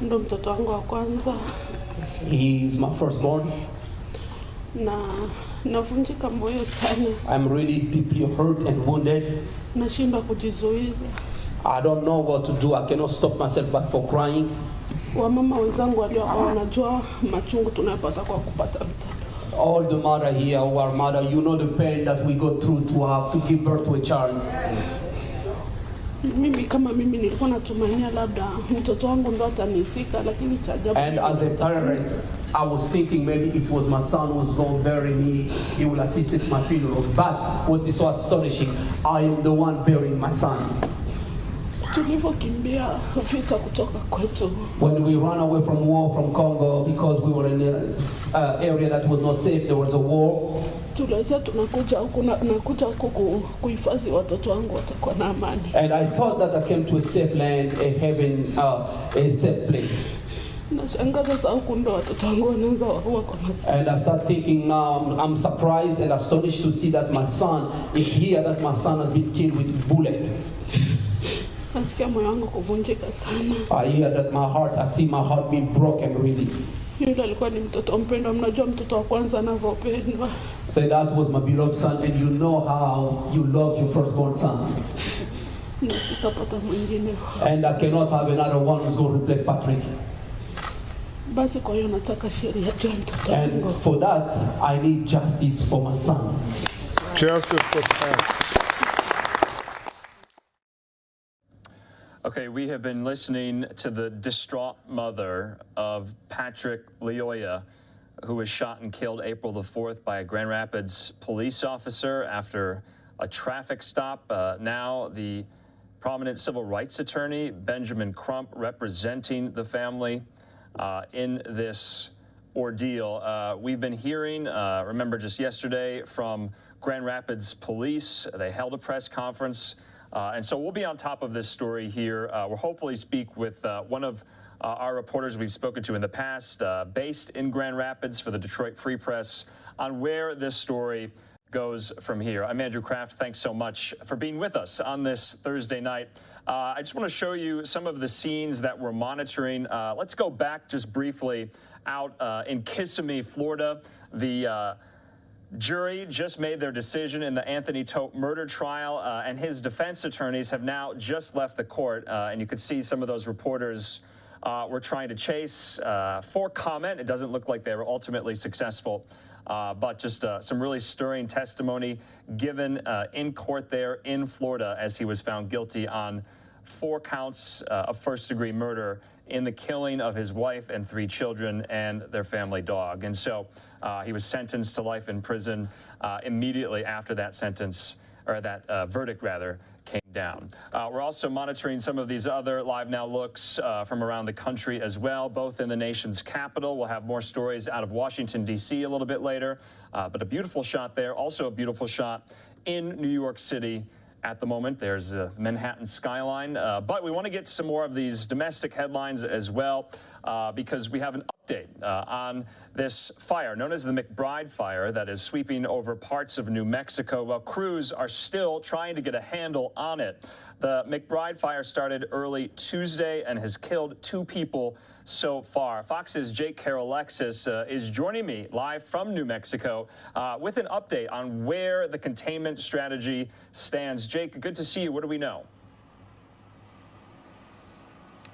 Ndo mtoto wangu wa kwanza. He is my firstborn. Na navunjika moyo sana. I'm really deeply hurt and wounded. Nashindwa kujizuiza. I don't know what to do. I cannot stop myself but for crying. Wamama wenzangu waliokuwa wanajua machungu tunayopata kwa kupata mtoto. All the mother here, our mother, you know the pain that we go through to give birth to a child. Mimi kama mimi nilikuwa natumainia labda mtoto wangu ndo atanifika, lakini cha ajabu. And as a parent, I was thinking maybe it was my son who was going to bury me. He will assist at my funeral. But what is so astonishing, I am the one burying my son. Tulivyokimbia vita kutoka kwetu. When we ran away from war from Congo because we were in an area that was not safe, there was a war. Tulizia tunakuja huku kuhifadhi watoto wangu watakuwa na amani. And I thought that I came to a safe land, a heaven, a safe place. And I start thinking, I'm surprised and astonished to see that my son is here, that my son has been killed with bullets. I hear that my heart, I see my heart being broken really. Say that was my beloved son, and you know how you love your firstborn son. And I cannot have another one who's going to replace Patrick. And for that, I need justice for my son. Justice for Patrick. Okay, we have been listening to the distraught mother of Patrick Lyoya, who was shot and killed April the 4th by a Grand Rapids police officer after a traffic stop. Now the prominent civil rights attorney, Benjamin Crump, representing the family in this ordeal. We've been hearing, remember just yesterday, from Grand Rapids Police. They held a press conference. And so we'll be on top of this story here. We'll hopefully speak with one of our reporters we've spoken to in the past, based in Grand Rapids for the Detroit Free Press, on where this story goes from here. I'm Andrew Kraft. Thanks so much for being with us on this Thursday night. I just want to show you some of the scenes that we're monitoring. Let's go back just briefly out in Kissimmee, Florida. The jury just made their decision in the Anthony Tope murder trial, and his defense attorneys have now just left the court. And you could see some of those reporters were trying to chase for comment. It doesn't look like they were ultimately successful, but just some really stirring testimony given in court there in Florida as he was found guilty on 4 counts of first-degree murder in the killing of his wife and 3 children and their family dog. And so he was sentenced to life in prison immediately after that sentence, or that verdict rather, came down. We're also monitoring some of these other LiveNOW looks from around the country as well, both in the nation's capital. We'll have more stories out of Washington, D.C. a little bit later, but a beautiful shot there. Also a beautiful shot in New York City at the moment. There's the Manhattan skyline, but we want to get some more of these domestic headlines as well, because we have an update on this fire known as the McBride fire that is sweeping over parts of New Mexico. Well, crews are still trying to get a handle on it. The McBride fire started early Tuesday and has killed 2 people so far. Fox's Jake Carol-Alexis is joining me live from New Mexico with an update on where the containment strategy stands. Jake, good to see you. What do we know?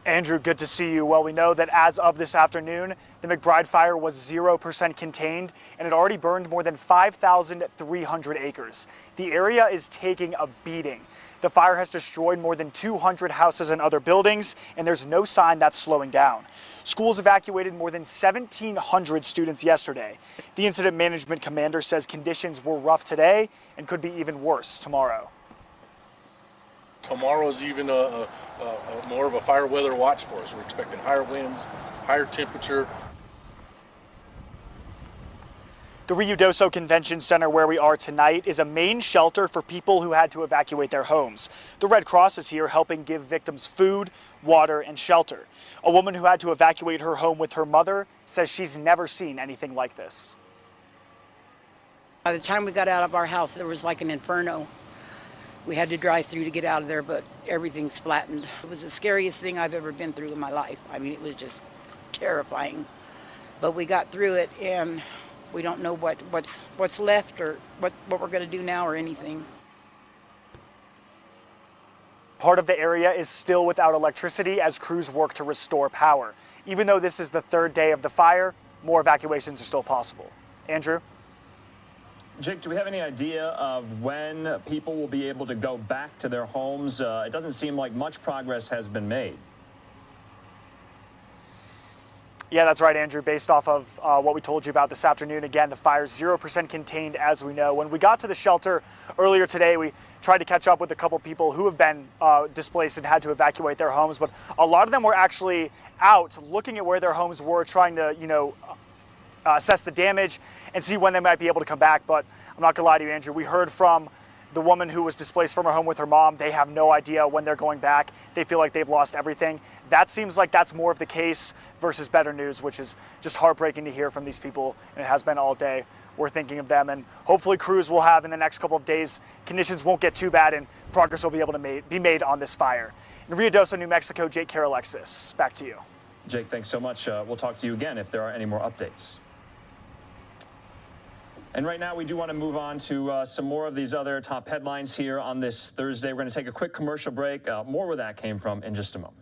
Andrew, good to see you. Well, we know that as of this afternoon, the McBride fire was 0% contained, and it already burned more than 5,300 acres. The area is taking a beating. The fire has destroyed more than 200 houses and other buildings, and there's no sign that's slowing down. Schools evacuated more than 1,700 students yesterday. The incident management commander says conditions were rough today and could be even worse tomorrow. Tomorrow's even more of a fire weather watch for us. We're expecting higher winds, higher temperature. The Ruidoso Convention Center, where we are tonight, is a main shelter for people who had to evacuate their homes. The Red Cross is here helping give victims food, water, and shelter. A woman who had to evacuate her home with her mother says she's never seen anything like this. By the time we got out of our house, there was like an inferno. We had to drive through to get out of there, but everything's flattened. It was the scariest thing I've ever been through in my life. I mean, it was just terrifying. But we got through it, and we don't know what's left or what we're going to do now or anything. Part of the area is still without electricity as crews work to restore power. Even though this is the 3rd day of the fire, more evacuations are still possible. Andrew? Jake, do we have any idea of when people will be able to go back to their homes? It doesn't seem like much progress has been made. Yeah, that's right, Andrew. Based off of what we told you about this afternoon, again, the fire's 0% contained, as we know. When we got to the shelter earlier today, we tried to catch up with a couple people who have been displaced and had to evacuate their homes, but a lot of them were actually out looking at where their homes were, trying to, assess the damage and see when they might be able to come back. But I'm not gonna lie to you, Andrew, we heard from The woman who was displaced from her home with her mom, they have no idea when they're going back. They feel like they've lost everything. That seems like that's more of the case versus better news, which is just heartbreaking to hear from these people, and it has been all day. We're thinking of them, and hopefully crews will have in the next couple of days, conditions won't get too bad and progress will be able to be made on this fire. In Ruidoso, New Mexico, Jake Carolexis, back to you. Jake, thanks so much. We'll talk to you again if there are any more updates. And right now, we do want to move on to some more of these other top headlines here on this Thursday. We're going to take a quick commercial break. More where that came from in just a moment.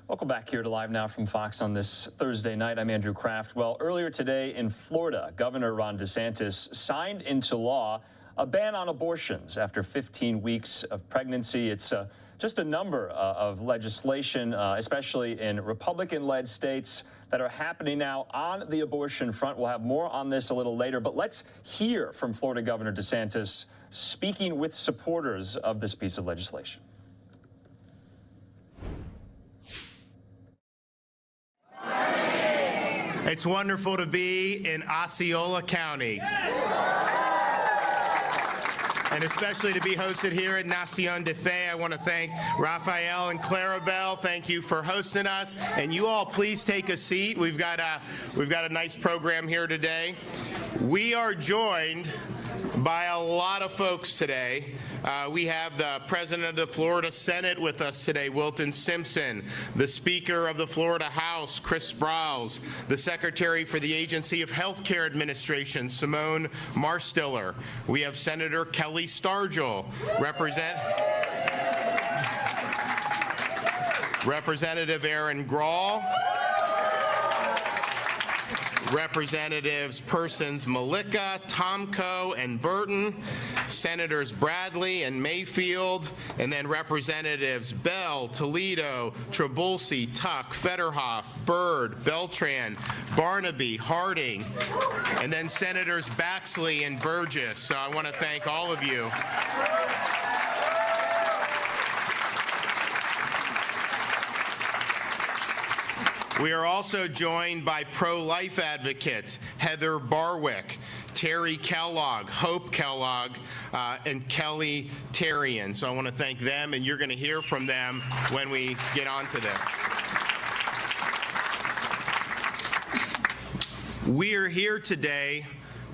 Welcome back here to Live Now from Fox on this Thursday night. I'm Andrew Kraft. Well, earlier today in Florida, Governor Ron DeSantis signed into law a ban on abortions after 15 weeks of pregnancy. It's just a number of legislation, especially in Republican-led states, that are happening now on the abortion front. We'll have more on this a little later, but let's hear from Florida Governor DeSantis speaking with supporters of this piece of legislation. It's wonderful to be in Osceola County. And especially to be hosted here at Nación de Fe. I want to thank Raphael and Clarabelle. Thank you for hosting us. And you all please take a seat. We've got a nice program here today. We are joined by a lot of folks today. We have the President of the Florida Senate with us today, Wilton Simpson, the Speaker of the Florida House, Chris Sprowls, the Secretary for the Agency of Healthcare Administration, Simone Marstiller. We have Senator Kelly Stargel, Representative Aaron Grawl, Representatives Persons Malika, Tomko, and Burton, Senators Bradley and Mayfield, and then Representatives Bell, Toledo, Trabulsi, Tuck, Federhoff, Byrd, Beltran, Barnaby, Harding, and then Senators Baxley and Burgess. So I want to thank all of you. We are also joined by pro-life advocates Heather Barwick, Terry Kellogg, Hope Kellogg, and Kelly Terrian. So I want to thank them, and you're going to hear from them when we get on to this. We are here today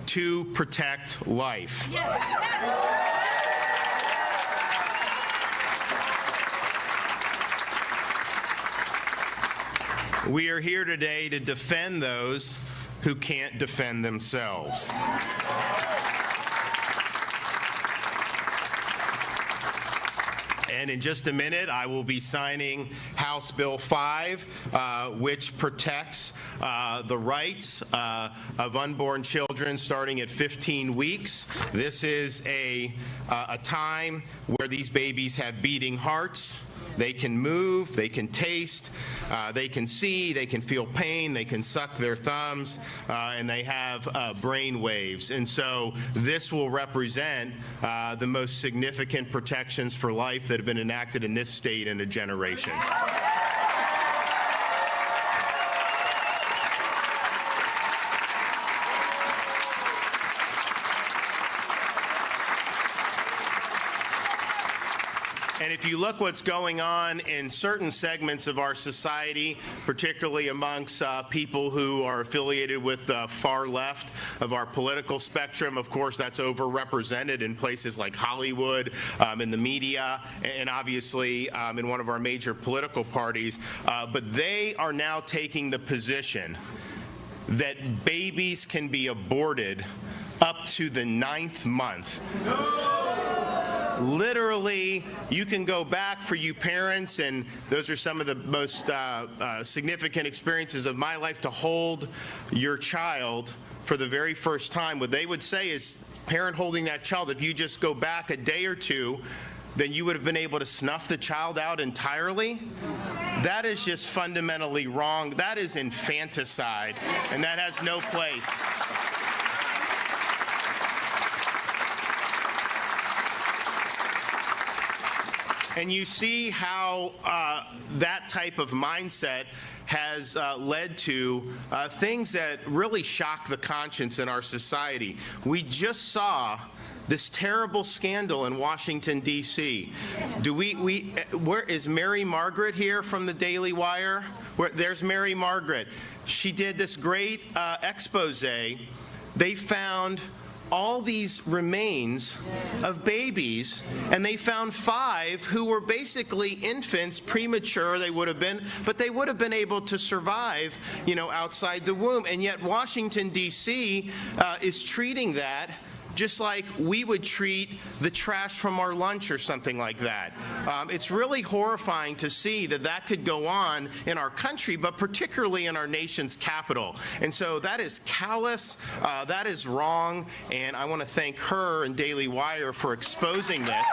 to protect life. We are here today to defend those who can't defend themselves. And in just a minute, I will be signing House Bill 5, which protects the rights of unborn children starting at 15 weeks. This is a time where these babies have beating hearts. They can move, they can taste, they can see, they can feel pain, they can suck their thumbs, and they have brain waves. And so this will represent the most significant protections for life that have been enacted in this state in a generation. And if you look what's going on in certain segments of our society, particularly amongst people who are affiliated with the far left of our political spectrum, of course, that's overrepresented in places like Hollywood, in the media, and obviously in one of our major political parties. But they are now taking the position that babies can be aborted up to the 9th month. Literally, you can go back for you parents, and those are some of the most significant experiences of my life, to hold your child for the very first time. What they would say is, parent holding that child, if you just go back a day or two, then you would have been able to snuff the child out entirely. That is just fundamentally wrong. That is infanticide, and that has no place. And you see how that type of mindset has led to things that really shock the conscience in our society. We just saw this terrible scandal in Washington, D.C. Where is Mary Margaret here from the Daily Wire? There's Mary Margaret. She did this great expose. They found all these remains of babies, and they found 5 who were basically infants, premature they would have been, but they would have been able to survive, outside the womb. And yet Washington, D.C. is treating that just like we would treat the trash from our lunch or something like that. It's really horrifying to see that that could go on in our country, but particularly in our nation's capital. And so that is callous, that is wrong, and I want to thank her and Daily Wire for exposing this.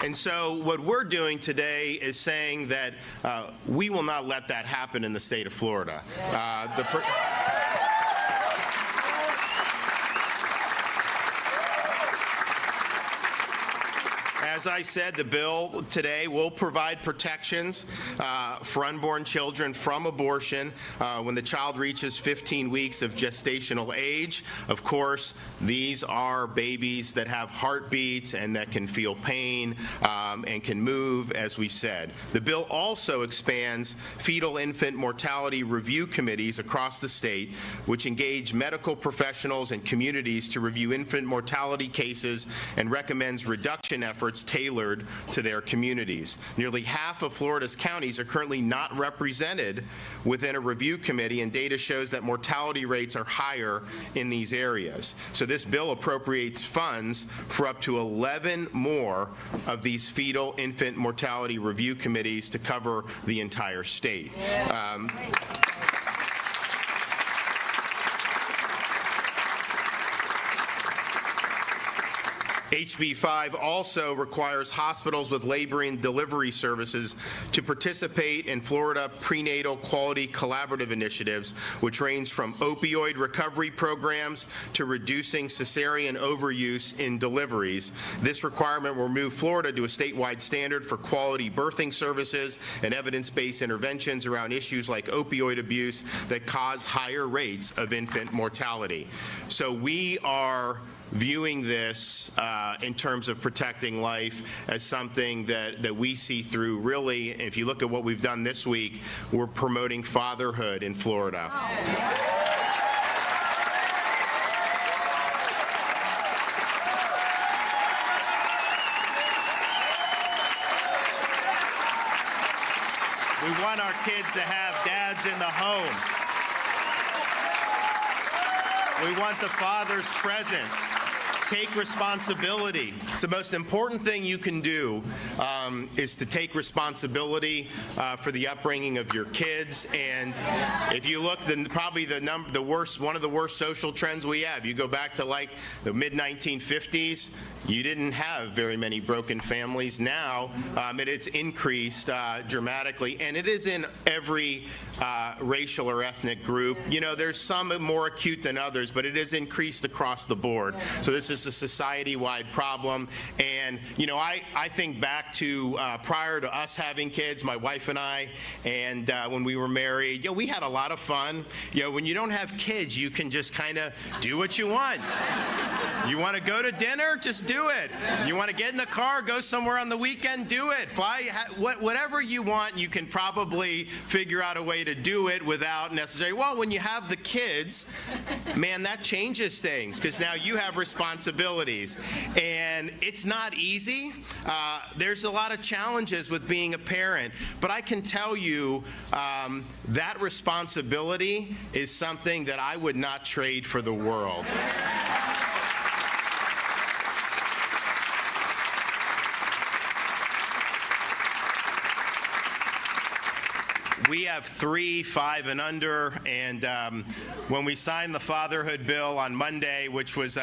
And so what we're doing today is saying that we will not let that happen in the state of Florida. As I said, the bill today will provide protections for unborn children from abortion when the child reaches 15 weeks of gestational age. Of course, these are babies that have heartbeats and that can feel pain and can move, as we said. The bill also expands fetal infant mortality review committees across the state, which engage medical professionals and communities to review infant mortality cases and recommends reduction efforts tailored to their communities. Nearly half of Florida's counties are currently not represented within a review committee, and data shows that mortality rates are higher in these areas. So this bill appropriates funds for up to 11 more of these fetal infant mortality review committees to cover the entire state. HB 5 also requires hospitals with labor and delivery services to participate in Florida prenatal quality collaborative initiatives, which range from opioid recovery programs to reducing cesarean overuse in deliveries. This requirement will move Florida to a statewide standard for quality birthing services and evidence-based interventions around issues like opioid abuse that cause higher rates of infant mortality. So we are viewing this in terms of protecting life as something that we see through. Really, if you look at what we've done this week, we're promoting fatherhood in Florida. We want our kids to have dads in the home. We want the fathers present. Take responsibility. It's the most important thing you can do is to take responsibility for the upbringing of your kids. And if you look, then probably one of the worst social trends we have. You go back to like the mid-1950s. You didn't have very many broken families. Now it's increased dramatically, and it is in every racial or ethnic group. You know, there's some more acute than others, but it is increased across the board. So this is a society-wide problem. And you know, I think back to prior to us having kids, my wife and I, and when we were married, you know, we had a lot of fun. You know, when you don't have kids, you can just kind of do what you want. You want to go to dinner? Just do it. You want to get in the car, go somewhere on the weekend? Do it. Fly, whatever you want, you can probably figure out a way to do it without necessarily, well, when you have the kids, man, that changes things because now you have responsibilities. And it's not easy. There's a lot of challenges with being a parent, but I can tell you that responsibility is something that I would not trade for the world. We have 3, 5, and under, and when we signed the fatherhood bill on Monday, which was,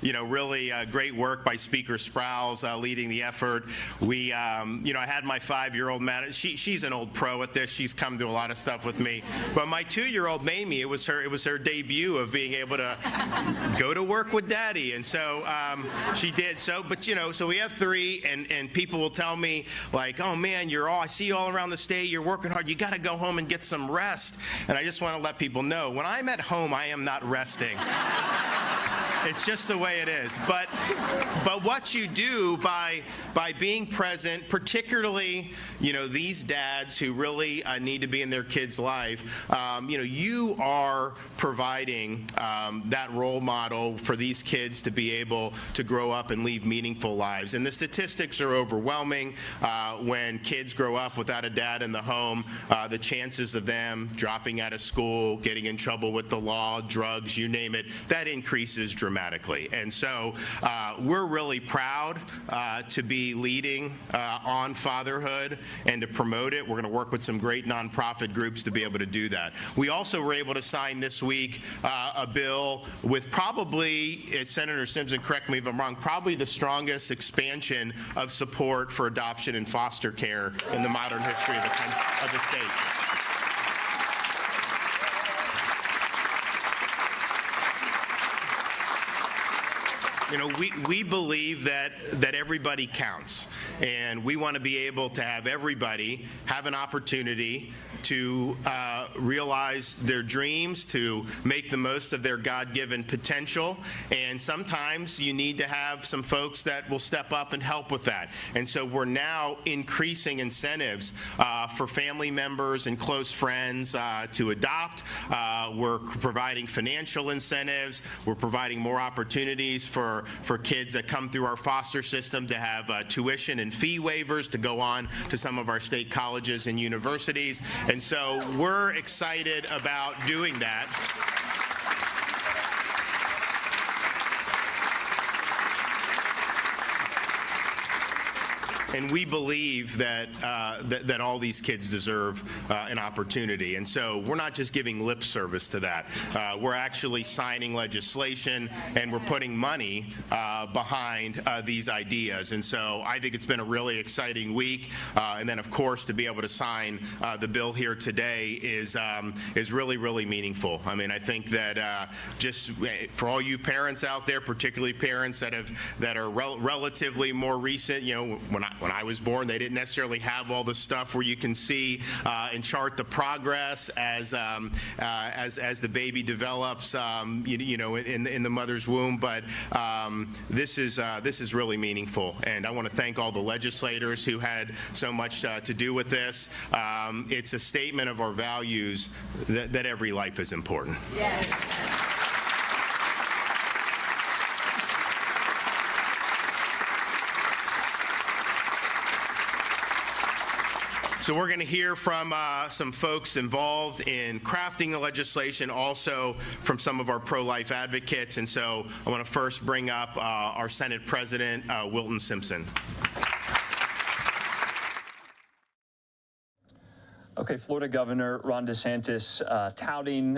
really great work by Speaker Sprouse leading the effort, we, I had my 5-year-old Matt. She's an old pro at this. She's come to a lot of stuff with me. But my 2-year-old Mamie, it was her debut of being able to go to work with Daddy, and so she did. So, but so we have 3, and people will tell me like, oh man, I see you all around the state. You're working hard. You got to go home and get some rest. And I just want to let people know, when I'm at home, I am not resting. It's just the way it is. But what you do by being present, particularly these dads who really need to be in their kids' life, you are providing that role model for these kids to be able to grow up and lead meaningful lives. And the statistics are overwhelming. When kids grow up without a dad in the home, the chances of them dropping out of school, getting in trouble with the law, drugs, you name it, that increases dramatically. And so we're really proud to be leading on fatherhood and to promote it. We're going to work with some great nonprofit groups to be able to do that. We also were able to sign this week a bill with probably, Senator Simpson, correct me if I'm wrong, probably the strongest expansion of support for adoption and foster care in the modern history of the state. We believe that everybody counts, and we want to be able to have everybody have an opportunity to realize their dreams, to make the most of their God-given potential, and sometimes you need to have some folks that will step up and help with that. And so we're now increasing incentives for family members and close friends to adopt. We're providing financial incentives. We're providing more opportunities for kids that come through our foster system to have tuition and fee waivers to go on to some of our state colleges and universities. And so we're excited about doing that. And we believe that that all these kids deserve an opportunity. And so we're not just giving lip service to that. We're actually signing legislation, and we're putting money behind these ideas. And so I think it's been a really exciting week. And then, of course, to be able to sign the bill here today is really, really meaningful. I mean, I think that just for all you parents out there, particularly parents that are relatively more recent, when I was born, they didn't necessarily have all the stuff where you can see and chart the progress as the baby develops, in the mother's womb. But this is really meaningful, and I want to thank all the legislators who had so much to do with this. It's a statement of our values that every life is important. Yes. So we're going to hear from some folks involved in crafting the legislation, also from some of our pro-life advocates. And so I want to first bring up our Senate President, Wilton Simpson. Okay, Florida Governor Ron DeSantis touting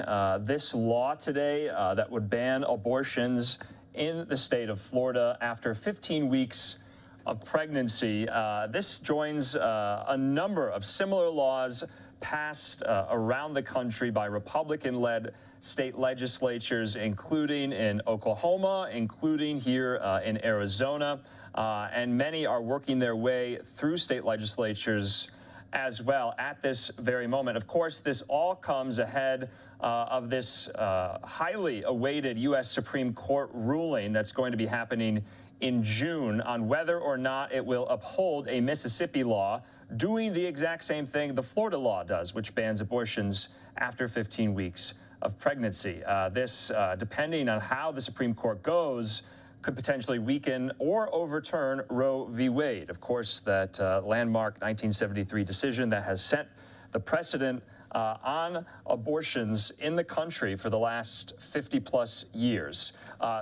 this law today that would ban abortions in the state of Florida after 15 weeks of pregnancy. This joins a number of similar laws passed around the country by Republican-led state legislatures, including in Oklahoma, including here in Arizona, and many are working their way through state legislatures as well at this very moment. Of course, this all comes ahead of this highly awaited U.S. Supreme Court ruling that's going to be happening in June on whether or not it will uphold a Mississippi law doing the exact same thing the Florida law does, which bans abortions after 15 weeks of pregnancy. This, depending on how the Supreme Court goes, could potentially weaken or overturn Roe v. Wade. Of course, that landmark 1973 decision that has set the precedent on abortions in the country for the last 50-plus years.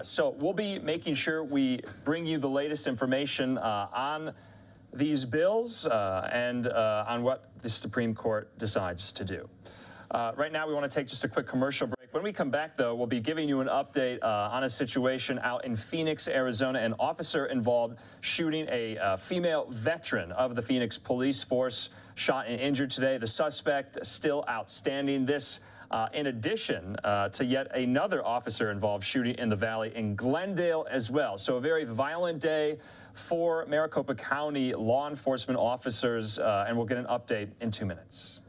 So we'll be making sure we bring you the latest information on these bills and on what the Supreme Court decides to do. Right now, we want to take just a quick commercial break. When we come back, though, we'll be giving you an update on a situation out in Phoenix, Arizona. An officer involved shooting a female veteran of the Phoenix police force shot and injured today. The suspect still outstanding. This in addition to yet another officer involved shooting in the valley in Glendale as well. So a very violent day for Maricopa County law enforcement officers, and we'll get an update in 2 minutes.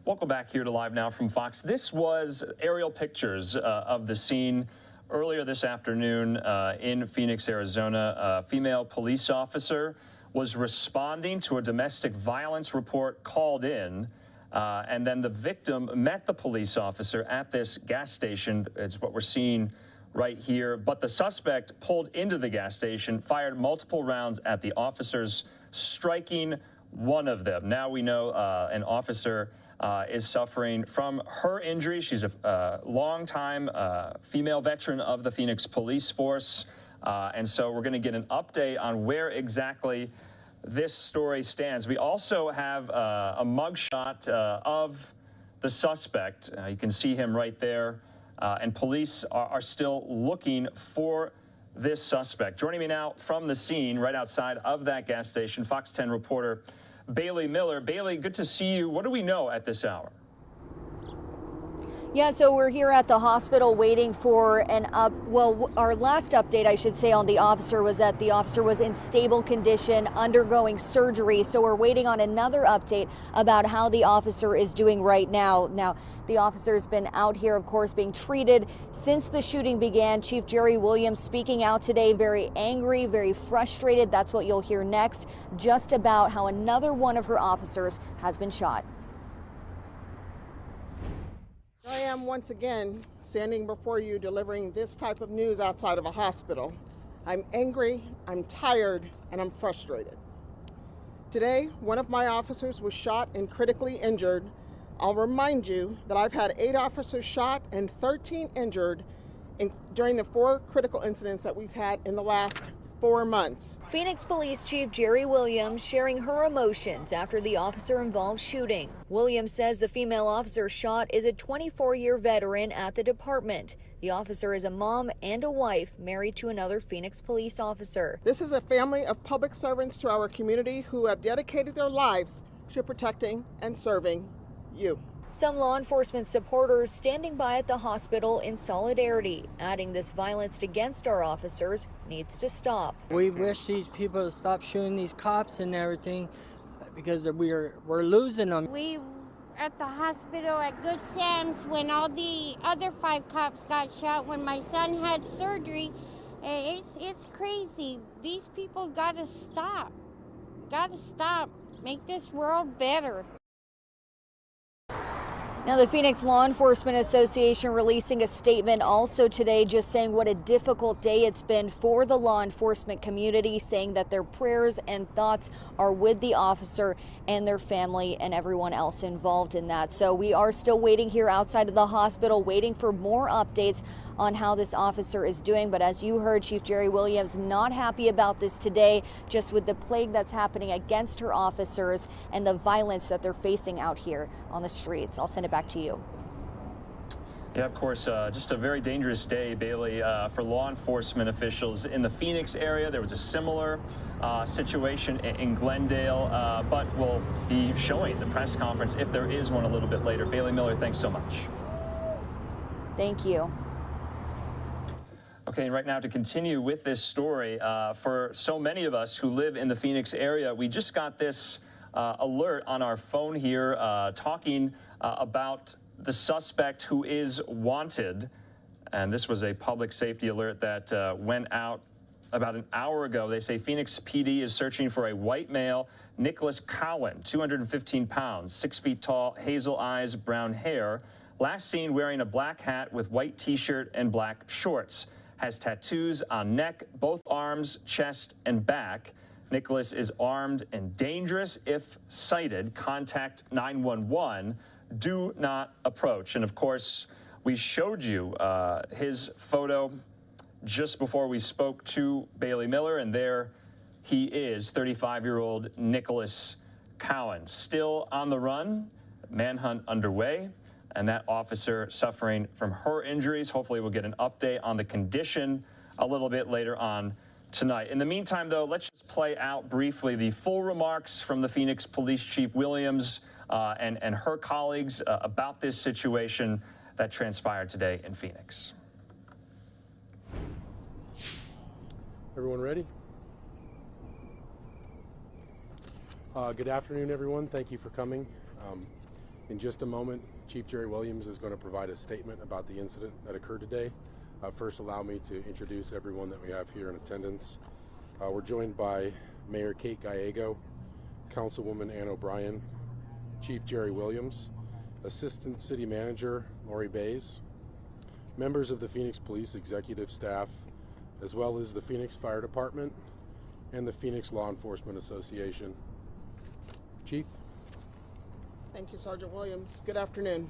Welcome back here to Live Now from Fox. This was aerial pictures of the scene earlier this afternoon in Phoenix, Arizona. A female police officer was responding to a domestic violence report called in, and then the victim met the police officer at this gas station. It's what we're seeing right here. But the suspect pulled into the gas station, fired multiple rounds at the officers, striking one of them. Now we know an officer is suffering from her injury. She's a longtime female veteran of the Phoenix police force. And so we're going to get an update on where exactly this story stands. We also have a mugshot of the suspect. You can see him right there. And police are still looking for this suspect. Joining me now from the scene right outside of that gas station, Fox 10 reporter Bailey Miller. Bailey, good to see you. What do we know at this hour? Yeah, so we're here at the hospital waiting for our last update, I should say, on the officer was that the officer was in stable condition, undergoing surgery. So we're waiting on another update about how the officer is doing right now. Now, the officer's been out here, of course, being treated since the shooting began. Chief Jerry Williams speaking out today, very angry, very frustrated. That's what you'll hear next, just about how another one of her officers has been shot. I am once again standing before you delivering this type of news outside of a hospital. I'm angry, I'm tired, and I'm frustrated. Today, one of my officers was shot and critically injured. I'll remind you that I've had 8 officers shot and 13 injured during the 4 critical incidents that we've had in the last 4 months. Phoenix Police Chief Jerry Williams sharing her emotions after the officer-involved shooting. Williams says the female officer shot is a 24-year veteran at the department. The officer is a mom and a wife married to another Phoenix police officer. This is a family of public servants to our community who have dedicated their lives to protecting and serving you. Some law enforcement supporters standing by at the hospital in solidarity, adding this violence against our officers needs to stop. We wish these people to stop shooting these cops and everything because we're losing them. We at the hospital at Good Sam's when all the other 5 cops got shot when my son had surgery. It's crazy. These people gotta stop. Gotta stop. Make this world better. Now, the Phoenix Law Enforcement Association releasing a statement also today just saying what a difficult day it's been for the law enforcement community, saying that their prayers and thoughts are with the officer and their family and everyone else involved in that. So we are still waiting here outside of the hospital, waiting for more updates on how this officer is doing. But as you heard, Chief Jerry Williams not happy about this today, just with the plague that's happening against her officers and the violence that they're facing out here on the streets. I'll send it back to you. Yeah, of course, just a very dangerous day, Bailey, for law enforcement officials in the Phoenix area. There was a similar situation in Glendale, but we'll be showing the press conference if there is one a little bit later. Bailey Miller, thanks so much. Thank you. Okay, and right now to continue with this story, for so many of us who live in the Phoenix area, we just got this alert on our phone here talking about the suspect who is wanted. And this was a public safety alert that went out about an hour ago. They say Phoenix PD is searching for a white male, Nicholas Cowan, 215 pounds, 6 feet tall, hazel eyes, brown hair, last seen wearing a black hat with white t-shirt and black shorts. Has tattoos on neck, both arms, chest, and back. Nicholas is armed and dangerous. If sighted, contact 911. Do not approach. And of course, we showed you his photo just before we spoke to Bailey Miller, and there he is, 35-year-old Nicholas Cowan, still on the run, manhunt underway. And that officer suffering from her injuries. Hopefully we'll get an update on the condition a little bit later on tonight. In the meantime, though, let's just play out briefly the full remarks from the Phoenix Police Chief Williams and her colleagues about this situation that transpired today in Phoenix. Everyone ready? Good afternoon, everyone. Thank you for coming. In just a moment, Chief Jerry Williams is going to provide a statement about the incident that occurred today. First, allow me to introduce everyone that we have here in attendance. We're joined by Mayor Kate Gallego, Councilwoman Ann O'Brien, Chief Jerry Williams, Assistant City Manager Lori Bays, members of the Phoenix Police Executive Staff, as well as the Phoenix Fire Department and the Phoenix Law Enforcement Association. Chief? Thank you, Sergeant Williams. Good afternoon.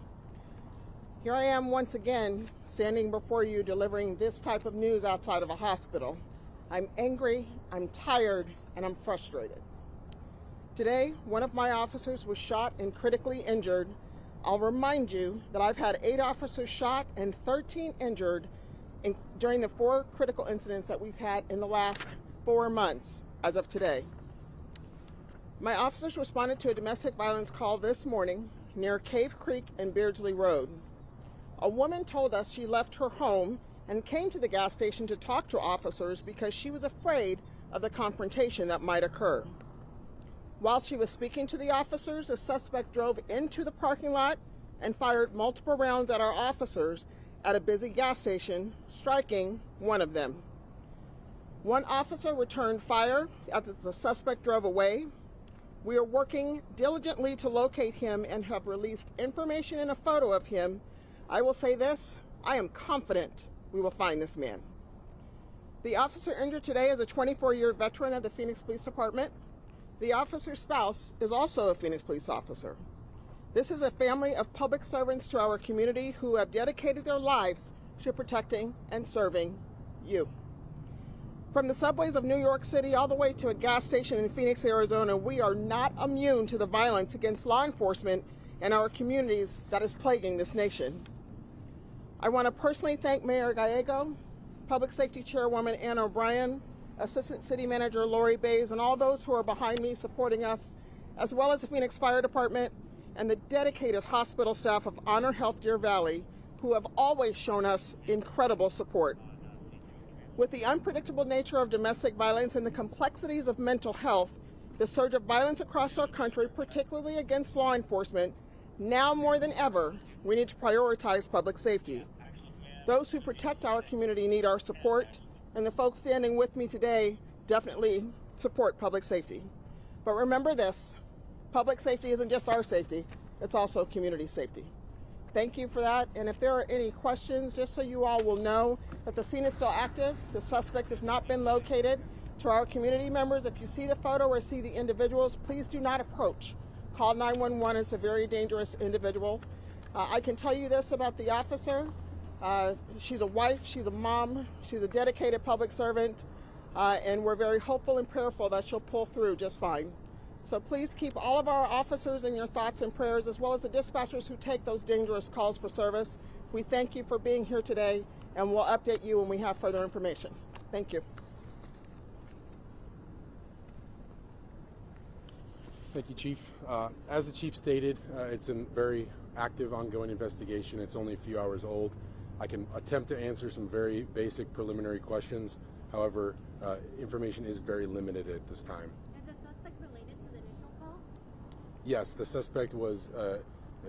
Here I am once again standing before you delivering this type of news outside of a hospital. I'm angry, I'm tired, and I'm frustrated. Today, one of my officers was shot and critically injured. I'll remind you that I've had 8 officers shot and 13 injured during the 4 critical incidents that we've had in the last 4 months as of today. My officers responded to a domestic violence call this morning near Cave Creek and Beardsley Road. A woman told us she left her home and came to the gas station to talk to officers because she was afraid of the confrontation that might occur. While she was speaking to the officers, the suspect drove into the parking lot and fired multiple rounds at our officers at a busy gas station, striking one of them. One officer returned fire as the suspect drove away. We are working diligently to locate him and have released information and a photo of him. I will say this, I am confident we will find this man. The officer injured today is a 24-year veteran of the Phoenix Police Department. The officer's spouse is also a Phoenix police officer. This is a family of public servants to our community who have dedicated their lives to protecting and serving you. From the subways of New York City all the way to a gas station in Phoenix, Arizona, we are not immune to the violence against law enforcement in our communities that is plaguing this nation. I want to personally thank Mayor Gallego, Public Safety Chairwoman Ann O'Brien, Assistant City Manager Lori Bays, and all those who are behind me supporting us, as well as the Phoenix Fire Department and the dedicated hospital staff of Honor Health Deer Valley, who have always shown us incredible support. With the unpredictable nature of domestic violence and the complexities of mental health, the surge of violence across our country, particularly against law enforcement, now more than ever, we need to prioritize public safety. Those who protect our community need our support, and the folks standing with me today definitely support public safety. But remember this, public safety isn't just our safety, it's also community safety. Thank you for that, and if there are any questions, just so you all will know that the scene is still active, the suspect has not been located. To our community members, if you see the photo or see the individuals, please do not approach. Call 911, it's a very dangerous individual. I can tell you this about the officer. She's a wife, she's a mom, she's a dedicated public servant, and we're very hopeful and prayerful that she'll pull through just fine. So please keep all of our officers in your thoughts and prayers, as well as the dispatchers who take those dangerous calls for service. We thank you for being here today, and we'll update you when we have further information. Thank you. Thank you, Chief. As the Chief stated, it's a very active, ongoing investigation. It's only a few hours old. I can attempt to answer some very basic preliminary questions. However, information is very limited at this time. Is the suspect related to the initial call? Yes, the suspect was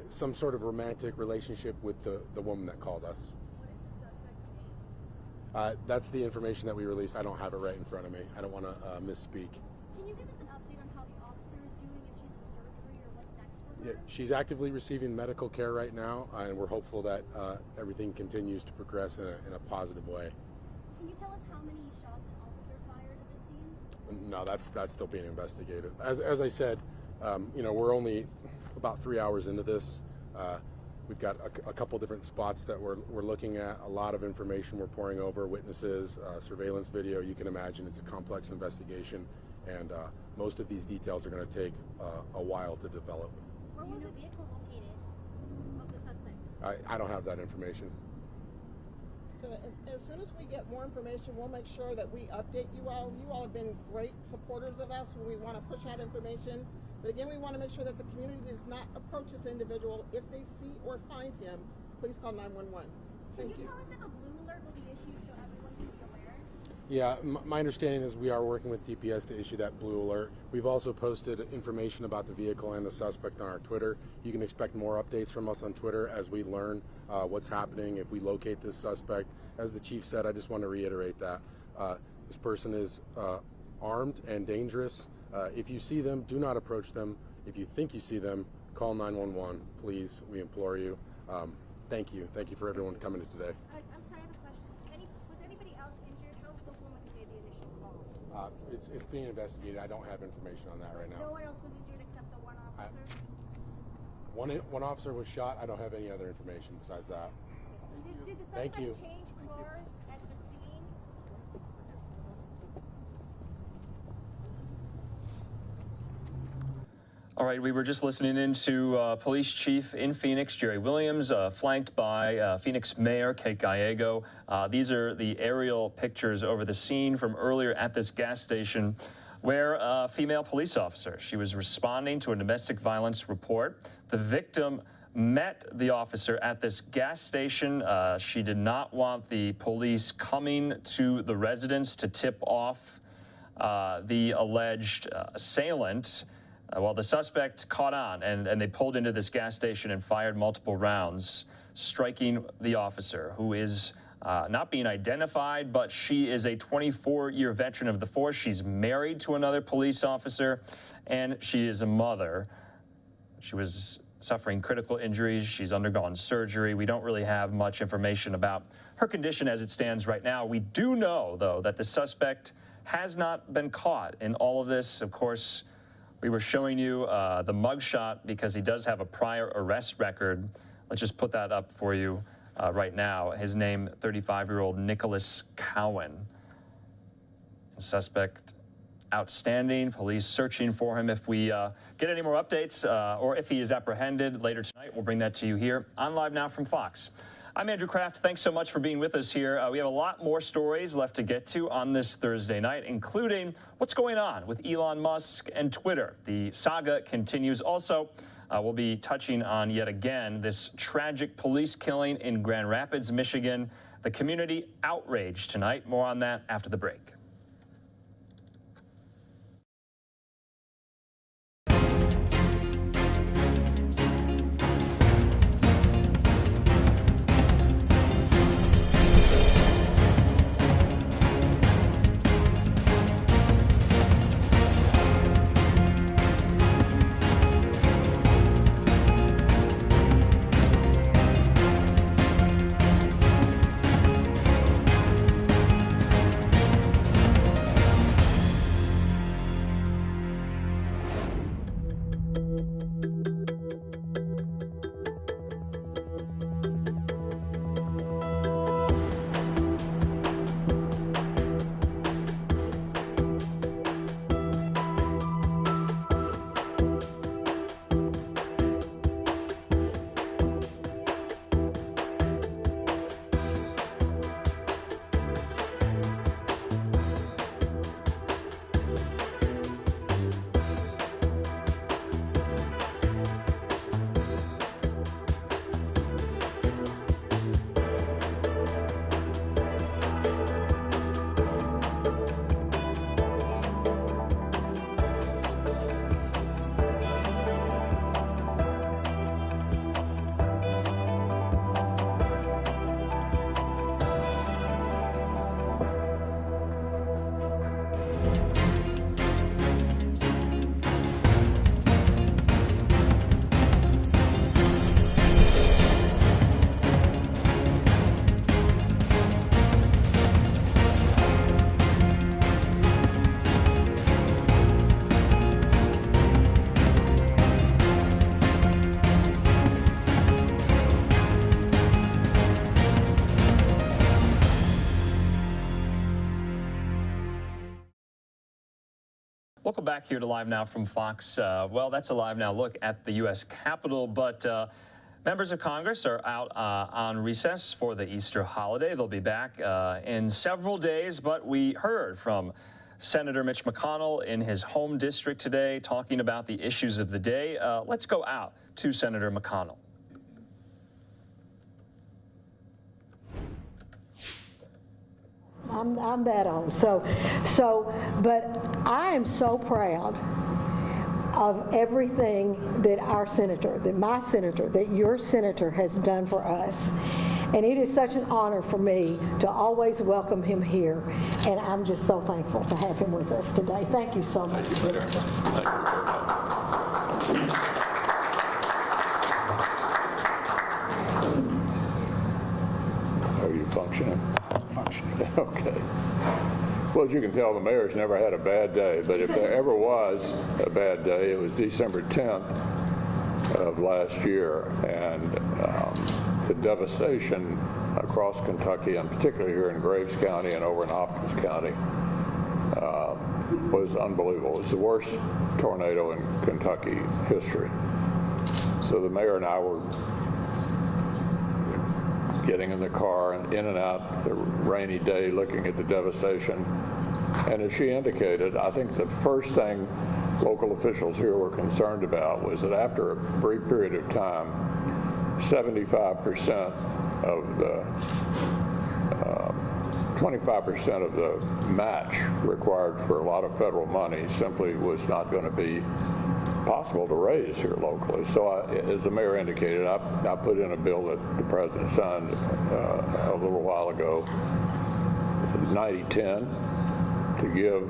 some sort of romantic relationship with the woman that called us. What is the suspect's name? That's the information that we released. I don't have it right in front of me. I don't want to misspeak. Can you give us an update on how the officer is doing, if she's in surgery or what's next for her? Yeah, she's actively receiving medical care right now, and we're hopeful that everything continues to progress in a positive way. Can you tell us how many shots an officer fired at the scene? No, that's still being investigated. As I said, we're only about 3 hours into this. We've got a couple different spots that we're looking at, a lot of information we're pouring over, witnesses, surveillance video. You can imagine it's a complex investigation, and most of these details are going to take a while to develop. Where was the vehicle located of the suspect? I don't have that information. So as soon as we get more information, we'll make sure that we update you all. You all have been great supporters of us when we want to push out information. But again, we want to make sure that the community does not approach this individual. If they see or find him, please call 911. Thank you. Can you tell us if a blue alert will be issued so everyone can be aware? Yeah, my understanding is we are working with DPS to issue that blue alert. We've also posted information about the vehicle and the suspect on our Twitter. You can expect more updates from us on Twitter as we learn what's happening, if we locate this suspect. As the Chief said, I just want to reiterate that. This person is armed and dangerous. If you see them, do not approach them. If you think you see them, call 911, please. We implore you. Thank you. Thank you for everyone coming today. I'm sorry, I have a question. Was anybody else injured? How's the woman who made the initial call? It's being investigated. I don't have information on that right now. No one else was injured except the one officer? One officer was shot. I don't have any other information besides that. Did the Thank you. suspect change cars at the scene? All right, we were just listening into Police Chief in Phoenix, Jerry Williams, flanked by Phoenix Mayor Kate Gallego. These are the aerial pictures over the scene from earlier at this gas station where a female police officer, she was responding to a domestic violence report. The victim met the officer at this gas station. She did not want the police coming to the residence to tip off the alleged assailant. Well, the suspect caught on, and they pulled into this gas station and fired multiple rounds, striking the officer, who is not being identified, but she is a 24-year veteran of the force. She's married to another police officer, and she is a mother. She was suffering critical injuries. She's undergone surgery. We don't really have much information about her condition as it stands right now. We do know, though, that the suspect has not been caught in all of this. Of course, we were showing you the mugshot because he does have a prior arrest record. Let's just put that up for you right now. His name, 35-year-old Nicholas Cowan. Suspect outstanding. Police searching for him. If we get any more updates or if he is apprehended later tonight, we'll bring that to you here on Live Now from Fox. I'm Andrew Kraft. Thanks so much for being with us here. We have a lot more stories left to get to on this Thursday night, including what's going on with Elon Musk and Twitter. The saga continues. Also, we'll be touching on yet again this tragic police killing in Grand Rapids, Michigan. The community outraged tonight. More on that after the break. Welcome back here to Live Now from Fox. Well, that's a Live Now look at the U.S. Capitol, but members of Congress are out on recess for the Easter holiday. They'll be back in several days, but we heard from Senator Mitch McConnell in his home district today talking about the issues of the day. Let's go out to Senator McConnell. I'm that old. But I am so proud of everything that our senator, that my senator, that your senator has done for us. And it is such an honor for me to always welcome him here. And I'm just so thankful to have him with us today. Thank you so much. Are you functioning? Okay. Well, as you can tell, the mayor's never had a bad day, but if there ever was a bad day, it was December 10th of last year, and the devastation across Kentucky, and particularly here in Graves County and over in Hopkins County, was unbelievable. It was the worst tornado in Kentucky history. So the mayor and I were getting in the car and in and out the rainy day, looking at the devastation. And as she indicated, I think the first thing local officials here were concerned about was that after a brief period of time, 75% of the 25% of the match required for a lot of federal money simply was not going to be possible to raise here locally. So as the mayor indicated, I put in a bill that the president signed a little while ago, 90-10, to give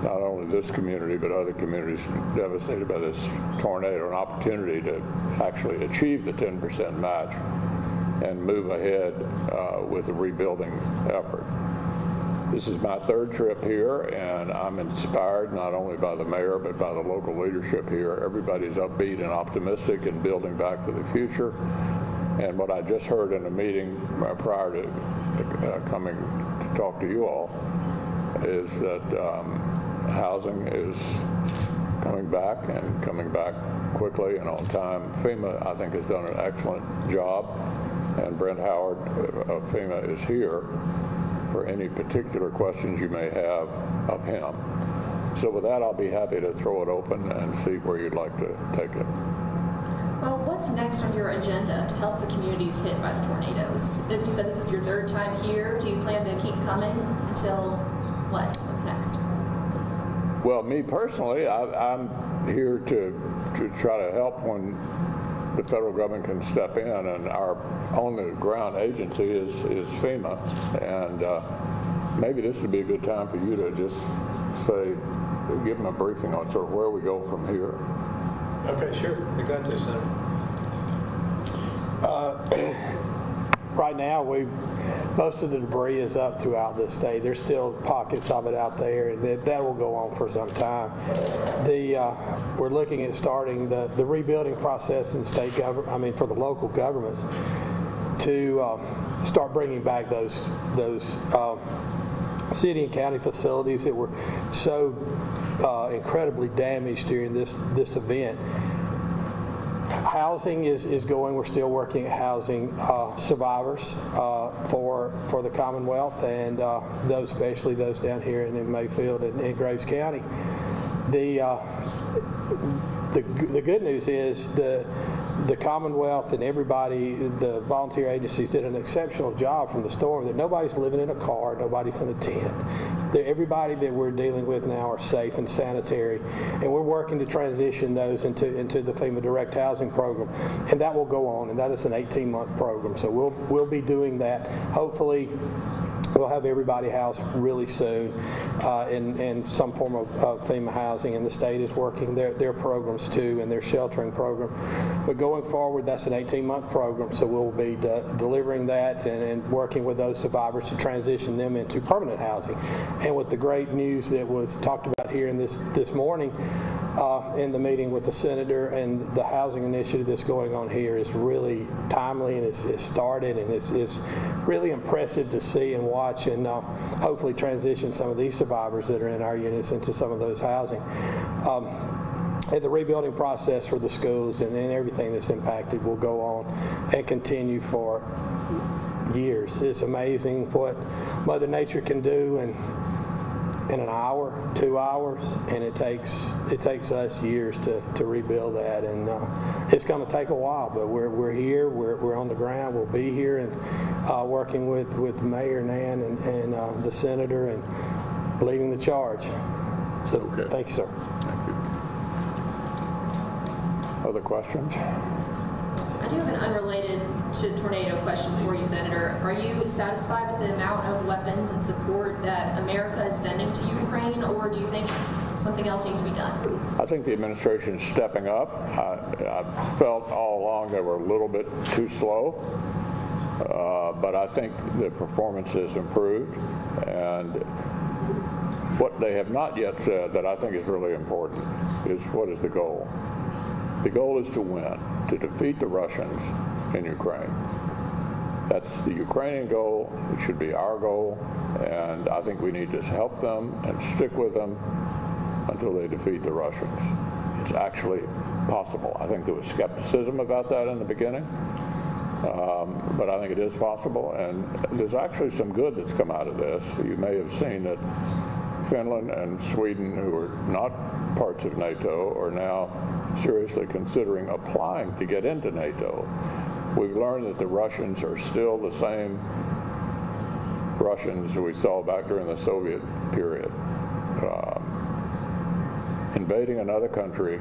not only this community but other communities devastated by this tornado an opportunity to actually achieve the 10% match and move ahead with a rebuilding effort. This is my third trip here, and I'm inspired not only by the mayor but by the local leadership here. Everybody's upbeat and optimistic and building back for the future. And what I just heard in a meeting prior to coming to talk to you all is that housing is coming back and coming back quickly and on time. FEMA, I think, has done an excellent job, and Brent Howard of FEMA is here for any particular questions you may have of him. So with that, I'll be happy to throw it open and see where you'd like to take it. Well, what's next on your agenda to help the communities hit by the tornadoes? You said this is your third time here. Do you plan to keep coming until what? What's next? Well, me personally, I'm here to try to help when the federal government can step in, and our on-the-ground agency is FEMA, and maybe this would be a good time for you to just say, give them a briefing on sort of where we go from here. Okay, sure. I got this, Senator. Right now, most of the debris is up throughout the state. There's still pockets of it out there, and that will go on for some time. We're looking at starting the rebuilding process in state government, for the local governments, to start bringing back those city and county facilities that were so incredibly damaged during this event. Housing is going. We're still working at housing survivors for the Commonwealth, and those, especially those down here in Mayfield and in Graves County. The good news is the Commonwealth and everybody, the volunteer agencies, did an exceptional job from the storm. That nobody's living in a car, nobody's in a tent. Everybody that we're dealing with now are safe and sanitary, and we're working to transition those into the FEMA Direct Housing Program, and that will go on, and that is an 18-month program. So we'll be doing that. Hopefully, we'll have everybody housed really soon in some form of FEMA housing, and the state is working their programs too, and their sheltering program. But going forward, that's an 18-month program, so we'll be delivering that and working with those survivors to transition them into permanent housing. And with the great news that was talked about here in this morning in the meeting with the senator, and the housing initiative that's going on here is really timely, and it's started, and it's really impressive to see and watch, and hopefully transition some of these survivors that are in our units into some of those housing. And the rebuilding process for the schools and everything that's impacted will go on and continue for years. It's amazing what Mother Nature can do in an hour, 2 hours, and it takes us years to rebuild that, and it's going to take a while. But we're here, we're on the ground, we'll be here, and working with Mayor Nan and the senator, and leading the charge. So okay. Thank you, sir. Thank you. Other questions? I do have an unrelated to tornado question for you, Senator. Are you satisfied with the amount of weapons and support that America is sending to Ukraine, or do you think something else needs to be done? I think the administration is stepping up. I felt all along they were a little bit too slow, but I think the performance has improved. And what they have not yet said that I think is really important is, what is the goal? The goal is to win, to defeat the Russians in Ukraine. That's the Ukrainian goal. It should be our goal. And I think we need to help them and stick with them until they defeat the Russians. It's actually possible. I think there was skepticism about that in the beginning, but I think it is possible. And there's actually some good that's come out of this. You may have seen that Finland and Sweden, who are not parts of NATO, are now seriously considering applying to get into NATO. We've learned that the Russians are still the same Russians we saw back during the Soviet period. Invading another country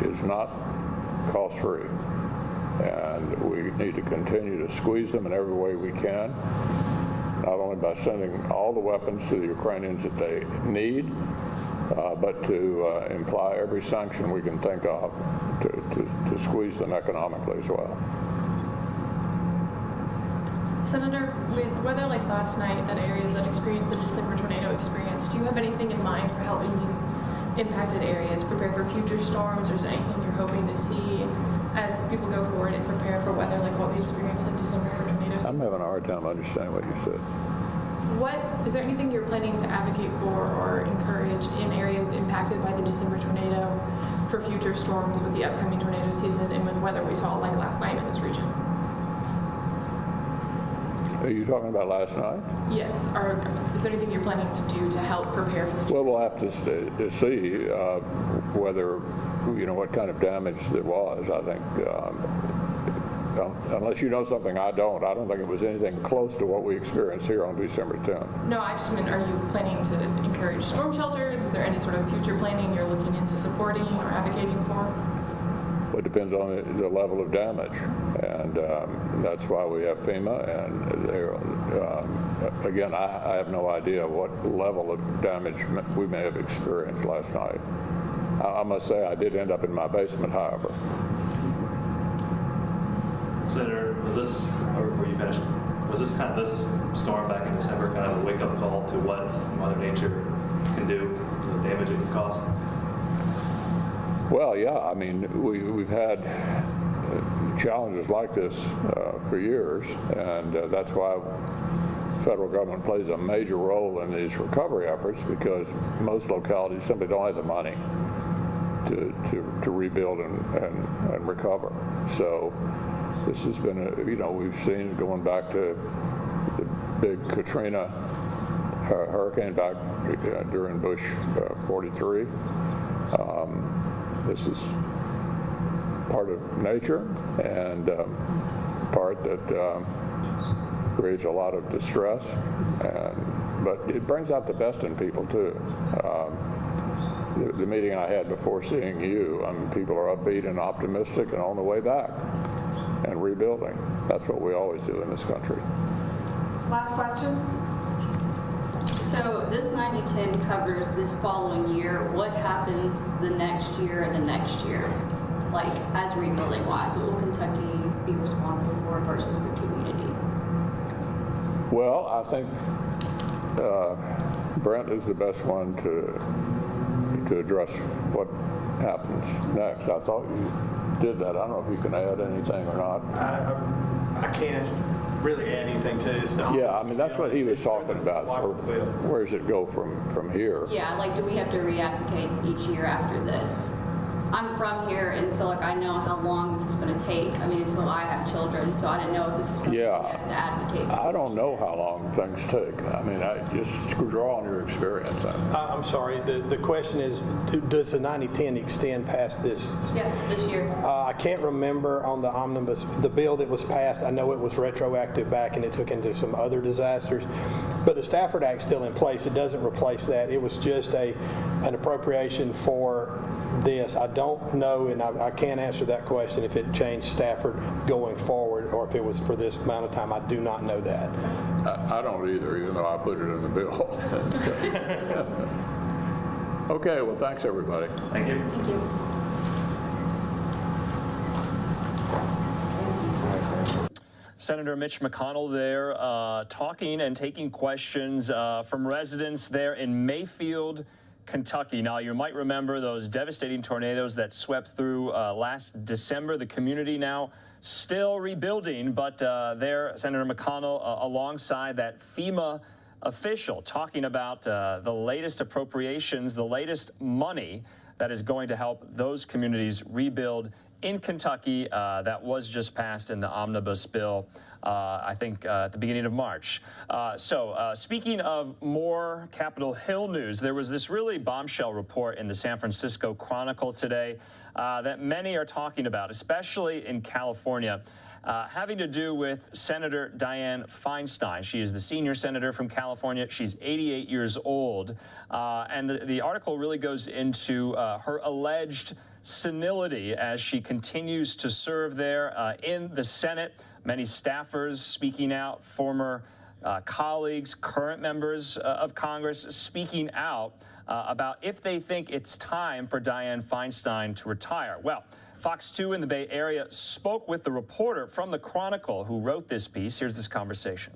is not cost-free, and we need to continue to squeeze them in every way we can, not only by sending all the weapons to the Ukrainians that they need, but to imply every sanction we can think of to squeeze them economically as well. Senator, with weather like last night, that areas that experienced the December tornado experience, do you have anything in mind for helping these impacted areas prepare for future storms, or is there anything you're hoping to see as people go forward and prepare for weather like what we experienced in December for tornado season? I'm having a hard time understanding what you said. Is there anything you're planning to advocate for or encourage in areas impacted by the December tornado for future storms with the upcoming tornado season and with weather we saw like last night in this region? Are you talking about last night? Yes. Is there anything you're planning to do to help prepare for future? Well, we'll have to see whether, what kind of damage there was. I think, unless you know something I don't think it was anything close to what we experienced here on December 10th. No, I just meant, are you planning to encourage storm shelters? Is there any sort of future planning you're looking into supporting or advocating for? Well, it depends on the level of damage, and that's why we have FEMA. And again, I have no idea what level of damage we may have experienced last night. I must say I did end up in my basement, however. Senator, was this, or were you finished? Was this storm back in December kind of a wake-up call to what Mother Nature can do, the damage it can cause? Well, yeah. I mean, we've had challenges like this for years, and that's why the federal government plays a major role in these recovery efforts, because most localities simply don't have the money to rebuild and recover. So this has been we've seen going back to the big Katrina hurricane back during Bush 43. This is part of nature, and part that creates a lot of distress, but it brings out the best in people too. The meeting I had before seeing you, people are upbeat and optimistic and on the way back and rebuilding. That's what we always do in this country. Last question. So this 90-10 covers this following year. What happens the next year and the next year? Like, as rebuilding wise, what will Kentucky be responsible for versus the community? Well, I think Brent is the best one to address what happens next. I thought you did that. I don't know if you can add anything or not. I can't really add anything to this. Yeah, I mean, that's what he was talking about. So where does it go from here? Yeah, like, do we have to re-advocate each year after this? I'm from here, and so I know how long this is going to take. I mean, so I have children, so I didn't know if this is something we have to advocate for. I don't know how long things take. I mean, I just draw on your experience. I'm sorry. The question is, does the 90-10 extend past this? Yeah, this year. I can't remember on the omnibus, the bill that was passed. I know it was retroactive back, and it took into some other disasters. But the Stafford Act's still in place. It doesn't replace that. It was just an appropriation for this. I don't know, and I can't answer that question if it changed Stafford going forward or if it was for this amount of time. I do not know that. I don't either, even though I put it in the bill. Okay, well, thanks, everybody. Thank you. Thank you. Senator Mitch McConnell there talking and taking questions from residents there in Mayfield, Kentucky. Now, you might remember those devastating tornadoes that swept through last December. The community now still rebuilding, but there, Senator McConnell, alongside that FEMA official, talking about the latest appropriations, the latest money that is going to help those communities rebuild in Kentucky. That was just passed in the omnibus bill, I think, at the beginning of March. Speaking of more Capitol Hill news, there was this really bombshell report in the San Francisco Chronicle today that many are talking about, especially in California, having to do with Senator Dianne Feinstein. She is the senior senator from California. She's 88 years old. And the article really goes into her alleged senility as she continues to serve there in the Senate. Many staffers speaking out, former colleagues, current members of Congress speaking out about if they think it's time for Dianne Feinstein to retire. Well, Fox 2 in the Bay Area spoke with the reporter from the Chronicle who wrote this piece. Here's this conversation.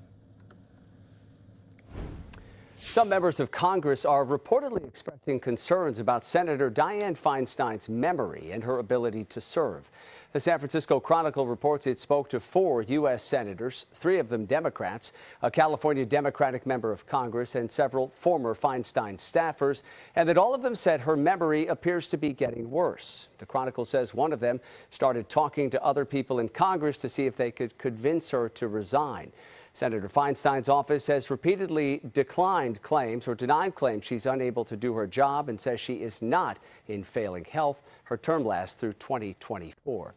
Some members of Congress are reportedly expressing concerns about Senator Dianne Feinstein's memory and her ability to serve. The San Francisco Chronicle reports it spoke to 4 U.S. senators, 3 of them Democrats, a California Democratic member of Congress, and several former Feinstein staffers, and that all of them said her memory appears to be getting worse. The Chronicle says one of them started talking to other people in Congress to see if they could convince her to resign. Senator Feinstein's office has repeatedly declined claims or denied claims she's unable to do her job and says she is not in failing health. Her term lasts through 2024.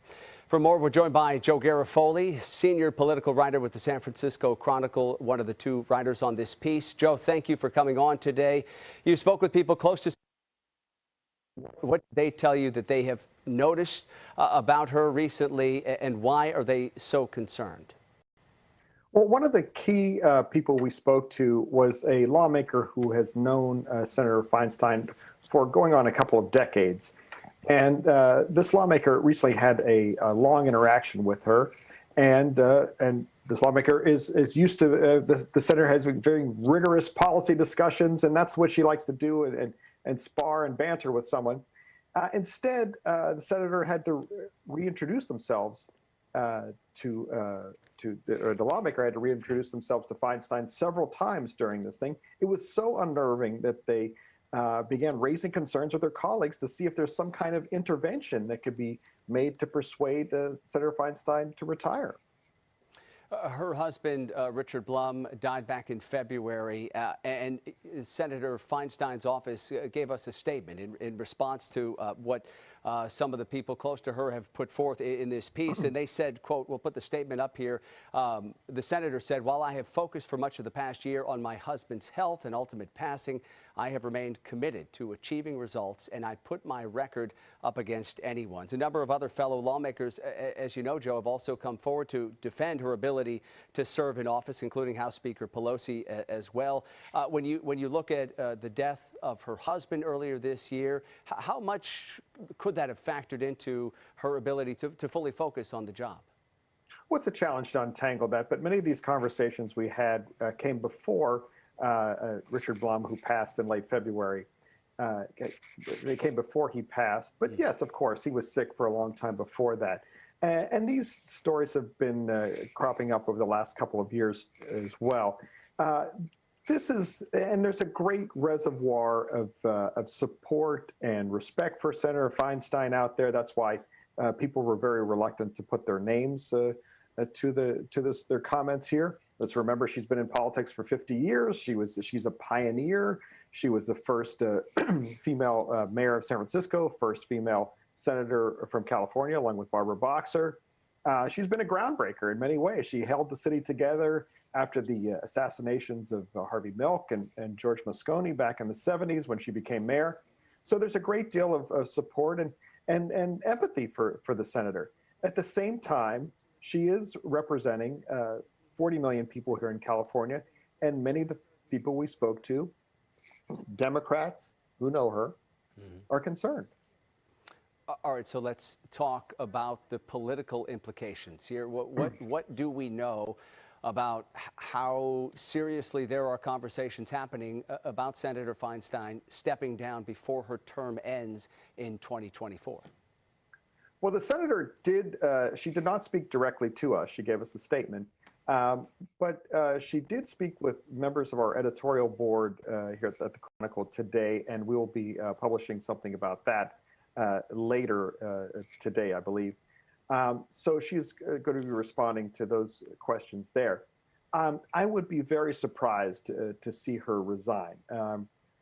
For more, we're joined by Joe Garofoli, senior political writer with the San Francisco Chronicle, one of the 2 writers on this piece. Joe, thank you for coming on today. You spoke with people close to what they tell you that they have noticed about her recently, and why are they so concerned? Well, one of the key people we spoke to was a lawmaker who has known Senator Feinstein for going on a couple of decades. And this lawmaker recently had a long interaction with her. And this lawmaker is used to, the senator has very rigorous policy discussions, and that's what she likes to do, and spar and banter with someone. Instead, the senator had to reintroduce themselves the lawmaker had to reintroduce themselves to Feinstein several times during this thing. It was so unnerving that they began raising concerns with their colleagues to see if there's some kind of intervention that could be made to persuade Senator Feinstein to retire. Her husband, Richard Blum, died back in February, and Senator Feinstein's office gave us a statement in response to what some of the people close to her have put forth in this piece. And they said, quote, we'll put the statement up here. The senator said, while I have focused for much of the past year on my husband's health and ultimate passing, I have remained committed to achieving results, and I put my record up against anyone's. A number of other fellow lawmakers, as you know, Joe, have also come forward to defend her ability to serve in office, including House Speaker Pelosi as well. When you look at the death of her husband earlier this year, how much could that have factored into her ability to fully focus on the job? Well, it's a challenge to untangle that, but many of these conversations we had came before Richard Blum, who passed in late February. They came before he passed, but yes, of course, he was sick for a long time before that. And these stories have been cropping up over the last couple of years as well. There's a great reservoir of support and respect for Senator Feinstein out there. That's why people were very reluctant to put their names to their comments here. Let's remember, she's been in politics for 50 years. She's a pioneer. She was the first female mayor of San Francisco, first female senator from California, along with Barbara Boxer. She's been a groundbreaker in many ways. She held the city together after the assassinations of Harvey Milk and George Moscone back in the 70s when she became mayor. So there's a great deal of support and empathy for the senator. At the same time, she is representing 40 million people here in California, and many of the people we spoke to, Democrats who know her, are concerned. All right, so let's talk about the political implications here. What do we know about how seriously there are conversations happening about Senator Feinstein stepping down before her term ends in 2024? Well, the senator she did not speak directly to us. She gave us a statement. But she did speak with members of our editorial board here at the Chronicle today, and we will be publishing something about that later today, I believe. So she's going to be responding to those questions there. I would be very surprised to see her resign.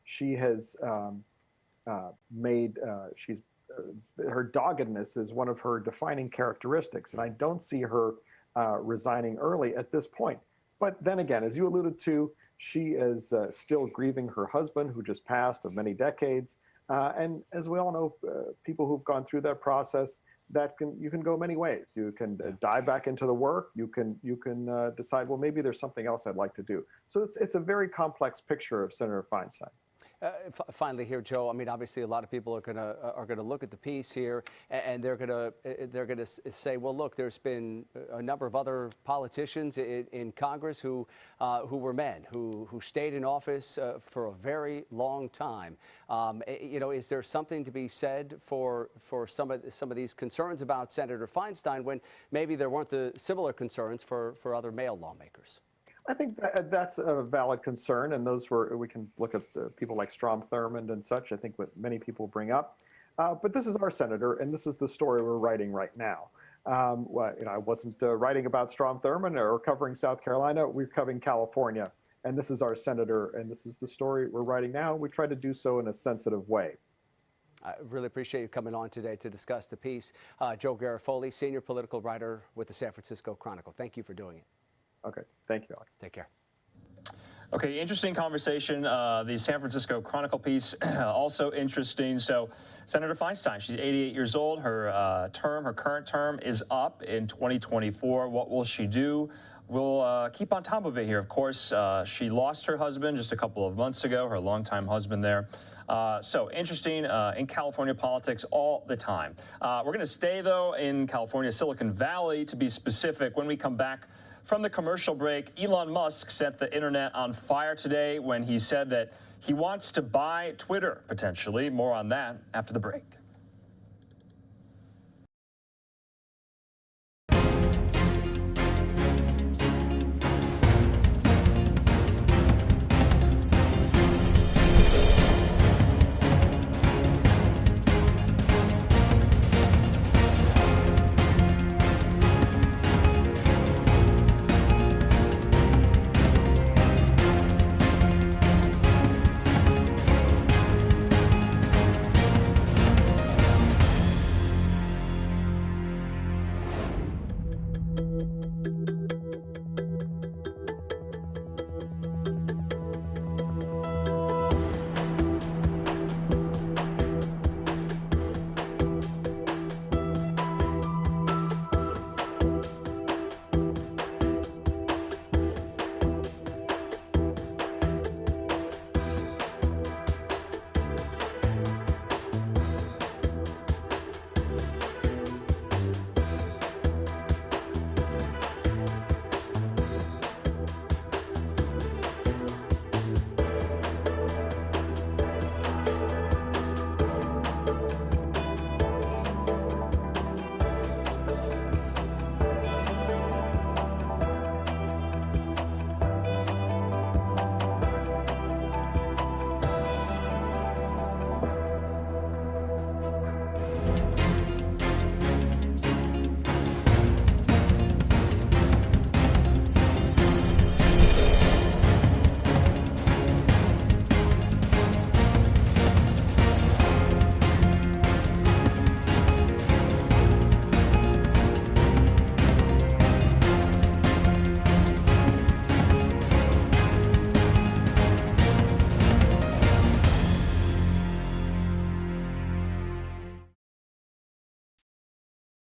She has her doggedness is one of her defining characteristics, and I don't see her resigning early at this point. But then again, as you alluded to, she is still grieving her husband who just passed of many decades. And as we all know, people who've gone through that process, you can go many ways. You can dive back into the work. You can decide, well, maybe there's something else I'd like to do. So it's a very complex picture of Senator Feinstein. Finally here, Joe, I mean, obviously a lot of people are gonna look at the piece here, and they're gonna say, well, look, there's been a number of other politicians in Congress who were men, who stayed in office for a very long time. You know, is there something to be said for some of these concerns about Senator Feinstein when maybe there weren't the similar concerns for other male lawmakers? I think that's a valid concern, and we can look at people like Strom Thurmond and such, I think what many people bring up. But this is our senator, and this is the story we're writing right now. I wasn't writing about Strom Thurmond or covering South Carolina, we're covering California, and this is our senator, and this is the story we're writing now. We try to do so in a sensitive way. I really appreciate you coming on today to discuss the piece. Joe Garofoli, senior political writer with the San Francisco Chronicle. Thank you for doing it. Okay, thank you, Alex. Take care. Okay, interesting conversation. The San Francisco Chronicle piece, also interesting. So Senator Feinstein, she's 88 years old. Her current term is up in 2024. What will she do? We'll keep on top of it here. Of course, she lost her husband just a couple of months ago, her longtime husband there. So interesting in California politics all the time. We're going to stay, though, in California, Silicon Valley, to be specific. When we come back from the commercial break, Elon Musk set the internet on fire today when he said that he wants to buy Twitter, potentially. More on that after the break.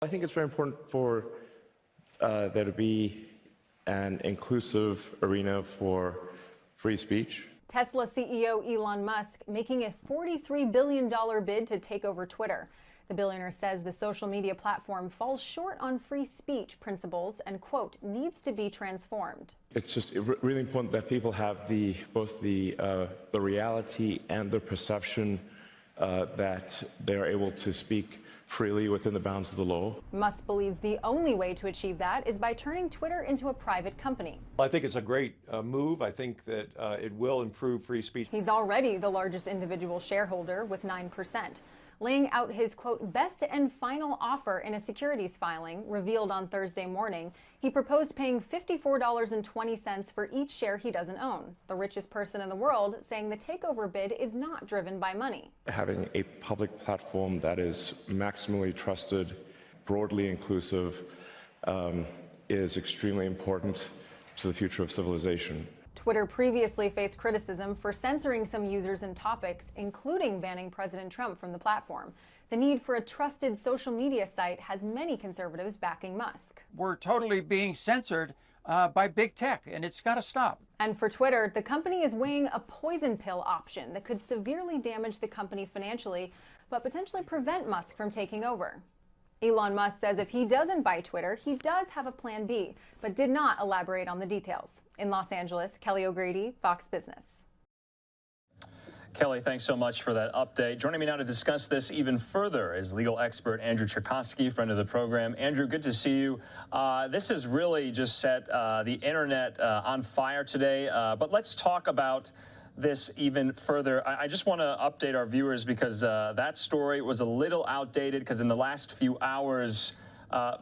I think it's very important for there to be an inclusive arena for free speech. Tesla CEO Elon Musk making a $43 billion bid to take over Twitter. The billionaire says the social media platform falls short on free speech principles and, quote, needs to be transformed. It's just really important that people have both the reality and the perception that they're able to speak freely within the bounds of the law. Musk believes the only way to achieve that is by turning Twitter into a private company. I think it's a great move. I think that it will improve free speech. He's already the largest individual shareholder with 9%. Laying out his, quote, best and final offer in a securities filing revealed on Thursday morning, he proposed paying $54.20 for each share he doesn't own. The richest person in the world saying the takeover bid is not driven by money. Having a public platform that is maximally trusted, broadly inclusive, is extremely important to the future of civilization. Twitter previously faced criticism for censoring some users and topics, including banning President Trump from the platform. The need for a trusted social media site has many conservatives backing Musk. We're totally being censored by big tech, and it's got to stop. And for Twitter, the company is weighing a poison pill option that could severely damage the company financially, but potentially prevent Musk from taking over. Elon Musk says if he doesn't buy Twitter, he does have a plan B, but did not elaborate on the details. In Los Angeles, Kelly O'Grady, Fox Business. Kelly, thanks so much for that update. Joining me now to discuss this even further is legal expert Andrew Cherkosky, friend of the program. Andrew, good to see you. This has really just set the internet on fire today, but let's talk about this even further. I just want to update our viewers because that story was a little outdated because in the last few hours,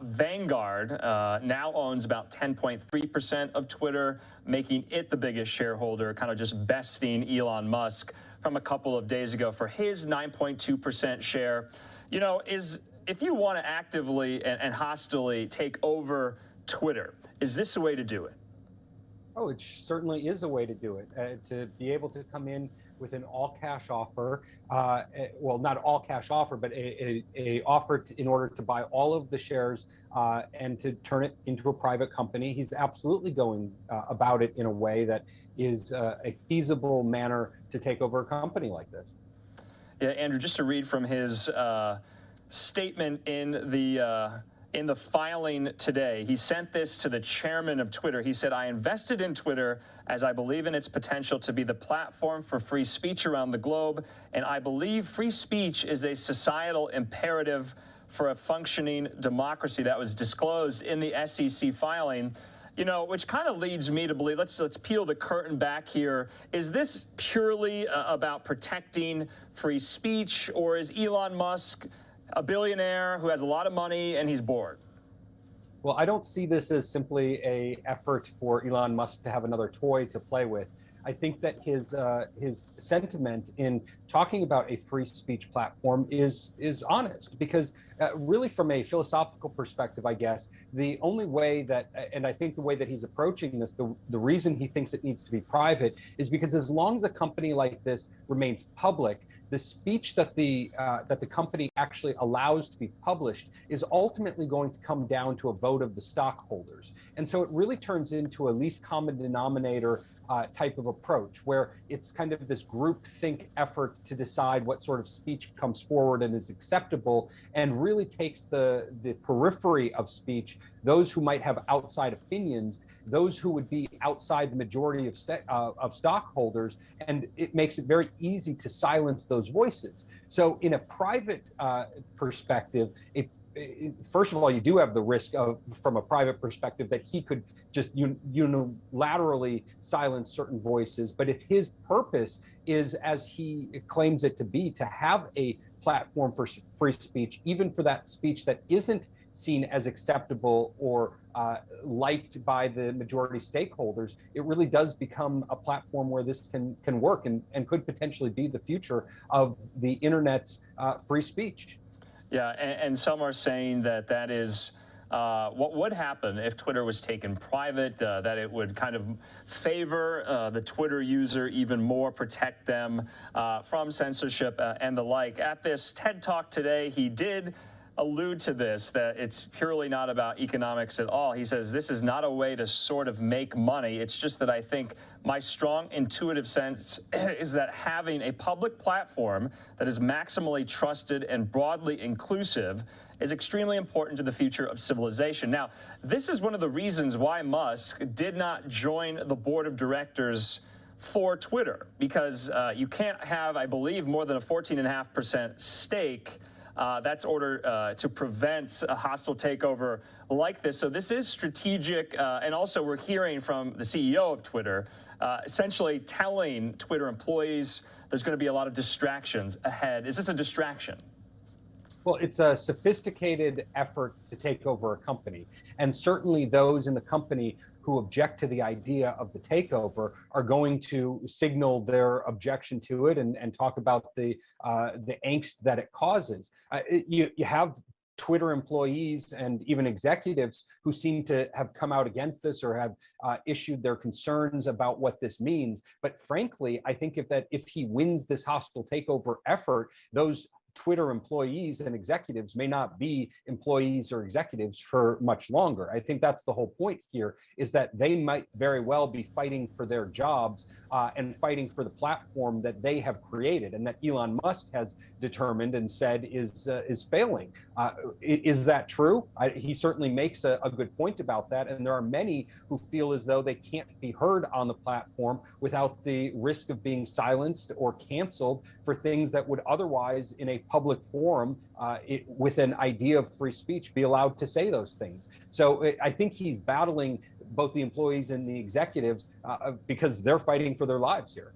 Vanguard now owns about 10.3% of Twitter, making it the biggest shareholder, kind of just besting Elon Musk from a couple of days ago for his 9.2% share. You know, if you want to actively and hostilely take over Twitter, is this the way to do it? Oh, it certainly is a way to do it, to be able to come in with an all-cash offer, well, not all-cash offer, but a offer in order to buy all of the shares and to turn it into a private company. He's absolutely going about it in a way that is a feasible manner to take over a company like this. Yeah, Andrew, just to read from his statement in the filing today, he sent this to the chairman of Twitter. He said, I invested in Twitter as I believe in its potential to be the platform for free speech around the globe, and I believe free speech is a societal imperative for a functioning democracy. That was disclosed in the SEC filing, you know, which kind of leads me to believe, let's peel the curtain back here. Is this purely about protecting free speech, or is Elon Musk a billionaire who has a lot of money and he's bored? Well, I don't see this as simply an effort for Elon Musk to have another toy to play with. I think that his sentiment in talking about a free speech platform is honest, because really from a philosophical perspective, I guess, the only way that, and I think the way that he's approaching this, the reason he thinks it needs to be private is because as long as a company like this remains public, the speech that the company actually allows to be published is ultimately going to come down to a vote of the stockholders. And so it really turns into a least common denominator type of approach, where it's kind of this group think effort to decide what sort of speech comes forward and is acceptable, and really takes the periphery of speech, those who might have outside opinions, those who would be outside the majority of stockholders, and it makes it very easy to silence those voices. So in a private perspective, first of all, you do have the risk of, from a private perspective, that he could just unilaterally silence certain voices. But if his purpose is, as he claims it to be, to have a platform for free speech, even for that speech that isn't seen as acceptable or liked by the majority stakeholders, it really does become a platform where this can work and could potentially be the future of the internet's free speech. Yeah, and some are saying that is what would happen if Twitter was taken private, that it would kind of favor the Twitter user even more, protect them from censorship and the like. At this TED Talk today, he did allude to this, that it's purely not about economics at all. He says, this is not a way to sort of make money. It's just that I think my strong intuitive sense is that having a public platform that is maximally trusted and broadly inclusive is extremely important to the future of civilization. Now, this is one of the reasons why Musk did not join the board of directors for Twitter, because you can't have, I believe, more than a 14.5% stake That's order to prevent a hostile takeover like this. So this is strategic. And also we're hearing from the CEO of Twitter essentially telling Twitter employees there's going to be a lot of distractions ahead. Is this a distraction? Well, it's a sophisticated effort to take over a company. And certainly those in the company who object to the idea of the takeover are going to signal their objection to it and talk about the angst that it causes. You have Twitter employees and even executives who seem to have come out against this or have issued their concerns about what this means. But frankly, I think if he wins this hostile takeover effort, those Twitter employees and executives may not be employees or executives for much longer. I think that's the whole point here, is that they might very well be fighting for their jobs and fighting for the platform that they have created and that Elon Musk has determined and said is failing. Is that true? He certainly makes a good point about that. And there are many who feel as though they can't be heard on the platform without the risk of being silenced or canceled for things that would otherwise, in a public forum with an idea of free speech, be allowed to say those things. So I think he's battling both the employees and the executives because they're fighting for their lives here.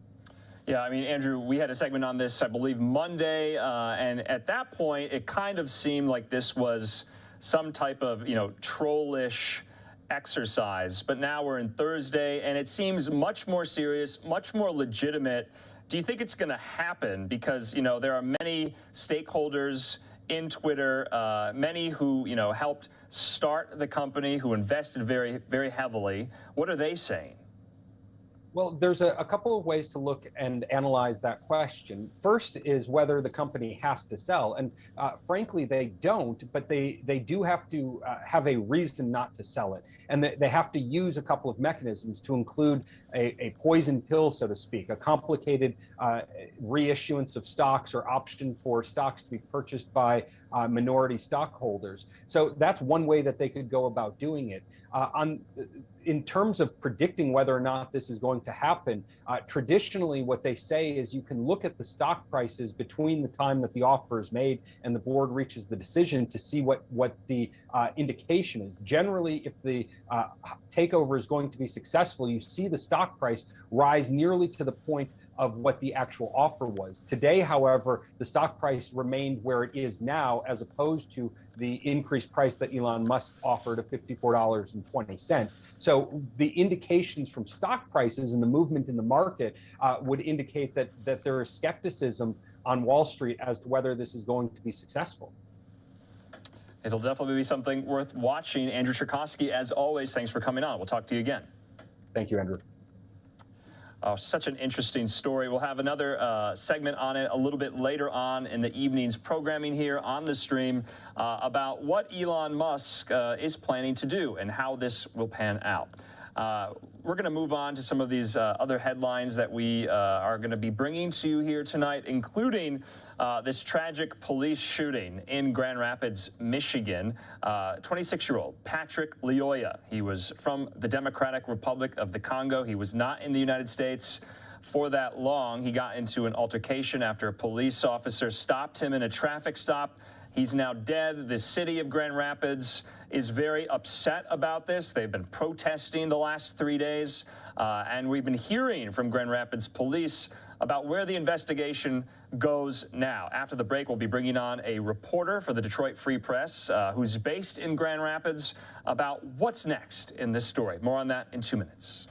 Yeah, I mean, Andrew, we had a segment on this, I believe, Monday, and at that point, it kind of seemed like this was some type of, trollish exercise. But now we're in Thursday, and it seems much more serious, much more legitimate. Do you think it's going to happen? Because, there are many stakeholders in Twitter, many who, helped start the company, who invested very, very heavily. What are they saying? Well, there's a couple of ways to look and analyze that question. First is whether the company has to sell. And frankly, they don't, but they do have to have a reason not to sell it. And they have to use a couple of mechanisms to include a poison pill, so to speak, a complicated reissuance of stocks or option for stocks to be purchased by minority stockholders. So that's one way that they could go about doing it. In terms of predicting whether or not this is going to happen, traditionally what they say is you can look at the stock prices between the time that the offer is made and the board reaches the decision to see what the indication is. Generally, if the takeover is going to be successful, you see the stock price rise nearly to the point of what the actual offer was. Today, however, the stock price remained where it is now, as opposed to the increased price that Elon Musk offered of $54.20. So the indications from stock prices and the movement in the market would indicate that there is skepticism on Wall Street as to whether this is going to be successful. It'll definitely be something worth watching. Andrew Cherkosky, as always, thanks for coming on. We'll talk to you again. Thank you, Andrew. Such an interesting story. We'll have another segment on it a little bit later on in the evening's programming here on the stream about what Elon Musk is planning to do and how this will pan out. We're going to move on to some of these other headlines that we are going to be bringing to you here tonight, including this tragic police shooting in Grand Rapids, Michigan. 26-year-old Patrick Lyoya. He was from the Democratic Republic of the Congo. He was not in the United States for that long. He got into an altercation after a police officer stopped him in a traffic stop. He's now dead. The city of Grand Rapids is very upset about this. They've been protesting the last 3 days, and we've been hearing from Grand Rapids police about where the investigation goes now. After the break, we'll be bringing on a reporter for the Detroit Free Press who's based in Grand Rapids about what's next in this story. More on that in 2 minutes.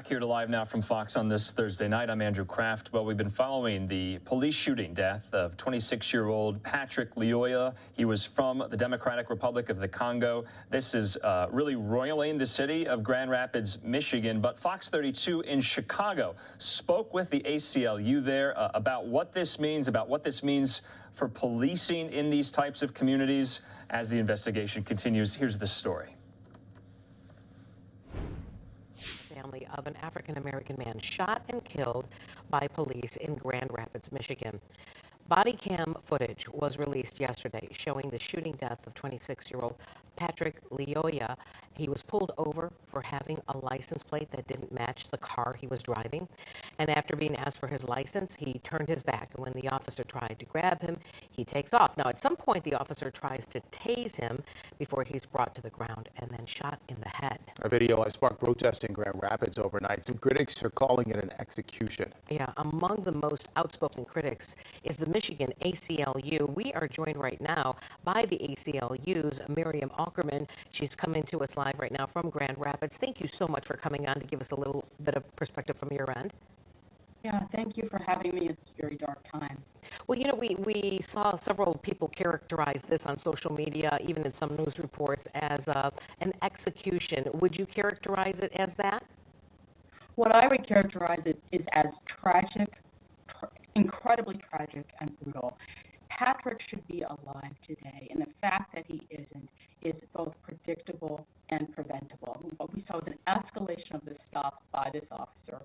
here to Live Now from Fox on this Thursday night. I'm Andrew Kraft. Well, we've been following the police shooting death of 26-year-old Patrick Lyoya. He was from the Democratic Republic of the Congo. This is really roiling the city of Grand Rapids, Michigan. But Fox 32 in Chicago spoke with the ACLU there about what this means, for policing in these types of communities as the investigation continues. Here's the story. Family of an African-American man shot and killed by police in Grand Rapids, Michigan. Body cam footage was released yesterday showing the shooting death of 26-year-old Patrick Lyoya. He was pulled over for having a license plate that didn't match the car he was driving. And after being asked for his license, he turned his back. And when the officer tried to grab him, he takes off. Now, at some point, the officer tries to tase him before he's brought to the ground and then shot in the head. A video has sparked protest in Grand Rapids overnight. Some critics are calling it an execution. Yeah, among the most outspoken critics is the Michigan ACLU. We are joined right now by the ACLU's Miriam Ackerman. She's coming to us live right now from Grand Rapids. Thank you so much for coming on to give us a little bit of perspective from your end. Yeah, thank you for having me. It's a very dark time. Well, you know, we saw several people characterize this on social media, even in some news reports, as an execution. Would you characterize it as that? What I would characterize it is as tragic, incredibly tragic and brutal. Patrick should be alive today, and the fact that he isn't is both predictable and preventable. What we saw was an escalation of this stop by this officer,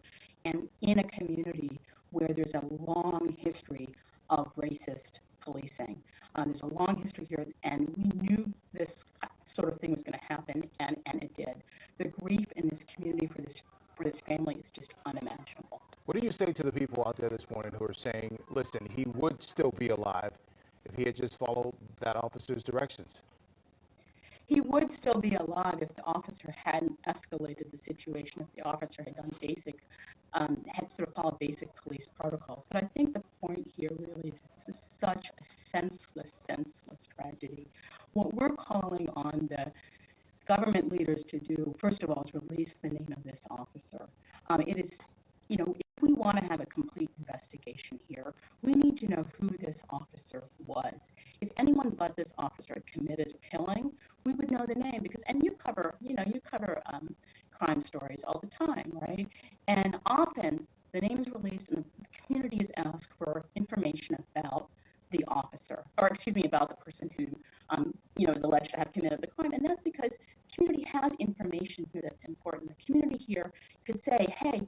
and in a community where there's a long history of racist policing. There's a long history here, and we knew this sort of thing was going to happen, and it did. The grief in this community for this family is just unimaginable. What do you say to the people out there this morning who are saying, listen, he would still be alive if he had just followed that officer's directions? He would still be alive if the officer hadn't escalated the situation, if the officer had done had sort of followed basic police protocols. But I think the point here really is this is such a senseless tragedy. What we're calling on the government leaders to do, first of all, is release the name of this officer. It is, you know, if we want to have a complete investigation here, we need to know who this officer was. If anyone but this officer had committed a killing, we would know the name and you cover crime stories all the time, right? And often the name is released and the community is asked for information about the officer, or excuse me, about the person who, is alleged to have committed the crime. And that's because the community has information here that's important. The community here could say, hey,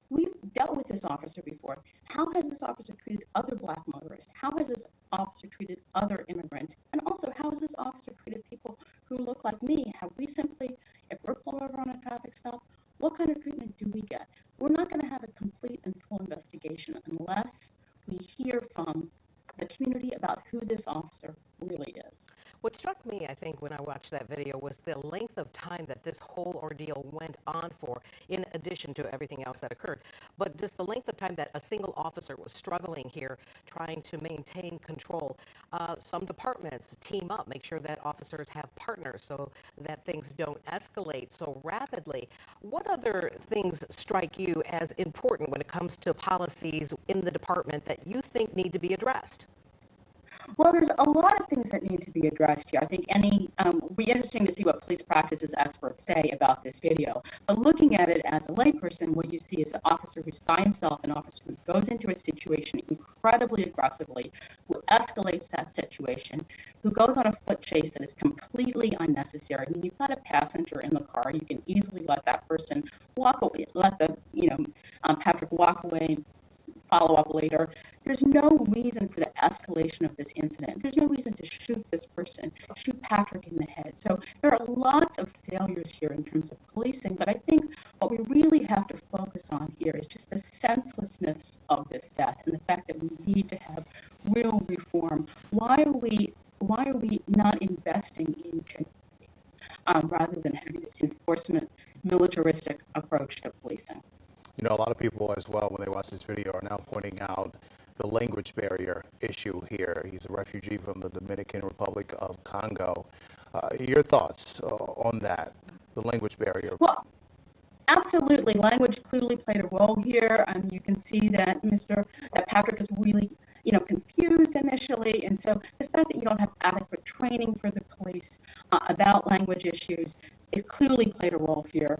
we've dealt with this officer before. How has this officer treated other black motorists? How has this officer treated other immigrants? And also, how has this officer treated people who look like me? Have we simply, if we're pulled over on a traffic stop, what kind of treatment do we get? We're not going to have a complete and full investigation unless we hear from the community about who this officer really is. What struck me, I think, when I watched that video was the length of time that this whole ordeal went on for, in addition to everything else that occurred. But just the length of time that a single officer was struggling here, trying to maintain control. Some departments team up, make sure that officers have partners so that things don't escalate so rapidly. What other things strike you as important when it comes to policies in the department that you think need to be addressed? Well, there's a lot of things that need to be addressed here. I think it'll be interesting to see what police practices experts say about this video. But looking at it as a layperson, what you see is an officer who's by himself, an officer who goes into a situation incredibly aggressively, who escalates that situation, who goes on a foot chase that is completely unnecessary. I mean, you've got a passenger in the car. You can easily let that person walk away, Patrick walk away, follow up later. There's no reason for the escalation of this incident. There's no reason to shoot this person, shoot Patrick in the head. So there are lots of failures here in terms of policing, but I think what we really have to focus on here is just the senselessness of this death and the fact that we need to have real reform. Why are we not investing in communities rather than having this enforcement, militaristic approach to policing? You know, a lot of people as well, when they watch this video, are now pointing out the language barrier issue here. He's a refugee from the Dominican Republic of Congo. Your thoughts on that, the language barrier? Absolutely, language clearly played a role here. You can see that Patrick is really, confused initially, and so the fact that you don't have adequate training for the police about language issues, it clearly played a role here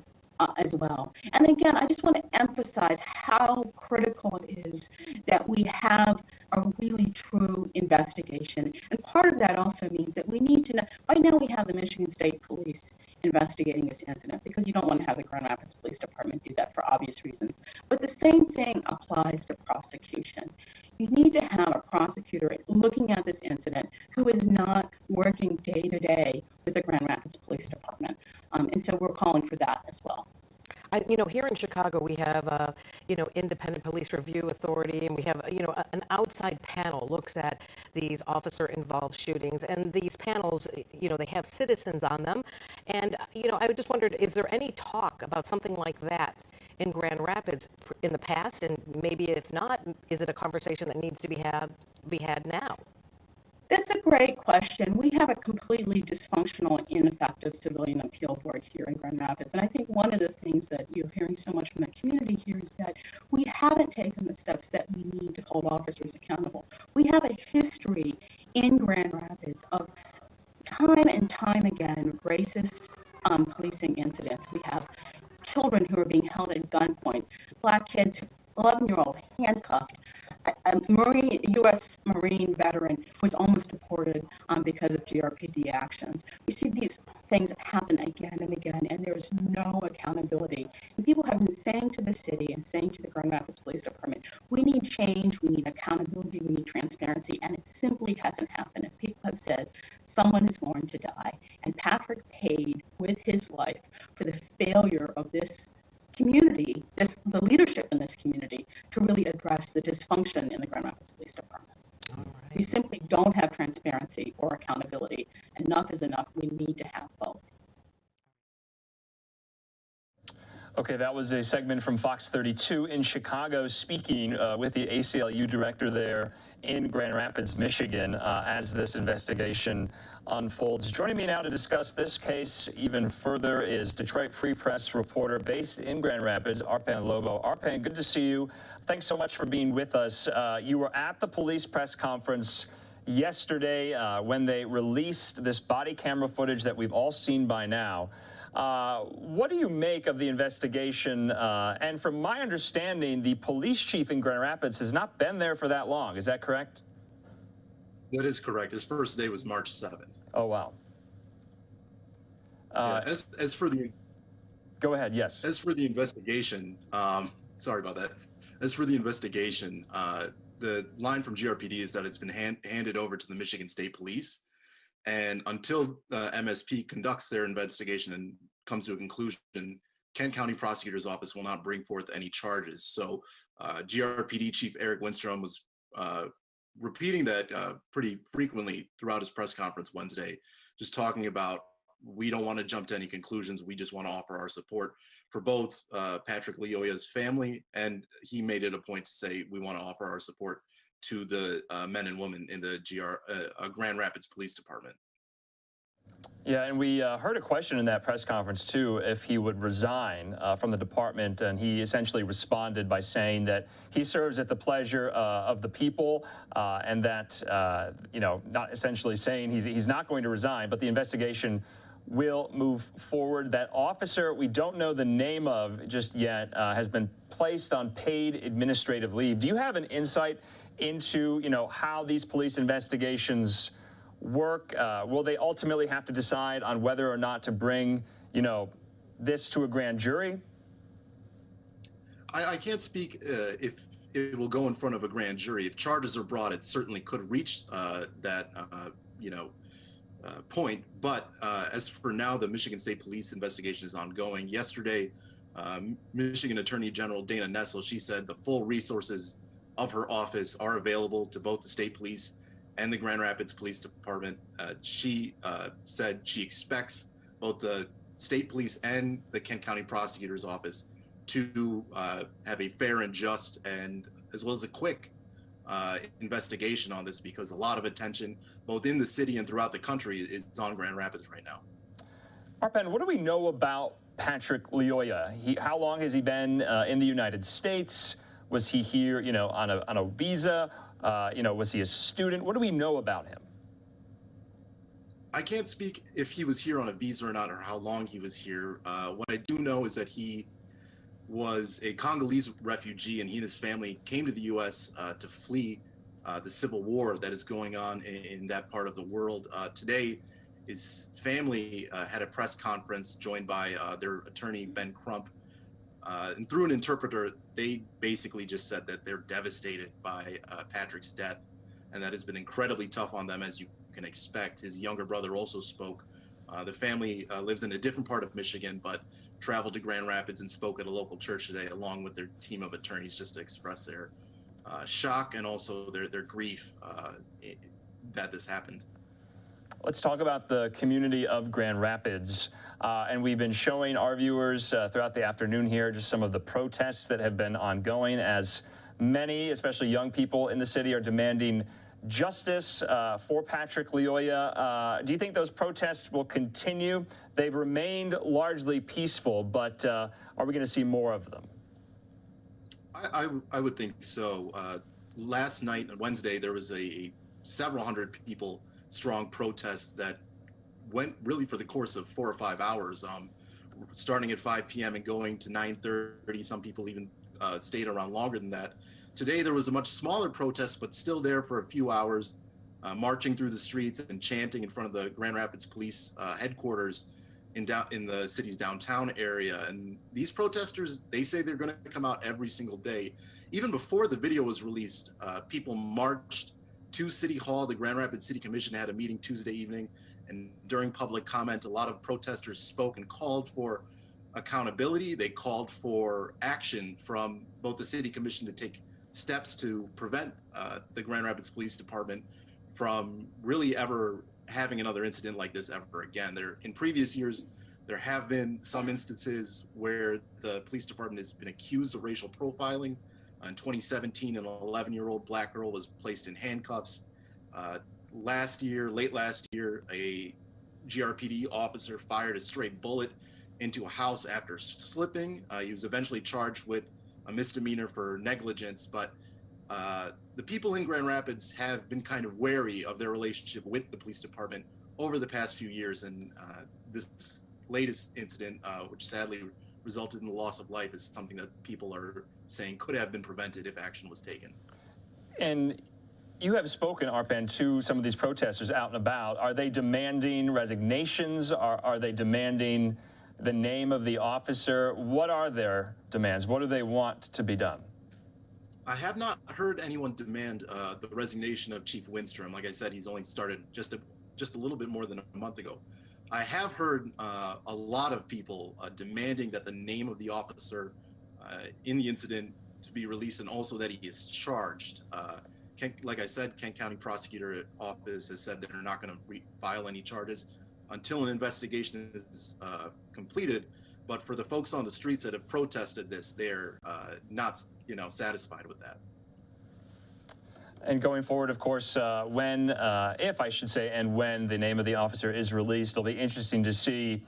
as well. And again, I just want to emphasize how critical it is that we have a really true investigation. And part of that also means that we need to know, right now we have the Michigan State Police investigating this incident because you don't want to have the Grand Rapids Police Department do that for obvious reasons. But the same thing applies to prosecution. You need to have a prosecutor looking at this incident who is not working day to day with the Grand Rapids Police Department. And so we're calling for that as well. Here in Chicago, we have, Independent Police Review Authority, and we have, an outside panel looks at these officer-involved shootings. And these panels, they have citizens on them. And, I just wondered, is there any talk about something like that in Grand Rapids in the past? And maybe if not, is it a conversation that needs to be had now? That's a great question. We have a completely dysfunctional, ineffective civilian appeal board here in Grand Rapids. And I think one of the things that you're hearing so much from the community here is that we haven't taken the steps that we need to hold officers accountable. We have a history in Grand Rapids of time and time again racist policing incidents. We have children who are being held at gunpoint, Black kids, 11-year-old handcuffed, a U.S. Marine veteran was almost deported because of GRPD actions. We see these things happen again and again, and there's no accountability. And people have been saying to the city and saying to the Grand Rapids Police Department, we need change, we need accountability, we need transparency, and it simply hasn't happened. And people have said, someone is going to die. And Patrick paid with his life for the failure of this community, the leadership in this community, to really address the dysfunction in the Grand Rapids Police Department. We simply don't have transparency or accountability. Enough is enough. We need to have both. Okay, that was a segment from Fox 32 in Chicago, speaking with the ACLU director there in Grand Rapids, Michigan, as this investigation unfolds. Joining me now to discuss this case even further is Detroit Free Press reporter based in Grand Rapids, Arpan Lobo. Arpan, good to see you. Thanks so much for being with us. You were at the police press conference yesterday when they released this body camera footage that we've all seen by now. What do you make of the investigation? And from my understanding, the police chief in Grand Rapids has not been there for that long. Is that correct? That is correct. His first day was March 7th. Oh, wow. As for the... Go ahead, yes. As for the investigation, sorry about that. As for the investigation, the line from GRPD is that it's been handed over to the Michigan State Police. And until MSP conducts their investigation and comes to a conclusion, Kent County Prosecutor's Office will not bring forth any charges. So GRPD Chief Eric Lindstrom was repeating that pretty frequently throughout his press conference Wednesday, just talking about, we don't want to jump to any conclusions. We just want to offer our support for both Patrick Lyoya's family, and he made it a point to say we want to offer our support to the men and women in the Grand Rapids Police Department. Yeah, and we heard a question in that press conference, too, if he would resign from the department, and he essentially responded by saying that he serves at the pleasure of the people, and that, not essentially saying he's not going to resign, but the investigation will move forward. That officer, we don't know the name of just yet, has been placed on paid administrative leave. Do you have an insight into, how these police investigations work? Will they ultimately have to decide on whether or not to bring, this to a grand jury? I can't speak if it will go in front of a grand jury. If charges are brought, it certainly could reach that, point. But as for now, the Michigan State Police investigation is ongoing. Yesterday, Michigan Attorney General Dana Nessel, she said the full resources of her office are available to both the state police and the Grand Rapids Police Department. She said she expects both the state police and the Kent County Prosecutor's Office to have a fair and just, and as well as a quick investigation on this, because a lot of attention both in the city and throughout the country is on Grand Rapids right now. Arpan, what do we know about Patrick Lyoya. How long has he been in the United States? Was he here, on a visa? Was he a student? What do we know about him? I can't speak if he was here on a visa or not, or how long he was here. What I do know is that he was a Congolese refugee, and he and his family came to the U.S. To flee the civil war that is going on in that part of the world. Today, his family had a press conference joined by their attorney, Ben Crump. And through an interpreter, they basically just said that they're devastated by Patrick's death, and that has been incredibly tough on them, as you can expect. His younger brother also spoke. The family lives in a different part of Michigan, but traveled to Grand Rapids and spoke at a local church today, along with their team of attorneys, just to express their shock and also their grief that this happened. Let's talk about the community of Grand Rapids. And we've been showing our viewers throughout the afternoon here just some of the protests that have been ongoing, as many, especially young people in the city, are demanding justice for Patrick Lyoya. Do you think those protests will continue? They've remained largely peaceful, but are we going to see more of them? I would think so. Last night, on Wednesday, there was a several hundred people strong protest that went really for the course of 4 or 5 hours, starting at 5 p.m. and going to 9:30. Some people even stayed around longer than that. Today, there was a much smaller protest, but still there for a few hours, marching through the streets and chanting in front of the Grand Rapids Police headquarters in the city's downtown area. And these protesters, they say they're going to come out every single day. Even before the video was released, people marched to City Hall. The Grand Rapids City Commission had a meeting Tuesday evening, and during public comment, a lot of protesters spoke and called for accountability. They called for action from both the City Commission to take steps to prevent the Grand Rapids Police Department from really ever having another incident like this ever again. In previous years, there have been some instances where the police department has been accused of racial profiling. In 2017, an 11-year-old black girl was placed in handcuffs. Late last year, a GRPD officer fired a stray bullet into a house after slipping. He was eventually charged with a misdemeanor for negligence, but the people in Grand Rapids have been kind of wary of their relationship with the police department over the past few years, and this latest incident, which sadly resulted in the loss of life, is something that people are saying could have been prevented if action was taken. And you have spoken, Arpan, to some of these protesters out and about. Are they demanding resignations? Are they demanding the name of the officer? What are their demands? What do they want to be done? I have not heard anyone demand the resignation of Chief Windstrom. Like I said, he's only started just a little bit more than a month ago. I have heard a lot of people demanding that the name of the officer in the incident to be released, and also that he is charged. Like I said, Kent County Prosecutor Office has said that they're not going to file any charges until an investigation is completed. But for the folks on the streets that have protested this, they're not, satisfied with that. And going forward, of course, when the name of the officer is released, it'll be interesting to see,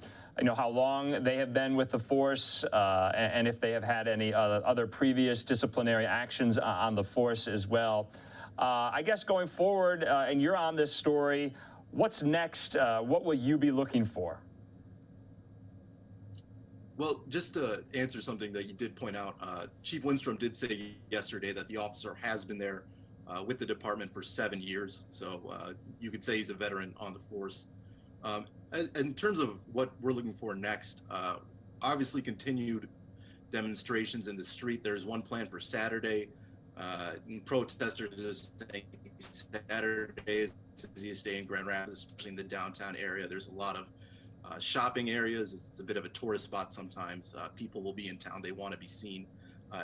how long they have been with the force, and if they have had any other previous disciplinary actions on the force as well. I guess going forward, and you're on this story, what's next? What will you be looking for? Well, just to answer something that you did point out, Chief Windstrom did say yesterday that the officer has been there with the department for 7 years. So you could say he's a veteran on the force. In terms of what we're looking for next, obviously continued demonstrations in the street. There's one planned for Saturday. Protesters are saying Saturday is the easiest day in Grand Rapids, especially in the downtown area. There's a lot of shopping areas. It's a bit of a tourist spot sometimes. People will be in town. They want to be seen.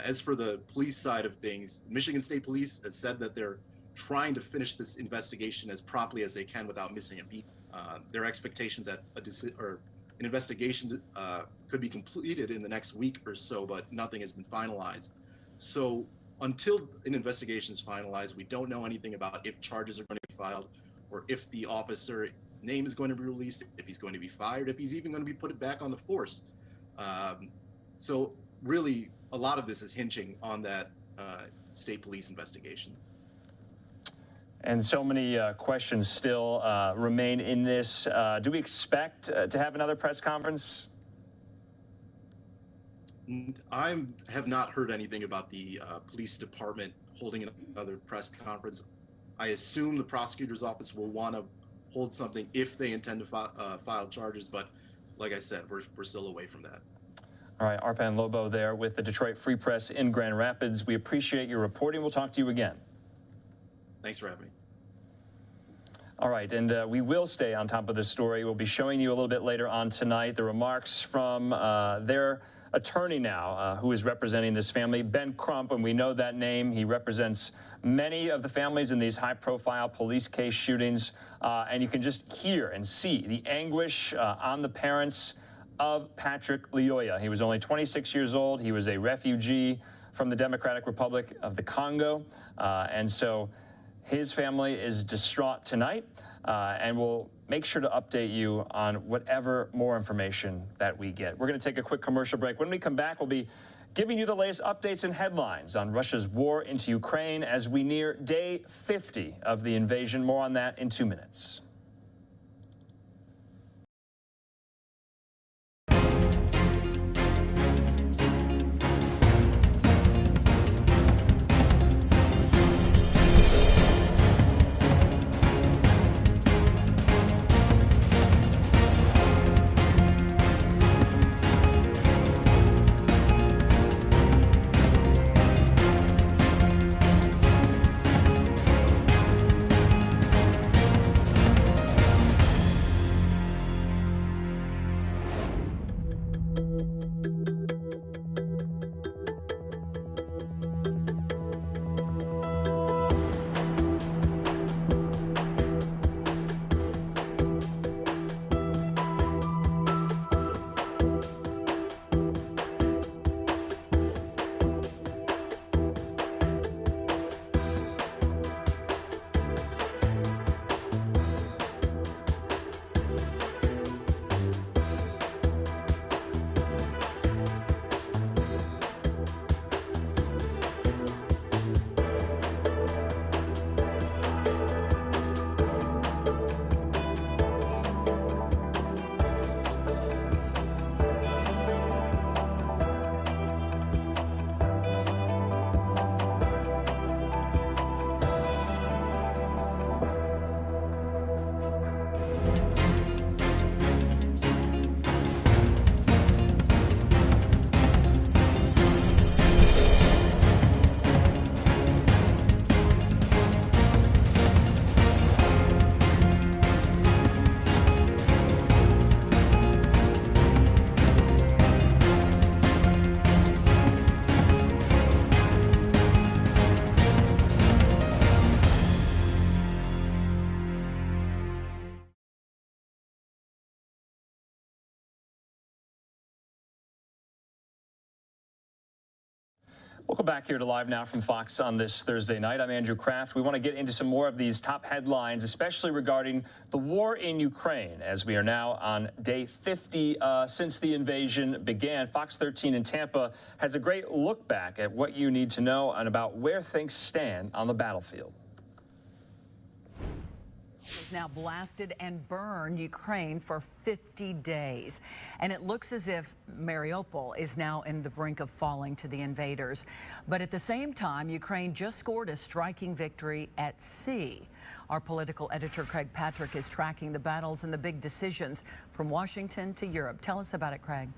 As for the police side of things, Michigan State Police has said that they're trying to finish this investigation as promptly as they can without missing a beat. Their expectations that an investigation could be completed in the next week or so, but nothing has been finalized. So until an investigation is finalized, we don't know anything about if charges are going to be filed, or if the officer's name is going to be released, if he's going to be fired, if he's even going to be put back on the force. So really, a lot of this is hinging on that state police investigation. And so many questions still remain in this. Do we expect to have another press conference? I have not heard anything about the police department holding another press conference. I assume the prosecutor's office will want to hold something if they intend to file charges, but like I said, we're still away from that. All right, Arpan Lobo there with the Detroit Free Press in Grand Rapids. We appreciate your reporting. We'll talk to you again. Thanks for having me. All right, and we will stay on top of this story. We'll be showing you a little bit later on tonight the remarks from their attorney now, who is representing this family, Ben Crump, and we know that name. He represents many of the families in these high-profile police case shootings, and you can just hear and see the anguish on the parents of Patrick Lyoya. He was only 26 years old. He was a refugee from the Democratic Republic of the Congo, and so his family is distraught tonight, and we'll make sure to update you on whatever more information that we get. We're going to take a quick commercial break. When we come back, we'll be giving you the latest updates and headlines on Russia's war into Ukraine as we near day 50 of the invasion. More on that in 2 minutes. Welcome back here to Live Now from Fox on this Thursday night. I'm Andrew Kraft. We want to get into some more of these top headlines, especially regarding the war in Ukraine, as we are now on day 50 since the invasion began. Fox 13 in Tampa has a great look back at what you need to know and about where things stand on the battlefield. Has now blasted and burned Ukraine for 50 days. And it looks as if Mariupol is now in the brink of falling to the invaders. But at the same time, Ukraine just scored a striking victory at sea. Our political editor, Craig Patrick, is tracking the battles and the big decisions from Washington to Europe. Tell us about it, Craig.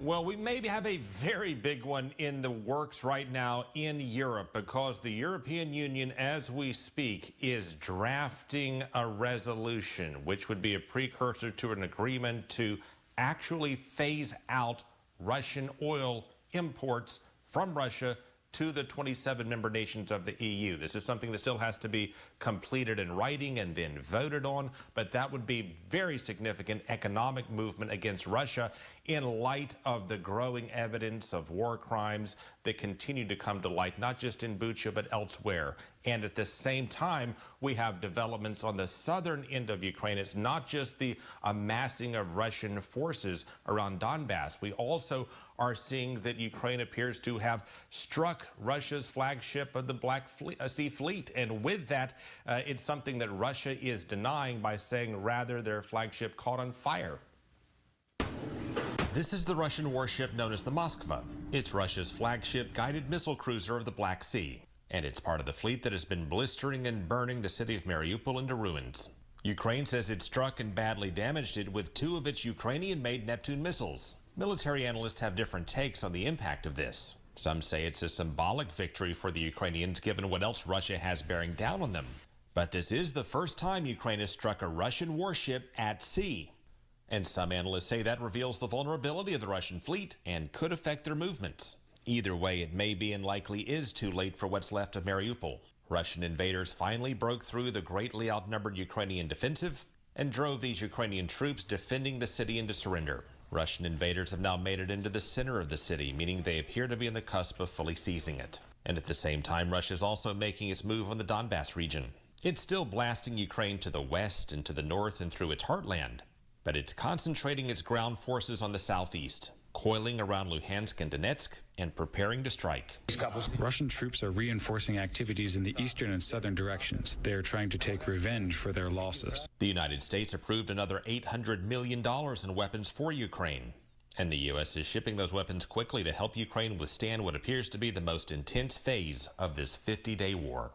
Well, we maybe have a very big one in the works right now in Europe, because the European Union, as we speak, is drafting a resolution, which would be a precursor to an agreement to actually phase out Russian oil imports from Russia to the 27 member nations of the EU. This is something that still has to be completed in writing and then voted on, but that would be very significant economic movement against Russia in light of the growing evidence of war crimes that continue to come to light, not just in Bucha, but elsewhere And at the same time, we have developments on the southern end of Ukraine. It's not just the amassing of Russian forces around Donbass. We also are seeing that Ukraine appears to have struck Russia's flagship of the Black Sea Fleet. And with that, it's something that Russia is denying by saying rather their flagship caught on fire. This is the Russian warship known as the Moskva. It's Russia's flagship guided missile cruiser of the Black Sea. And it's part of the fleet that has been blistering and burning the city of Mariupol into ruins. Ukraine says it struck and badly damaged it with 2 of its Ukrainian-made Neptune missiles. Military analysts have different takes on the impact of this. Some say it's a symbolic victory for the Ukrainians given what else Russia has bearing down on them. But this is the first time Ukraine has struck a Russian warship at sea. And some analysts say that reveals the vulnerability of the Russian fleet and could affect their movements. Either way, it may be and likely is too late for what's left of Mariupol. Russian invaders finally broke through the greatly outnumbered Ukrainian defensive and drove these Ukrainian troops defending the city into surrender. Russian invaders have now made it into the center of the city, meaning they appear to be on the cusp of fully seizing it. And at the same time, Russia is also making its move on the Donbass region. It's still blasting Ukraine to the west and to the north and through its heartland, but it's concentrating its ground forces on the southeast, coiling around Luhansk and Donetsk and preparing to strike. Russian troops are reinforcing activities in the eastern and southern directions. They are trying to take revenge for their losses. The United States approved another $800 million in weapons for Ukraine. And the U.S. is shipping those weapons quickly to help Ukraine withstand what appears to be the most intense phase of this 50-day war.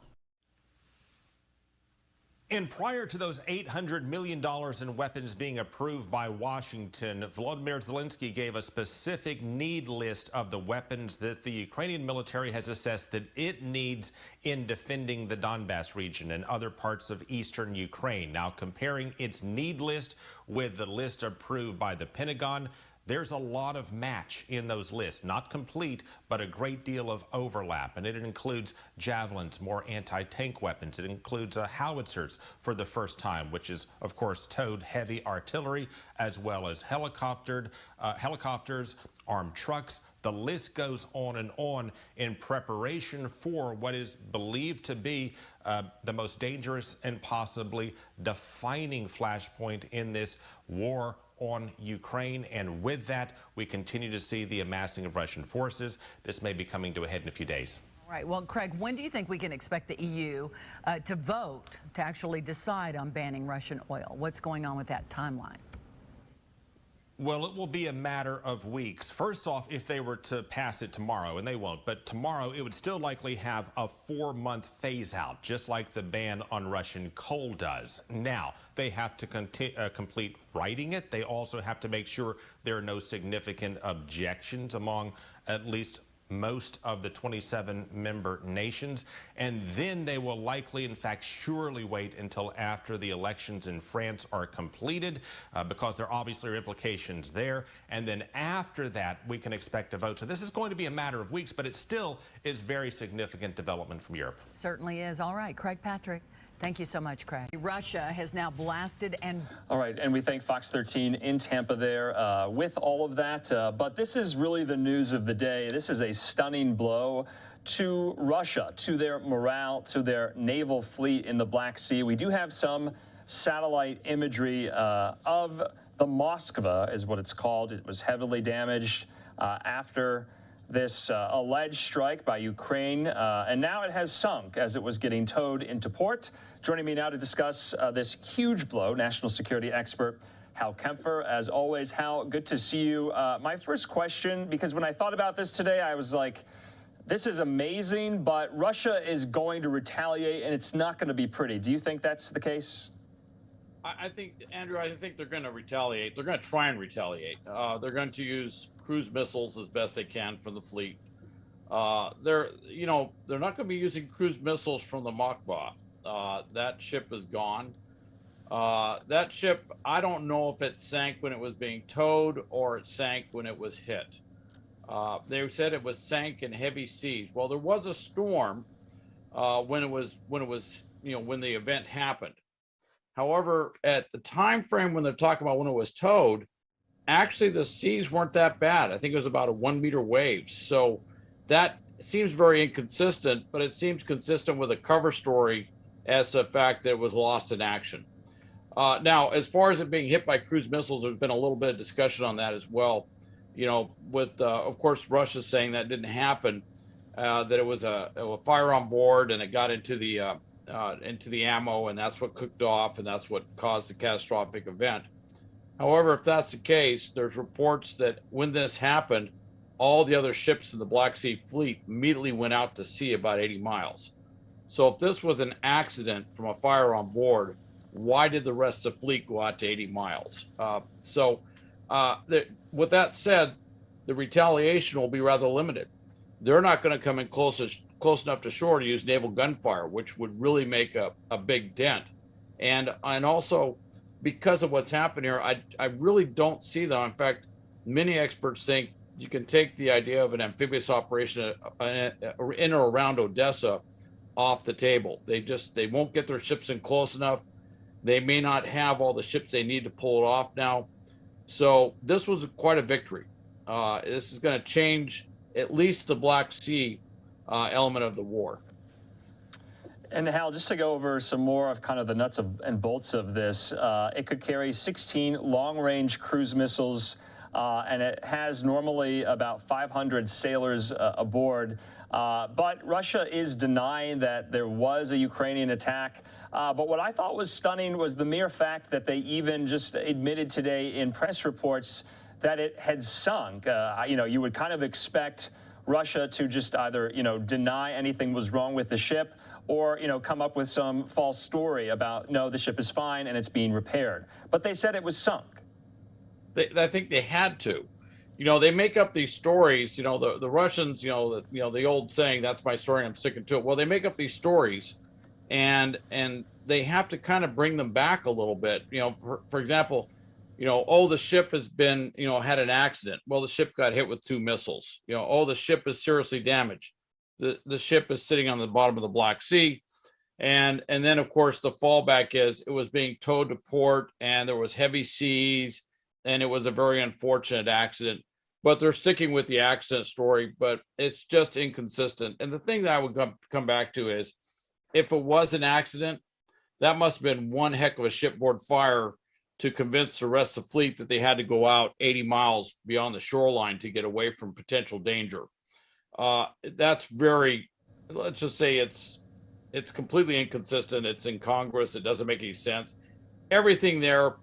And prior to those $800 million in weapons being approved by Washington, Volodymyr Zelensky gave a specific need list of the weapons that the Ukrainian military has assessed that it needs in defending the Donbass region and other parts of eastern Ukraine. Now, comparing its need list with the list approved by the Pentagon, there's a lot of match in those lists. Not complete, but a great deal of overlap. And it includes javelins, more anti-tank weapons. It includes howitzers for the first time, which is, of course, towed heavy artillery, as well as helicopters, armed trucks. The list goes on in preparation for what is believed to be the most dangerous and possibly defining flashpoint in this war on Ukraine. And with that, we continue to see the amassing of Russian forces. This may be coming to a head in a few days. All right. Well, Craig, when do you think we can expect the EU to vote to actually decide on banning Russian oil? What's going on with that timeline? Well, it will be a matter of weeks. First off, if they were to pass it tomorrow, and they won't, but tomorrow it would still likely have a 4-month phase out, just like the ban on Russian coal does. Now, they have to complete writing it. They also have to make sure there are no significant objections among at least most of the 27 member nations, and then they will likely, in fact, surely wait until after the elections in France are completed, because there obviously are implications there, and then after that we can expect a vote. So this is going to be a matter of weeks, but it still is very significant development from Europe. Certainly is. All right, Craig Patrick. Thank you so much, Craig. Russia has now blasted and... All right, and we thank Fox 13 in Tampa there with all of that. But this is really the news of the day. This is a stunning blow to Russia, to their morale, to their naval fleet in the Black Sea. We do have some satellite imagery of the Moskva, is what it's called. It was heavily damaged after this alleged strike by Ukraine, and now it has sunk as it was getting towed into port. Joining me now to discuss this huge blow, national security expert Hal Kempfer. As always, Hal, good to see you. My first question, because when I thought about this today, I was like, this is amazing, but Russia is going to retaliate, and it's not going to be pretty. Do you think that's the case? I think, Andrew, I think they're going to retaliate. They're going to try and retaliate. They're going to use cruise missiles as best they can from the fleet. They're not going to be using cruise missiles from the Moskva. That ship is gone. That ship, I don't know if it sank when it was being towed or it sank when it was hit. They said it was sank in heavy seas. Well, there was a storm when the event happened. However, at the time frame when they're talking about when it was towed, actually the seas weren't that bad. I think it was about a 1 meter wave. So that seems very inconsistent, but it seems consistent with a cover story as the fact that it was lost in action. Now, as far as it being hit by cruise missiles, there's been a little bit of discussion on that as well. You know, with of course Russia saying that didn't happen, that it was a fire on board and it got into the ammo, and that's what cooked off, and that's what caused the catastrophic event. However, if that's the case, there's reports that when this happened, all the other ships in the Black Sea Fleet immediately went out to sea about 80 miles. So if this was an accident from a fire on board, why did the rest of the fleet go out to 80 miles? With that said, the retaliation will be rather limited. They're not going to come in close enough to shore to use naval gunfire, which would really make a big dent. And also, because of what's happened here, I really don't see that. In fact, many experts think you can take the idea of an amphibious operation in or around Odessa off the table. They won't get their ships in close enough. They may not have all the ships they need to pull it off now. So this was quite a victory. This is going to change at least the Black Sea element of the war. And Hal, just to go over some more of kind of the nuts and bolts of this, it could carry 16 long-range cruise missiles, and it has normally about 500 sailors aboard. But Russia is denying that there was a Ukrainian attack. But what I thought was stunning was the mere fact that they even just admitted today in press reports that it had sunk. You would kind of expect Russia to just either, deny anything was wrong with the ship, or, come up with some false story about, no, the ship is fine and it's being repaired. But they said it was sunk. I think they had to. They make up these stories, the Russians, the old saying, that's my story and I'm sticking to it. Well, they make up these stories and they have to kind of bring them back a little bit. For example, the ship has been, had an accident. Well, the ship got hit with 2 missiles. The ship is seriously damaged. The ship is sitting on the bottom of the Black Sea. And then, of course, the fallback is it was being towed to port and there was heavy seas and it was a very unfortunate accident. But they're sticking with the accident story, but it's just inconsistent. And the thing that I would come back to is if it was an accident, that must have been one heck of a shipboard fire to convince the rest of the fleet that they had to go out 80 miles beyond the shoreline to get away from potential danger. That's very, let's just say it's completely inconsistent. It's incongruous. It doesn't make any sense. Everything there,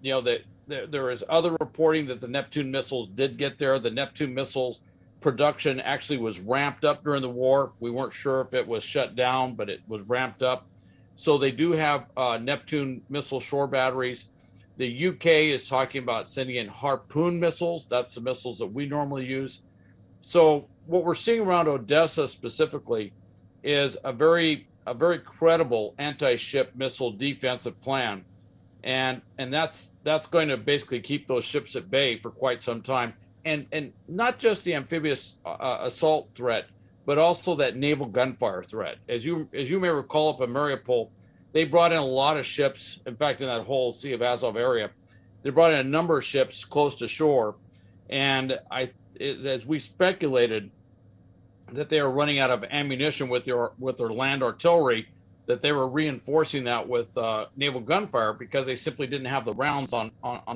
there is other reporting that the Neptune missiles did get there. The Neptune missiles production actually was ramped up during the war. We weren't sure if it was shut down, but it was ramped up. So they do have Neptune missile shore batteries. The UK is talking about sending in Harpoon missiles. That's the missiles that we normally use. So what we're seeing around Odessa specifically is a very credible anti-ship missile defensive plan. And that's going to basically keep those ships at bay for quite some time. And not just the amphibious assault threat, but also that naval gunfire threat. As you may recall, up in Mariupol, they brought in a lot of ships. In fact, in that whole Sea of Azov area, they brought in a number of ships close to shore. And as we speculated that they were running out of ammunition with their land artillery, that they were reinforcing that with naval gunfire because they simply didn't have the rounds on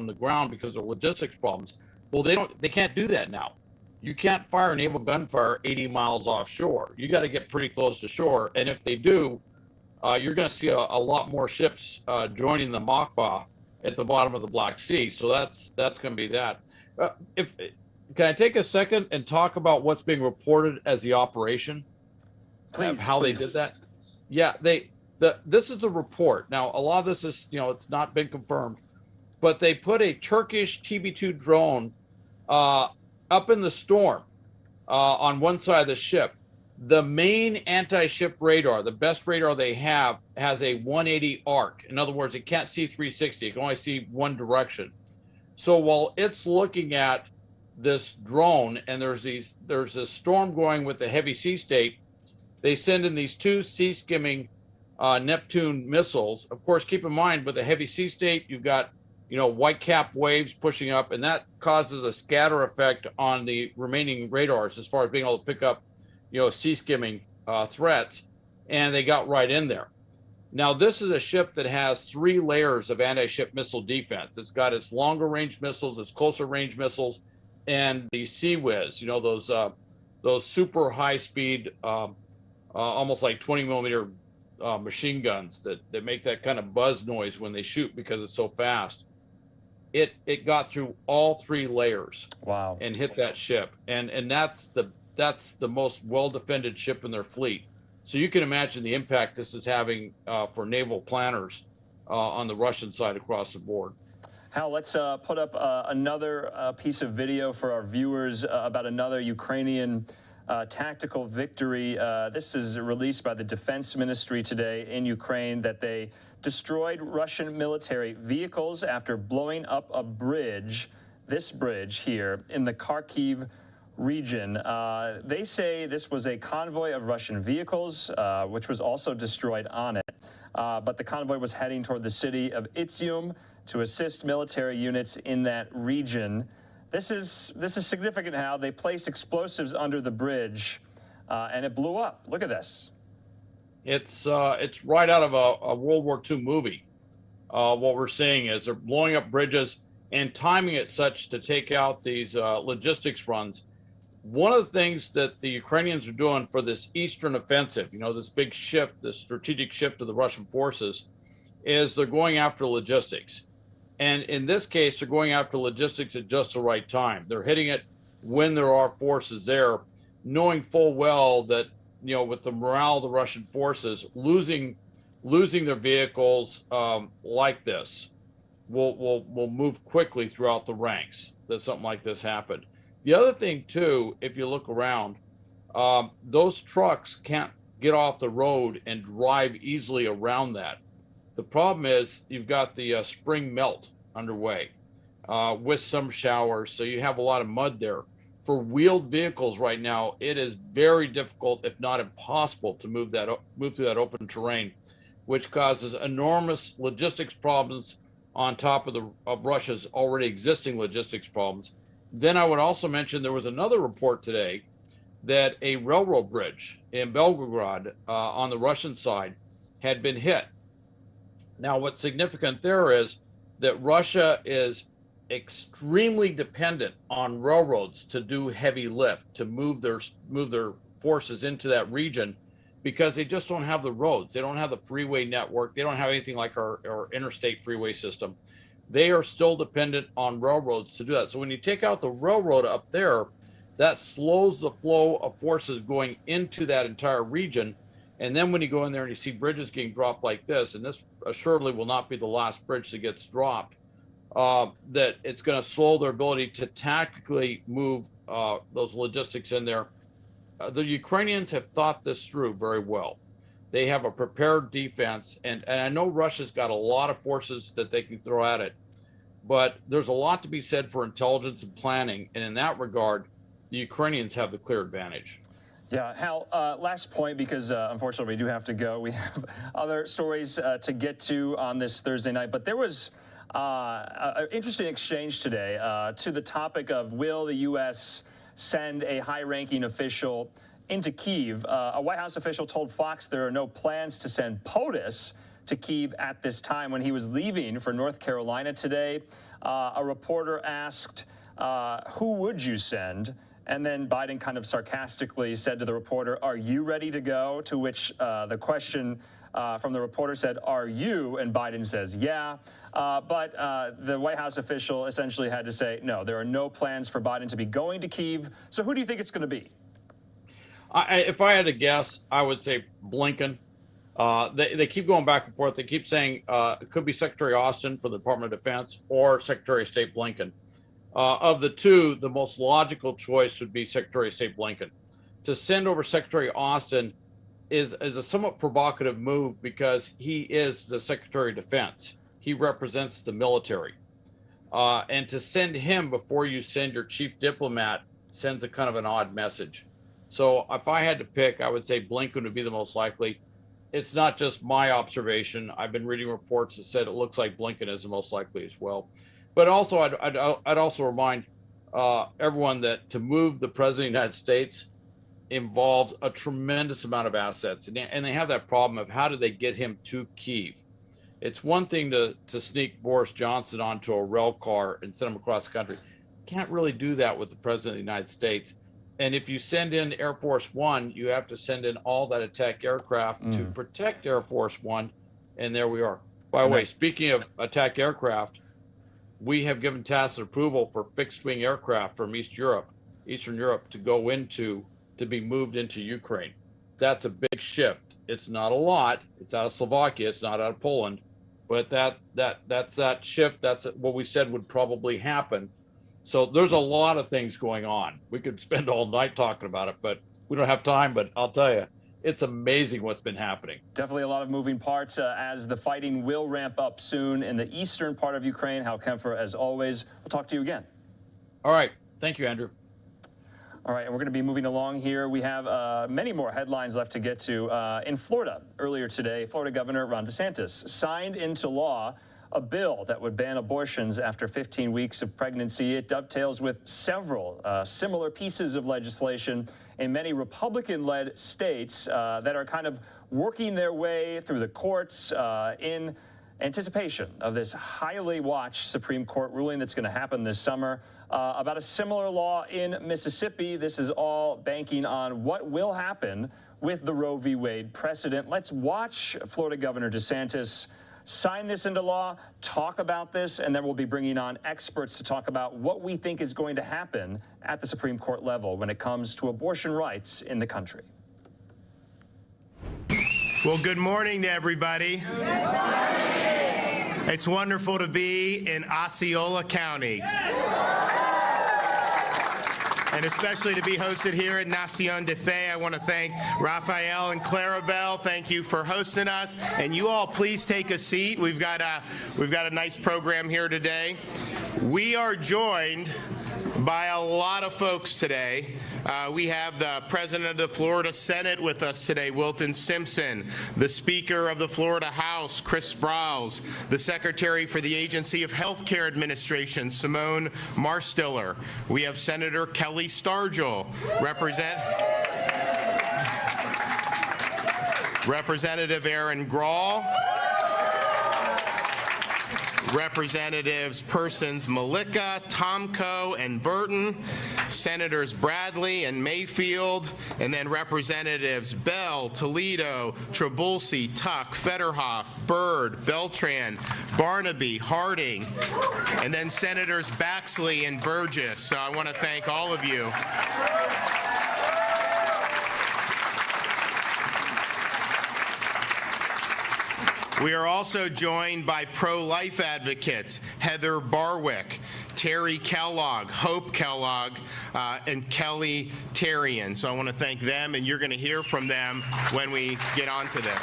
the ground because of logistics problems. Well, they can't do that now. You can't fire naval gunfire 80 miles offshore. You got to get pretty close to shore. And if they do, you're going to see a lot more ships joining the Moskva at the bottom of the Black Sea. So that's going to be that. Can I take a second and talk about what's being reported as the operation? Please, how they did that? Yeah, this is the report. Now, a lot of this is, it's not been confirmed, but they put a Turkish TB2 drone up in the storm on one side of the ship. The main anti-ship radar, the best radar they have, has a 180 arc. In other words, it can't see 360. It can only see one direction. So while it's looking at this drone and there's a storm going with the heavy sea state, they send in these 2 sea skimming Neptune missiles. Of course, keep in mind with the heavy sea state, you've got white cap waves pushing up, and that causes a scatter effect on the remaining radars as far as being able to pick up sea skimming threats, and they got right in there. Now, this is a ship that has 3 layers of anti-ship missile defense. It's got its longer range missiles, its closer range missiles, and the Sea Whiz, those super high speed, almost like 20 millimeter machine guns that make that kind of buzz noise when they shoot because it's so fast. It got through all 3 layers. Wow. And hit that ship. And that's the most well defended ship in their fleet. So you can imagine the impact this is having for naval planners on the Russian side across the board. Hal, let's put up another piece of video for our viewers about another Ukrainian tactical victory. This is released by the Defense Ministry today in Ukraine, that they destroyed Russian military vehicles after blowing up a bridge, this bridge here, in the Kharkiv region. They say this was a convoy of Russian vehicles, which was also destroyed on it. But the convoy was heading toward the city of Izium to assist military units in that region. This is significant, how they placed explosives under the bridge, and it blew up. Look at this. It's right out of a World War II movie. What we're seeing is they're blowing up bridges and timing it such to take out these logistics runs. One of the things that the Ukrainians are doing for this eastern offensive, this big shift, this strategic shift of the Russian forces, is they're going after logistics. And in this case, they're going after logistics at just the right time. They're hitting it when there are forces there, knowing full well that, with the morale of the Russian forces, losing their vehicles like this will move quickly throughout the ranks that something like this happened. The other thing, too, if you look around, those trucks can't get off the road and drive easily around that. The problem is you've got the spring melt underway with some showers, so you have a lot of mud there. For wheeled vehicles right now, it is very difficult, if not impossible, to move through that open terrain, which causes enormous logistics problems on top of Russia's already existing logistics problems. Then I would also mention there was another report today that a railroad bridge in Belgorod on the Russian side had been hit. Now, what's significant there is that Russia is extremely dependent on railroads to do heavy lift, to move their forces into that region, because they just don't have the roads. They don't have the freeway network. They don't have anything like our interstate freeway system. They are still dependent on railroads to do that. So when you take out the railroad up there, that slows the flow of forces going into that entire region. And then when you go in there and you see bridges getting dropped like this, and this assuredly will not be the last bridge that gets dropped, that it's going to slow their ability to tactically move those logistics in there. The Ukrainians have thought this through very well. They have a prepared defense, and I know Russia's got a lot of forces that they can throw at it, but there's a lot to be said for intelligence and planning, and in that regard, the Ukrainians have the clear advantage. Yeah, Hal, last point, because unfortunately we do have to go. We have other stories to get to on this Thursday night, but there was an interesting exchange today to the topic of, will the U.S. send a high-ranking official into Kyiv? A White House official told Fox there are no plans to send POTUS to Kyiv at this time. When he was leaving for North Carolina today, a reporter asked, who would you send? And then Biden kind of sarcastically said to the reporter, are you ready to go? To which the question from the reporter said, are you? And Biden says, yeah. But the White House official essentially had to say, no, there are no plans for Biden to be going to Kyiv. So who do you think it's going to be? If I had to guess, I would say Blinken. They keep going back and forth. They keep saying it could be Secretary Austin for the Department of Defense or Secretary of State Blinken. Of the two, the most logical choice would be Secretary of State Blinken. To send over Secretary Austin is a somewhat provocative move because he is the Secretary of Defense. He represents the military. And to send him before you send your chief diplomat sends a kind of an odd message. So if I had to pick, I would say Blinken would be the most likely. It's not just my observation. I've been reading reports that said it looks like Blinken is the most likely as well. But also, I'd also remind everyone that to move the President of the United States involves a tremendous amount of assets, and they have that problem of how do they get him to Kyiv. It's one thing to sneak Boris Johnson onto a rail car and send him across the country. Can't really do that with the President of the United States. And if you send in Air Force One, you have to send in all that attack aircraft to protect Air Force One. And there we are. By the way, speaking of attack aircraft, we have given tacit approval for fixed wing aircraft from Eastern Europe to be moved into Ukraine. That's a big shift. It's not a lot. It's out of Slovakia. It's not out of Poland. But that's that shift. That's what we said would probably happen. So there's a lot of things going on. We could spend all night talking about it, but we don't have time. But I'll tell you, it's amazing what's been happening. Definitely a lot of moving parts as the fighting will ramp up soon in the eastern part of Ukraine. Hal Kempfer, as always, we'll talk to you again. All right. Thank you, Andrew. All right, and we're going to be moving along here. We have many more headlines left to get to. In Florida, earlier today, Florida Governor Ron DeSantis signed into law a bill that would ban abortions after 15 weeks of pregnancy. It dovetails with several similar pieces of legislation in many Republican-led states that are kind of working their way through the courts in anticipation of this highly watched Supreme Court ruling that's going to happen this summer about a similar law in Mississippi. This is all banking on what will happen with the Roe v. Wade precedent. Let's watch Florida Governor DeSantis sign this into law, talk about this, and then we'll be bringing on experts to talk about what we think is going to happen at the Supreme Court level when it comes to abortion rights in the country. Well, good morning to everybody. Good morning. It's wonderful to be in Osceola County. And especially to be hosted here at Nación de Fe. I want to thank Raphael and Clarabelle. Thank you for hosting us. And you all, please take a seat. We've got a nice program here today. We are joined by a lot of folks today. We have the President of the Florida Senate with us today, Wilton Simpson, the Speaker of the Florida House, Chris Sprowls, the Secretary for the Agency of Healthcare Administration, Simone Marstiller. We have Senator Kelly Stargel, Representative Aaron Grahl, Representatives Persons Malika, Tomko, and Burton, Senators Bradley and Mayfield, and then Representatives Bell, Toledo, Trabulsi, Tuck, Federhoff, Byrd, Beltran, Barnaby, Harding, and then Senators Baxley and Burgess. So I want to thank all of you. We are also joined by pro-life advocates Heather Barwick, Terry Kellogg, Hope Kellogg, and Kelly Terrian. So I want to thank them, and you're going to hear from them when we get on to this.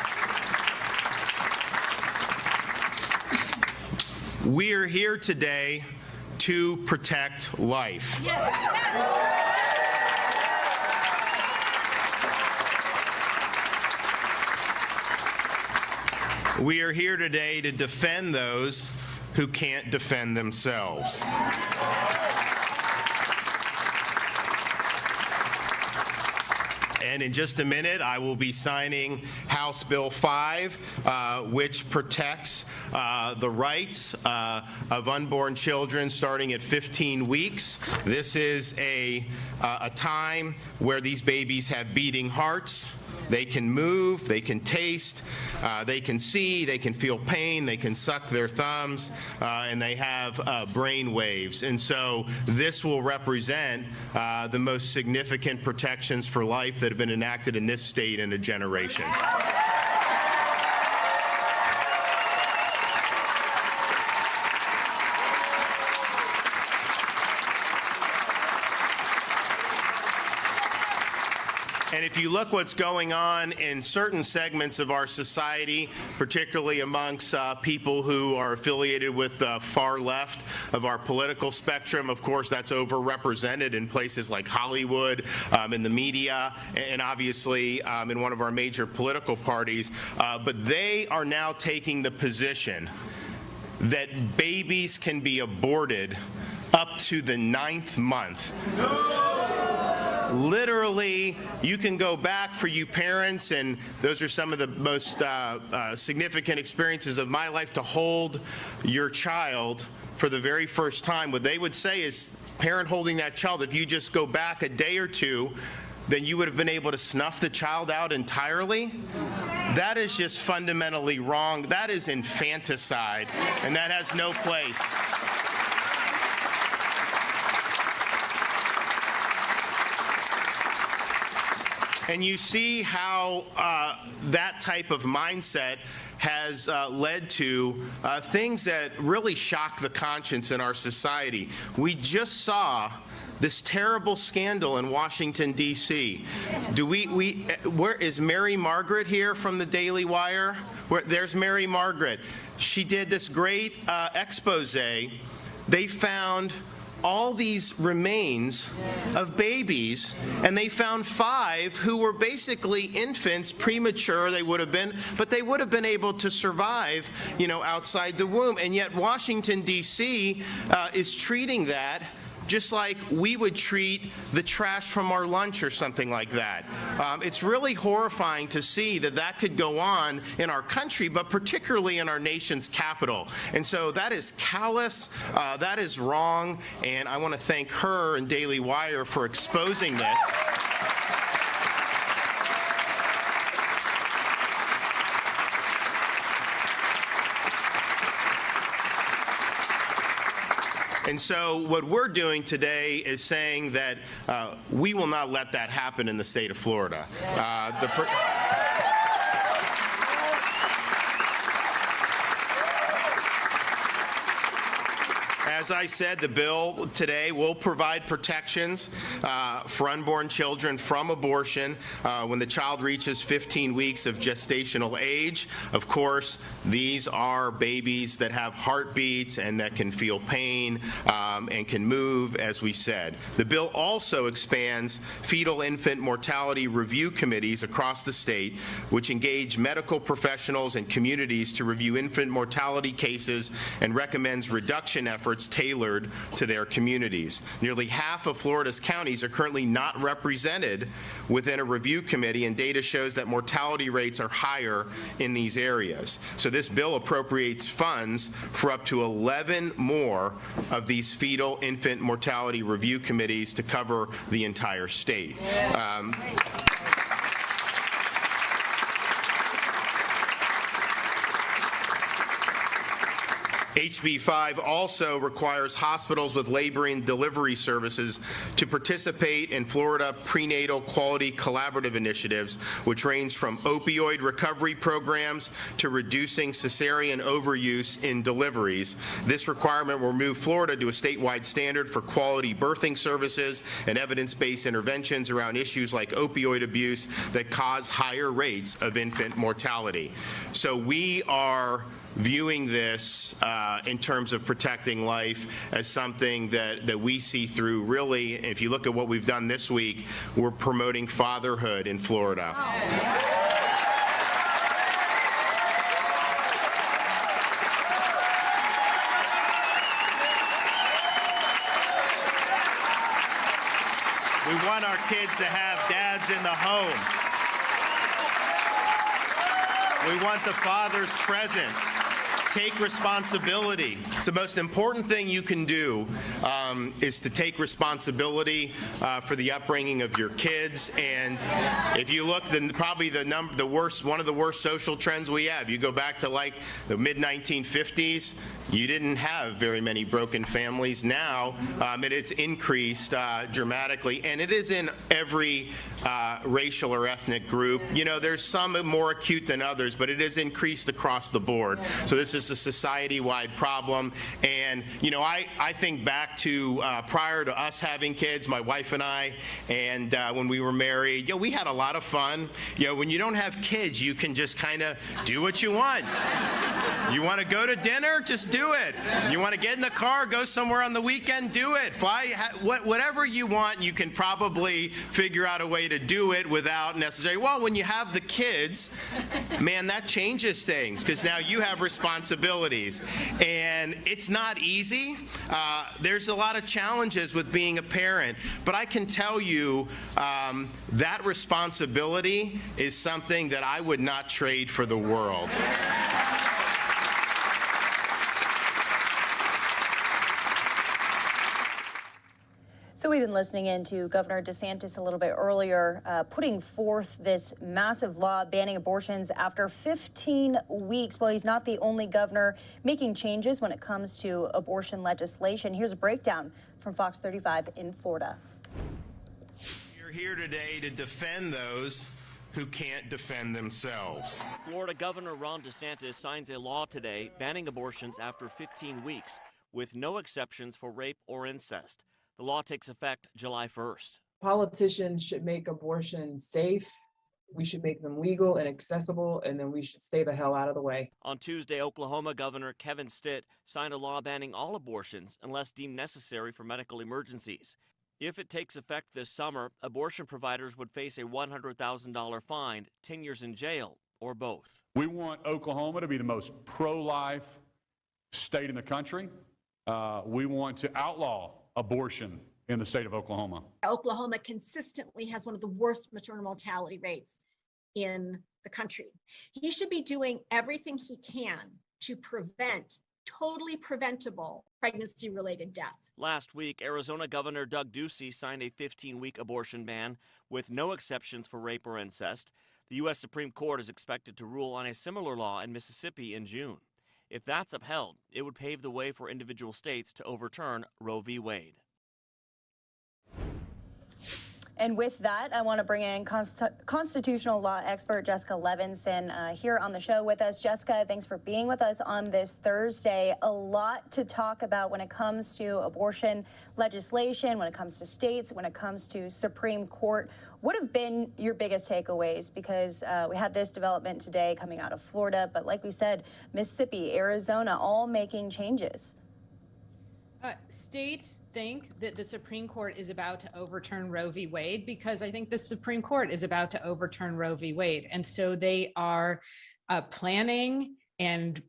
We are here today to protect life. Yes. We are here today to defend those who can't defend themselves. And in just a minute, I will be signing House Bill 5, which protects the rights of unborn children starting at 15 weeks. This is a time where these babies have beating hearts. They can move, they can taste, they can see, they can feel pain, they can suck their thumbs, and they have brain waves. And so this will represent the most significant protections for life that have been enacted in this state in a generation. And if you look what's going on in certain segments of our society, particularly amongst people who are affiliated with the far left of our political spectrum, of course, that's overrepresented in places like Hollywood, in the media, and obviously in one of our major political parties. But they are now taking the position that babies can be aborted up to the 9th month. Literally, you can go back for you parents, and those are some of the most significant experiences of my life, to hold your child for the very first time. What they would say is, parent holding that child, if you just go back a day or two, then you would have been able to snuff the child out entirely. That is just fundamentally wrong. That is infanticide, and that has no place. And you see how that type of mindset has led to things that really shock the conscience in our society. We just saw this terrible scandal in Washington, D.C. Where is Mary Margaret here from the Daily Wire? There's Mary Margaret. She did this great expose. They found all these remains of babies, and they found 5 who were basically infants, premature they would have been, but they would have been able to survive, outside the womb. And yet Washington, D.C. is treating that just like we would treat the trash from our lunch or something like that. It's really horrifying to see that that could go on in our country, but particularly in our nation's capital. And so that is callous, that is wrong, and I want to thank her and Daily Wire for exposing this. And so what we're doing today is saying that we will not let that happen in the state of Florida. As I said, the bill today will provide protections for unborn children from abortion when the child reaches 15 weeks of gestational age. Of course, these are babies that have heartbeats and that can feel pain and can move, as we said. The bill also expands fetal infant mortality review committees across the state, which engage medical professionals and communities to review infant mortality cases and recommends reduction efforts tailored to their communities. Nearly half of Florida's counties are currently not represented within a review committee, and data shows that mortality rates are higher in these areas. So this bill appropriates funds for up to 11 more of these fetal infant mortality review committees to cover the entire state. HB 5 also requires hospitals with labor and delivery services to participate in Florida prenatal quality collaborative initiatives, which range from opioid recovery programs to reducing cesarean overuse in deliveries. This requirement will move Florida to a statewide standard for quality birthing services and evidence-based interventions around issues like opioid abuse that cause higher rates of infant mortality. So we are viewing this in terms of protecting life as something that we see through. Really, if you look at what we've done this week, we're promoting fatherhood in Florida. We want our kids to have dads in the home. We want the fathers present. Take responsibility. It's the most important thing you can do is to take responsibility for the upbringing of your kids. And if you look, then probably one of the worst social trends we have. You go back to like the mid-1950s. You didn't have very many broken families. Now it's increased dramatically, and it is in every racial or ethnic group. There's some more acute than others, but it is increased across the board. So this is a society-wide problem. And I think back to prior to us having kids, my wife and I, and when we were married, we had a lot of fun. When you don't have kids, you can just kind of do what you want. You want to go to dinner? Just do it. You want to get in the car, go somewhere on the weekend? Do it. Fly, whatever you want, you can probably figure out a way to do it without necessarily. Well, when you have the kids, man, that changes things, because now you have responsibility. responsibilities. And it's not easy. There's a lot of challenges with being a parent, but I can tell you that responsibility is something that I would not trade for the world. So we've been listening in to Governor DeSantis a little bit earlier, putting forth this massive law banning abortions after 15 weeks. Well, he's not the only governor making changes when it comes to abortion legislation. Here's a breakdown from Fox 35 in Florida. You're here today to defend those who can't defend themselves. Florida Governor Ron DeSantis signs a law today banning abortions after 15 weeks, with no exceptions for rape or incest. The law takes effect July 1st. Politicians should make abortion safe. We should make them legal and accessible, and then we should stay the hell out of the way. On Tuesday, Oklahoma Governor Kevin Stitt signed a law banning all abortions unless deemed necessary for medical emergencies. If it takes effect this summer, abortion providers would face a $100,000 fine, 10 years in jail, or both. We want Oklahoma to be the most pro-life state in the country. We want to outlaw abortion in the state of Oklahoma. Oklahoma consistently has one of the worst maternal mortality rates in the country. He should be doing everything he can to prevent totally preventable pregnancy-related deaths. Last week, Arizona Governor Doug Ducey signed a 15-week abortion ban with no exceptions for rape or incest. The U.S. Supreme Court is expected to rule on a similar law in Mississippi in June. If that's upheld, it would pave the way for individual states to overturn Roe v. Wade. And with that, I want to bring in constitutional law expert Jessica Levinson here on the show with us. Jessica, thanks for being with us on this Thursday. A lot to talk about when it comes to abortion legislation, when it comes to states, when it comes to Supreme Court. What have been your biggest takeaways? Because we had this development today coming out of Florida, but like we said, Mississippi, Arizona, all making changes. States think that the Supreme Court is about to overturn Roe v. Wade because I think the Supreme Court is about to overturn Roe v. Wade. And so they are planning and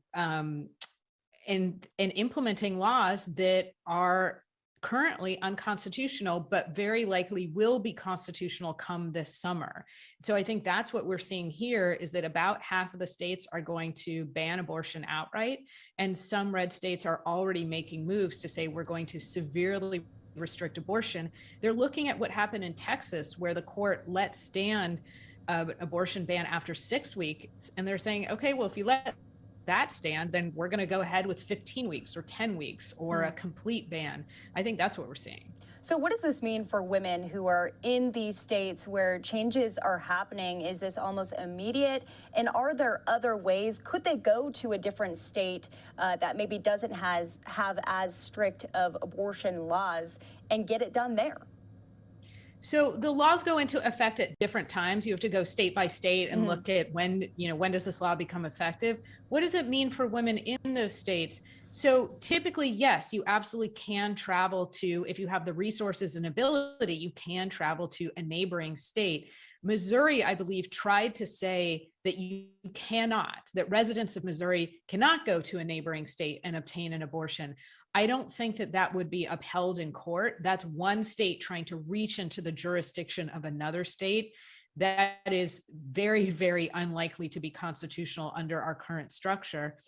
implementing laws that are currently unconstitutional, but very likely will be constitutional come this summer. So I think that's what we're seeing here is that about half of the states are going to ban abortion outright. And some red states are already making moves to say we're going to severely restrict abortion. They're looking at what happened in Texas, where the court let stand an abortion ban after 6 weeks. And they're saying, okay, well, if you let that stand, then we're going to go ahead with 15 weeks or 10 weeks or a complete ban. I think that's what we're seeing. So what does this mean for women who are in these states where changes are happening? Is this almost immediate? And are there other ways? Could they go to a different state that maybe doesn't have as strict of abortion laws and get it done there? So the laws go into effect at different times. You have to go state by state and look at when does this law become effective? What does it mean for women in those states? So typically, yes, you absolutely can travel to, if you have the resources and ability, you can travel to a neighboring state. Missouri, I believe, tried to say that you cannot, that residents of Missouri cannot go to a neighboring state and obtain an abortion. I don't think that that would be upheld in court. That's one state trying to reach into the jurisdiction of another state. That is very, very unlikely to be constitutional under our current structure.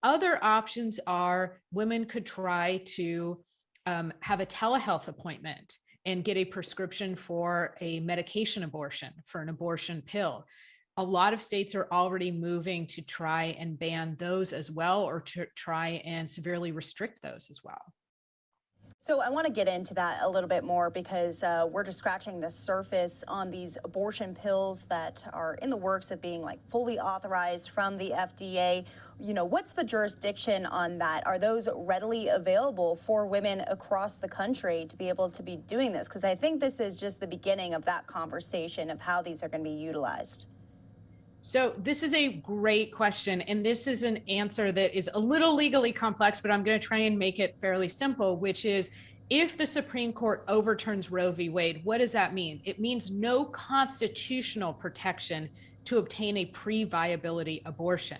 Other options are women could try to have a telehealth appointment and get a prescription for a medication abortion, for an abortion pill. A lot of states are already moving to try and ban those as well, or to try and severely restrict those as well. So I want to get into that a little bit more because we're just scratching the surface on these abortion pills that are in the works of being like fully authorized from the FDA. You know, what's the jurisdiction on that? Are those readily available for women across the country to be able to be doing this? Because I think this is just the beginning of that conversation of how these are going to be utilized. So this is a great question, and this is an answer that is a little legally complex, but I'm going to try and make it fairly simple, which is if the Supreme Court overturns Roe v. Wade, what does that mean? It means no constitutional protection to obtain a pre-viability abortion.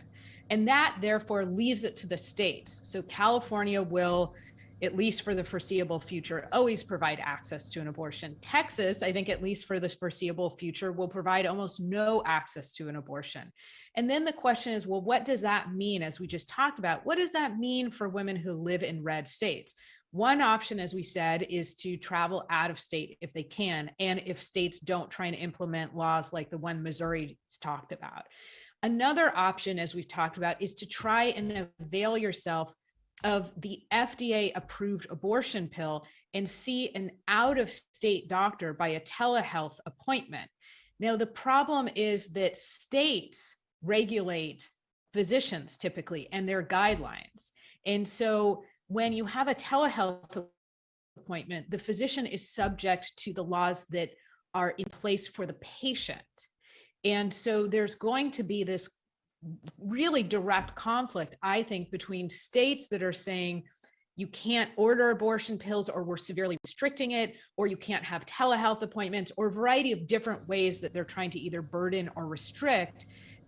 And that therefore leaves it to the states. So California will, at least for the foreseeable future, always provide access to an abortion. Texas, I think at least for the foreseeable future, will provide almost no access to an abortion. And then the question is, well, what does that mean? As we just talked about, what does that mean for women who live in red states? One option, as we said, is to travel out of state if they can, and if states don't try and implement laws like the one Missouri's talked about. Another option, as we've talked about, is to try and avail yourself of the FDA approved abortion pill and see an out of state doctor by a telehealth appointment. Now, the problem is that states regulate physicians typically and their guidelines. And so when you have a telehealth appointment, the physician is subject to the laws that are in place for the patient. And so there's going to be this really direct conflict, I think, between states that are saying you can't order abortion pills, or we're severely restricting it, or you can't have telehealth appointments, or a variety of different ways that they're trying to either burden or restrict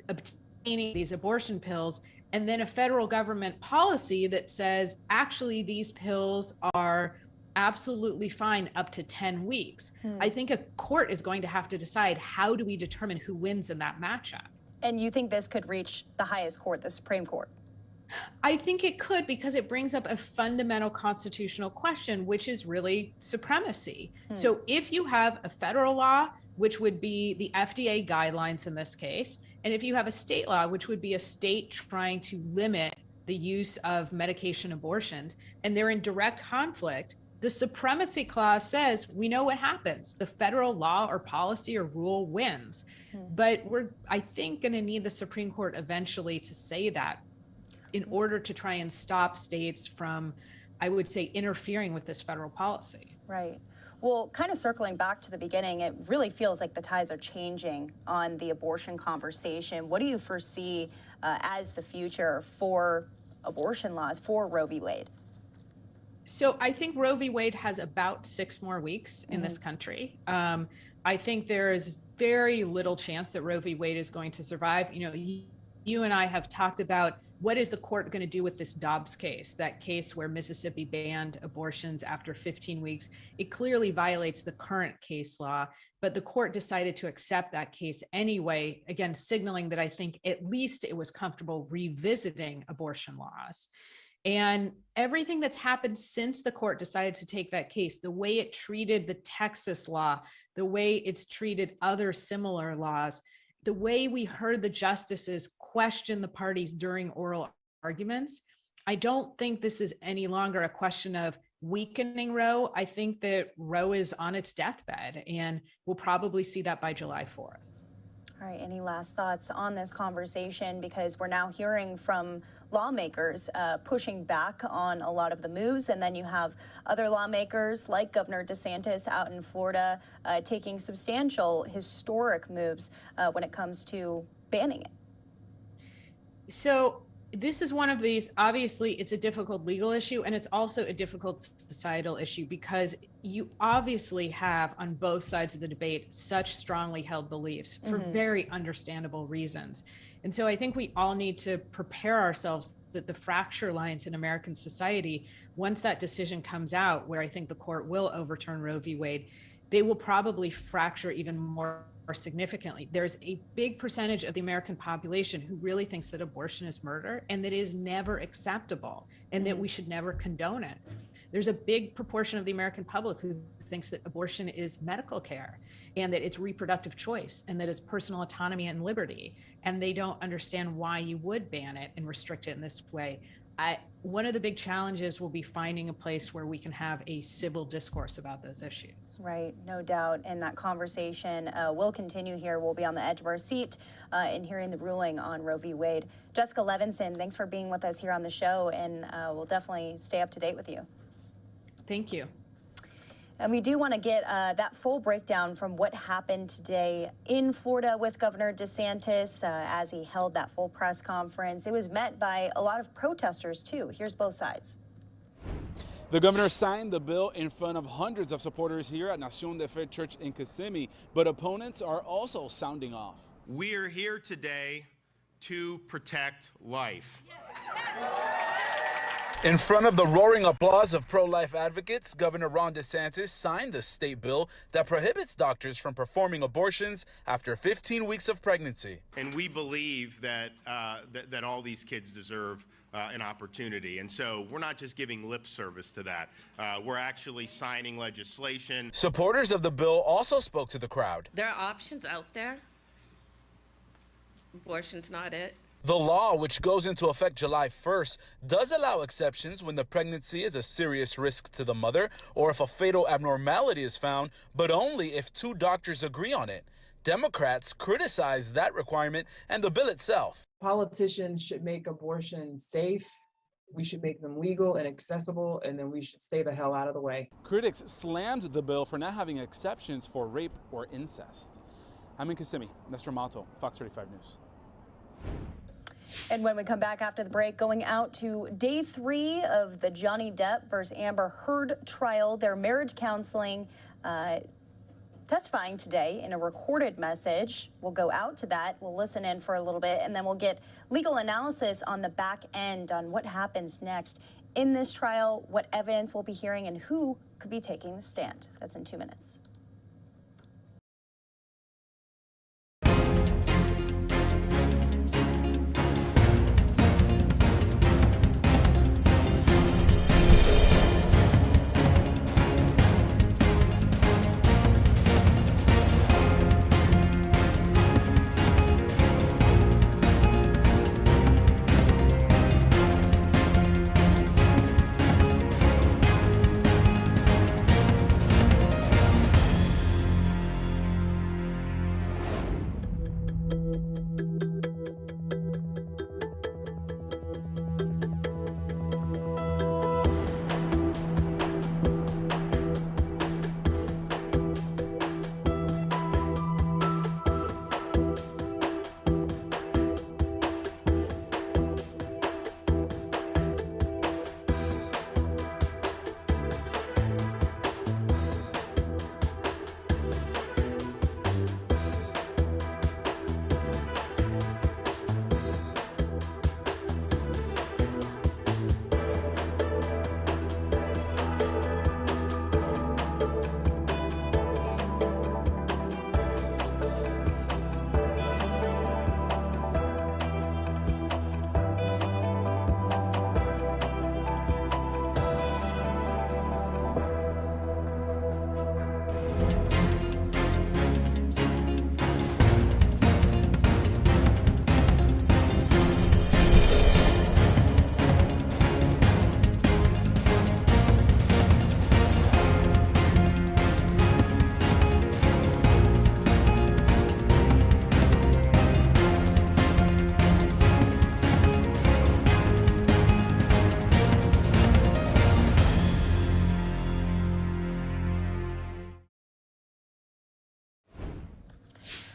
obtaining these abortion pills. And then a federal government policy that says, actually, these pills are absolutely fine up to 10 weeks. I think a court is going to have to decide, how do we determine who wins in that matchup? And you think this could reach the highest court, the Supreme Court? I think it could, because it brings up a fundamental constitutional question, which is really supremacy. So if you have a federal law, which would be the FDA guidelines in this case, and if you have a state law, which would be a state trying to limit the use of medication abortions, and they're in direct conflict, the supremacy clause says, we know what happens. The federal law or policy or rule wins. But we're, I think, going to need the Supreme Court eventually to say that in order to try and stop states from, I would say, interfering with this federal policy. Right. Well, kind of circling back to the beginning, it really feels like the tides are changing on the abortion conversation. What do you foresee as the future for abortion laws, for Roe v. Wade? So I think Roe v. Wade has about 6 more weeks in this country. I think there is very little chance that Roe v. Wade is going to survive. You know, you and I have talked about, what is the court going to do with this Dobbs case, that case where Mississippi banned abortions after 15 weeks. It clearly violates the current case law, but the court decided to accept that case anyway, again, signaling that I think at least it was comfortable revisiting abortion laws. And everything that's happened since the court decided to take that case, the way it treated the Texas law, the way it's treated other similar laws, the way we heard the justices question the parties during oral arguments, I don't think this is any longer a question of weakening Roe. I think that Roe is on its deathbed, and we'll probably see that by July 4th. All right, any last thoughts on this conversation? Because we're now hearing from lawmakers pushing back on a lot of the moves, and then you have other lawmakers like Governor DeSantis out in Florida taking substantial, historic moves when it comes to banning it. So this is one of these, obviously it's a difficult legal issue, and it's also a difficult societal issue, because you obviously have on both sides of the debate such strongly held beliefs for very understandable reasons. And so I think we all need to prepare ourselves that the fracture lines in American society, once that decision comes out, where I think the court will overturn Roe v. Wade, they will probably fracture even more significantly. There's a big percentage of the American population who really thinks that abortion is murder, and that it is never acceptable, and that we should never condone it. There's a big proportion of the American public who thinks that abortion is medical care, and that it's reproductive choice, and that it's personal autonomy and liberty, and they don't understand why you would ban it and restrict it in this way. One of the big challenges will be finding a place where we can have a civil discourse about those issues. Right, no doubt. And that conversation will continue here. We'll be on the edge of our seat in hearing the ruling on Roe v. Wade. Jessica Levinson, thanks for being with us here on the show, and we'll definitely stay up to date with you. Thank you. And we do want to get that full breakdown from what happened today in Florida with Governor DeSantis as he held that full press conference. It was met by a lot of protesters, too. Here's both sides. The governor signed the bill in front of hundreds of supporters here at Nación de Fe Church in Kissimmee, but opponents are also sounding off. We are here today to protect life. In front of the roaring applause of pro-life advocates, Governor Ron DeSantis signed the state bill that prohibits doctors from performing abortions after 15 weeks of pregnancy. And we believe that that all these kids deserve an opportunity. And so we're not just giving lip service to that. We're actually signing legislation. Supporters of the bill also spoke to the crowd. There are options out there. Abortion's not it. The law, which goes into effect July 1st, does allow exceptions when the pregnancy is a serious risk to the mother or if a fatal abnormality is found, but only if two doctors agree on it. Democrats criticize that requirement and the bill itself. Politicians should make abortion safe. We should make them legal and accessible, and then we should stay the hell out of the way. Critics slammed the bill for not having exceptions for rape or incest. I'm in Kissimmee. Nestor Mato, Fox 35 News. And when we come back after the break, going out to day 3 of the Johnny Depp versus Amber Heard trial, their marriage counseling testifying today in a recorded message. We'll go out to that. We'll listen in for a little bit, and then we'll get legal analysis on the back end on what happens next in this trial, what evidence we'll be hearing, and who could be taking the stand. That's in 2 minutes.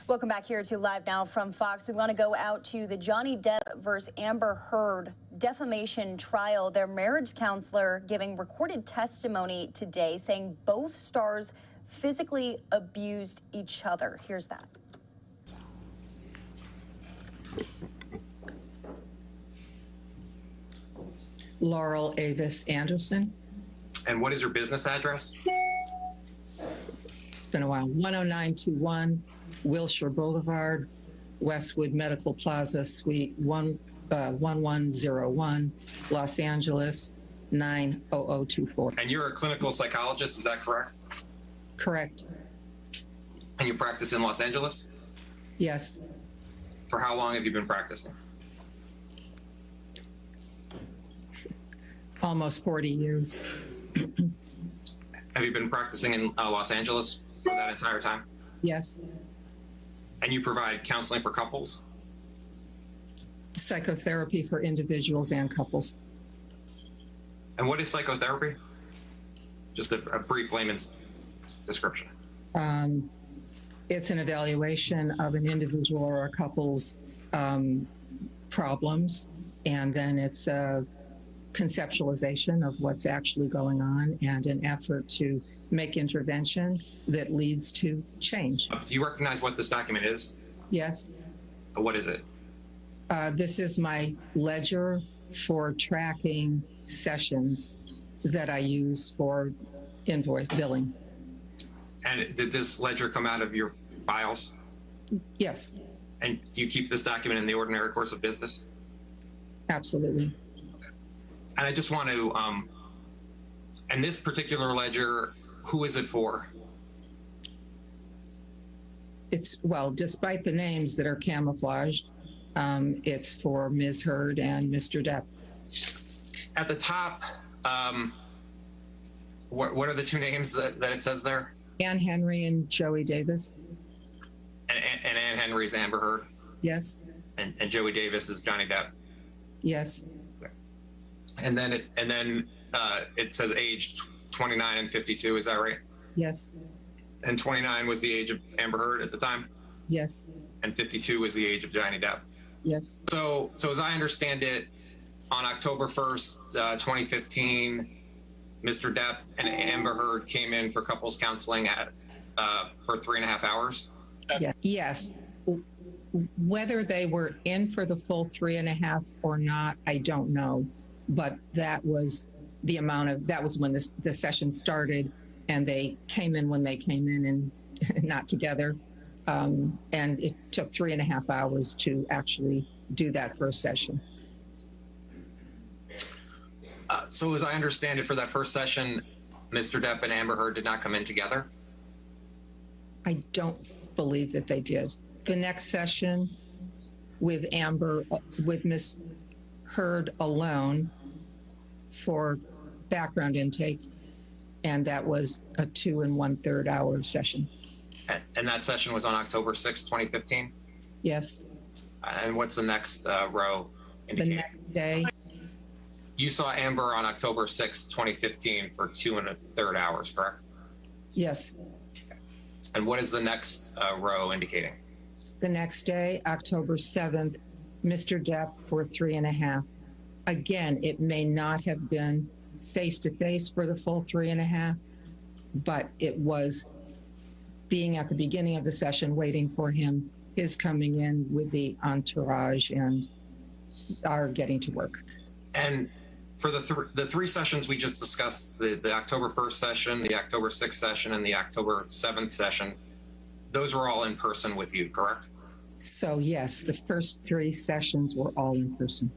Welcome back here to Live Now from Fox. We want to go out to the Johnny Depp versus Amber Heard defamation trial. Their marriage counselor giving recorded testimony today saying both stars physically abused each other. Here's that. Laurel Avis Anderson. And what is your business address? It's been a while. 10921 Wilshire Boulevard, Westwood Medical Plaza, Suite 1101, Los Angeles 90024. And you're a clinical psychologist, is that correct? Correct. And you practice in Los Angeles? Yes. For how long have you been practicing? Almost 40 years. Have you been practicing in Los Angeles for that entire time? Yes. And you provide counseling for couples? Psychotherapy for individuals and couples. And what is psychotherapy? Just a brief layman's description. It's an evaluation of an individual or a couple's problems, and then it's a conceptualization of what's actually going on and an effort to make intervention that leads to change. Do you recognize what this document is? Yes. What is it? This is my ledger for tracking sessions that I use for invoice billing. And did this ledger come out of your files? Yes, And do you keep this document in the ordinary course of business? absolutely. And I just want to, and this particular ledger, who is it for? It's, well, despite the names that are camouflaged, it's for Ms. Heard and Mr. Depp. At the top, what are the two names that it says there? Ann Henry and Joey Davis. And Ann Henry's Amber Heard, Yes, and Joey Davis is Johnny Depp. yes, And then it says age 29 and 52. Is that right? yes, And 29 was the age of Amber Heard at the time, yes, and 52 was the age of Johnny Depp. yes. So as I understand it, on October 1st, 2015, Mr. Depp and Amber Heard came in for couples counseling for 3.5 hours. Yes. Whether they were in for the full 3.5 or not, I don't know. But that was the amount of, that was when the session started, and they came in when they came in and not together. And it took 3.5 hours to actually do that first session. So as I understand it, for that first session, Mr. Depp and Amber Heard did not come in together? I don't believe that they did. The next session with Amber, with Miss Heard alone for background intake, and that was a 2 1/3 hour session. And that session was on October 6th, 2015? Yes. And what's the next row indicating? The next day. You saw Amber on October 6th, 2015 for 2 1/3 hours, correct? Yes. And what is the next row indicating? The next day, October 7th, Mr. Depp for 3.5. Again, it may not have been face-to-face for the full 3.5, but it was being at the beginning of the session, waiting for him, his coming in with the entourage and our getting to work. And for the three sessions we just discussed, the October 1st session, the October 6th session, and the October 7th session, those were all in person with you, correct? So yes, the first 3 sessions were all in person.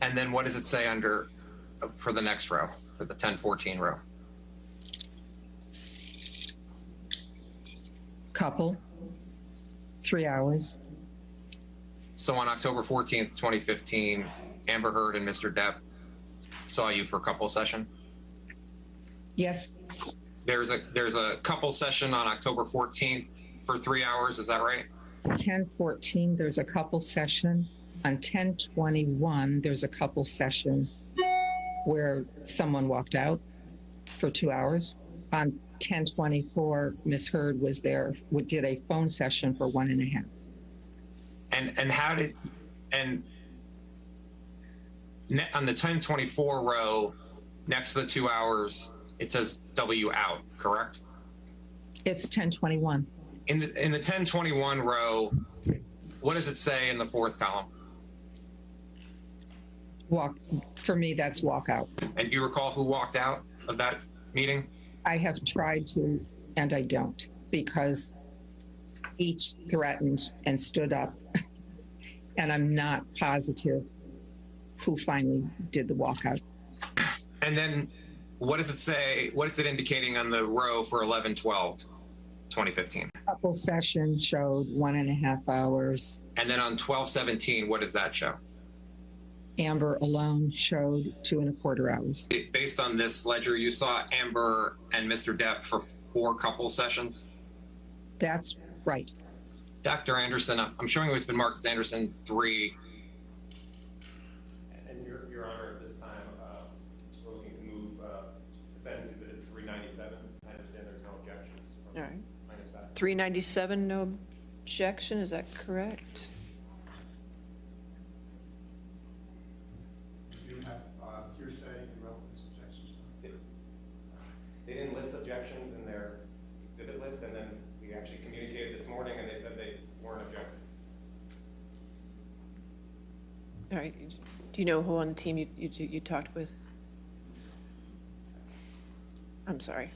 And then what does it say under, for the next row, for the 1014 row? Couple, 3 hours. So on October 14th, 2015, Amber Heard and Mr. Depp saw you for a couple session? Yes. There's a couple session on October 14th for 3 hours, is that right? 1014, there's a couple session. On 1021, there's a couple session where someone walked out for 2 hours. On 1024, Ms. Heard was there, did a phone session for 1.5. And how did, and on the 1024 row, next to the 2 hours, it says W out, correct? It's 1021. In the 1021 row, what does it say in the 4th column? Walk, for me, that's walk out. And do you recall who walked out of that meeting? I have tried to, and I don't, because each threatened and stood up, and I'm not positive who finally did the walkout. And then what does it say, what is it indicating on the row for 1112, 2015? Couple session showed 1.5 hours. And then on 1217, what does that show? Amber alone showed 2 1/4 hours. Based on this ledger, you saw Amber and Mr. Depp for 4 couple sessions? That's right. Dr. Anderson, I'm showing you it's been marked as Anderson 3. And Your Honor, at this time, we're looking to move defendants to 397. I understand there's no objections from All right. plaintiff's side. 397, no objection, is that correct? Do you have hearsay and relevance objections? They didn't list objections in their exhibit list, and then we actually communicated this morning, and they said they weren't objecting. All right. Do you know who on the team you talked with? I'm sorry.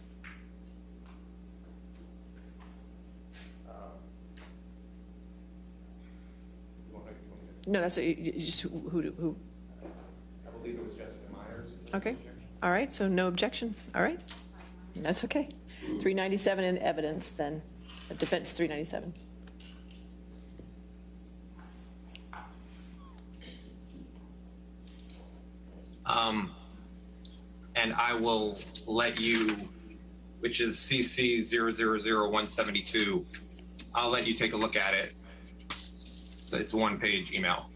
No, that's just who. I believe it was Jessica Myers. Okay. All right. So no objection. All right. That's okay. 397 in evidence then. Defense 397. And I will let you, which is CC 000172, I'll let you take a look at it. So it's a one-page email.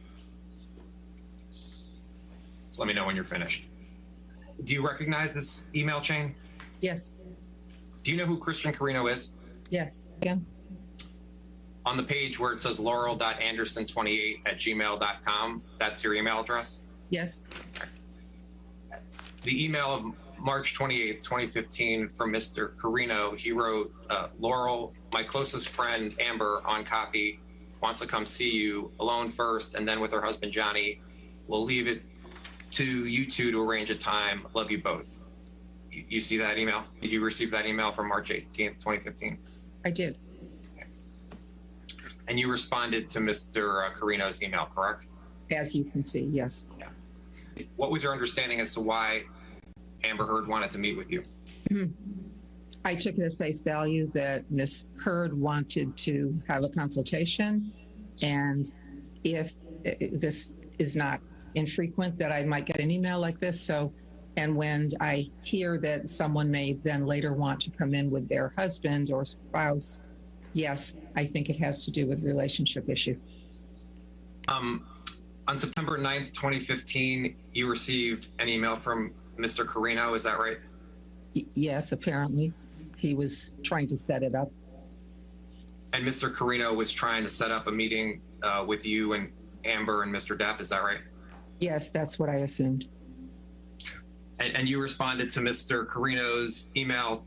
So let me know when you're finished. Do you recognize this email chain? Yes. Do you know who Christian Carino is? Yes. Again. On the page where it says laurel.anderson28@gmail.com, that's your email address? Yes. The email of March 28th, 2015 from Mr. Carino, he wrote, Laurel, my closest friend, Amber, on copy, wants to come see you alone first, and then with her husband, Johnny. We'll leave it to you two to arrange a time. Love you both. You see that email? Did you receive that email from March 18th, 2015? I did. And you responded to Mr. Carino's email, correct? As you can see, yes. Yeah. What was your understanding as to why Amber Heard wanted to meet with you? I took it at face value that Ms. Heard wanted to have a consultation, and if this is not infrequent that I might get an email like this, so, and when I hear that someone may then later want to come in with their husband or spouse, yes, I think it has to do with relationship issue. On September 9th, 2015, you received an email from Mr. Carino, is that right? Yes, apparently. He was trying to set it up. And Mr. Carino was trying to set up a meeting with you and Amber and Mr. Depp, is that right? Yes, that's what I assumed. And you responded to Mr. Carino's email,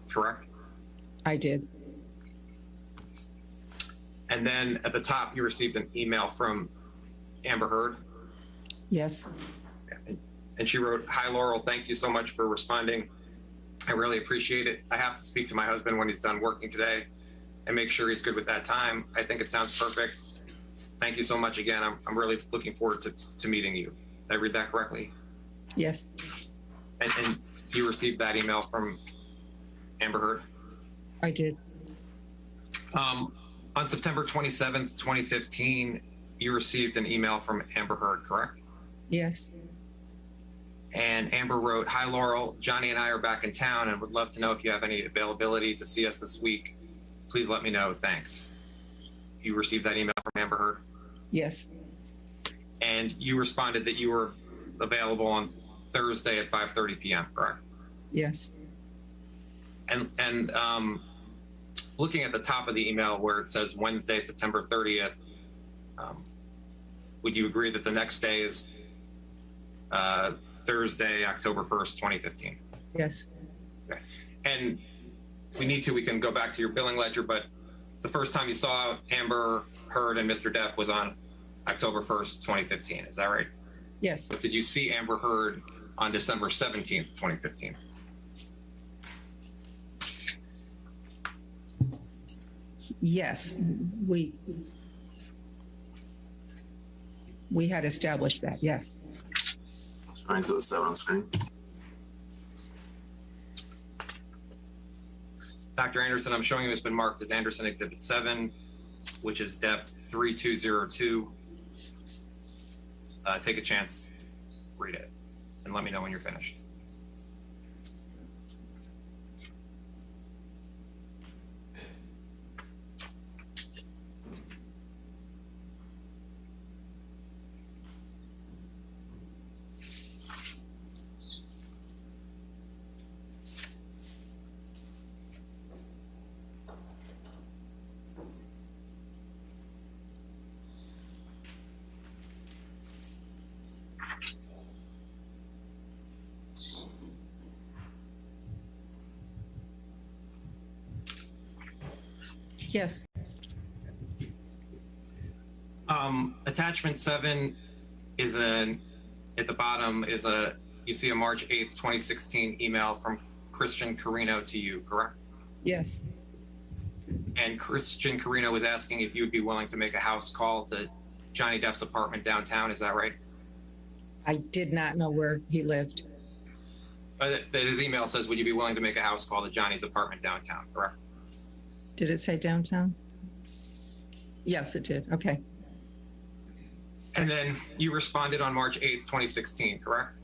correct? I did. And then at the top, you received an email from Amber Heard. Yes. And she wrote, "Hi, Laurel, thank you so much for responding. I really appreciate it. I have to speak to my husband when he's done working today and make sure he's good with that time. I think it sounds perfect. Thank you so much again. I'm really looking forward to meeting you." Did I read that correctly? Yes. And you received that email from Amber Heard? I did. On September 27th, 2015, you received an email from Amber Heard, correct? Yes. And Amber wrote, "Hi, Laurel. Johnny and I are back in town and would love to know if you have any availability to see us this week. Please let me know. Thanks." You received that email from Amber Heard? Yes. And you responded that you were available on Thursday at 5:30 p.m., correct? Yes. And looking at the top of the email where it says Wednesday, September 30th, would you agree that the next day is Thursday, October 1st, 2015? Yes. Okay. And we can go back to your billing ledger, but the first time you saw Amber Heard and Mr. Depp was on October 1st, 2015. Is that right? Yes. But did you see Amber Heard on December 17th, 2015? Yes. We had established that, yes. All right, so it's 7 on screen. Dr. Anderson, I'm showing you it's been marked as Anderson Exhibit 7, which is depth 3202. Take a chance to read it and let me know when you're finished. Yes. Attachment 7 is at the bottom is you see a March 8th, 2016 email from Christian Carino to you, correct? Yes. And Christian Carino was asking if you would be willing to make a house call to Johnny Depp's apartment downtown. Is that right? I did not know where he lived. His email says, would you be willing to make a house call to Johnny's apartment downtown, correct? Did it say downtown? Yes, it did. Okay. And then you responded on March 8th, 2016, correct?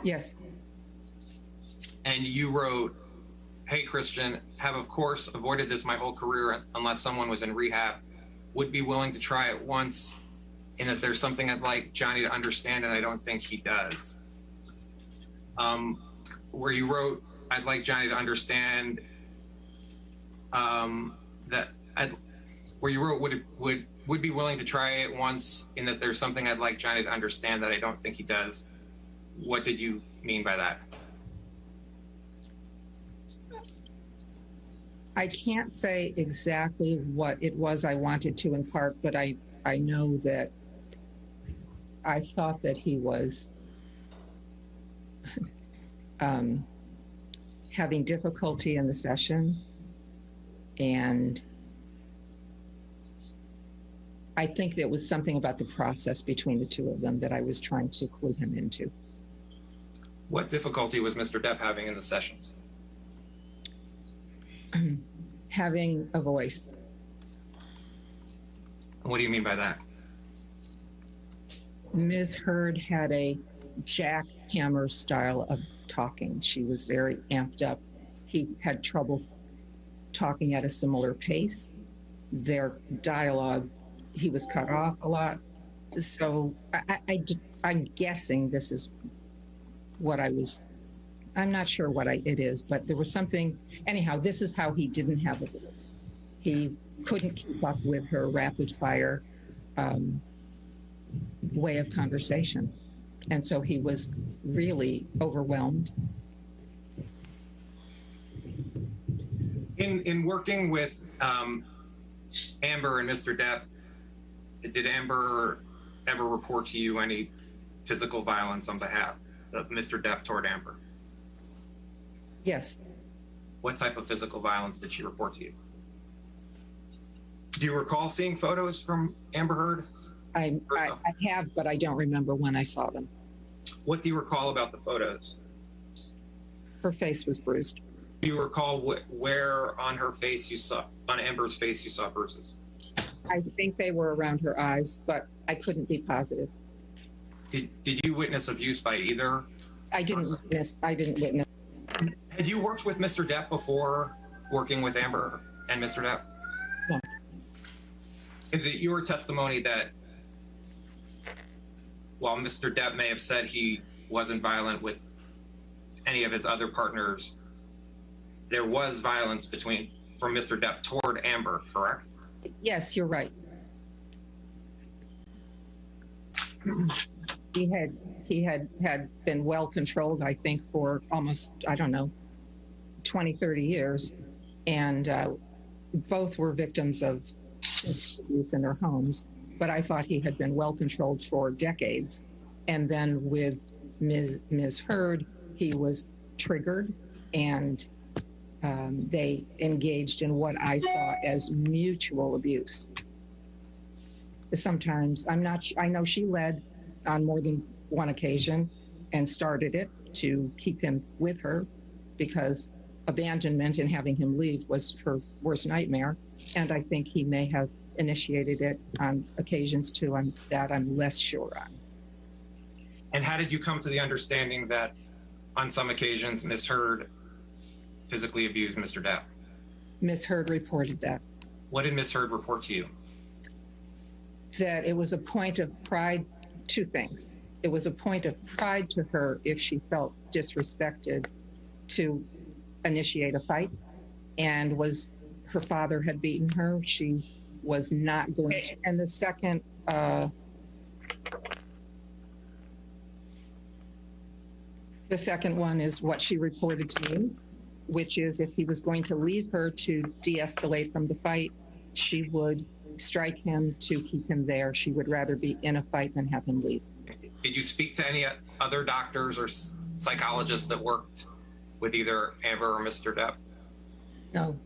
Yes. And you wrote, hey, Christian, have of course avoided this my whole career unless someone was in rehab. Would be willing to try it once, in that there's something I'd like Johnny to understand, and I don't think he does. Where you wrote, I'd like Johnny to understand where you wrote, would be willing to try it once, in that there's something I'd like Johnny to understand that I don't think he does. What did you mean by that? I can't say exactly what it was I wanted to impart, but I know that I thought that he was having difficulty in the sessions, and I think there was something about the process between the two of them that I was trying to clue him into. What difficulty was Mr. Depp having in the sessions? Having a voice. What do you mean by that? Ms. Heard had a jackhammer style of talking. She was very amped up. He had trouble talking at a similar pace. Their dialogue, he was cut off a lot. So I'm guessing this is what I'm not sure what it is, but there was something. Anyhow, this is how he didn't have a voice. He couldn't keep up with her rapid fire way of conversation. And so he was really overwhelmed. In working with Amber and Mr. Depp, did Amber ever report to you any physical violence on behalf of Mr. Depp toward Amber? Yes. What type of physical violence did she report to you? Do you recall seeing photos from Amber Heard? I have, but I don't remember when I saw them. What do you recall about the photos? Her face was bruised. Do you recall where on her face you saw, on Amber's face you saw bruises? I think they were around her eyes, but I couldn't be positive. Did you witness abuse by either? I didn't witness. Had you worked with Mr. Depp before working with Amber and Mr. Depp? No. Is it your testimony that while Mr. Depp may have said he wasn't violent with any of his other partners, there was violence from Mr. Depp toward Amber, correct? Yes, you're right. He had been well controlled, I think, for almost, 20, 30 years. And both were victims of abuse in their homes. But I thought he had been well controlled for decades. And then with Ms. Heard, he was triggered, and they engaged in what I saw as mutual abuse. Sometimes, I know she led on more than one occasion and started it to keep him with her, because abandonment and having him leave was her worst nightmare. And I think he may have initiated it on occasions too, that I'm less sure on. And how did you come to the understanding that on some occasions Ms. Heard physically abused Mr. Depp? Ms. Heard reported that. What did Ms. Heard report to you? That it was a point of pride, two things. It was a point of pride to her if she felt disrespected to initiate a fight, and her father had beaten her. She was not going to. And the second, one is what she reported to me, which is if he was going to leave her to de-escalate from the fight, she would strike him to keep him there. She would rather be in a fight than have him leave. Did you speak to any other doctors or psychologists that worked with either Amber or Mr. Depp? No.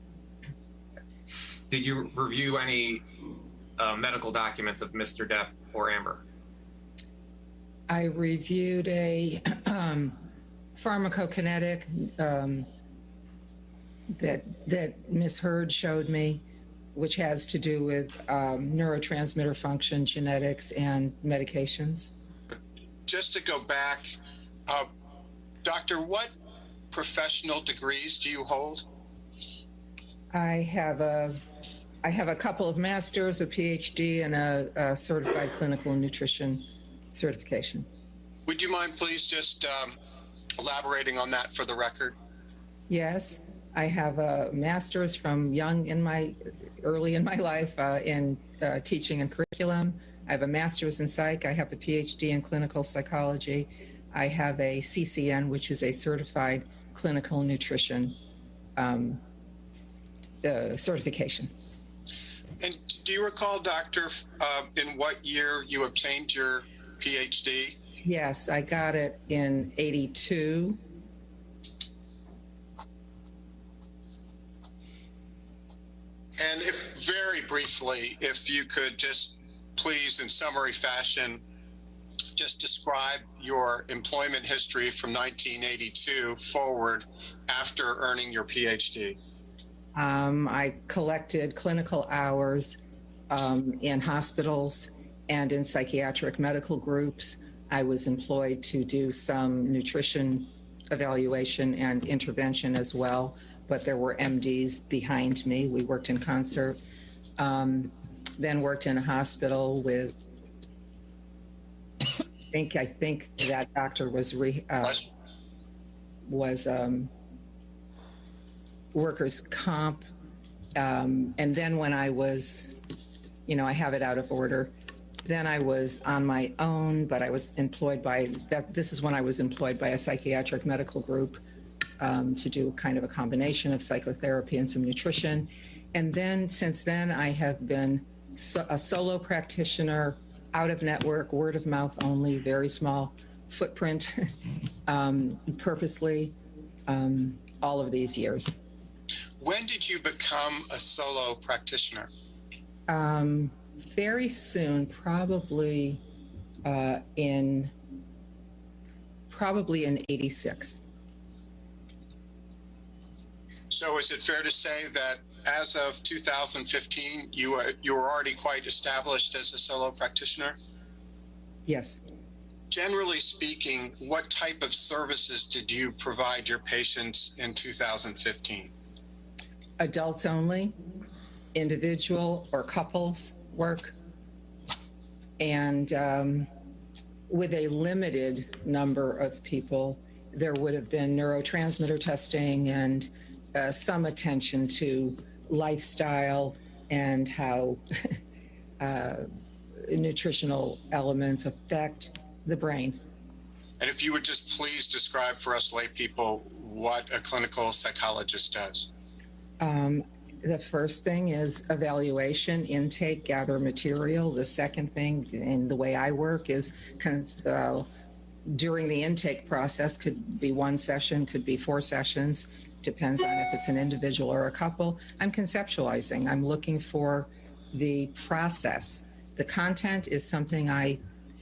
Did you review any medical documents of Mr. Depp or Amber? I reviewed a pharmacokinetic that Ms. Hurd showed me, which has to do with neurotransmitter function, genetics, and medications. Just to go back, Doctor, what professional degrees do you hold? I have a couple of masters, a PhD, and a certified clinical nutrition certification. Would you mind please just elaborating on that for the record? Yes, I have a master's from early in my life in teaching and curriculum. I have a master's in psych. I have a PhD in clinical psychology. I have a CCN, which is a certified clinical nutrition certification. And do you recall, Doctor, in what year you obtained your PhD? Yes, I got it in '82. And if very briefly, if you could just please, in summary fashion, just describe your employment history from 1982 forward after earning your PhD. I collected clinical hours in hospitals and in psychiatric medical groups. I was employed to do some nutrition evaluation and intervention as well, but there were MDs behind me. We worked in concert. Then worked in a hospital with, I think that doctor was workers' comp. And then when I was, I have it out of order. Then I was on my own, but I was employed this is when I was employed by a psychiatric medical group to do kind of a combination of psychotherapy and some nutrition. And then since then, I have been a solo practitioner, out of network, word of mouth only, very small footprint, purposely, all of these years. When did you become a solo practitioner? Very soon, probably in '86. So is it fair to say that as of 2015, you were already quite established as a solo practitioner? Yes. Generally speaking, what type of services did you provide your patients in 2015? Adults only, individual or couples work, and with a limited number of people, there would have been neurotransmitter testing and some attention to lifestyle and how nutritional elements affect the brain. And if you would just please describe for us lay people what a clinical psychologist does. The first thing is evaluation, intake, gather material. The second thing, and the way I work, is during the intake process, could be one session, could be 4 sessions, depends on if it's an individual or a couple. I'm conceptualizing. I'm looking for the process. The content is something I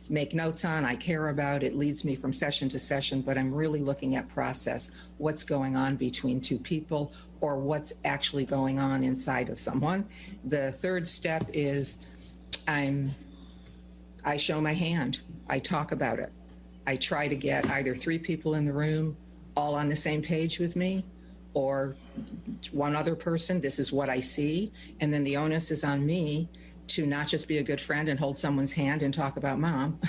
make notes on, I care about. It leads me from session to session, but I'm really looking at process. What's going on between 2 people, or what's actually going on inside of someone. The third step is I show my hand. I talk about it. I try to get either 3 people in the room all on the same page with me, or one other person. This is what I see. And then the onus is on me to not just be a good friend and hold someone's hand and talk about mom,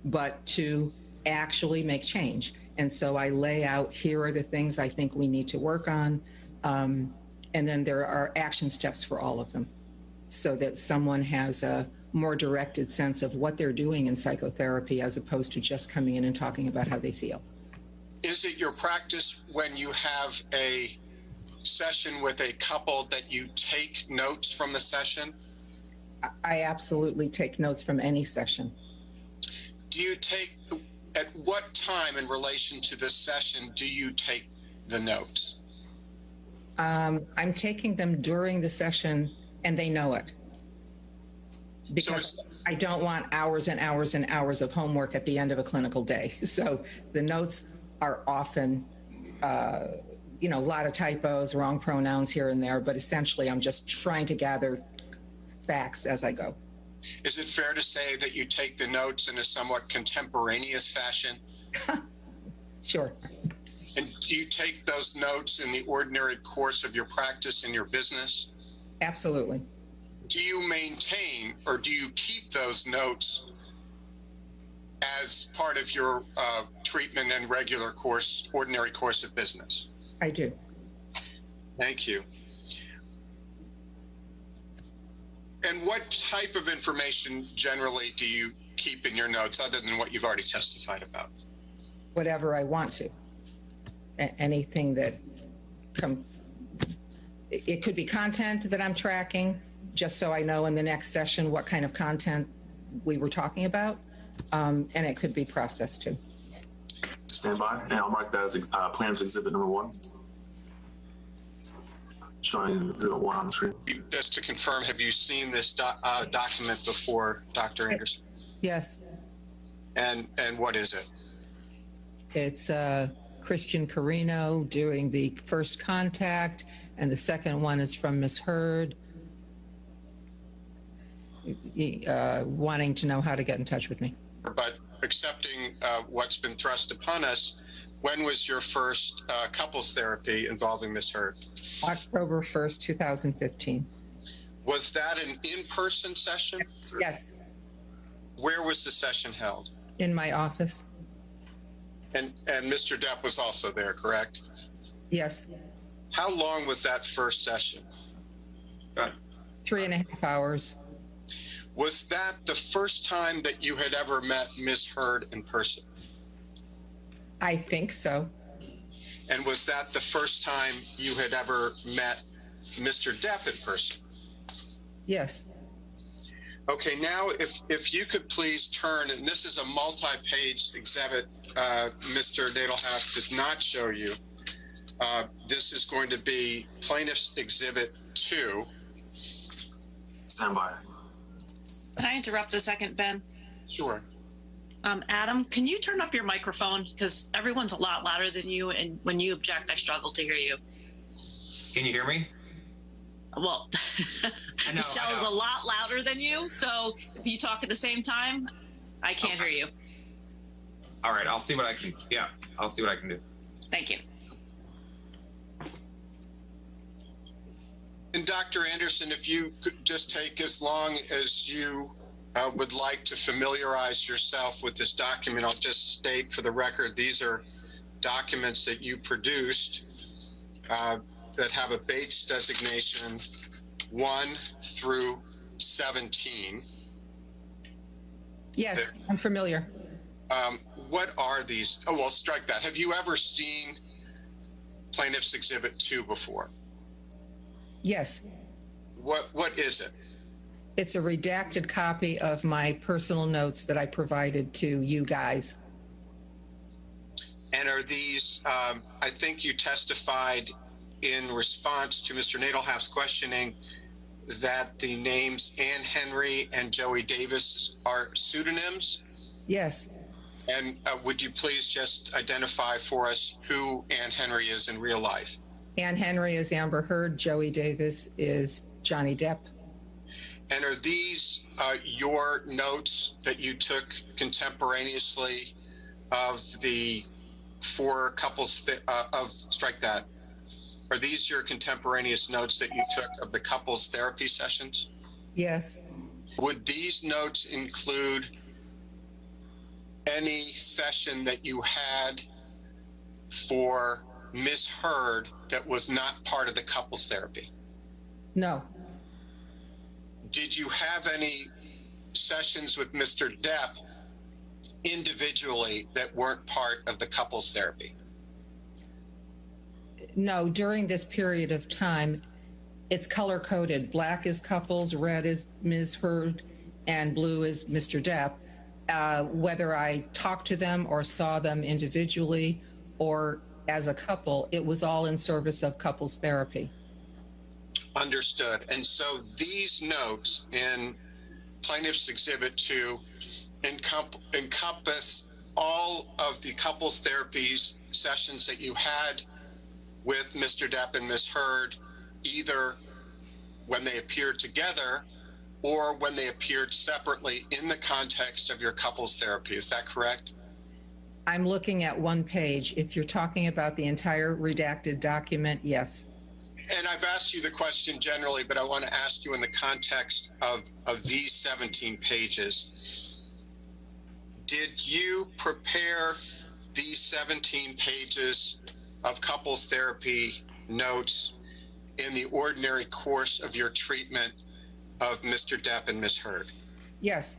but to actually make change. And so I lay out, here are the things I think we need to work on. And then there are action steps for all of them, so that someone has a more directed sense of what they're doing in psychotherapy, as opposed to just coming in and talking about how they feel. Is it your practice when you have a session with a couple that you take notes from the session? I absolutely take notes from any session. do you take, at what time in relation to this session do you take the notes? I'm taking them during the session, and they know it. Because I don't want hours and hours and hours of homework at the end of a clinical day. So the notes are often, a lot of typos, wrong pronouns here and there, but essentially I'm just trying to gather facts as I go. Is it fair to say that you take the notes in a somewhat contemporaneous fashion? Sure. And do you take those notes in the ordinary course of your practice in your business? Absolutely. Do you maintain or do you keep those notes as part of your treatment and regular course, ordinary course of business? I do. Thank you. And what type of information generally do you keep in your notes other than what you've already testified about? Whatever I want to. Anything that it could be content that I'm tracking, just so I know in the next session what kind of content we were talking about, and it could be process too. Stand by, and I'll mark that as plans exhibit number 1. Showing exhibit 1 on the screen. Just to confirm, have you seen this document before, Dr. Anderson? Yes. And what is it? It's Christian Carino doing the first contact, and the second one is from Ms. Hurd, wanting to know how to get in touch with me. But accepting what's been thrust upon us, when was your first couples therapy involving Ms. Hurd? October 1st, 2015. Was that an in-person session? Yes. Where was the session held? In my office. And Mr. Depp was also there, correct? Yes. How long was that first session? 3.5 hours. Was that the first time that you had ever met Ms. Hurd in person? I think so. And was that the first time you had ever met Mr. Depp in person? Yes. Okay, now if you could please turn, and this is a multi-page exhibit Mr. Nadelhoff did not show you. This is going to be Plaintiff's Exhibit 2. Stand by. Can I interrupt a second, Ben? Sure. Adam, can you turn up your microphone? Because everyone's a lot louder than you, and when you object, I struggle to hear you. Can you hear me? Well, Michelle is a lot louder than you, so if you talk at the same time, I can't hear you. All right, I'll see what I can, I'll see what I can do. Thank you. And Dr. Anderson, if you could just take as long as you would like to familiarize yourself with this document. I'll just state for the record, these are documents that you produced that have a Bates designation 1 through 17. Yes, I'm familiar. What are these? Oh, well, strike that. Have you ever seen Plaintiff's Exhibit 2 before? Yes. What is it? It's a redacted copy of my personal notes that I provided to you guys. And are these, I think you testified in response to Mr. Nadelhoff's questioning that the names Ann Henry and Joey Davis are pseudonyms? Yes. And would you please just identify for us who Ann Henry is in real life? Ann Henry is Amber Heard. Joey Davis is Johnny Depp. And are these your notes that you took contemporaneously of the 4 couples strike that? Are these your contemporaneous notes that you took of the couples therapy sessions? Yes. Would these notes include any session that you had for Ms. Heard that was not part of the couples therapy? No. Did you have any sessions with Mr. Depp individually that weren't part of the couples therapy? No, during this period of time, it's color coded. Black is couples, red is Ms. Heard, and blue is Mr. Depp. Whether I talked to them or saw them individually or as a couple, it was all in service of couples therapy. Understood. And so these notes in Plaintiff's Exhibit 2 encompass all of the couples therapies sessions that you had with Mr. Depp and Ms. Heard, either when they appeared together or when they appeared separately in the context of your couples therapy. Is that correct? I'm looking at one page. If you're talking about the entire redacted document, yes. And I've asked you the question generally, but I want to ask you in the context of these 17 pages. Did you prepare these 17 pages of couples therapy notes in the ordinary course of your treatment of Mr. Depp and Ms. Heard? Yes.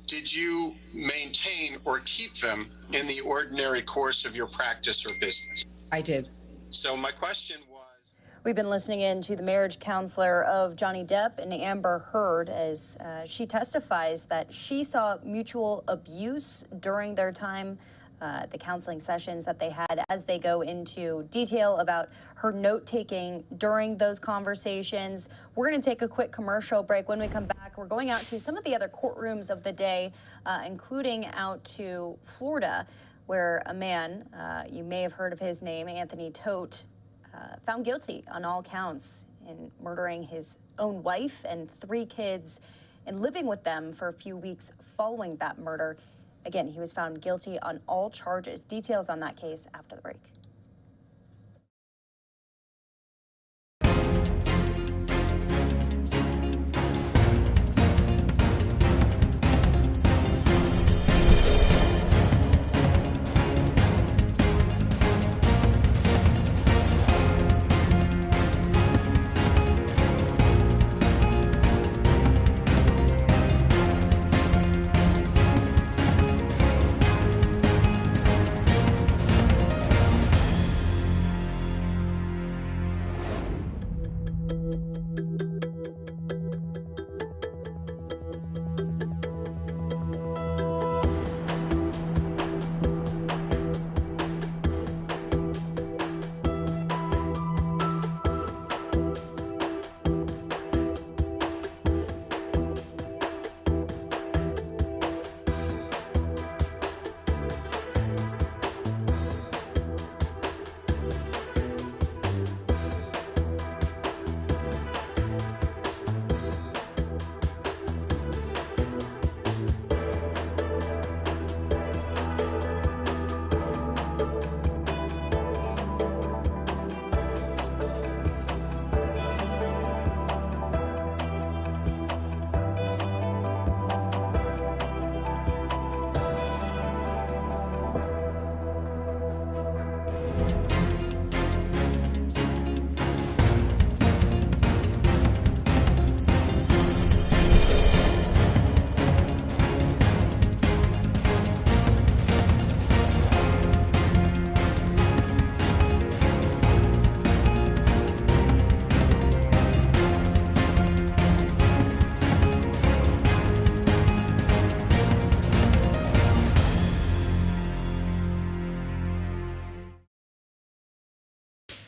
Did you maintain or keep them in the ordinary course of your practice or business? I did. So my question was... We've been listening in to the marriage counselor of Johnny Depp and Amber Heard as she testifies that she saw mutual abuse during their time, the counseling sessions that they had, as they go into detail about her note-taking during those conversations. We're going to take a quick commercial break. When we come back, we're going out to some of the other courtrooms of the day, including out to Florida, where a man, you may have heard of his name, Anthony Tote, found guilty on all counts in murdering his own wife and 3 kids and living with them for a few weeks following that murder. Again, he was found guilty on all charges. Details on that case after the break.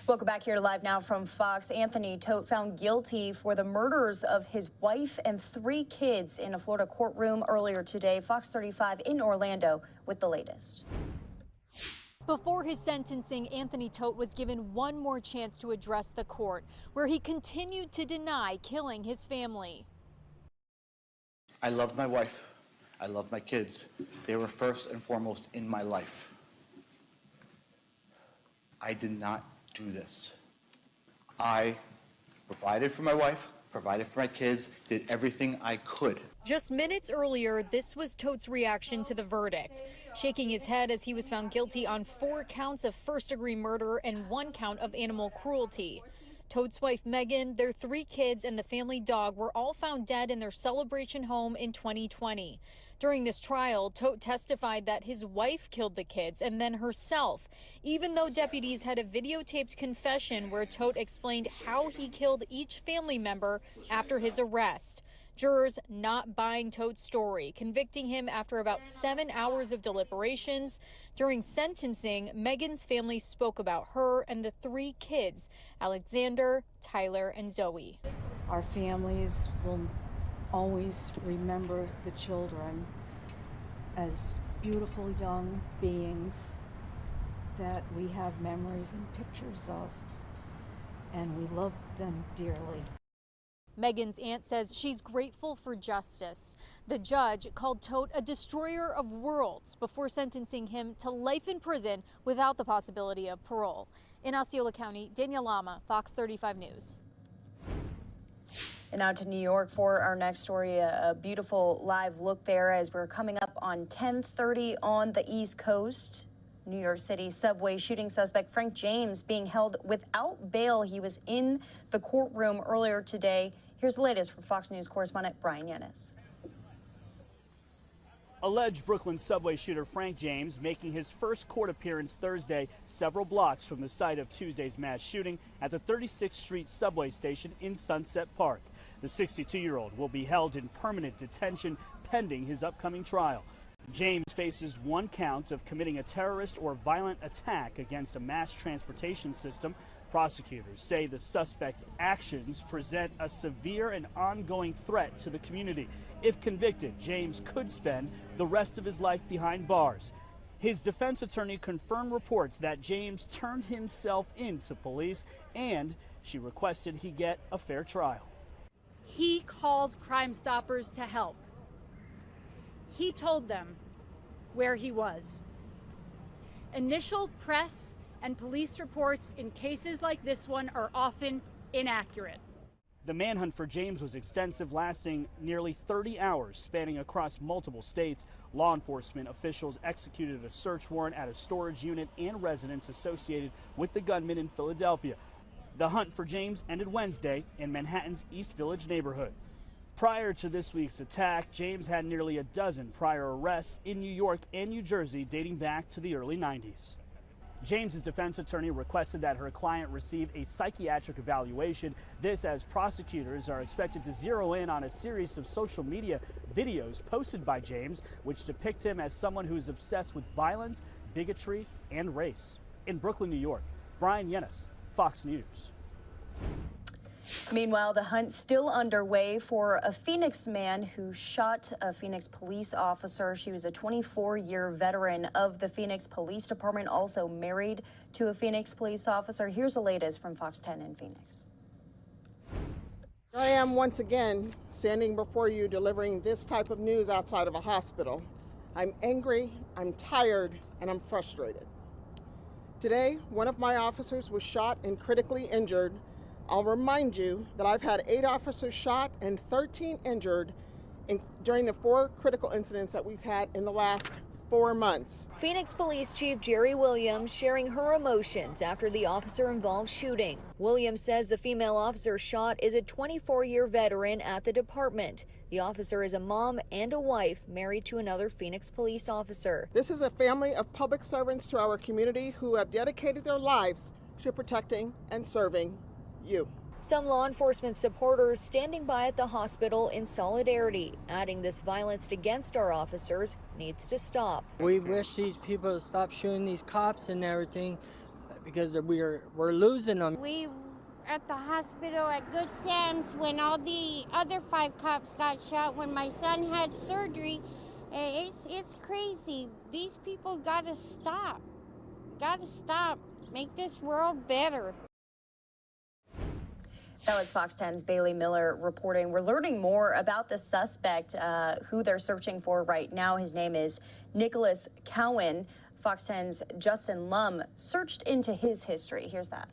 Welcome back here to Live Now from Fox. Anthony Tote found guilty for the murders of his wife and 3 kids in a Florida courtroom earlier today. Fox 35 in Orlando with the latest. Before his sentencing, Anthony Tote was given one more chance to address the court, where he continued to deny killing his family. I loved my wife. I loved my kids. They were first and foremost in my life. I did not do this. I provided for my wife, provided for my kids, did everything I could. Just minutes earlier, this was Tote's reaction to the verdict, shaking his head as he was found guilty on 4 counts of first-degree murder and 1 count of animal cruelty. Tote's wife, Megan, their 3 kids, and the family dog were all found dead in their Celebration home in 2020. During this trial, Tote testified that his wife killed the kids and then herself, even though deputies had a videotaped confession where Tote explained how he killed each family member after his arrest. Jurors not buying Tote's story, convicting him after about 7 hours of deliberations. During sentencing, Megan's family spoke about her and the 3 kids, Alexander, Tyler, and Zoe. Our families will always remember the children as beautiful young beings that we have memories and pictures of, and we love them dearly. Megan's aunt says she's grateful for justice. The judge called Tote a destroyer of worlds before sentencing him to life in prison without the possibility of parole. In Osceola County, Danielle Lama, Fox 35 News. And now to New York for our next story, a beautiful live look there as we're coming up on 10:30 on the East Coast. New York City subway shooting suspect Frank James being held without bail. He was in the courtroom earlier today. Here's the latest from Fox News correspondent Brian Yanis. Alleged Brooklyn subway shooter Frank James making his first court appearance Thursday, several blocks from the site of Tuesday's mass shooting at the 36th Street subway station in Sunset Park. The 62-year-old will be held in permanent detention pending his upcoming trial. James faces 1 count of committing a terrorist or violent attack against a mass transportation system. Prosecutors say the suspect's actions present a severe and ongoing threat to the community. If convicted, James could spend the rest of his life behind bars. His defense attorney confirmed reports that James turned himself in to police, and she requested he get a fair trial. He called Crime Stoppers to help. He told them where he was. Initial press and police reports in cases like this one are often inaccurate. The manhunt for James was extensive, lasting nearly 30 hours, spanning across multiple states. Law enforcement officials executed a search warrant at a storage unit and residence associated with the gunman in Philadelphia. The hunt for James ended Wednesday in Manhattan's East Village neighborhood. Prior to this week's attack, James had nearly a dozen prior arrests in New York and New Jersey dating back to the early 90s. James's defense attorney requested that her client receive a psychiatric evaluation. This as prosecutors are expected to zero in on a series of social media videos posted by James, which depict him as someone who is obsessed with violence, bigotry, and race. In Brooklyn, New York, Brian Yanis, Fox News. Meanwhile, the hunt still underway for a Phoenix man who shot a Phoenix police officer. She was a 24-year veteran of the Phoenix Police Department, also married to a Phoenix police officer. Here's the latest from Fox 10 in Phoenix. I am once again standing before you delivering this type of news outside of a hospital. I'm angry, I'm tired, and I'm frustrated. Today, one of my officers was shot and critically injured. I'll remind you that I've had 8 officers shot and 13 injured during the 4 critical incidents that we've had in the last 4 months. Phoenix Police Chief Jerry Williams sharing her emotions after the officer-involved shooting. Williams says the female officer shot is a 24-year veteran at the department. The officer is a mom and a wife married to another Phoenix police officer. This is a family of public servants to our community who have dedicated their lives to protecting and serving you. Some law enforcement supporters standing by at the hospital in solidarity, adding this violence against our officers needs to stop. We wish these people to stop shooting these cops and everything because we're losing them. We at the hospital at Good Sam's when all the other 5 cops got shot when my son had surgery. It's crazy. These people gotta stop. Gotta stop. Make this world better. That was Fox 10's Bailey Miller reporting. We're learning more about the suspect who they're searching for right now. His name is Nicholas Cowan. Fox 10's Justin Lum searched into his history. Here's that.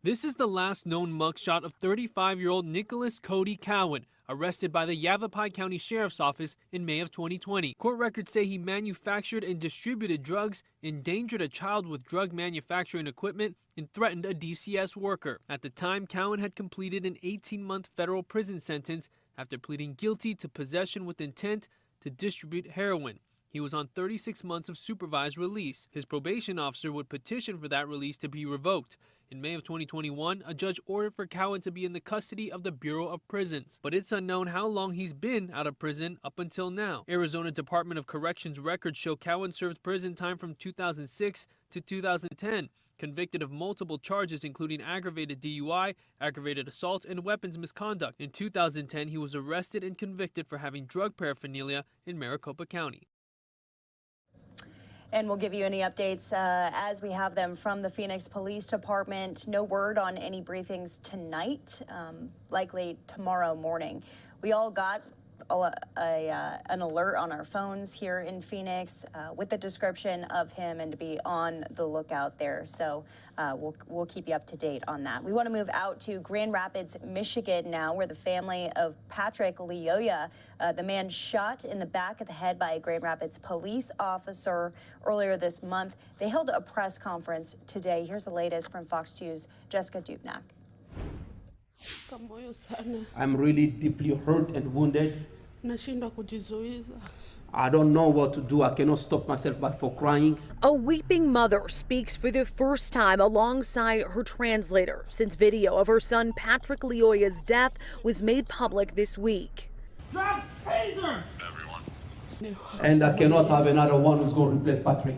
This is the last known mugshot of 35-year-old Nicholas Cody Cowan, arrested by the Yavapai County Sheriff's Office in May of 2020. Court records say he manufactured and distributed drugs, endangered a child with drug manufacturing equipment, and threatened a DCS worker. At the time, Cowan had completed an 18-month federal prison sentence after pleading guilty to possession with intent to distribute heroin. He was on 36 months of supervised release. His probation officer would petition for that release to be revoked. In May of 2021, a judge ordered for Cowan to be in the custody of the Bureau of Prisons, but it's unknown how long he's been out of prison up until now. Arizona Department of Corrections records show Cowan served prison time from 2006 to 2010, convicted of multiple charges including aggravated DUI, aggravated assault, and weapons misconduct. In 2010, he was arrested and convicted for having drug paraphernalia in Maricopa County. And we'll give you any updates as we have them from the Phoenix Police Department. No word on any briefings tonight, likely tomorrow morning. We all got an alert on our phones here in Phoenix with the description of him and to be on the lookout there. So we'll keep you up to date on that. We want to move out to Grand Rapids, Michigan now, where the family of Patrick Lyoya, the man shot in the back of the head by a Grand Rapids police officer earlier this month, they held a press conference today. Here's the latest from Fox 2's Jessica Dupnack. I'm really deeply hurt and wounded. I don't know what to do. I cannot stop myself but for crying. A weeping mother speaks for the first time alongside her translator since video of her son Patrick Lyoya's death was made public this week. Drop taser! And I cannot have another one who's going to replace Patrick.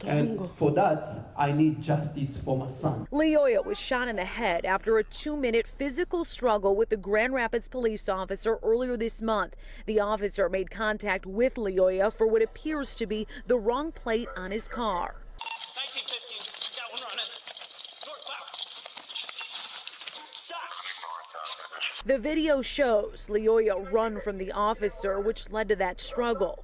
And for that, I need justice for my son. Lyoya was shot in the head after a 2-minute physical struggle with the Grand Rapids police officer earlier this month. The officer made contact with Lyoya for what appears to be the wrong plate on his car. The video shows Lyoya run from the officer, which led to that struggle.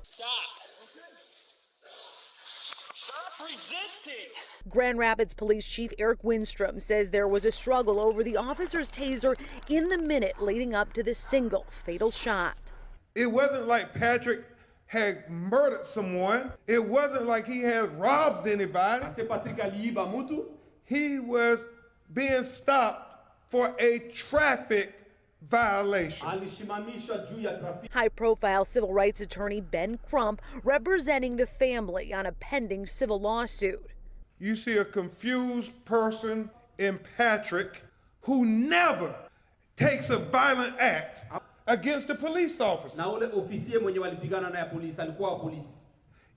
Grand Rapids Police Chief Eric Winstrom says there was a struggle over the officer's taser in the minute leading up to the single fatal shot. It wasn't like Patrick had murdered someone. It wasn't like he had robbed anybody. He was being stopped for a traffic violation. High-profile civil rights attorney Ben Crump representing the family on a pending civil lawsuit. You see a confused person in Patrick who never takes a violent act against a police officer.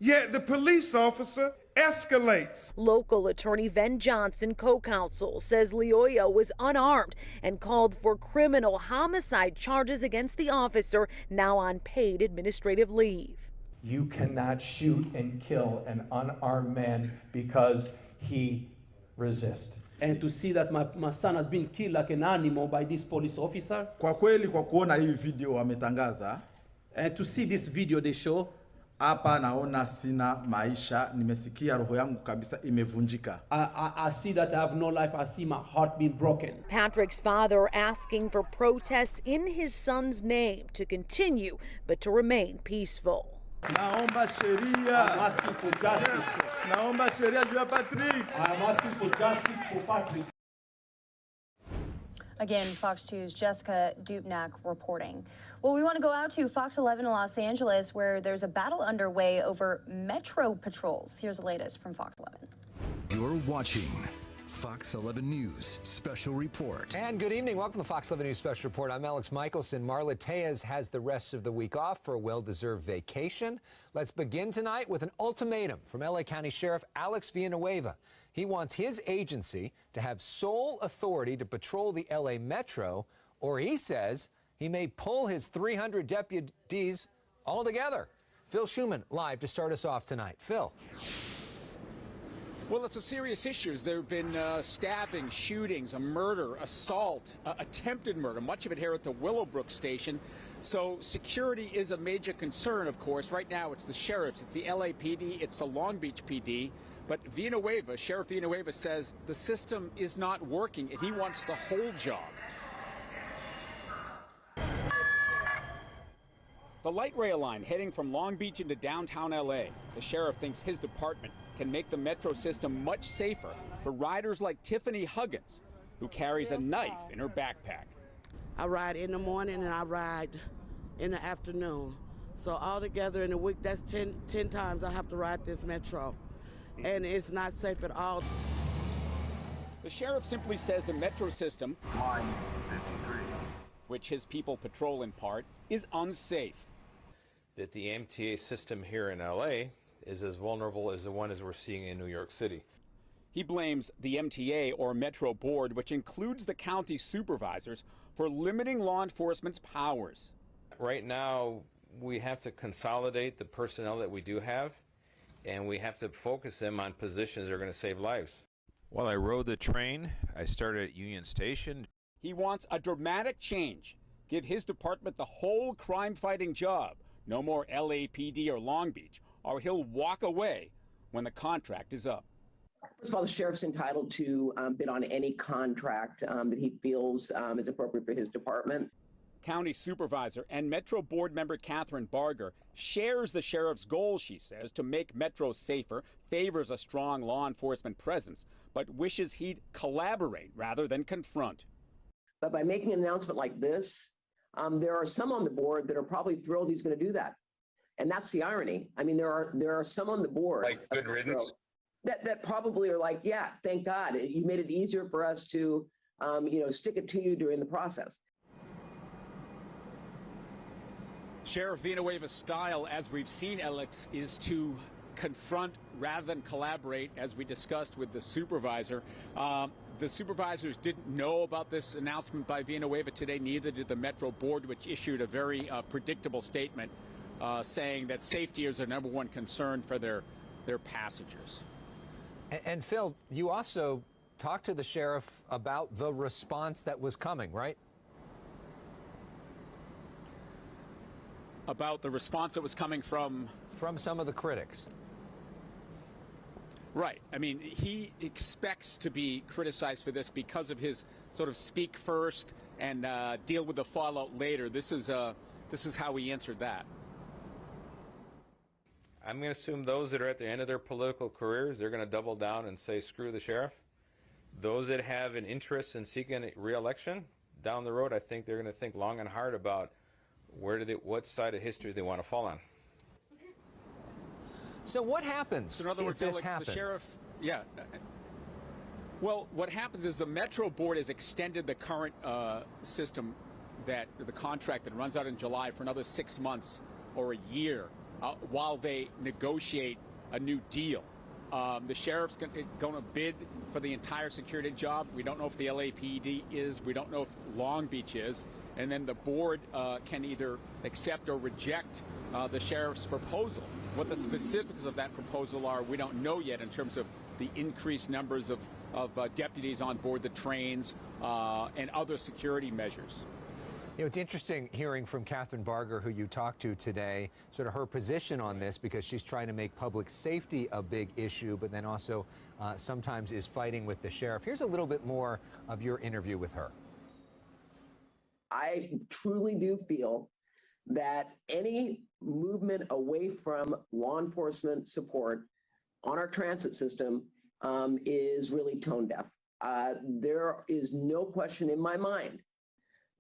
Yet the police officer escalates. Local attorney Ven Johnson, co-counsel, says Lyoya was unarmed and called for criminal homicide charges against the officer, now on paid administrative leave. You cannot shoot and kill an unarmed man because he resists. And to see that my son has been killed like an animal by this police officer. Kwa kweli kwa kuona hii video wametangaza. And to see this video they show. Hapa naona sina maisha, nimesikia roho yangu kabisa imevunjika. I see that I have no life. I see my heart being broken. Patrick's father asking for protests in his son's name to continue, but to remain peaceful. Naomba sheria. I'm asking for justice. Naomba sheria juu ya Patrick. I'm asking for justice for Patrick. Again, Fox 2's Jessica Dupnack reporting. Well, we want to go out to Fox 11 in Los Angeles, where there's a battle underway over metro patrols. Here's the latest from Fox 11. You're watching Fox 11 News Special Report. And good evening. Welcome to Fox 11 News Special Report. I'm Alex Michelson. Marla Tejas has the rest of the week off for a well-deserved vacation. Let's begin tonight with an ultimatum from LA County Sheriff Alex Villanueva. He wants his agency to have sole authority to patrol the LA Metro, or he says he may pull his 300 deputies altogether. Phil Schuman live to start us off tonight. Phil. Well, it's a serious issue. There have been stabbings, shootings, a murder, assault, attempted murder, much of it here at the Willowbrook station. So security is a major concern, of course. Right now, it's the sheriffs, it's the LAPD, it's the Long Beach PD. But Villanueva, Sheriff Villanueva, says the system is not working, and he wants the whole job. The light rail line heading from Long Beach into downtown LA. The sheriff thinks his department can make the metro system much safer for riders like Tiffany Huggins, who carries a knife in her backpack. I ride in the morning and I ride in the afternoon. So altogether in a week, that's 10 times I have to ride this metro. And it's not safe at all. The sheriff simply says the metro system, which his people patrol in part, is unsafe. That the MTA system here in LA is as vulnerable as the one as we're seeing in New York City. He blames the MTA, or Metro Board, which includes the county supervisors, for limiting law enforcement's powers. Right now, we have to consolidate the personnel that we do have, and we have to focus them on positions that are going to save lives. While I rode the train, I started at Union Station. He wants a dramatic change. Give his department the whole crime-fighting job. No more LAPD or Long Beach, or he'll walk away when the contract is up. First of all, the sheriff's entitled to bid on any contract that he feels is appropriate for his department. County Supervisor and Metro Board member Catherine Barger shares the sheriff's goal, she says, to make Metro safer, favors a strong law enforcement presence, but wishes he'd collaborate rather than confront. But by making an announcement like this, there are some on the board that are probably thrilled he's going to do that. And that's the irony. I mean, there are some on the board. Like good riddance? That probably are like, yeah, thank God. You made it easier for us to, stick it to you during the process. Sheriff Villanueva's style, as we've seen, Alex, is to confront rather than collaborate, as we discussed with the supervisor. The supervisors didn't know about this announcement by Villanueva today, neither did the Metro Board, which issued a very predictable statement saying that safety is their #1 concern for their passengers. And Phil, you also talked to the sheriff about the response that was coming, right? About the response that was coming from some of the critics. Right. I mean, he expects to be criticized for this because of his sort of speak first and deal with the fallout later. This is how he answered that. I'm going to assume those that are at the end of their political careers, they're going to double down and say, screw the sheriff. Those that have an interest in seeking re-election down the road, I think they're going to think long and hard about what side of history they want to fall on. So what happens so in other words, if this Alex, happens? The sheriff, yeah. Well, what happens is the Metro Board has extended the current system, that the contract that runs out in July, for another 6 months or a year while they negotiate a new deal. The sheriff's going to bid for the entire security job. We don't know if the LAPD is. We don't know if Long Beach is. And then the board can either accept or reject the sheriff's proposal. What the specifics of that proposal are, we don't know yet in terms of the increased numbers of deputies on board the trains and other security measures. You know, it's interesting hearing from Catherine Barger, who you talked to today, sort of her position on this, because she's trying to make public safety a big issue, but then also sometimes is fighting with the sheriff. Here's a little bit more of your interview with her. I truly do feel that any movement away from law enforcement support on our transit system is really tone deaf. There is no question in my mind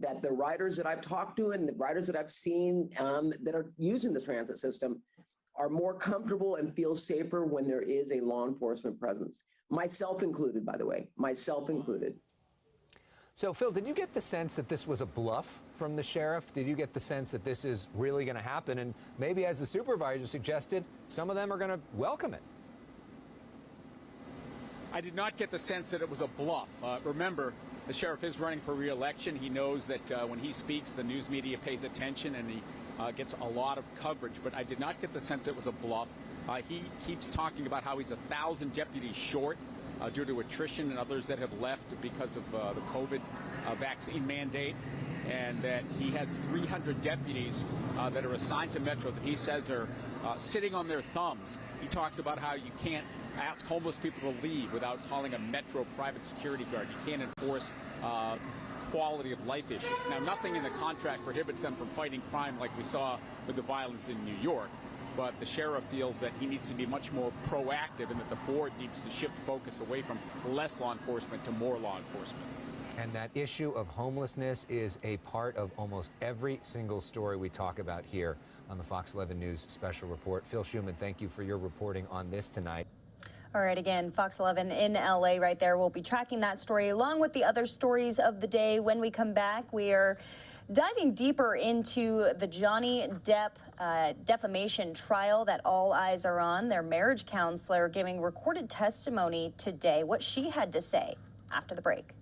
that the riders that I've talked to and the riders that I've seen that are using the transit system are more comfortable and feel safer when there is a law enforcement presence. Myself included, by the way, myself included. So, Phil, did you get the sense that this was a bluff from the sheriff? Did you get the sense that this is really going to happen? And maybe, as the supervisor suggested, some of them are going to welcome it. I did not get the sense that it was a bluff. Remember, the sheriff is running for re-election. He knows that when he speaks, the news media pays attention and he gets a lot of coverage. But I did not get the sense it was a bluff. He keeps talking about how he's 1,000 deputies short due to attrition and others that have left because of the COVID vaccine mandate, and that he has 300 deputies that are assigned to Metro that he says are sitting on their thumbs. He talks about how you can't ask homeless people to leave without calling a Metro private security guard. You can't enforce quality of life issues. Now, nothing in the contract prohibits them from fighting crime like we saw with the violence in New York, but the sheriff feels that he needs to be much more proactive and that the board needs to shift focus away from less law enforcement to more law enforcement. And that issue of homelessness is a part of almost every single story we talk about here on the Fox 11 News Special Report. Phil Schuman, thank you for your reporting on this tonight. All right, again, Fox 11 in LA right there. We'll be tracking that story along with the other stories of the day. When we come back, we are diving deeper into the Johnny Depp defamation trial that all eyes are on. Their marriage counselor giving recorded testimony today, what she had to say after the break.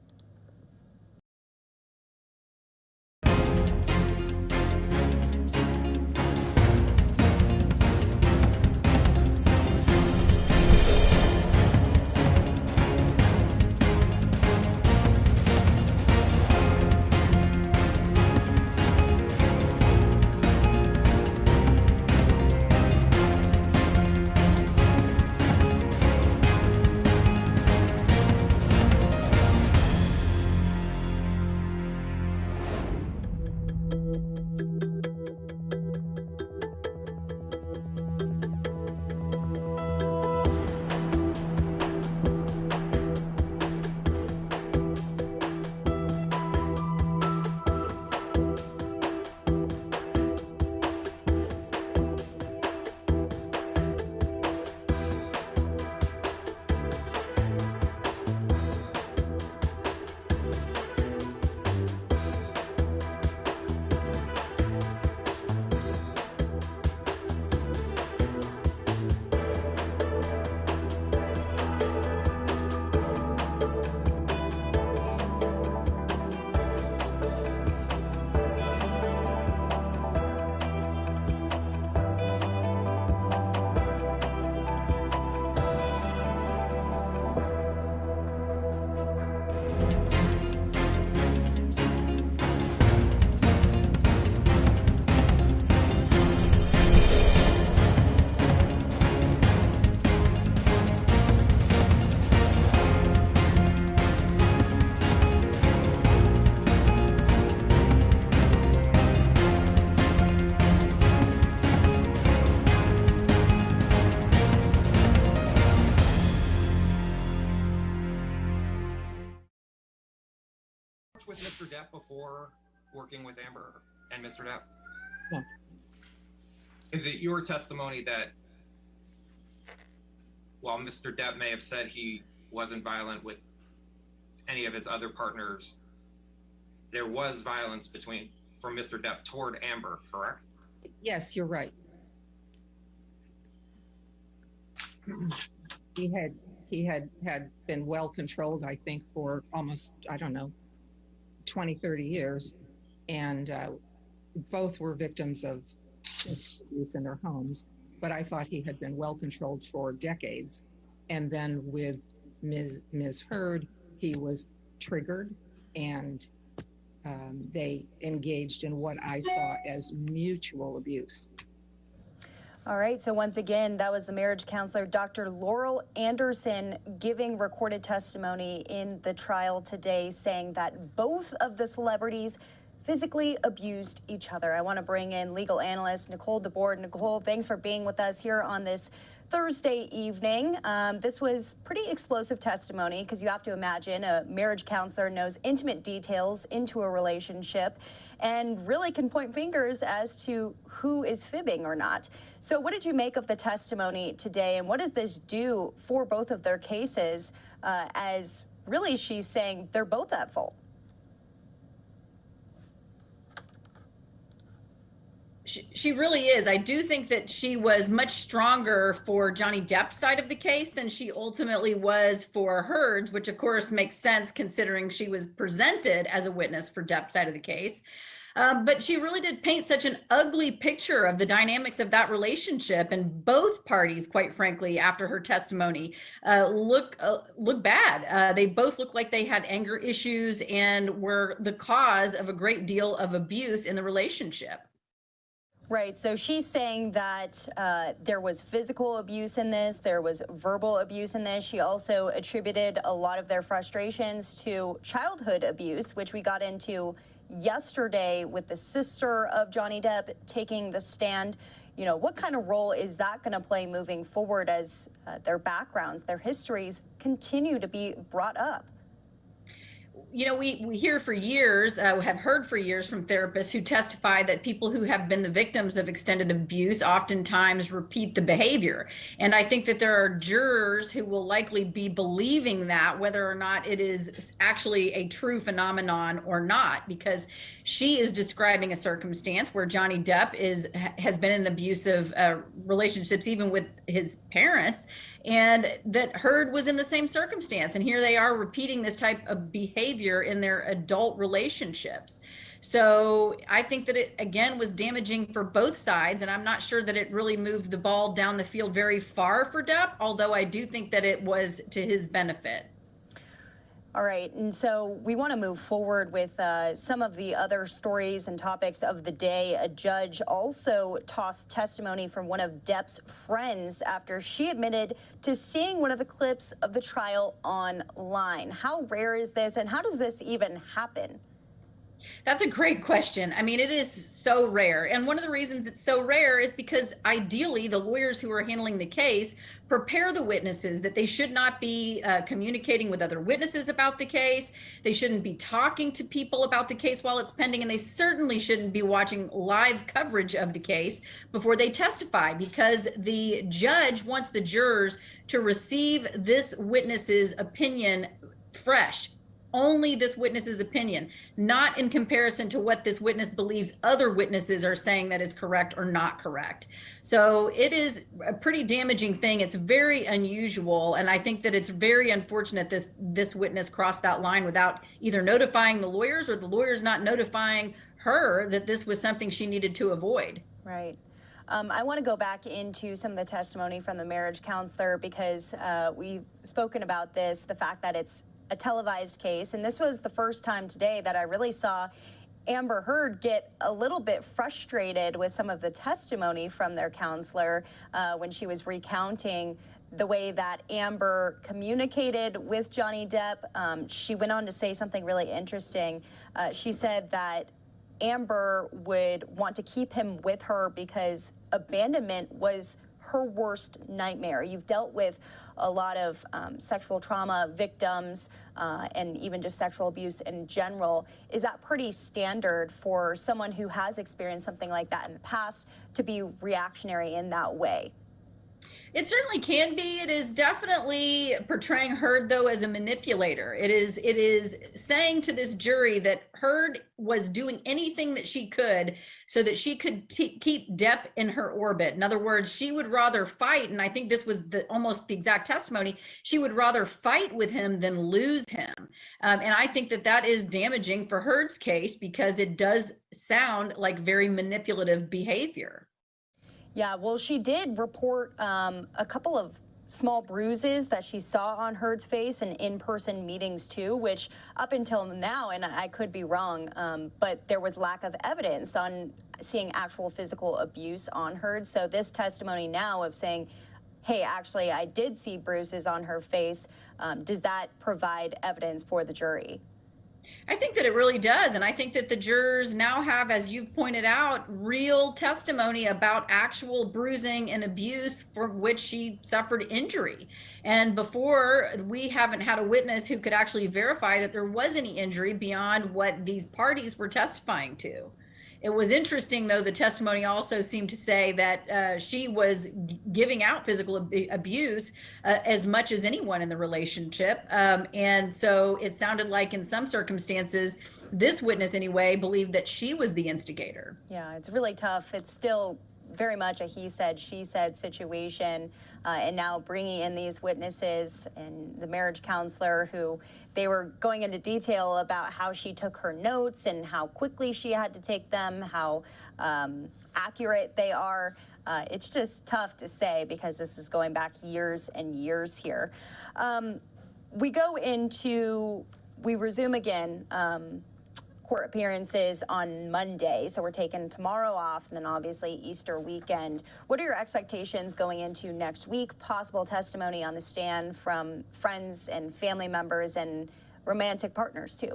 With Mr. Depp before working with Amber and Mr. Depp? No. Is it your testimony that while Mr. Depp may have said he wasn't violent with any of his other partners, there was violence from Mr. Depp toward Amber, correct? Yes, you're right. He had been well controlled, I think, for almost, I don't know, 20, 30 years, and both were victims of abuse in their homes. But I thought he had been well controlled for decades. And then with Ms. Heard, he was triggered, and they engaged in what I saw as mutual abuse. All right, so once again, that was the marriage counselor, Dr. Laurel Anderson, giving recorded testimony in the trial today, saying that both of the celebrities physically abused each other. I want to bring in legal analyst Nicole DeBoard. Nicole, thanks for being with us here on this Thursday evening. This was pretty explosive testimony, because you have to imagine a marriage counselor knows intimate details into a relationship and really can point fingers as to who is fibbing or not. So what did you make of the testimony today, and what does this do for both of their cases, as really she's saying they're both at fault? She really is. I do think that she was much stronger for Johnny Depp's side of the case than she ultimately was for Heard's, which of course makes sense considering she was presented as a witness for Depp's side of the case. But she really did paint such an ugly picture of the dynamics of that relationship, and both parties, quite frankly, after her testimony, look bad. They both look like they had anger issues and were the cause of a great deal of abuse in the relationship. Right, so she's saying that there was physical abuse in this, there was verbal abuse in this. She also attributed a lot of their frustrations to childhood abuse, which we got into yesterday with the sister of Johnny Depp taking the stand. You know, what kind of role is that going to play moving forward as their backgrounds, their histories continue to be brought up? you know, we hear for years, have heard for years from therapists who testify that people who have been the victims of extended abuse oftentimes repeat the behavior. And I think that there are jurors who will likely be believing that, whether or not it is actually a true phenomenon or not, because she is describing a circumstance where Johnny Depp has been in abusive relationships, even with his parents, and that Heard was in the same circumstance. And here they are repeating this type of behavior in their adult relationships. So I think that it, again, was damaging for both sides. And I'm not sure that it really moved the ball down the field very far for Depp, although I do think that it was to his benefit. All right, and so we want to move forward with some of the other stories and topics of the day. A judge also tossed testimony from one of Depp's friends after she admitted to seeing one of the clips of the trial online. How rare is this, and how does this even happen? That's a great question. I mean, it is so rare. And one of the reasons it's so rare is because ideally the lawyers who are handling the case prepare the witnesses that they should not be communicating with other witnesses about the case. They shouldn't be talking to people about the case while it's pending. And they certainly shouldn't be watching live coverage of the case before they testify, because the judge wants the jurors to receive this witness's opinion fresh. Only this witness's opinion, not in comparison to what this witness believes other witnesses are saying that is correct or not correct. So it is a pretty damaging thing. It's very unusual. And I think that it's very unfortunate that this witness crossed that line without either notifying the lawyers or the lawyers not notifying her that this was something she needed to avoid. Right. I want to go back into some of the testimony from the marriage counselor, because we've spoken about this, the fact that it's a televised case. And this was the first time today that I really saw Amber Heard get a little bit frustrated with some of the testimony from their counselor when she was recounting the way that Amber communicated with Johnny Depp. She went on to say something really interesting. She said that Amber would want to keep him with her because abandonment was her worst nightmare. You've dealt with a lot of sexual trauma victims and even just sexual abuse in general. Is that pretty standard for someone who has experienced something like that in the past to be reactionary in that way? It certainly can be. It is definitely portraying Heard, though, as a manipulator. It is saying to this jury that Heard was doing anything that she could so that she could keep Depp in her orbit. In other words, she would rather fight, and I think this was almost the exact testimony, she would rather fight with him than lose him. And I think that that is damaging for Heard's case, because it does sound like very manipulative behavior. Yeah, well, she did report a couple of small bruises that she saw on Heard's face in in-person meetings too, which up until now, and I could be wrong, but there was lack of evidence on seeing actual physical abuse on Heard. So this testimony now of saying, hey, actually, I did see bruises on her face, does that provide evidence for the jury? I think that it really does. And I think that the jurors now have, as you've pointed out, real testimony about actual bruising and abuse for which she suffered injury. And before, we haven't had a witness who could actually verify that there was any injury beyond what these parties were testifying to. It was interesting, though, the testimony also seemed to say that she was giving out physical abuse as much as anyone in the relationship. And so it sounded like in some circumstances, this witness anyway believed that she was the instigator. Yeah, it's really tough. It's still very much a he said, she said situation. And now bringing in these witnesses and the marriage counselor, who they were going into detail about how she took her notes and how quickly she had to take them, how accurate they are. It's just tough to say, because this is going back years and years here. We resume again court appearances on Monday. So we're taking tomorrow off, and then obviously Easter weekend. What are your expectations going into next week? Possible testimony on the stand from friends and family members and romantic partners too.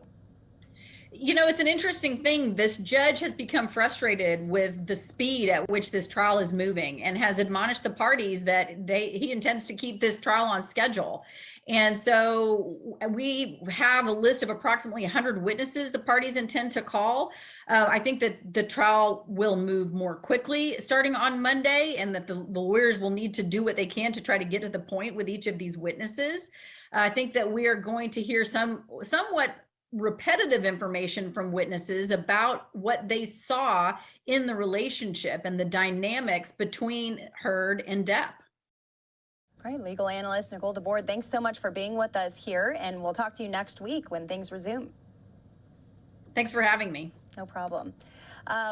You know, it's an interesting thing. This judge has become frustrated with the speed at which this trial is moving and has admonished the parties that he intends to keep this trial on schedule. And so we have a list of approximately 100 witnesses the parties intend to call. I think that the trial will move more quickly starting on Monday, and that the lawyers will need to do what they can to try to get to the point with each of these witnesses. I think that we are going to hear somewhat repetitive information from witnesses about what they saw in the relationship and the dynamics between Heard and Depp. All right, legal analyst Nicole DeBoard, thanks so much for being with us here, and we'll talk to you next week when things resume. Thanks for having me. No problem.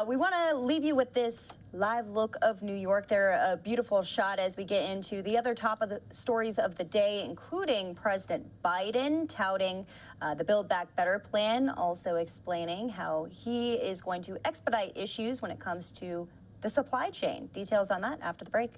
We want to leave you with this live look of New York. They're a beautiful shot as we get into the other top of the stories of the day, including President Biden touting the Build Back Better plan, also explaining how he is going to expedite issues when it comes to the supply chain. Details on that after the break.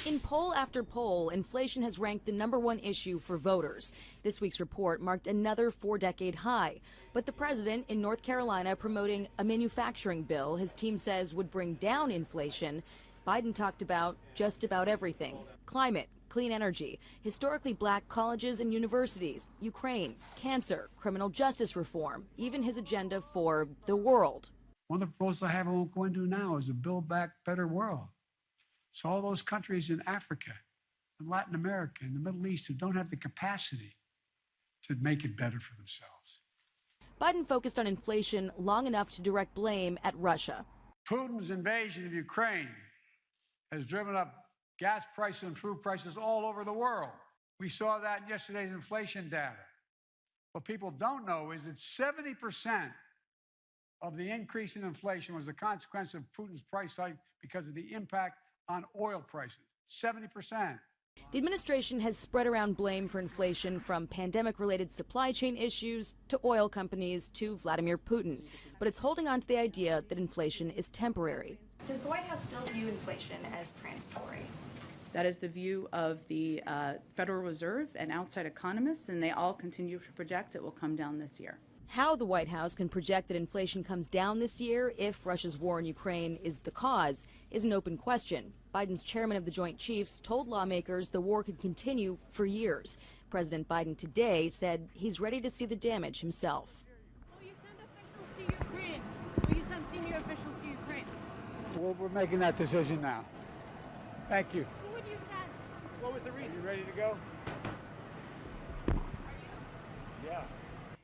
In poll after poll, inflation has ranked the #1 issue for voters. This week's report marked another 4-decade high. But the president in North Carolina promoting a manufacturing bill his team says would bring down inflation. Biden talked about just about everything: climate, clean energy, historically black colleges and universities, Ukraine, cancer, criminal justice reform, even his agenda for the world. One of the proposals I have I won't go into now is a Build Back Better world. So all those countries in Africa and Latin America and the Middle East who don't have the capacity to make it better for themselves. Biden focused on inflation long enough to direct blame at Russia. Putin's invasion of Ukraine has driven up gas prices and food prices all over the world. We saw that in yesterday's inflation data. What people don't know is that 70% of the increase in inflation was a consequence of Putin's price hike because of the impact on oil prices. 70%. The administration has spread around blame for inflation from pandemic-related supply chain issues to oil companies to Vladimir Putin. But it's holding on to the idea that inflation is temporary. Does the White House still view inflation as transitory? That is the view of the Federal Reserve and outside economists, and they all continue to project it will come down this year. How the White House can project that inflation comes down this year if Russia's war in Ukraine is the cause is an open question. Biden's chairman of the Joint Chiefs told lawmakers the war could continue for years. President Biden today said he's ready to see the damage himself. Will you send officials to Ukraine? Will you send senior officials to Ukraine? Well, we're making that decision now. Thank you. Who would you send? What was the reason? You ready to go?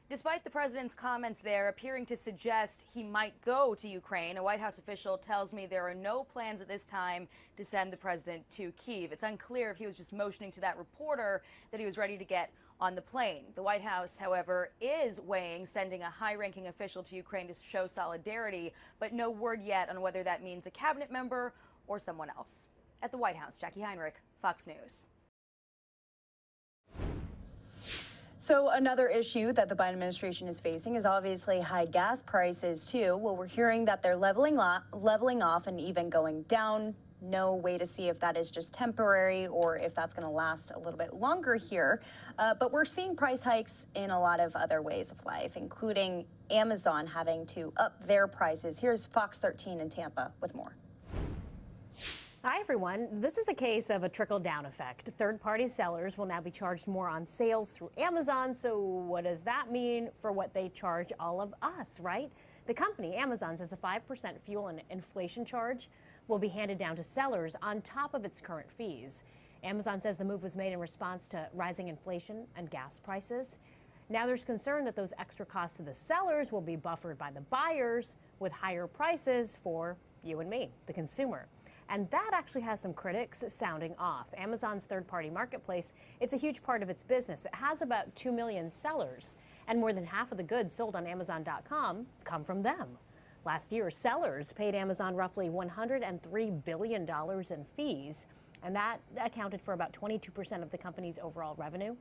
Despite the president's comments there appearing to suggest he might go to Ukraine, a White House official tells me there are no plans at this time to send the president to Kyiv. It's unclear if he was just motioning to that reporter that he was ready to get on the plane. The White House, however, is weighing sending a high-ranking official to Ukraine to show solidarity, but no word yet on whether that means a cabinet member or someone else. At the White House, Jackie Heinrich, Fox News. So another issue that the Biden administration is facing is obviously high gas prices too. Well, we're hearing that they're leveling off and even going down. No way to see if that is just temporary or if that's going to last a little bit longer here. But we're seeing price hikes in a lot of other ways of life, including Amazon having to up their prices. Here's Fox 13 in Tampa with more. Hi, everyone. This is a case of a trickle-down effect. Third-party sellers will now be charged more on sales through Amazon. So what does that mean for what they charge all of us, right? The company, Amazon, says a 5% fuel and inflation charge will be handed down to sellers on top of its current fees. Amazon says the move was made in response to rising inflation and gas prices. Now there's concern that those extra costs to the sellers will be buffered by the buyers with higher prices for you and me, the consumer. And that actually has some critics sounding off. Amazon's third-party marketplace, it's a huge part of its business. It has about 2 million sellers, and more than half of the goods sold on Amazon.com come from them. Last year, sellers paid Amazon roughly $103 billion in fees, and that accounted for about 22% of the company's overall revenue.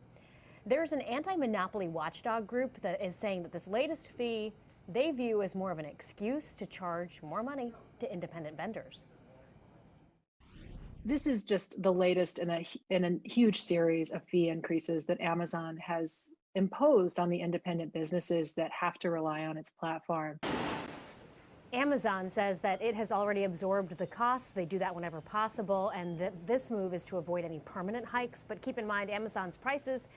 There's an anti-monopoly watchdog group that is saying that this latest fee they view as more of an excuse to charge more money to independent vendors. This is just the latest in a huge series of fee increases that Amazon has imposed on the independent businesses that have to rely on its platform. Amazon says that it has already absorbed the costs. They do that whenever possible, and that this move is to avoid any permanent hikes. But keep in mind, Amazon's prices,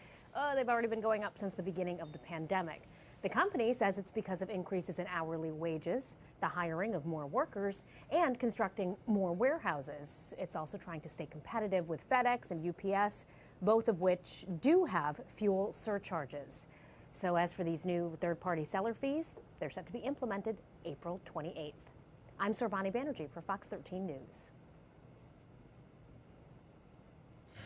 they've already been going up since the beginning of the pandemic. The company says it's because of increases in hourly wages, the hiring of more workers, and constructing more warehouses. It's also trying to stay competitive with FedEx and UPS, both of which do have fuel surcharges. So as for these new third-party seller fees, they're set to be implemented April 28th. I'm Sorbani Banerjee for Fox 13 News.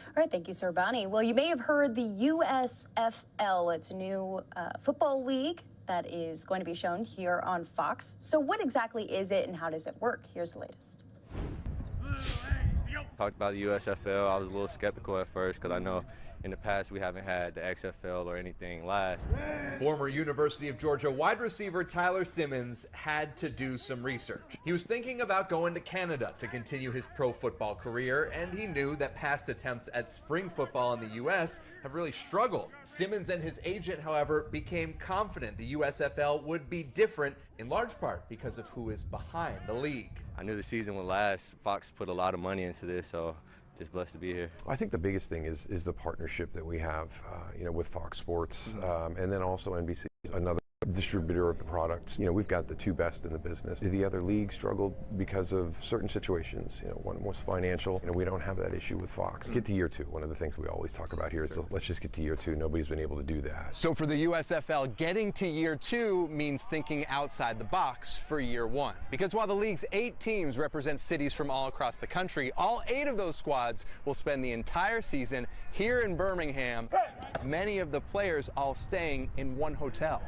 All right, thank you, Sorbani. Well, you may have heard the USFL. It's a new football league that is going to be shown here on Fox. So what exactly is it and how does it work? Here's the latest. Talked about the USFL. I was a little skeptical at first because I know in the past we haven't had the XFL or anything last. Former University of Georgia wide receiver Tyler Simmons had to do some research. He was thinking about going to Canada to continue his pro football career, and he knew that past attempts at spring football in the U.S. have really struggled. Simmons and his agent, however, became confident the USFL would be different, in large part because of who is behind the league. I knew the season would last. Fox put a lot of money into this, so just blessed to be here. I think the biggest thing is the partnership that we have, with Fox Sports, and then also NBC, another distributor of the products. We've got the two best in the business. The other leagues struggled because of certain situations. One was financial. We don't have that issue with Fox. Get to year two. One of the things we always talk about here is let's just get to year two. Nobody's been able to do that. So for the USFL, getting to year two means thinking outside the box for year one. Because while the league's 8 teams represent cities from all across the country, all 8 of those squads will spend the entire season here in Birmingham. Many of the players all staying in one hotel.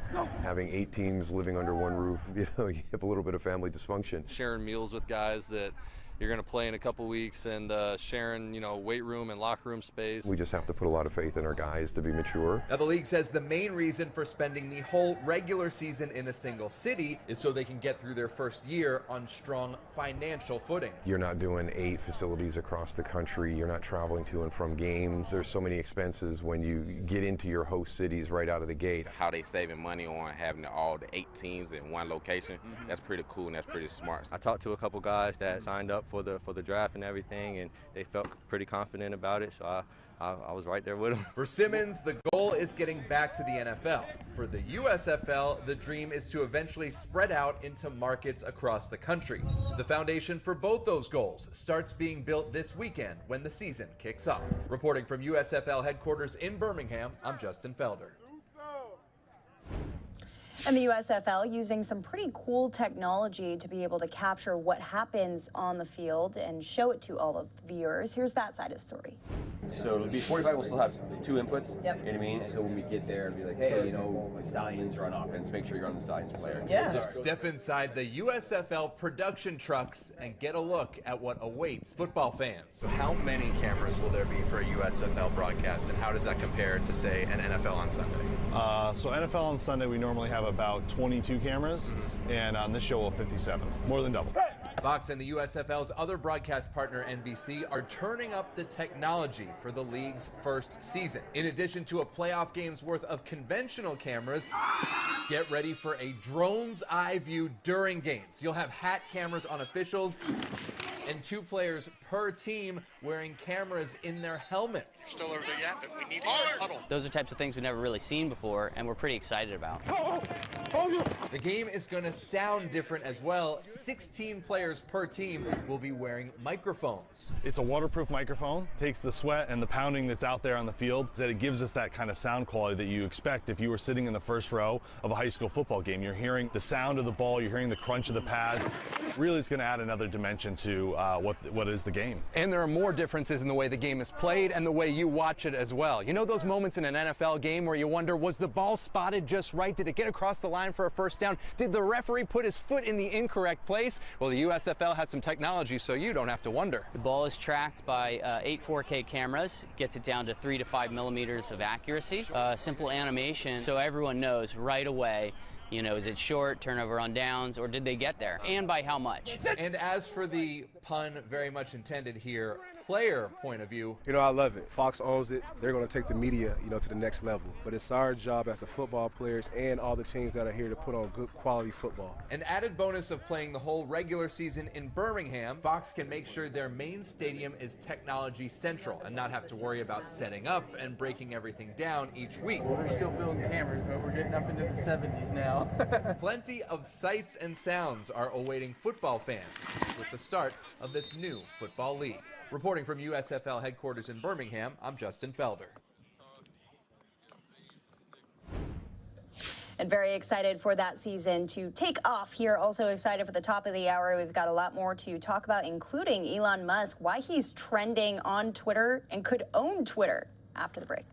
Having 8 teams living under one roof, you have a little bit of family dysfunction. Sharing meals with guys that you're going to play in a couple weeks and sharing, weight room and locker room space. We just have to put a lot of faith in our guys to be mature. Now, the league says the main reason for spending the whole regular season in a single city is so they can get through their first year on strong financial footing. You're not doing 8 facilities across the country. You're not traveling to and from games. There's so many expenses when you get into your host cities right out of the gate. How they saving money on having all the 8 teams in one location, that's pretty cool and that's pretty smart. I talked to a couple guys that signed up for the draft and everything, and they felt pretty confident about it, so I was right there with them. For Simmons, the goal is getting back to the NFL. For the USFL, the dream is to eventually spread out into markets across the country. The foundation for both those goals starts being built this weekend when the season kicks off. Reporting from USFL headquarters in Birmingham, I'm Justin Felder. And the USFL using some pretty cool technology to be able to capture what happens on the field and show it to all of the viewers. Here's that side of the story. So it'll be 45, we'll still have 2 inputs, you know what I mean? So when we get there and be like, hey, you know, the Stallions are on offense, make sure you're on the Stallions player. Yeah. Step inside the USFL production trucks and get a look at what awaits football fans. So how many cameras will there be for a USFL broadcast, and how does that compare to, say, an NFL on Sunday? So NFL on Sunday, we normally have about 22 cameras, and on this show we'll have 57, more than double. Fox and the USFL's other broadcast partner, NBC, are turning up the technology for the league's first season. In addition to a playoff game's worth of conventional cameras, get ready for a drone's eye view during games. You'll have hat cameras on officials and 2 players per team wearing cameras in their helmets. Still over there yet, but we need to huddle. Those are types of things we've never really seen before, and we're pretty excited about. The game is going to sound different as well. 16 players per team will be wearing microphones. It's a waterproof microphone, takes the sweat and the pounding that's out there on the field, that it gives us that kind of sound quality that you expect if you were sitting in the first row of a high school football game. You're hearing the sound of the ball, you're hearing the crunch of the pad. Really, it's going to add another dimension to what is the game. And there are more differences in the way the game is played and the way you watch it as well. You know those moments in an NFL game where you wonder, was the ball spotted just right? Did it get across the line for a first down? Did the referee put his foot in the incorrect place? Well, the USFL has some technology so you don't have to wonder. The ball is tracked by 8 4K cameras, gets it down to 3 to 5 millimeters of accuracy. Simple animation so everyone knows right away, you know, is it short, turnover on downs, or did they get there? And by how much? And as for the pun very much intended here, player point of view. You know, I love it. Fox owns it. They're going to take the media, you know, to the next level. But it's our job as the football players and all the teams that are here to put on good quality football. An added bonus of playing the whole regular season in Birmingham, Fox can make sure their main stadium is technology central and not have to worry about setting up and breaking everything down each week. Well, we're still building cameras, but we're getting up into the 70s now. Plenty of sights and sounds are awaiting football fans with the start of this new football league. Reporting from USFL headquarters in Birmingham, I'm Justin Felder. And very excited for that season to take off here. Also excited for the top of the hour. We've got a lot more to talk about, including Elon Musk, why he's trending on Twitter and could own Twitter after the break.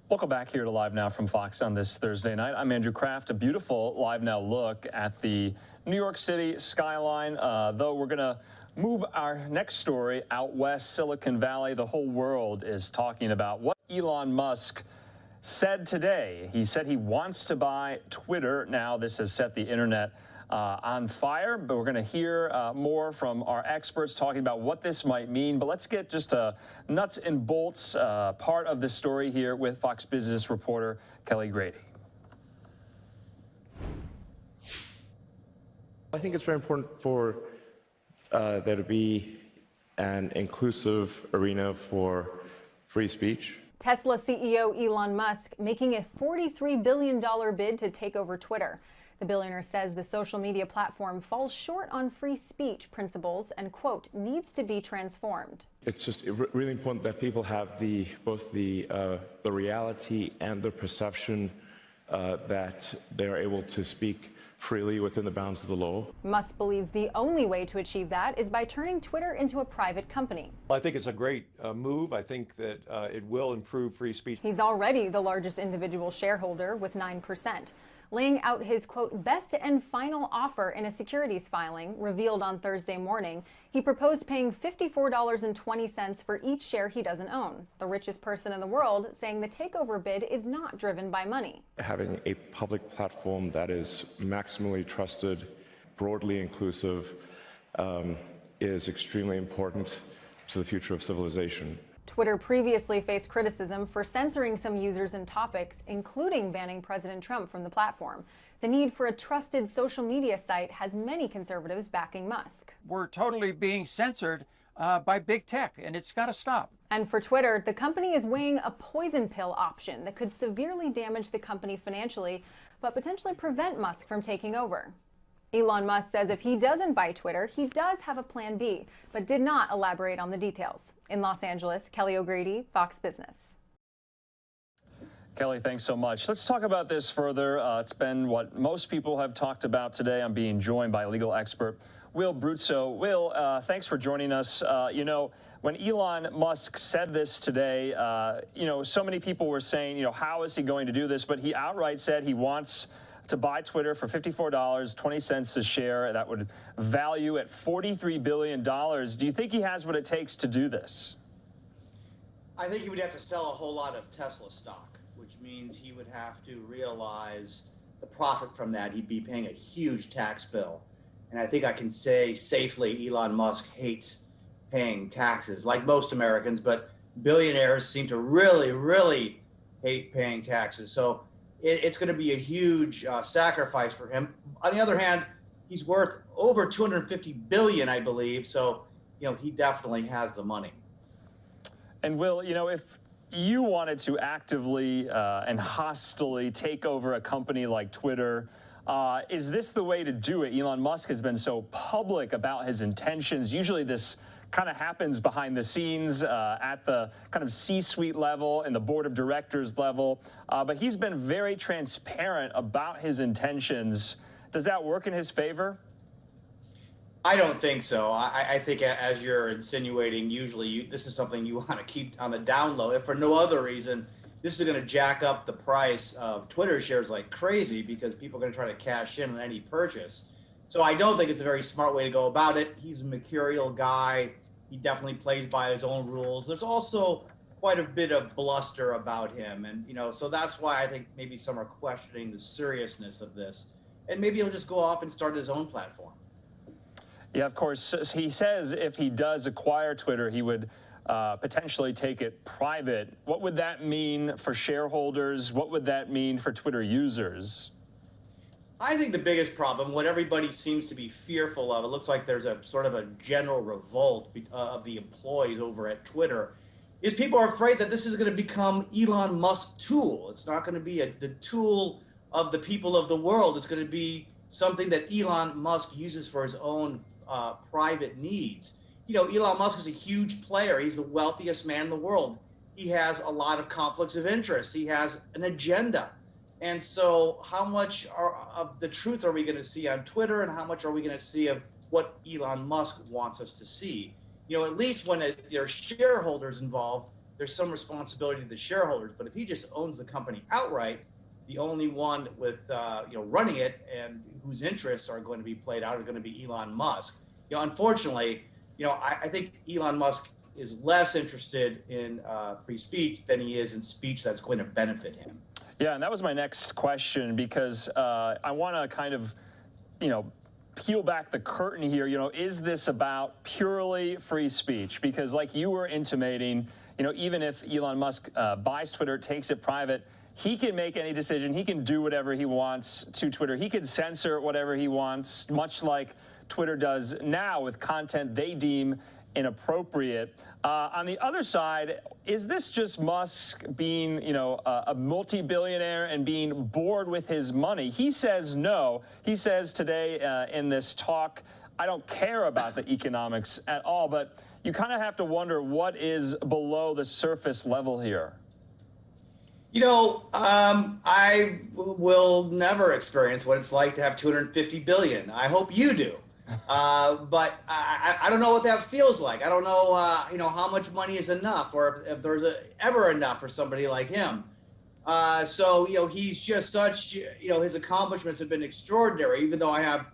Welcome back here to Live Now from Fox on this Thursday night. I'm Andrew Kraft. A beautiful Live Now look at the New York City skyline, though we're going to Move our next story out west, Silicon Valley. The whole world is talking about what Elon Musk said today. He said he wants to buy Twitter. Now, this has set the internet on fire, but we're going to hear more from our experts talking about what this might mean. But let's get just a nuts and bolts part of the story here with Fox Business reporter Kelly Grady. I think it's very important for there to be an inclusive arena for free speech. Tesla CEO Elon Musk making a $43 billion bid to take over Twitter. The billionaire says the social media platform falls short on free speech principles and, quote, needs to be transformed. It's just really important that people have both the reality and the perception that they are able to speak freely within the bounds of the law. Musk believes the only way to achieve that is by turning Twitter into a private company. I think it's a great move. I think that it will improve free speech. He's already the largest individual shareholder with 9%. Laying out his, quote, best and final offer in a securities filing revealed on Thursday morning, he proposed paying $54.20 for each share he doesn't own. The richest person in the world saying the takeover bid is not driven by money. Having a public platform that is maximally trusted, broadly inclusive, is extremely important to the future of civilization. Twitter previously faced criticism for censoring some users and topics, including banning President Trump from the platform. The need for a trusted social media site has many conservatives backing Musk. We're totally being censored by big tech, and it's got to stop. And for Twitter, the company is weighing a poison pill option that could severely damage the company financially, but potentially prevent Musk from taking over. Elon Musk says if he doesn't buy Twitter, he does have a plan B, but did not elaborate on the details. In Los Angeles, Kelly O'Grady, Fox Business. Kelly, thanks so much. Let's talk about this further. It's been what most people have talked about today. I'm being joined by legal expert Will Bruzzo. Will, thanks for joining us. You know, when Elon Musk said this today, you know, so many people were saying, you know, how is he going to do this? But he outright said he wants to buy Twitter for $54.20 a share. That would value at $43 billion. Do you think he has what it takes to do this? I think he would have to sell a whole lot of Tesla stock, which means he would have to realize the profit from that. He'd be paying a huge tax bill. And I think I can say safely Elon Musk hates paying taxes, like most Americans, but billionaires seem to really, really hate paying taxes. So it's going to be a huge sacrifice for him. On the other hand, he's worth over $250 billion, I believe. So, you know, he definitely has the money. And Will, you know, if you wanted to actively and hostily take over a company like Twitter, is this the way to do it? Elon Musk has been so public about his intentions. Usually this kind of happens behind the scenes at the kind of C-suite level and the board of directors level. But he's been very transparent about his intentions. Does that work in his favor? I don't think so. I think, as you're insinuating, usually this is something you want to keep on the down low. If for no other reason, this is going to jack up the price of Twitter shares like crazy because people are going to try to cash in on any purchase. So I don't think it's a very smart way to go about it. He's a mercurial guy. He definitely plays by his own rules. There's also quite a bit of bluster about him. And, you know, so that's why I think maybe some are questioning the seriousness of this. And maybe he'll just go off and start his own platform. Yeah, of course. He says if he does acquire Twitter, he would potentially take it private. What would that mean for shareholders? What would that mean for Twitter users? I think the biggest problem, what everybody seems to be fearful of, it looks like there's a sort of a general revolt of the employees over at Twitter, is people are afraid that this is going to become Elon Musk's tool. It's not going to be the tool of the people of the world. It's going to be something that Elon Musk uses for his own private needs. You know, Elon Musk is a huge player. He's the wealthiest man in the world. He has a lot of conflicts of interest. He has an agenda. And so how much of the truth are we going to see on Twitter, and how much are we going to see of what Elon Musk wants us to see? You know, at least when there are shareholders involved, there's some responsibility to the shareholders. But if he just owns the company outright, the only one with you know, running it and whose interests are going to be played out are going to be Elon Musk. You know, unfortunately, I think Elon Musk is less interested in free speech than he is in speech that's going to benefit him. Yeah, and that was my next question, because I want to kind of, peel back the curtain here. Is this about purely free speech? Because like you were intimating, even if Elon Musk buys Twitter, takes it private, he can make any decision. He can do whatever he wants to Twitter. He can censor whatever he wants, much like Twitter does now with content they deem inappropriate. On the other side, is this just Musk being, a multi-billionaire and being bored with his money? He says no. He says today in this talk, I don't care about the economics at all, but you kind of have to wonder what is below the surface level here. I will never experience what it's like to have 250 billion. I hope you do. But I don't know what that feels like. I don't know, how much money is enough, or if there's ever enough for somebody like him. So he's just such, his accomplishments have been extraordinary, even though I have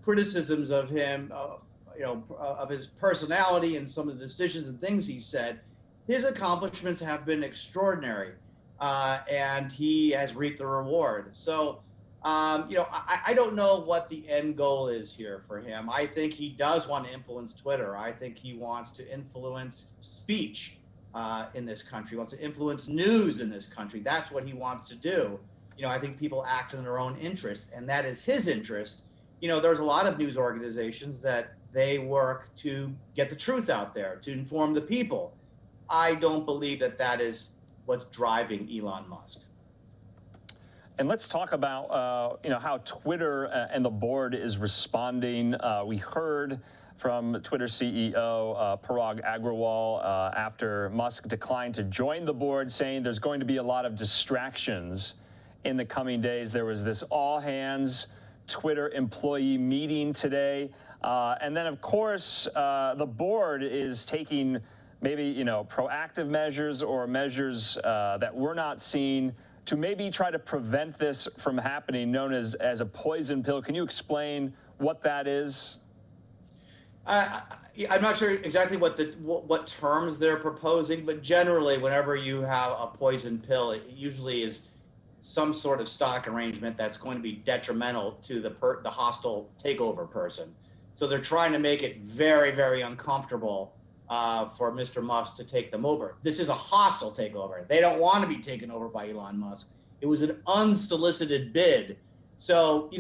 criticisms of him, of his personality and some of the decisions and things he said. His accomplishments have been extraordinary, and he has reaped the reward. So, I don't know what the end goal is here for him. I think he does want to influence Twitter. I think he wants to influence speech in this country. He wants to influence news in this country. That's what he wants to do. I think people act in their own interest, and that is his interest. There's a lot of news organizations that they work to get the truth out there, to inform the people. I don't believe that that is what's driving Elon Musk. And let's talk about, how Twitter and the board is responding. We heard from Twitter CEO Parag Agrawal after Musk declined to join the board, saying there's going to be a lot of distractions in the coming days. There was this all-hands Twitter employee meeting today. And then, of course, the board is taking maybe, proactive measures or measures that we're not seeing to maybe try to prevent this from happening, known as a poison pill. Can you explain what that is? I'm not sure exactly what terms they're proposing, but generally, whenever you have a poison pill, it usually is some sort of stock arrangement that's going to be detrimental to the hostile takeover person. So they're trying to make it very, very uncomfortable for Mr. Musk to take them over. This is a hostile takeover. They don't want to be taken over by Elon Musk. It was an unsolicited bid. So,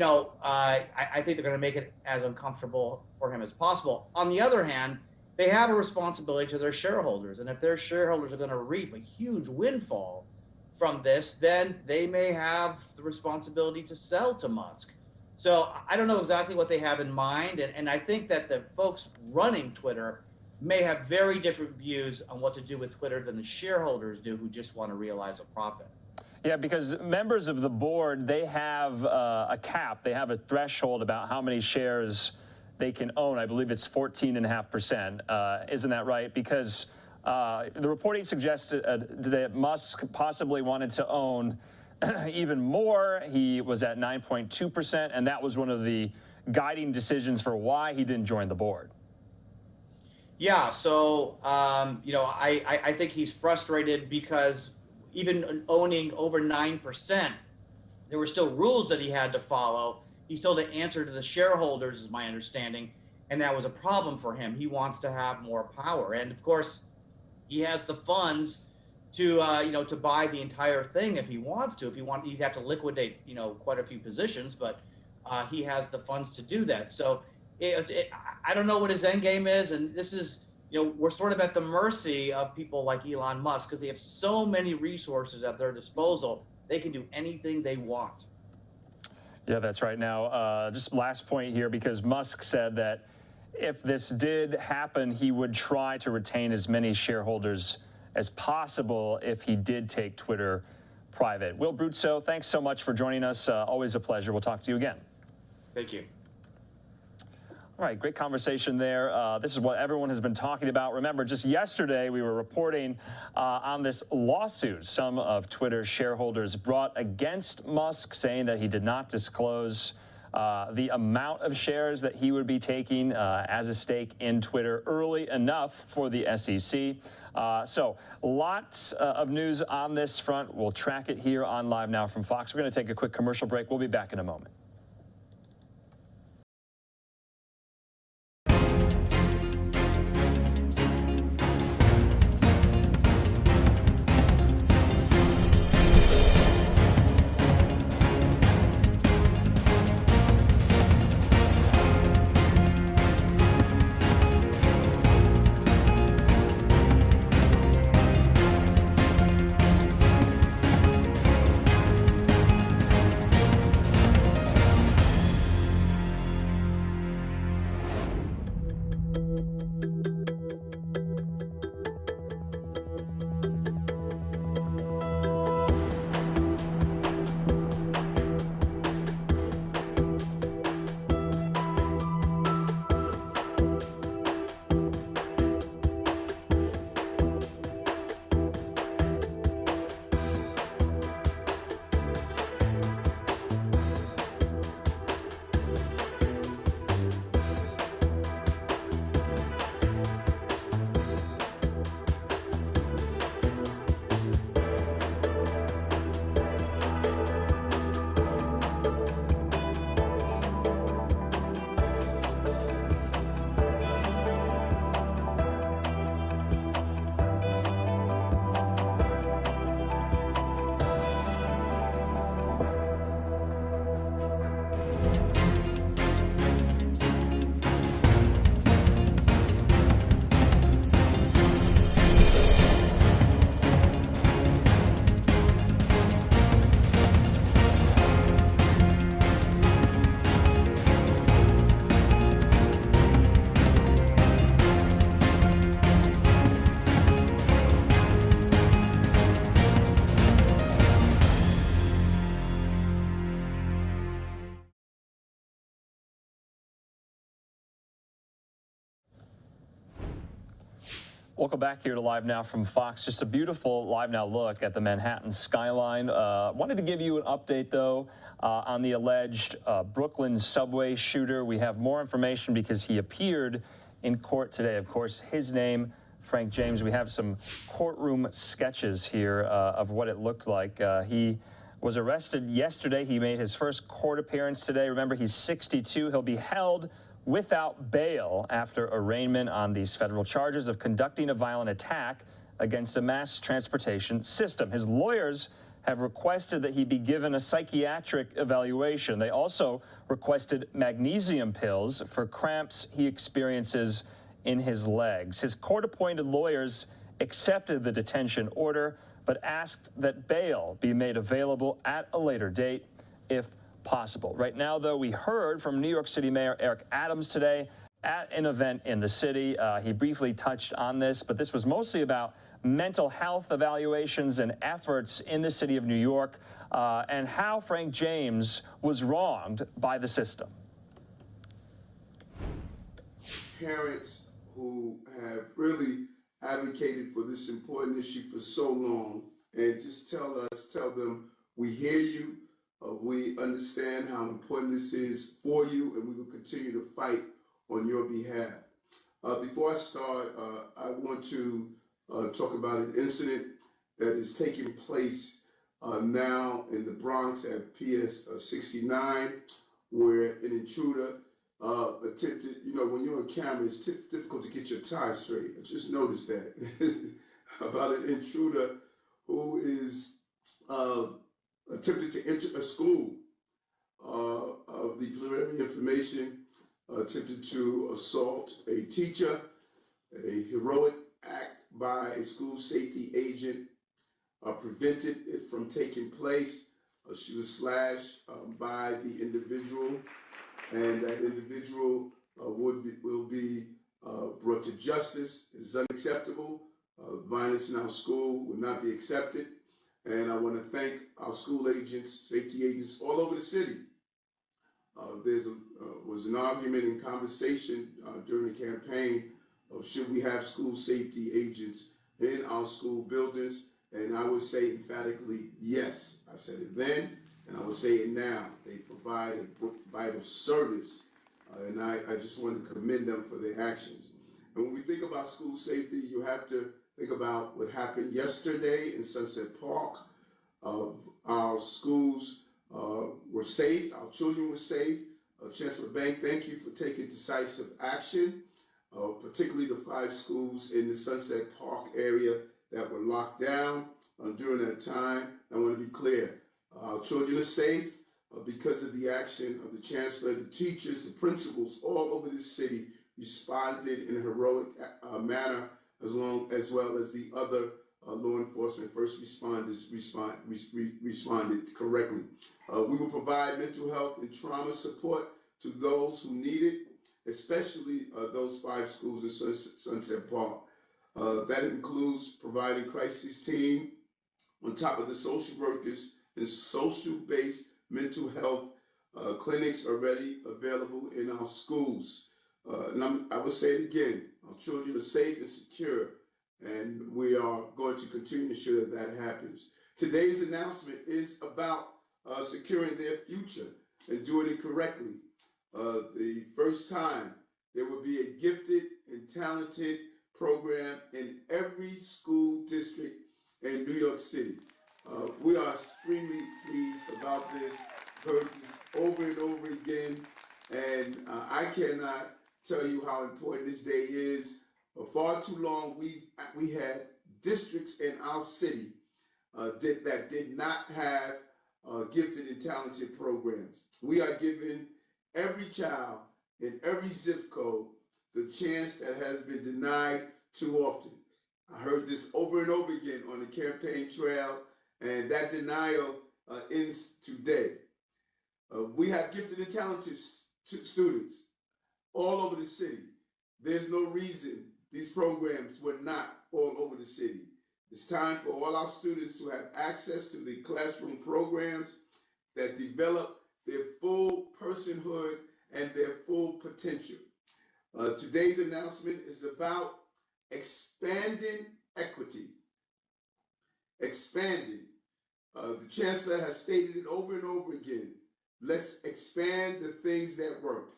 I think they're going to make it as uncomfortable for him as possible. On the other hand, they have a responsibility to their shareholders. And if their shareholders are going to reap a huge windfall from this, then they may have the responsibility to sell to Musk. So I don't know exactly what they have in mind. And I think that the folks running Twitter may have very different views on what to do with Twitter than the shareholders do, who just want to realize a profit. Yeah, because members of the board, they have a cap. They have a threshold about how many shares they can own. I believe it's 14.5%. Isn't that right? Because the reporting suggested that Musk possibly wanted to own even more. He was at 9.2%, and that was one of the guiding decisions for why he didn't join the board. Yeah, so, I think he's frustrated because even owning over 9%, there were still rules that he had to follow. He still had to answer to the shareholders, is my understanding, and that was a problem for him. He wants to have more power. And of course, he has the funds to, to buy the entire thing if he wants to. If he wanted, he'd have to liquidate, quite a few positions, but he has the funds to do that. So I don't know what his end game is, and this is, we're sort of at the mercy of people like Elon Musk because they have so many resources at their disposal. They can do anything they want. Yeah, that's right. Now, just last point here, because Musk said that if this did happen, he would try to retain as many shareholders as possible if he did take Twitter private. Will Brutso, thanks so much for joining us. Always a pleasure. We'll talk to you again. Thank you. All right, great conversation there. This is what everyone has been talking about. Remember, just yesterday we were reporting on this lawsuit some of Twitter's shareholders brought against Musk, saying that he did not disclose the amount of shares that he would be taking as a stake in Twitter early enough for the SEC. So lots of news on this front. We'll track it here on Live Now from Fox. We're going to take a quick commercial break. We'll be back in a moment. Welcome back here to Live Now from Fox. Just a beautiful Live Now look at the Manhattan skyline. Wanted to give you an update, though, on the alleged Brooklyn subway shooter. We have more information because he appeared in court today. Of course, his name, Frank James. We have some courtroom sketches here of what it looked like. He was arrested yesterday. He made his first court appearance today. Remember, he's 62. He'll be held without bail after arraignment on these federal charges of conducting a violent attack against a mass transportation system. His lawyers have requested that he be given a psychiatric evaluation. They also requested magnesium pills for cramps he experiences in his legs. His court-appointed lawyers accepted the detention order, but asked that bail be made available at a later date if possible. Right now, though, we heard from New York City Mayor Eric Adams today at an event in the city. He briefly touched on this, but this was mostly about mental health evaluations and efforts in the city of New York and how Frank James was wronged by the system. Parents who have really advocated for this important issue for so long, and just tell them, we hear you. We understand how important this is for you, and we will continue to fight on your behalf. Before I start, I want to talk about an incident that is taking place now in the Bronx at PS 69, where an intruder attempted, when you're on camera, it's difficult to get your tie straight. I just noticed that. About an intruder who is attempted to enter a school. Of the preliminary information, attempted to assault a teacher, a heroic act by a school safety agent prevented it from taking place. She was slashed by the individual, and that individual will be brought to justice. It is unacceptable. Violence in our school will not be accepted. And I want to thank our school agents, safety agents all over the city. There was an argument and conversation during the campaign of should we have school safety agents in our school buildings, and I would say emphatically yes. I said it then, and I will say it now, they provide a vital service, and I just want to commend them for their actions. And when we think about school safety, you have to think about what happened yesterday in Sunset Park. Our schools were safe, our children were safe. Chancellor Bank, thank you for taking decisive action, particularly the 5 schools in the Sunset Park area that were locked down during that time. I want to be clear, our children are safe because of the action of the chancellor, the teachers, the principals all over the city responded in a heroic manner, as well as the other law enforcement first responders responded correctly. We will provide mental health and trauma support to those who need it, especially those 5 schools in Sunset Park. That includes providing crisis team on top of the social workers and social-based mental health clinics already available in our schools. And I will say it again, our children are safe and secure, and we are going to continue to ensure that that happens. Today's announcement is about securing their future and doing it correctly. The first time there will be a gifted and talented program in every school district in New York City. We are extremely pleased about this. Heard this over and over again, and I cannot tell you how important this day is. For far too long, we had districts in our city that did not have gifted and talented programs. We are giving every child in every zip code the chance that has been denied too often. I heard this over and over again on the campaign trail, and that denial ends today. We have gifted and talented students all over the city. There's no reason these programs were not all over the city. It's time for all our students to have access to the classroom programs that develop their full personhood and their full potential. Today's announcement is about expanding equity. Expanding. The Chancellor has stated it over and over again. Let's expand the things that work.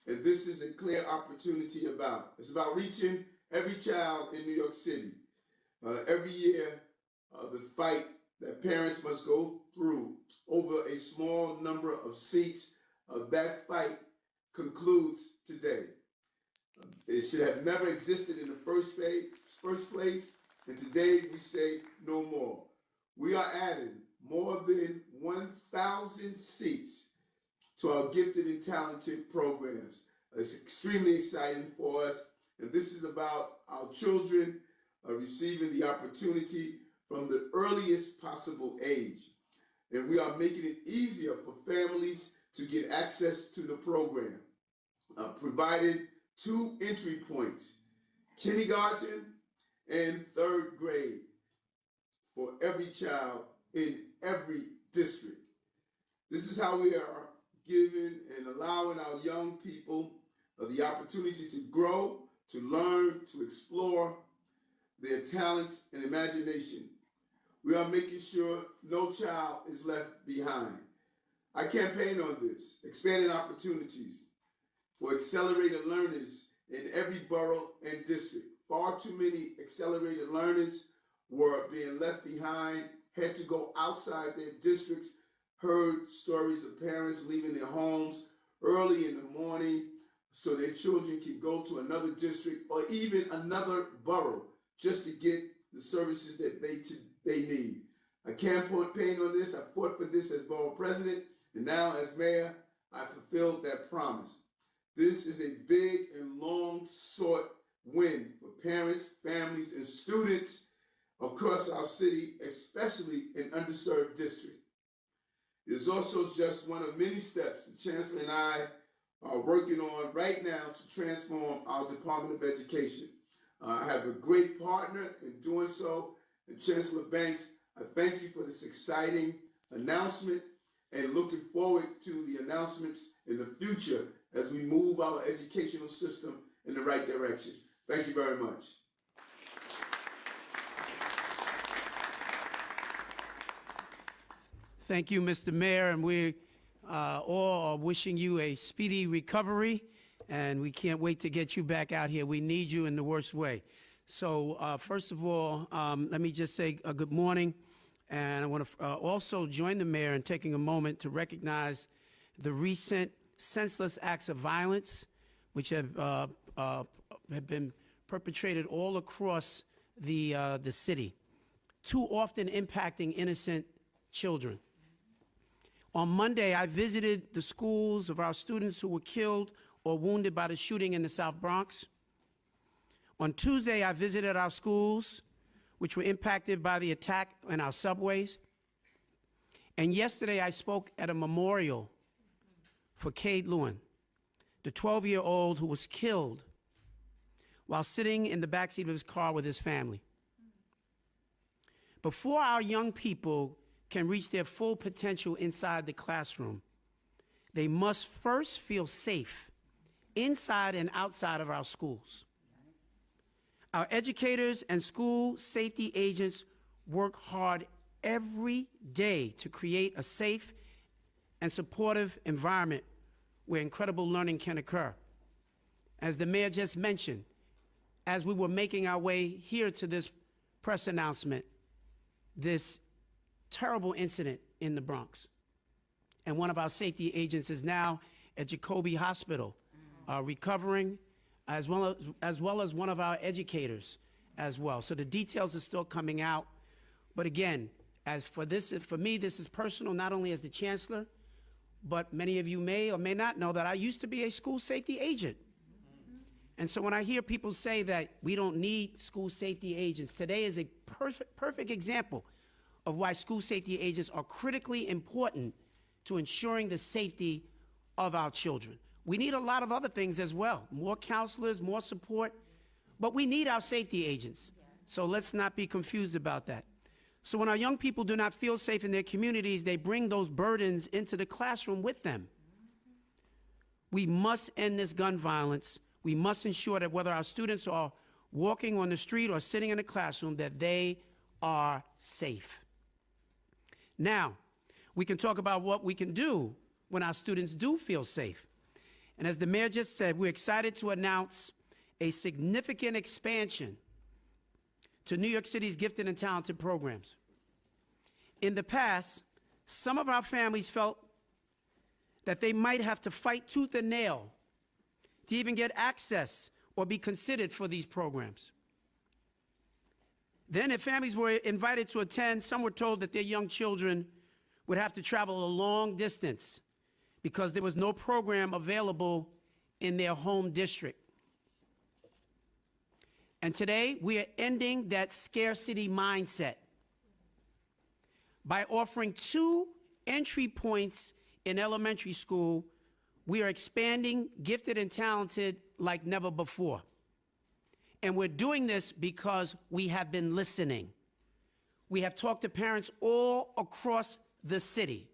And this is a clear opportunity about. It's about reaching every child in New York City. Every year, the fight that parents must go through over a small number of seats, that fight concludes today. It should have never existed in the first place, and today we say no more. We are adding more than 1,000 seats to our gifted and talented programs. It's extremely exciting for us, and this is about our children receiving the opportunity from the earliest possible age. And we are making it easier for families to get access to the program, providing 2 entry points, kindergarten and 3rd grade, for every child in every district. This is how we are giving and allowing our young people the opportunity to grow, to learn, to explore their talents and imagination. We are making sure no child is left behind. I campaign on this, expanding opportunities for accelerated learners in every borough and district. Far too many accelerated learners were being left behind, had to go outside their districts, heard stories of parents leaving their homes early in the morning so their children could go to another district or even another borough just to get the services that they need. I campaigned on this, I fought for this as borough president, and now as mayor, I fulfilled that promise. This is a big and long sought win for parents, families, and students across our city, especially in underserved districts. It is also just one of many steps the Chancellor and I are working on right now to transform our Department of Education. I have a great partner in doing so, and Chancellor Banks, I thank you for this exciting announcement and looking forward to the announcements in the future as we move our educational system in the right direction. Thank you very much. Thank you, Mr. Mayor, and we all are wishing you a speedy recovery, and we can't wait to get you back out here. We need you in the worst way. So first of all, let me just say good morning, and I want to also join the mayor in taking a moment to recognize the recent senseless acts of violence which have been perpetrated all across the city, too often impacting innocent children. On Monday, I visited the schools of our students who were killed or wounded by the shooting in the South Bronx. On Tuesday, I visited our schools, which were impacted by the attack in our subways. And yesterday, I spoke at a memorial for Cade Lewin, the 12-year-old who was killed while sitting in the backseat of his car with his family. Before our young people can reach their full potential inside the classroom, they must first feel safe inside and outside of our schools. Our educators and school safety agents work hard every day to create a safe and supportive environment where incredible learning can occur. As the mayor just mentioned, as we were making our way here to this press announcement, this terrible incident in the Bronx. And one of our safety agents is now at Jacoby Hospital, recovering, as well as one of our educators as well. So the details are still coming out. But again, as for me, this is personal, not only as the chancellor, but many of you may or may not know that I used to be a school safety agent. And so when I hear people say that we don't need school safety agents, today is a perfect example of why school safety agents are critically important to ensuring the safety of our children. We need a lot of other things as well, more counselors, more support, but we need our safety agents. So let's not be confused about that. So when our young people do not feel safe in their communities, they bring those burdens into the classroom with them. We must end this gun violence. We must ensure that whether our students are walking on the street or sitting in a classroom, that they are safe. Now, we can talk about what we can do when our students do feel safe. And as the mayor just said, we're excited to announce a significant expansion to New York City's gifted and talented programs. In the past, some of our families felt that they might have to fight tooth and nail to even get access or be considered for these programs. Then if families were invited to attend, some were told that their young children would have to travel a long distance because there was no program available in their home district. And today, we are ending that scarcity mindset by offering 2 entry points in elementary school. We are expanding gifted and talented like never before. And we're doing this because we have been listening. We have talked to parents all across the city,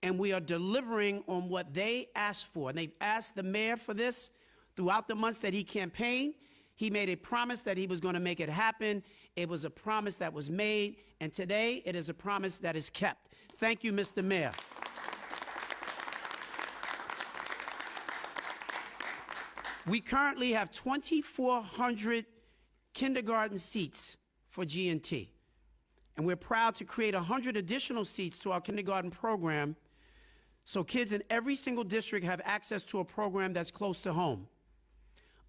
and we are delivering on what they asked for. And they've asked the mayor for this throughout the months that he campaigned. He made a promise that he was going to make it happen. It was a promise that was made, and today it is a promise that is kept. Thank you, Mr. Mayor. We currently have 2,400 kindergarten seats for G&T, and we're proud to create 100 additional seats to our kindergarten program so kids in every single district have access to a program that's close to home.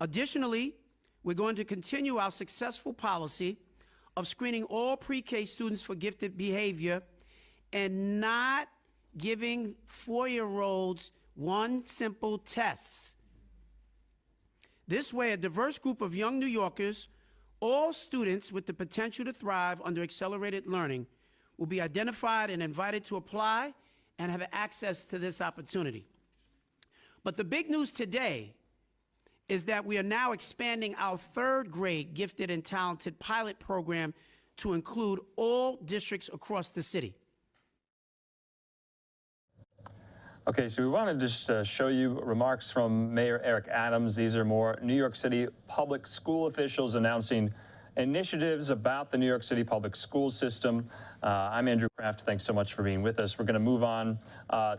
Additionally, we're going to continue our successful policy of screening all pre-K students for gifted behavior and not giving 4-year-olds one simple test. This way, a diverse group of young New Yorkers, all students with the potential to thrive under accelerated learning, will be identified and invited to apply and have access to this opportunity. But the big news today is that we are now expanding our 3rd grade gifted and talented pilot program to include all districts across the city. Okay, so we want to just show you remarks from Mayor Eric Adams. These are more New York City public school officials announcing initiatives about the New York City public school system. I'm Andrew Kraft. Thanks so much for being with us. We're going to move on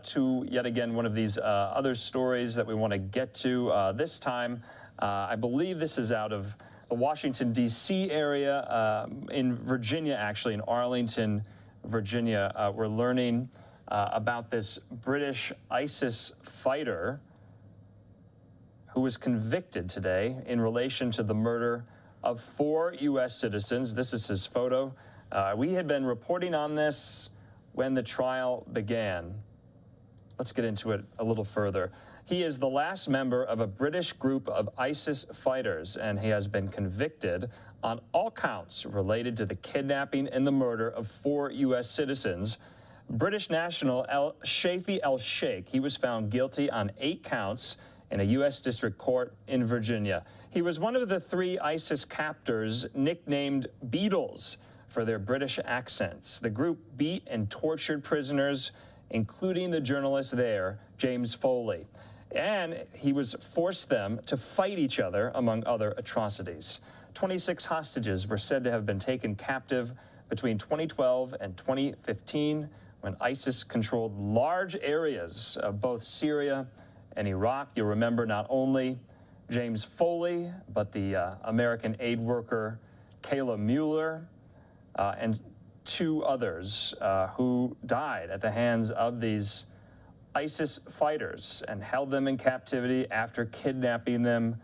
to yet again one of these other stories that we want to get to. This time, I believe this is out of the Washington, D.C. area, in Virginia, actually, in Arlington, Virginia. We're learning about this British ISIS fighter who was convicted today in relation to the murder of 4 U.S. citizens. This is his photo. We had been reporting on this when the trial began. Let's get into it a little further. He is the last member of a British group of ISIS fighters, and he has been convicted on all counts related to the kidnapping and the murder of 4 U.S. citizens. British national Shafi al-Sheikh, he was found guilty on 8 counts in a U.S. district court in Virginia. He was one of the 3 ISIS captors nicknamed Beatles for their British accents. The group beat and tortured prisoners, including the journalist there, James Foley. And he forced them to fight each other, among other atrocities. 26 hostages were said to have been taken captive between 2012 and 2015, when ISIS controlled large areas of both Syria and Iraq. You'll remember not only James Foley, but the American aid worker Kayla Mueller, and 2 others who died at the hands of these ISIS fighters and held them in captivity after kidnapping them,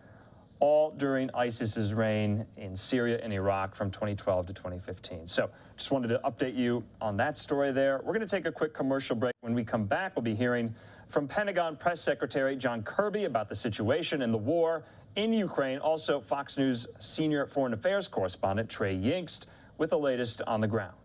all during ISIS's reign in Syria and Iraq from 2012 to 2015. So just wanted to update you on that story there. We're going to take a quick commercial break. When we come back, we'll be hearing from Pentagon Press Secretary John Kirby about the situation and the war in Ukraine. Also, Fox News senior foreign affairs correspondent Trey Yingst with the latest on the ground.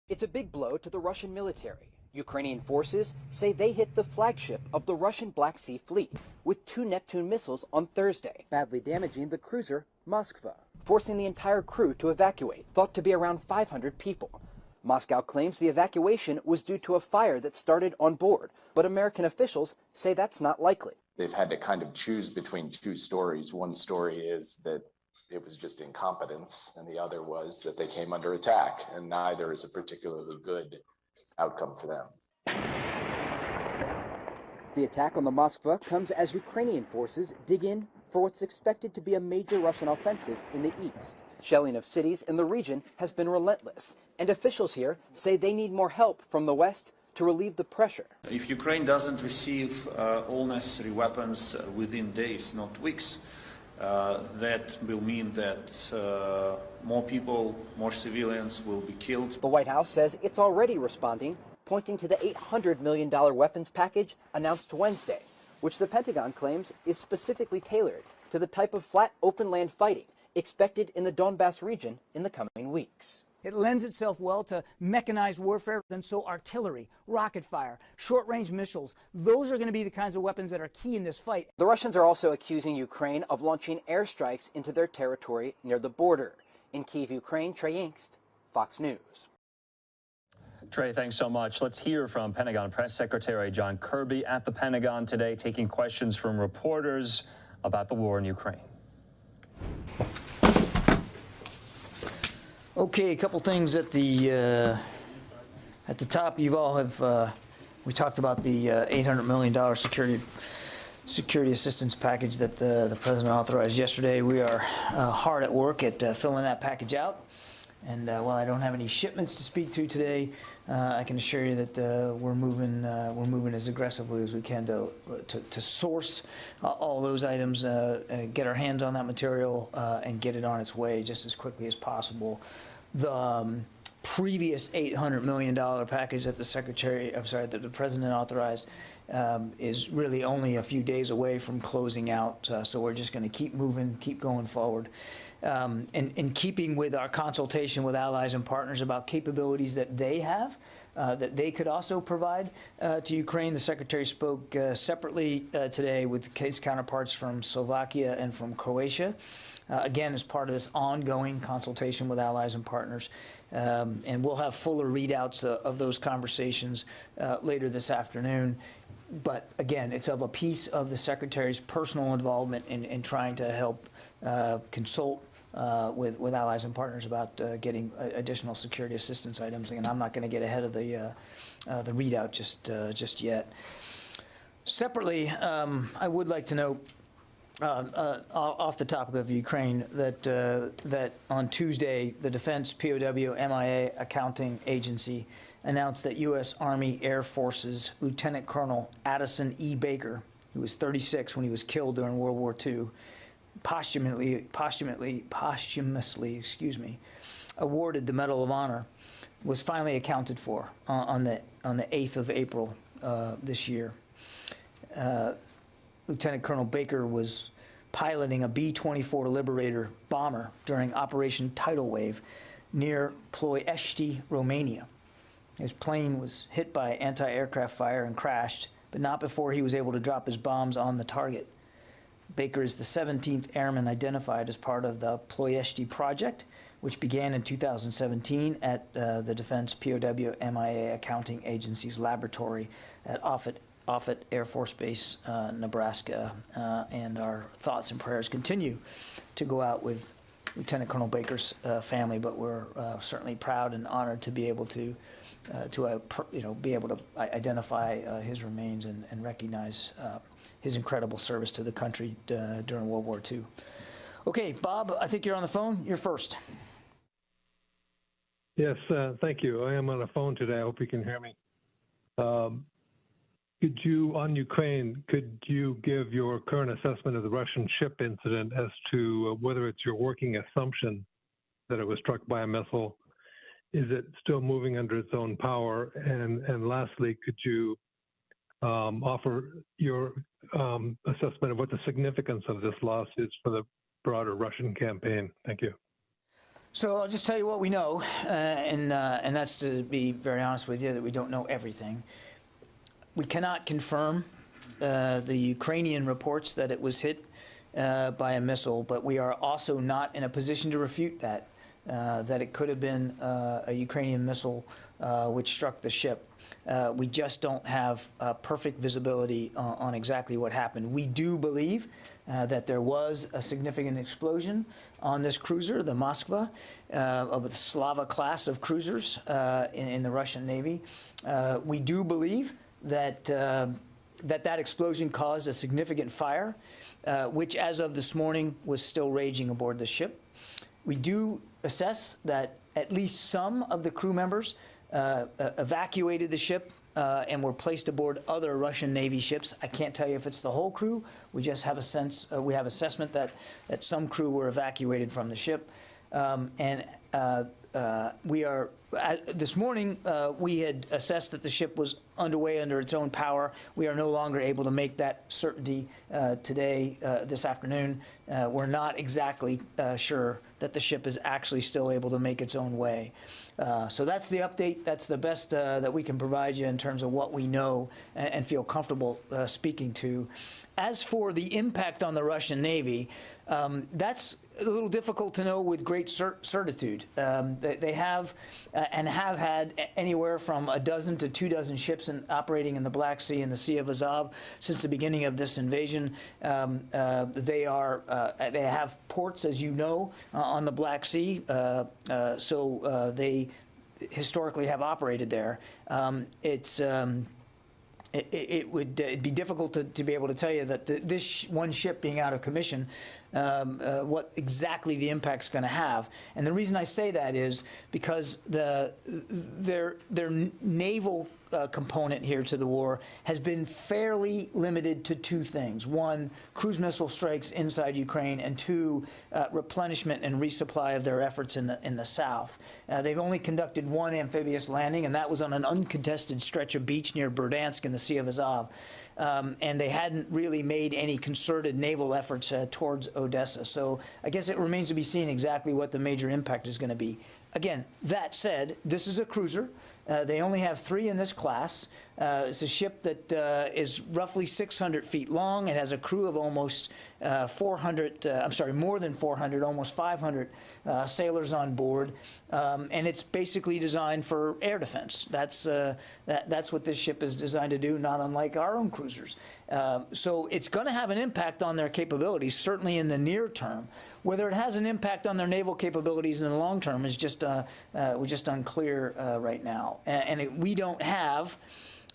It's a big blow to the Russian military. Ukrainian forces say they hit the flagship of the Russian Black Sea Fleet with 2 Neptune missiles on Thursday, badly damaging the cruiser Moskva, forcing the entire crew to evacuate, thought to be around 500 people. Moscow claims the evacuation was due to a fire that started on board, but American officials say that's not likely. They've had to kind of choose between 2 stories. One story is that it was just incompetence, and the other was that they came under attack, and neither is a particularly good outcome for them. The attack on the Moskva comes as Ukrainian forces dig in for what's expected to be a major Russian offensive in the east. Shelling of cities in the region has been relentless, and officials here say they need more help from the West to relieve the pressure. If Ukraine doesn't receive all necessary weapons within days, not weeks, that will mean that more people, more civilians will be killed. The White House says it's already responding, pointing to the $800 million weapons package announced Wednesday, which the Pentagon claims is specifically tailored to the type of flat open land fighting expected in the Donbass region in the coming weeks. It lends itself well to mechanized warfare, and so artillery, rocket fire, short-range missiles, those are going to be the kinds of weapons that are key in this fight. The Russians are also accusing Ukraine of launching airstrikes into their territory near the border. In Kyiv, Ukraine, Trey Yingst, Fox News. Trey, thanks so much. Let's hear from Pentagon Press Secretary John Kirby at the Pentagon today, taking questions from reporters about the war in Ukraine. Okay, a couple things at the top. You all have we talked about the $800 million security assistance package that the president authorized yesterday. We are hard at work at filling that package out. And while I don't have any shipments to speak to today, I can assure you that we're moving as aggressively as we can to source all those items, get our hands on that material, and get it on its way just as quickly as possible. The previous $800 million package that that the president authorized is really only a few days away from closing out. So we're just going to keep moving, keep going forward. In keeping with our consultation with allies and partners about capabilities that they have, that they could also provide to Ukraine, the Secretary spoke separately today with his counterparts from Slovakia and from Croatia, again, as part of this ongoing consultation with allies and partners. And we'll have fuller readouts of those conversations later this afternoon. But again, it's of a piece of the Secretary's personal involvement in trying to help consult with allies and partners about getting additional security assistance items. And I'm not going to get ahead of the readout just yet. Separately, I would like to note, off the topic of Ukraine, that on Tuesday, the Defense POW MIA Accounting Agency announced that U.S. Army Air Forces Lieutenant Colonel Addison E. Baker, who was 36 when he was killed during World War II, posthumously, awarded the Medal of Honor, was finally accounted for on the 8th of April this year. Lieutenant Colonel Baker was piloting a B-24 Liberator bomber during Operation Tidal Wave near Ploiești, Romania. His plane was hit by anti-aircraft fire and crashed, but not before he was able to drop his bombs on the target. Baker is the 17th airman identified as part of the Ploiești project, which began in 2017 at the Defense POW MIA Accounting Agency's laboratory at Offutt Air Force Base, Nebraska. And our thoughts and prayers continue to go out with Lieutenant Colonel Baker's family, but we're certainly proud and honored to be able to identify his remains and recognize his incredible service to the country during World War II. Okay, Bob, I think you're on the phone. You're first. Yes, thank you. I am on the phone today. I hope you can hear me. On Ukraine, could you give your current assessment of the Russian ship incident as to whether it's your working assumption that it was struck by a missile? Is it still moving under its own power? And lastly, could you offer your assessment of what the significance of this loss is for the broader Russian campaign? Thank you. So I'll just tell you what we know, and that's, to be very honest with you, that we don't know everything. We cannot confirm the Ukrainian reports that it was hit by a missile, but we are also not in a position to refute that it could have been a Ukrainian missile which struck the ship. We just don't have perfect visibility on exactly what happened. We do believe that there was a significant explosion on this cruiser, the Moskva, of the Slava class of cruisers in the Russian Navy. We do believe that that explosion caused a significant fire, which as of this morning was still raging aboard the ship. We do assess that at least some of the crew members evacuated the ship and were placed aboard other Russian Navy ships. I can't tell you if it's the whole crew. We just have a sense, we have assessment that some crew were evacuated from the ship. We are, this morning, we had assessed that the ship was underway under its own power. We are no longer able to make that certainty today, this afternoon. We're not exactly sure that the ship is actually still able to make its own way. So that's the update. That's the best that we can provide you in terms of what we know and feel comfortable speaking to. As for the impact on the Russian Navy, that's a little difficult to know with great certitude. They have and have had anywhere from a dozen to 24 ships operating in the Black Sea and the Sea of Azov since the beginning of this invasion. They have ports, as you know, on the Black Sea, so they historically have operated there. It'd be difficult to be able to tell you that this one ship being out of commission, what exactly the impact's going to have. And the reason I say that is because their naval component here to the war has been fairly limited to two things. One, cruise missile strikes inside Ukraine, and two, replenishment and resupply of their efforts in the south. They've only conducted one amphibious landing, and that was on an uncontested stretch of beach near Berdansk in the Sea of Azov. And they hadn't really made any concerted naval efforts towards Odessa. So I guess it remains to be seen exactly what the major impact is going to be. Again, that said, this is a cruiser. They only have 3 in this class. It's a ship that is roughly 600 feet long. It has a crew of almost 400, more than 400, almost 500 sailors on board. And it's basically designed for air defense. That's what this ship is designed to do, not unlike our own cruisers. So it's going to have an impact on their capabilities, certainly in the near term. Whether it has an impact on their naval capabilities in the long term is just unclear right now. We don't have,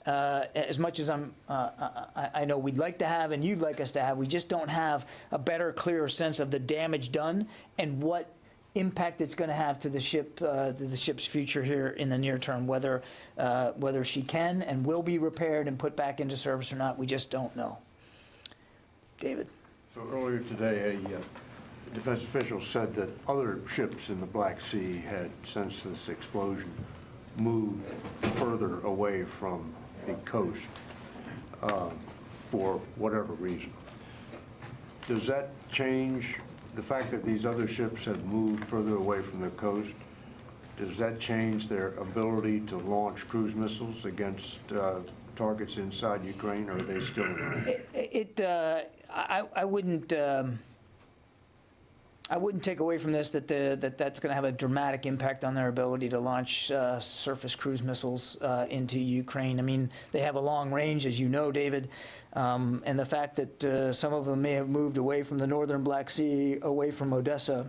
as much as I know we'd like to have and you'd like us to have, we just don't have a better, clearer sense of the damage done and what impact it's going to have to the ship's future here in the near term. Whether she can and will be repaired and put back into service or not, we just don't know. David. So earlier today, a defense official said that other ships in the Black Sea had, since this explosion, moved further away from the coast for whatever reason. Does that change the fact that these other ships have moved further away from the coast? Does that change their ability to launch cruise missiles against targets inside Ukraine, or are they still around? I wouldn't take away from this that that's going to have a dramatic impact on their ability to launch surface cruise missiles into Ukraine. I mean, they have a long range, as you know, David, and the fact that some of them may have moved away from the northern Black Sea, away from Odessa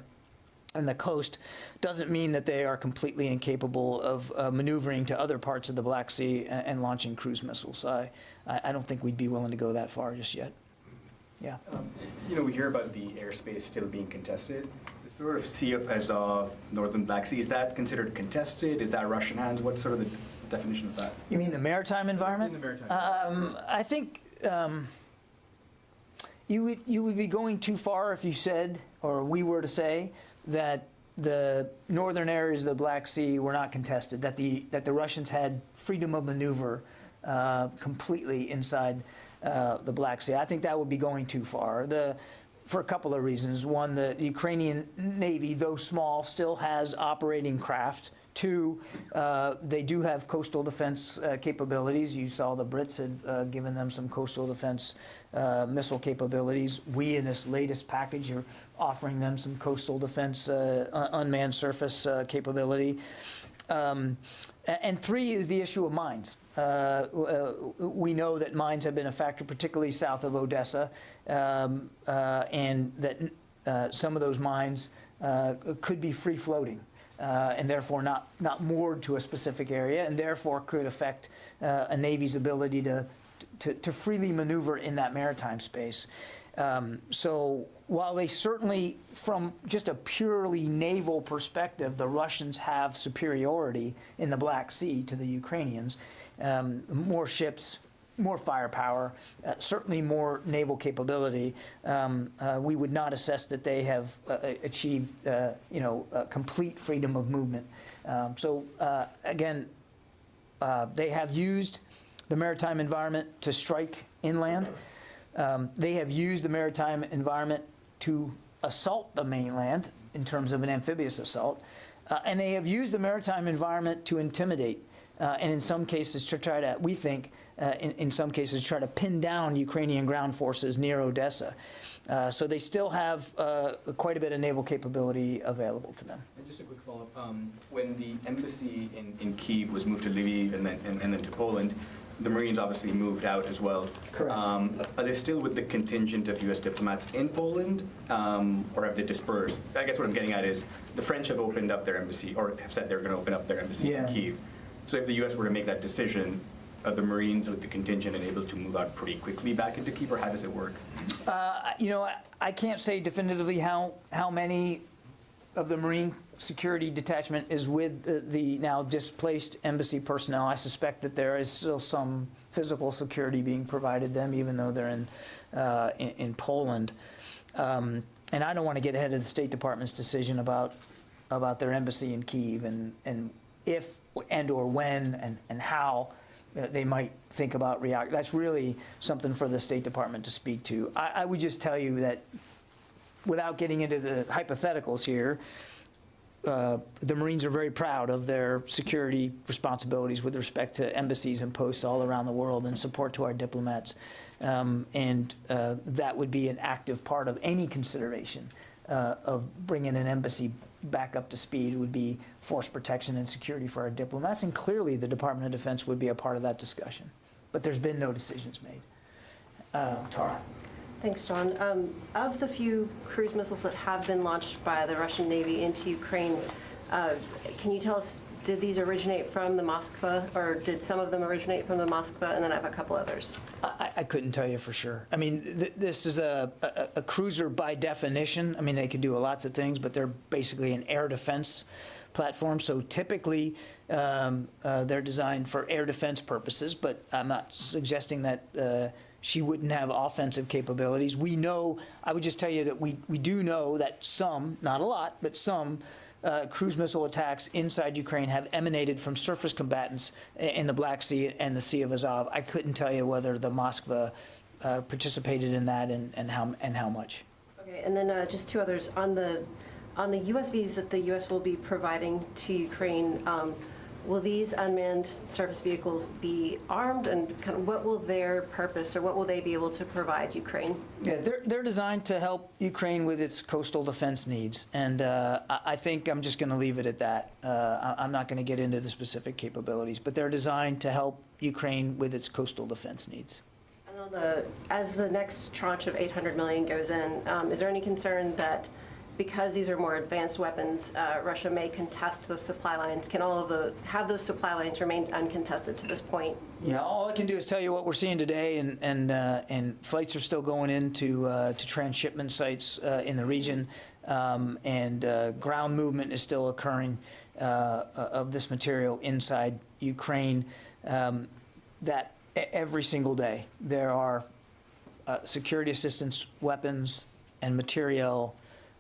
and the coast, doesn't mean that they are completely incapable of maneuvering to other parts of the Black Sea and launching cruise missiles. I don't think we'd be willing to go that far just yet. Yeah. We hear about the airspace still being contested. The sort of Sea of Azov, northern Black Sea, is that considered contested? Is that Russian hands? What's sort of the definition of that? You mean the maritime environment? In the maritime. I think you would be going too far if you said, or we were to say, that the northern areas of the Black Sea were not contested, that the Russians had freedom of maneuver completely inside the Black Sea. I think that would be going too far, for a couple of reasons. One, the Ukrainian Navy, though small, still has operating craft. Two, they do have coastal defense capabilities. You saw the Brits had given them some coastal defense missile capabilities. We, in this latest package, are offering them some coastal defense unmanned surface capability. And three is the issue of mines. We know that mines have been a factor, particularly south of Odessa, and that some of those mines could be free-floating and therefore not moored to a specific area, and therefore could affect a Navy's ability to freely maneuver in that maritime space. So while they certainly, from just a purely naval perspective, the Russians have superiority in the Black Sea to the Ukrainians, more ships, more firepower, certainly more naval capability, we would not assess that they have achieved, complete freedom of movement. Again, they have used the maritime environment to strike inland. They have used the maritime environment to assault the mainland in terms of an amphibious assault. And they have used the maritime environment to intimidate. And in some cases to try to, we think, in some cases, try to pin down Ukrainian ground forces near Odessa. So they still have quite a bit of naval capability available to them. And just a quick follow-up. When the embassy in Kyiv was moved to Lviv and then to Poland, the Marines obviously moved out as well. Correct. Are they still with the contingent of U.S. diplomats in Poland, or have they dispersed? I guess what I'm getting at is the French have opened up their embassy, or have said they're going to open up their embassy in Kyiv. So if the U.S. were to make that decision, are the Marines with the contingent and able to move out pretty quickly back into Kyiv, or how does it work? I can't say definitively how many of the Marine security detachment is with the now displaced embassy personnel. I suspect that there is still some physical security being provided them, even though they're in Poland. And I don't want to get ahead of the State Department's decision about their embassy in Kyiv and if and or when and how they might think about react. That's really something for the State Department to speak to. I would just tell you that without getting into the hypotheticals here, the Marines are very proud of their security responsibilities with respect to embassies and posts all around the world and support to our diplomats. That would be an active part of any consideration of bringing an embassy back up to speed. Would be force protection and security for our diplomats, and clearly the Department of Defense would be a part of that discussion. But there's been no decisions made. Tara. Thanks, John. Of the few cruise missiles that have been launched by the Russian Navy into Ukraine, can you tell us, did these originate from the Moskva, or did some of them originate from the Moskva? And then I have a couple others. I couldn't tell you for sure. I mean, this is a cruiser by definition. I mean, they can do lots of things, but they're basically an air defense platform. So typically, they're designed for air defense purposes, but I'm not suggesting that she wouldn't have offensive capabilities. We know, I would just tell you that we do know that some, not a lot, but some cruise missile attacks inside Ukraine have emanated from surface combatants in the Black Sea and the Sea of Azov. I couldn't tell you whether the Moskva participated in that and how much. Okay, and then just two others. On the USVs that the U.S. will be providing to Ukraine, will these unmanned surface vehicles be armed, and kind of what will their purpose, or what will they be able to provide Ukraine? Yeah, they're designed to help Ukraine with its coastal defense needs, and I think I'm just going to leave it at that. I'm not going to get into the specific capabilities, but they're designed to help Ukraine with its coastal defense needs. And as the next tranche of $800 million goes in, is there any concern that because these are more advanced weapons, Russia may contest those supply lines? Can have those supply lines remain uncontested to this point? Yeah, all I can do is tell you what we're seeing today, and flights are still going into to transshipment sites in the region, and ground movement is still occurring of this material inside Ukraine. That every single day there are security assistance weapons and material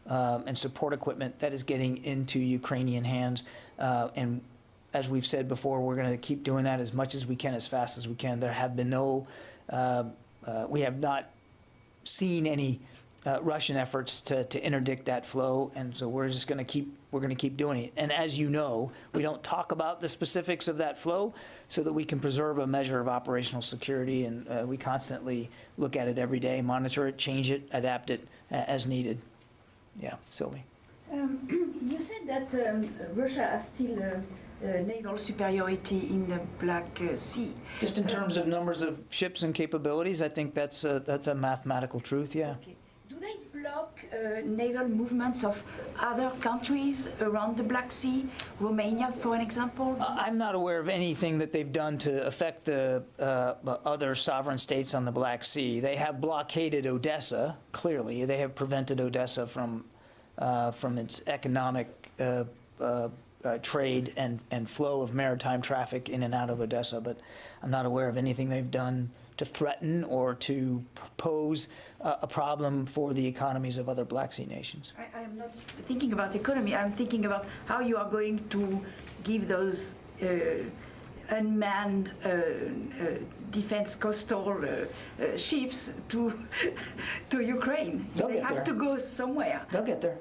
and support equipment that is getting into Ukrainian hands. And as we've said before, we're going to keep doing that as much as we can, as fast as we can. There have been we have not seen any Russian efforts to interdict that flow, and so we're just going to keep doing it. And as you know, we don't talk about the specifics of that flow so that we can preserve a measure of operational security, and we constantly look at it every day, monitor it, change it, adapt it as needed. Yeah, Sylvie. You said that Russia has still naval superiority in the Black Sea. Just in terms of numbers of ships and capabilities, I think that's a mathematical truth. Yeah. Okay. Do they block naval movements of other countries around the Black Sea, Romania, for an example? I'm not aware of anything that they've done to affect the other sovereign states on the Black Sea. They have blockaded Odessa, clearly. They have prevented Odessa from its economic trade and flow of maritime traffic in and out of Odessa, but I'm not aware of anything they've done to threaten or to pose a problem for the economies of other Black Sea nations. I am not thinking about economy. I'm thinking about how you are going to give those unmanned defense coastal ships to Ukraine. They have to go somewhere. They'll get there.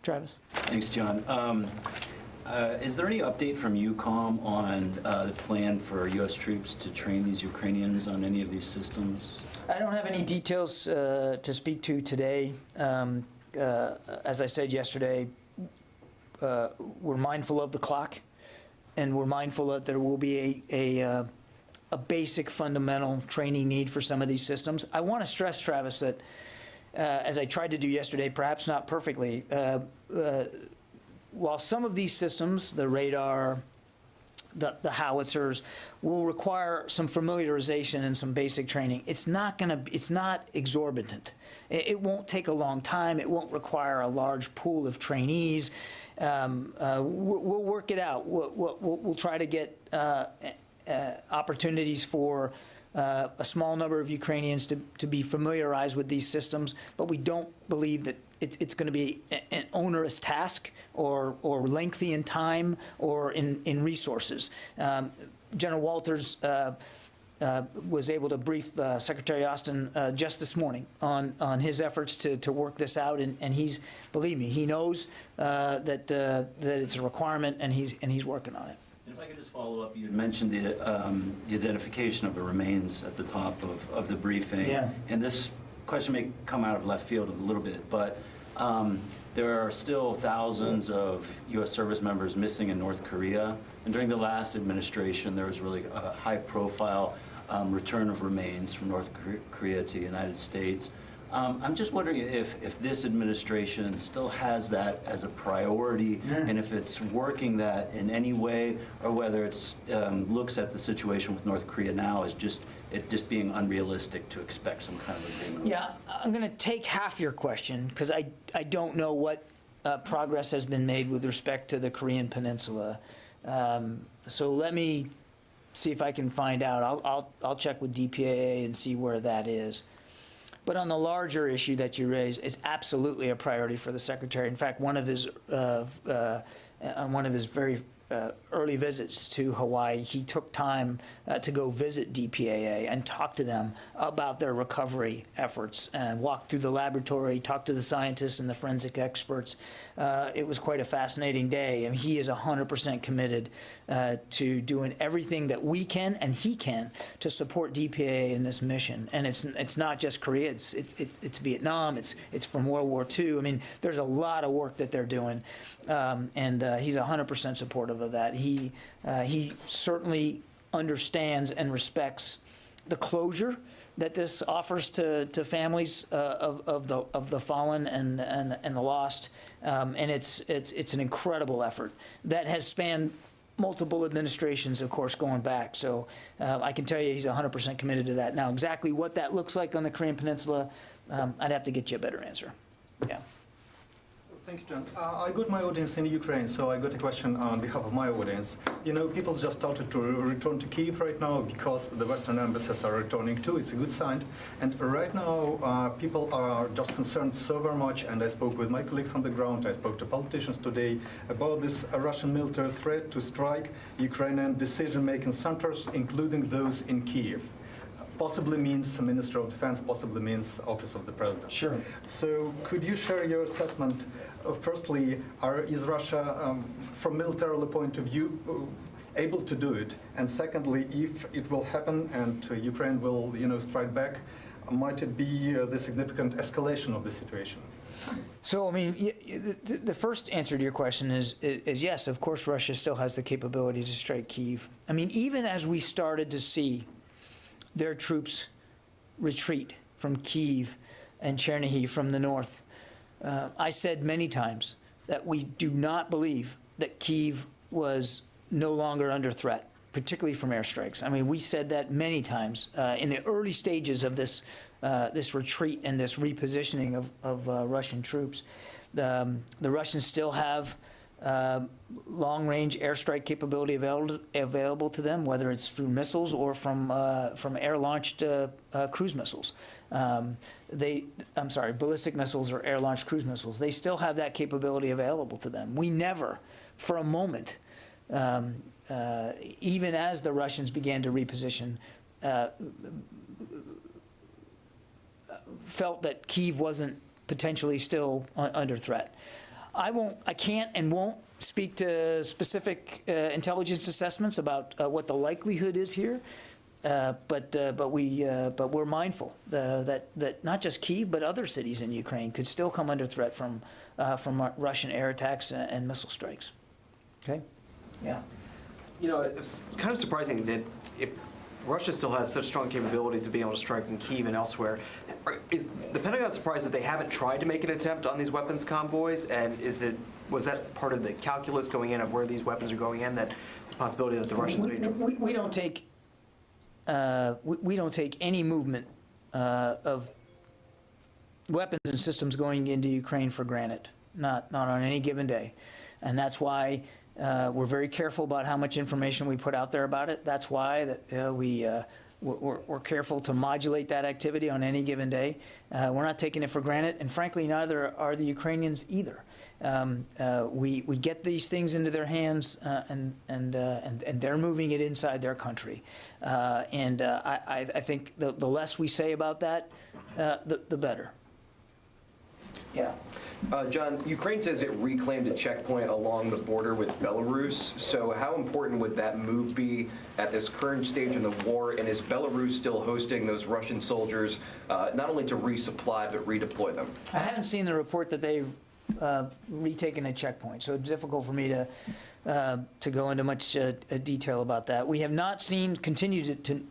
Travis. Thanks, John. Is there any update from EUCOM on the plan for U.S. troops to train these Ukrainians on any of these systems? I don't have any details to speak to today. As I said yesterday, we're mindful of the clock, and we're mindful that there will be a basic fundamental training need for some of these systems. I want to stress, Travis, that as I tried to do yesterday, perhaps not perfectly, while some of these systems, the radar, the howitzers, will require some familiarization and some basic training, it's not exorbitant. It won't take a long time. It won't require a large pool of trainees. We'll work it out. We'll try to get opportunities for a small number of Ukrainians to be familiarized with these systems, but we don't believe that it's going to be an onerous task or lengthy in time or in resources. General Walters was able to brief Secretary Austin just this morning on his efforts to work this out, and he's, believe me, he knows that it's a requirement, and he's working on it. If I could just follow up, you had mentioned the identification of the remains at the top of the briefing. Yeah. And this question may come out of left field a little bit, but there are still thousands of U.S. service members missing in North Korea. And during the last administration, there was really a high-profile return of remains from North Korea to the United States. I'm just wondering if this administration still has that as a priority, and if it's working that in any way, or whether it's looks at the situation with North Korea now as just being unrealistic to expect some kind of agreement. Yeah, I'm going to take half your question because I don't know what progress has been made with respect to the Korean Peninsula. So let me see if I can find out. I'll check with DPAA and see where that is. But on the larger issue that you raised, it's absolutely a priority for the Secretary. In fact, on one of his very early visits to Hawaii, he took time to go visit DPAA and talk to them about their recovery efforts and walk through the laboratory, talk to the scientists and the forensic experts. It was quite a fascinating day, and he is 100% committed to doing everything that we can and he can to support DPAA in this mission. And it's not just Korea, it's Vietnam, it's from World War II. I mean, there's a lot of work that they're doing, and he's 100% supportive of that. He certainly understands and respects the closure that this offers to families of the fallen and the lost, and it's an incredible effort that has spanned multiple administrations, of course, going back. So I can tell you he's 100% committed to that. Now, exactly what that looks like on the Korean Peninsula, I'd have to get you a better answer. Yeah. Thanks, John. I got my audience in Ukraine, so I got a question on behalf of my audience. You know, people just started to return to Kyiv right now because the Western embassies are returning too. It's a good sign. And right now, people are just concerned so very much, and I spoke with my colleagues on the ground, I spoke to politicians today about this Russian military threat to strike Ukrainian decision-making centers, including those in Kyiv. Possibly means Minister of Defense, possibly means Office of the President. Sure. So could you share your assessment? Firstly, is Russia, from military point of view, able to do it? And secondly, if it will happen and Ukraine will, strike back, might it be the significant escalation of the situation? So, I mean, the first answer to your question is yes, of course, Russia still has the capability to strike Kyiv. I mean, even as we started to see their troops retreat from Kyiv, and Chernihiv from the north. I said many times that we do not believe that Kyiv was no longer under threat, particularly from airstrikes. I mean, we said that many times in the early stages of this this retreat and this repositioning of Russian troops. The Russians still have long-range airstrike capability available to them, whether it's through missiles or from air-launched cruise missiles. I'm sorry, ballistic missiles or air-launched cruise missiles. They still have that capability available to them. We never, for a moment, even as the Russians began to reposition, felt that Kyiv wasn't potentially still under threat. I can't and won't speak to specific intelligence assessments about what the likelihood is here, but we're mindful that not just Kyiv but other cities in Ukraine could still come under threat from Russian air attacks and missile strikes. Okay. Yeah. You know, it's kind of surprising that if Russia still has such strong capabilities of being able to strike in Kyiv and elsewhere, is the Pentagon surprised that they haven't tried to make an attempt on these weapons convoys? And was that part of the calculus going in of where these weapons are going in, that the possibility that the Russians we don't take any movement of weapons and systems going into Ukraine for granted, not on any given day, and that's why we're very careful about how much information we put out there about it. That's why we're careful to modulate that activity on any given day. We're not taking it for granted, and frankly, neither are the Ukrainians either. We get these things into their hands, and they're moving it inside their country. I think the less we say about that, the better. Yeah. John, Ukraine says it reclaimed a checkpoint along the border with Belarus. So how important would that move be at this current stage in the war? And is Belarus still hosting those Russian soldiers, not only to resupply, but redeploy them? I haven't seen the report that they've retaken a checkpoint, so it's difficult for me to go into much detail about that. We have not seen, continue to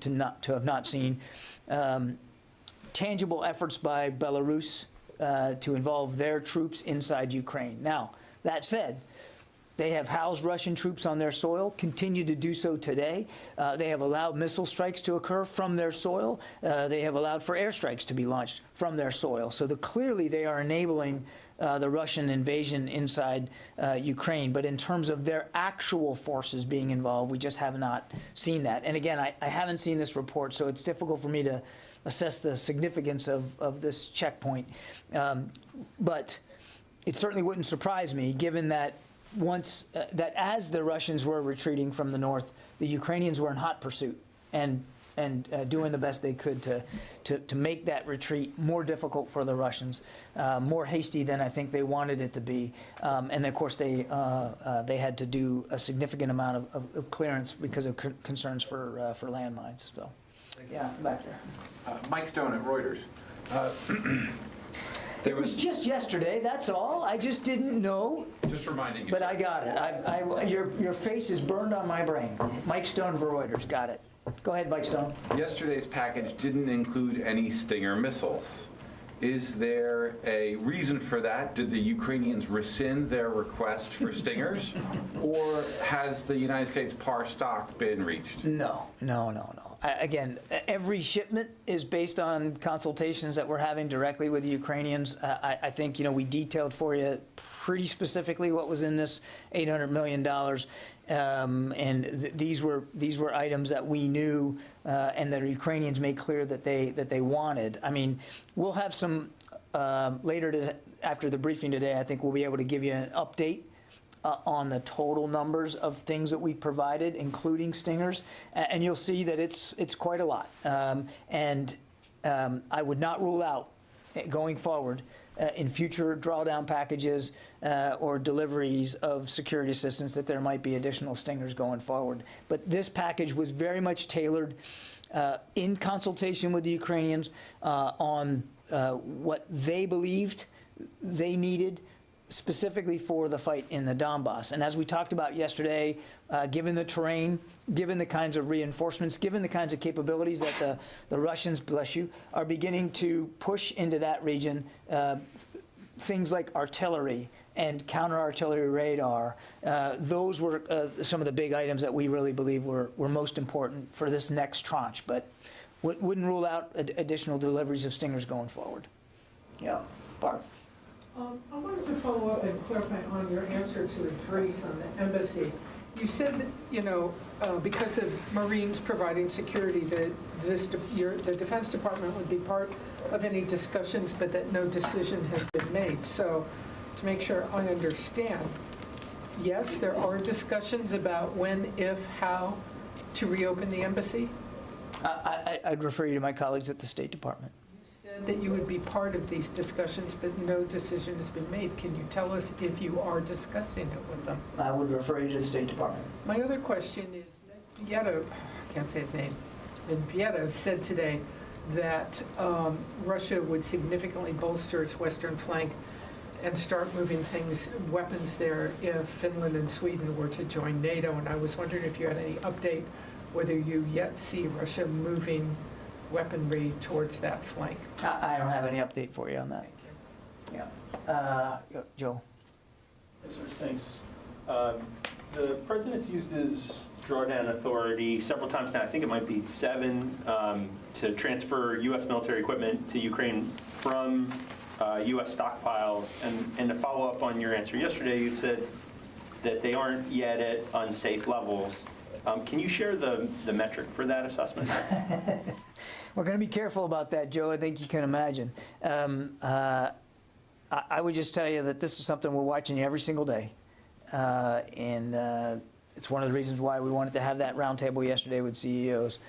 have not seen tangible efforts by Belarus to involve their troops inside Ukraine. Now, that said, they have housed Russian troops on their soil, continue to do so today. They have allowed missile strikes to occur from their soil. They have allowed for airstrikes to be launched from their soil. So clearly they are enabling the Russian invasion inside Ukraine. But in terms of their actual forces being involved, we just have not seen that. And again, I haven't seen this report, so it's difficult for me to assess the significance of this checkpoint. But it certainly wouldn't surprise me, given that that as the Russians were retreating from the north, the Ukrainians were in hot pursuit and doing the best they could to make that retreat more difficult for the Russians, more hasty than I think they wanted it to be. And of course, they had to do a significant amount of clearance because of concerns for landmines. So, yeah, back there. Mike Stone at Reuters. It was just yesterday, that's all. I just didn't know. Just reminding you. But I got it. Your face is burned on my brain. Mike Stone for Reuters, got it. Go ahead, Mike Stone. Yesterday's package didn't include any Stinger missiles. Is there a reason for that? Did the Ukrainians rescind their request for Stingers? Or has the United States par stock been reached? No. Again, every shipment is based on consultations that we're having directly with the Ukrainians. I think, we detailed for you pretty specifically what was in this $800 million. And these were items that we knew and the Ukrainians made clear that they wanted. I mean, we'll have some later after the briefing today. I think we'll be able to give you an update on the total numbers of things that we provided, including Stingers, and you'll see that it's quite a lot. I would not rule out going forward in future drawdown packages or deliveries of security assistance that there might be additional Stingers going forward. But this package was very much tailored in consultation with the Ukrainians on what they believed they needed specifically for the fight in the Donbass. And as we talked about yesterday, given the terrain, given the kinds of reinforcements, given the kinds of capabilities that the Russians, bless you, are beginning to push into that region, things like artillery and counter-artillery radar, those were some of the big items that we really believe were most important for this next tranche, but wouldn't rule out additional deliveries of Stingers going forward. Yeah, Barb. I wanted to follow up and clarify on your answer to Idris on the embassy. You said that, you know, because of Marines providing security, that the Defense Department would be part of any discussions, but that no decision has been made. So, to make sure I understand, yes, there are discussions about when, if, how to reopen the embassy? I'd refer you to my colleagues at the State Department. Said that you would be part of these discussions, but no decision has been made. Can you tell us if you are discussing it with them? I would refer you to the State Department. My other question is, Medvedev, I can't say his name, Medvedev said today that Russia would significantly bolster its western flank and start moving weapons there if Finland and Sweden were to join NATO. And I was wondering if you had any update whether you yet see Russia moving weaponry towards that flank. I don't have any update for you on that. Yeah. Joe. Yes, sir. Thanks. The president's used his drawdown authority several times now. I think it might be 7 to transfer U.S. military equipment to Ukraine from U.S. stockpiles. And to follow up on your answer yesterday, you said that they aren't yet at unsafe levels. Can you share the metric for that assessment? We're going to be careful about that, Joe. I think you can imagine. I would just tell you that this is something we're watching every single day. And it's one of the reasons why we wanted to have that roundtable yesterday with CEOs.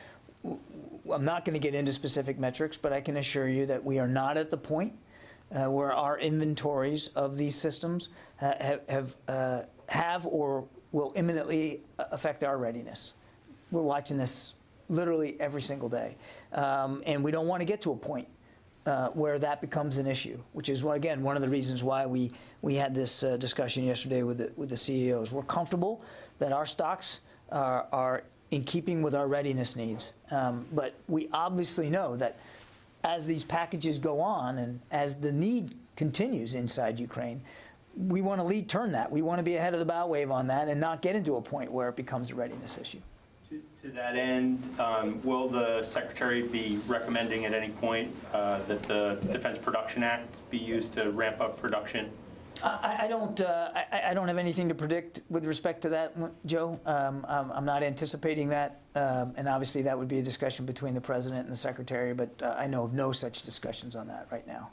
I'm not going to get into specific metrics, but I can assure you that we are not at the point where our inventories of these systems have or will imminently affect our readiness. We're watching this literally every single day. And we don't want to get to a point where that becomes an issue, which is, again, one of the reasons why we had this discussion yesterday with the CEOs. We're comfortable that our stocks are in keeping with our readiness needs. But we obviously know that as these packages go on and as the need continues inside Ukraine, we want to lead turn that. We want to be ahead of the bow wave on that and not get into a point where it becomes a readiness issue. To that end, will the Secretary be recommending at any point that the Defense Production Act be used to ramp up production? I don't have anything to predict with respect to that, Joe. I'm not anticipating that, and obviously that would be a discussion between the President and the Secretary, but I know of no such discussions on that right now.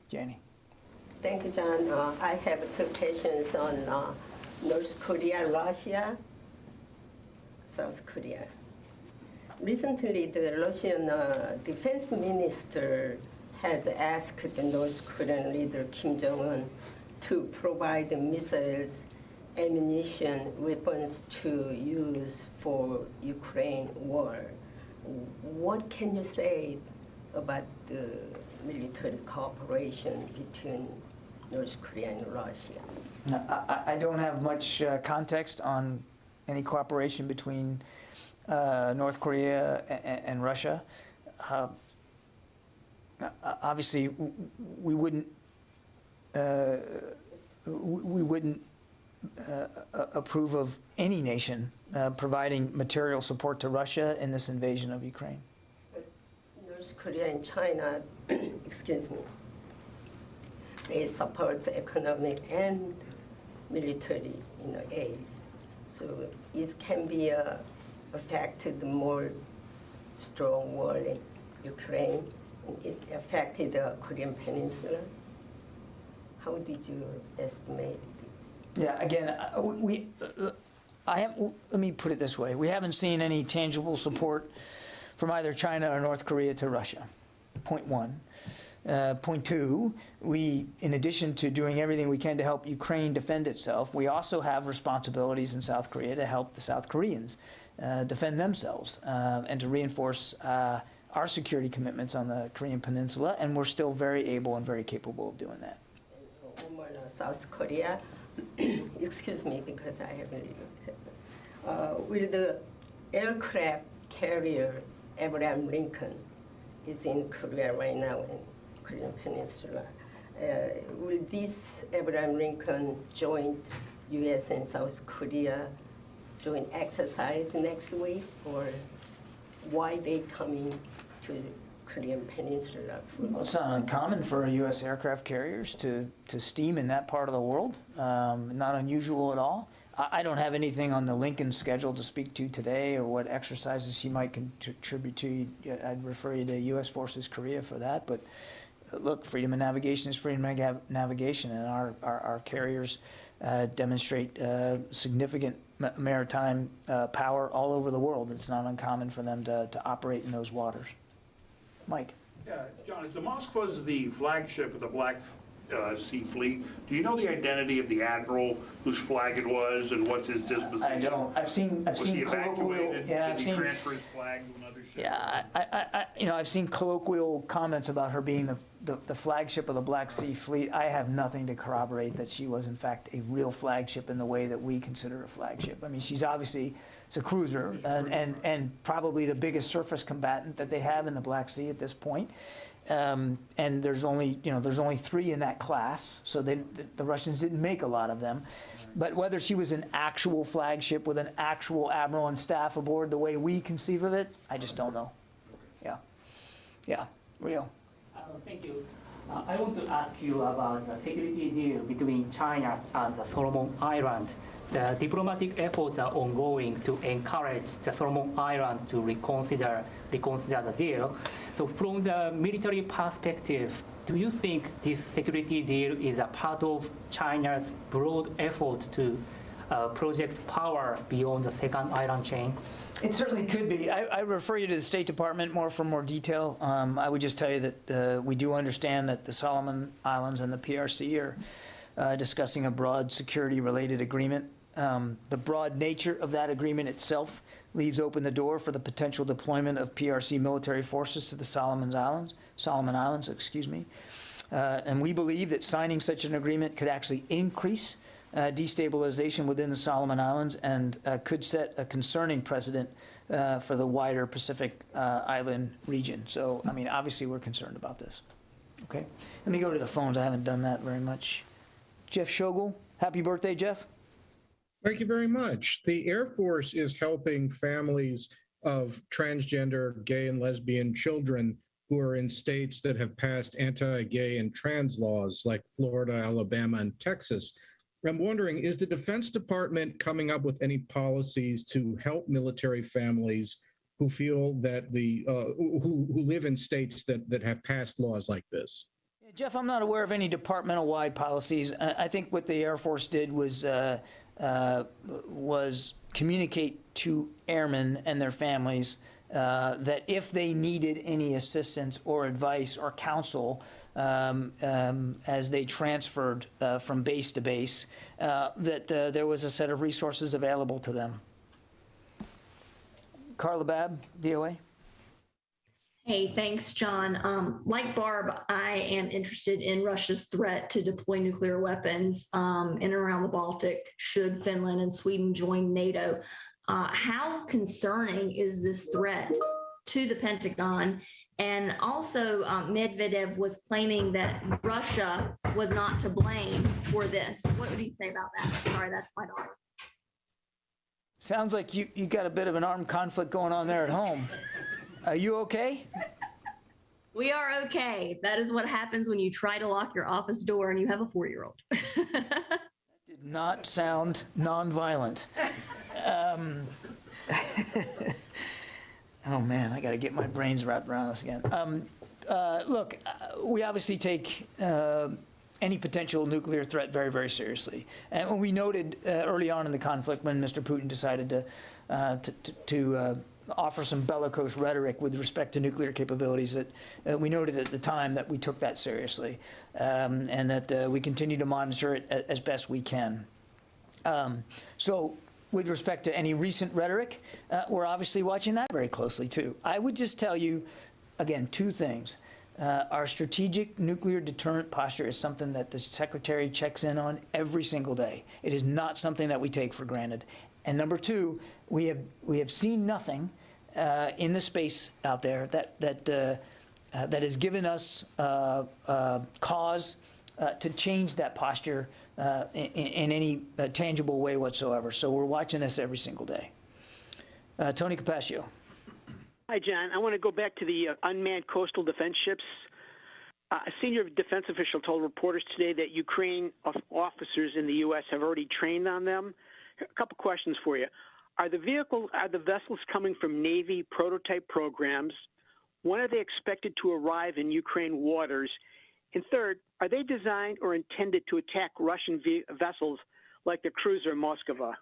Janie. Thank you, John. I have 2 questions on North Korea, Russia, South Korea. Recently, the Russian defense minister has asked the North Korean leader Kim Jong-un to provide missiles, ammunition, weapons to use for Ukraine war. What can you say about the military cooperation between North Korea and Russia? I don't have much context on any cooperation between North Korea and Russia. Obviously, we wouldn't approve of any nation providing material support to Russia in this invasion of Ukraine. But North Korea and China, excuse me, they support economic and military, aids. So it can be affected more strong war in Ukraine. It affected the Korean Peninsula. How did you estimate this? Yeah, again, let me put it this way. We haven't seen any tangible support from either China or North Korea to Russia, point 1. Point 2, we, in addition to doing everything we can to help Ukraine defend itself, we also have responsibilities in South Korea to help the South Koreans defend themselves and to reinforce our security commitments on the Korean Peninsula, and we're still very able and very capable of doing that. One more South Korea. Excuse me, because I have with the aircraft carrier Abraham Lincoln is in Korea right now, in Korean Peninsula. Will this Abraham Lincoln join U.S. and South Korea joint exercise next week, or why they coming to Korean Peninsula? Well, it's not uncommon for U.S. aircraft carriers to steam in that part of the world. Not unusual at all. I don't have anything on the Lincoln schedule to speak to today or what exercises he might contribute to. I'd refer you to U.S. Forces Korea for that. But look, freedom of navigation is freedom of navigation, and our carriers demonstrate significant maritime power all over the world. It's not uncommon for them to operate in those waters. Mike. Yeah, John, if the Moskva's the flagship of the Black Sea Fleet, do you know the identity of the admiral whose flag it was and what's his disposition? I don't. I've seen he colloquial. evacuated? Yeah, Did I've he seen. transfer his flag to another ship? Yeah, I've seen colloquial comments about her being the flagship of the Black Sea Fleet. I have nothing to corroborate that she was in fact a real flagship in the way that we consider a flagship. I mean, she's obviously, it's a cruiser and probably the biggest surface combatant that they have in the Black Sea at this point. And there's only 3 in that class, so the Russians didn't make a lot of them. But whether she was an actual flagship with an actual admiral and staff aboard the way we conceive of it, I just don't know. Yeah, Rio. Thank you. I want to ask you about the security deal between China and the Solomon Islands. The diplomatic efforts are ongoing to encourage the Solomon Islands to reconsider the deal. So from the military perspective, do you think this security deal is a part of China's broad effort to project power beyond the second island chain? It certainly could be. I refer you to the State Department for more detail. I would just tell you that we do understand that the Solomon Islands and the PRC are discussing a broad security-related agreement. The broad nature of that agreement itself leaves open the door for the potential deployment of PRC military forces to the Solomon Islands, and we believe that signing such an agreement could actually increase destabilization within the Solomon Islands and could set a concerning precedent for the wider Pacific Island region. So, I mean, obviously we're concerned about this. Okay, let me go to the phones. I haven't done that very much. Jeff Shogel, happy birthday, Jeff. Thank you very much. The Air Force is helping families of transgender, gay, and lesbian children who are in states that have passed anti-gay and trans laws like Florida, Alabama, and Texas. I'm wondering, is the Defense Department coming up with any policies to help military families who feel that who live in states that have passed laws like this? Yeah, Jeff, I'm not aware of any departmental-wide policies. I think what the Air Force did was communicate to airmen and their families that if they needed any assistance or advice or counsel as they transferred from base to base, that there was a set of resources available to them. Carla Babb, VOA. Hey, thanks, John. Like Barb, I am interested in Russia's threat to deploy nuclear weapons in and around the Baltic should Finland and Sweden join NATO. How concerning is this threat to the Pentagon? And also, Medvedev was claiming that Russia was not to blame for this. What would you say about that? Sorry, that's my daughter. Sounds like you got a bit of an armed conflict going on there at home. Are you okay? We are okay. That is what happens when you try to lock your office door and you have a 4-year-old. That did not sound nonviolent. Oh man, I got to get my brains wrapped around this again. Look, we obviously take any potential nuclear threat very, very seriously. And when we noted early on in the conflict when Mr. Putin decided to offer some bellicose rhetoric with respect to nuclear capabilities, that we noted at the time that we took that seriously, and that we continue to monitor it as best we can. So with respect to any recent rhetoric, we're obviously watching that very closely too. I would just tell you, again, 2 things. Our strategic nuclear deterrent posture is something that the Secretary checks in on every single day. It is not something that we take for granted. And number two, we have seen nothing in the space out there that has given us cause to change that posture in any tangible way whatsoever. So we're watching this every single day. Tony Capaccio. Hi, John. I want to go back to the unmanned coastal defense ships. A senior defense official told reporters today that Ukraine officers in the U.S. have already trained on them. A couple questions for you. Are the vessels coming from Navy prototype programs? When are they expected to arrive in Ukraine waters? And third, are they designed or intended to attack Russian vessels like the cruiser Moskva?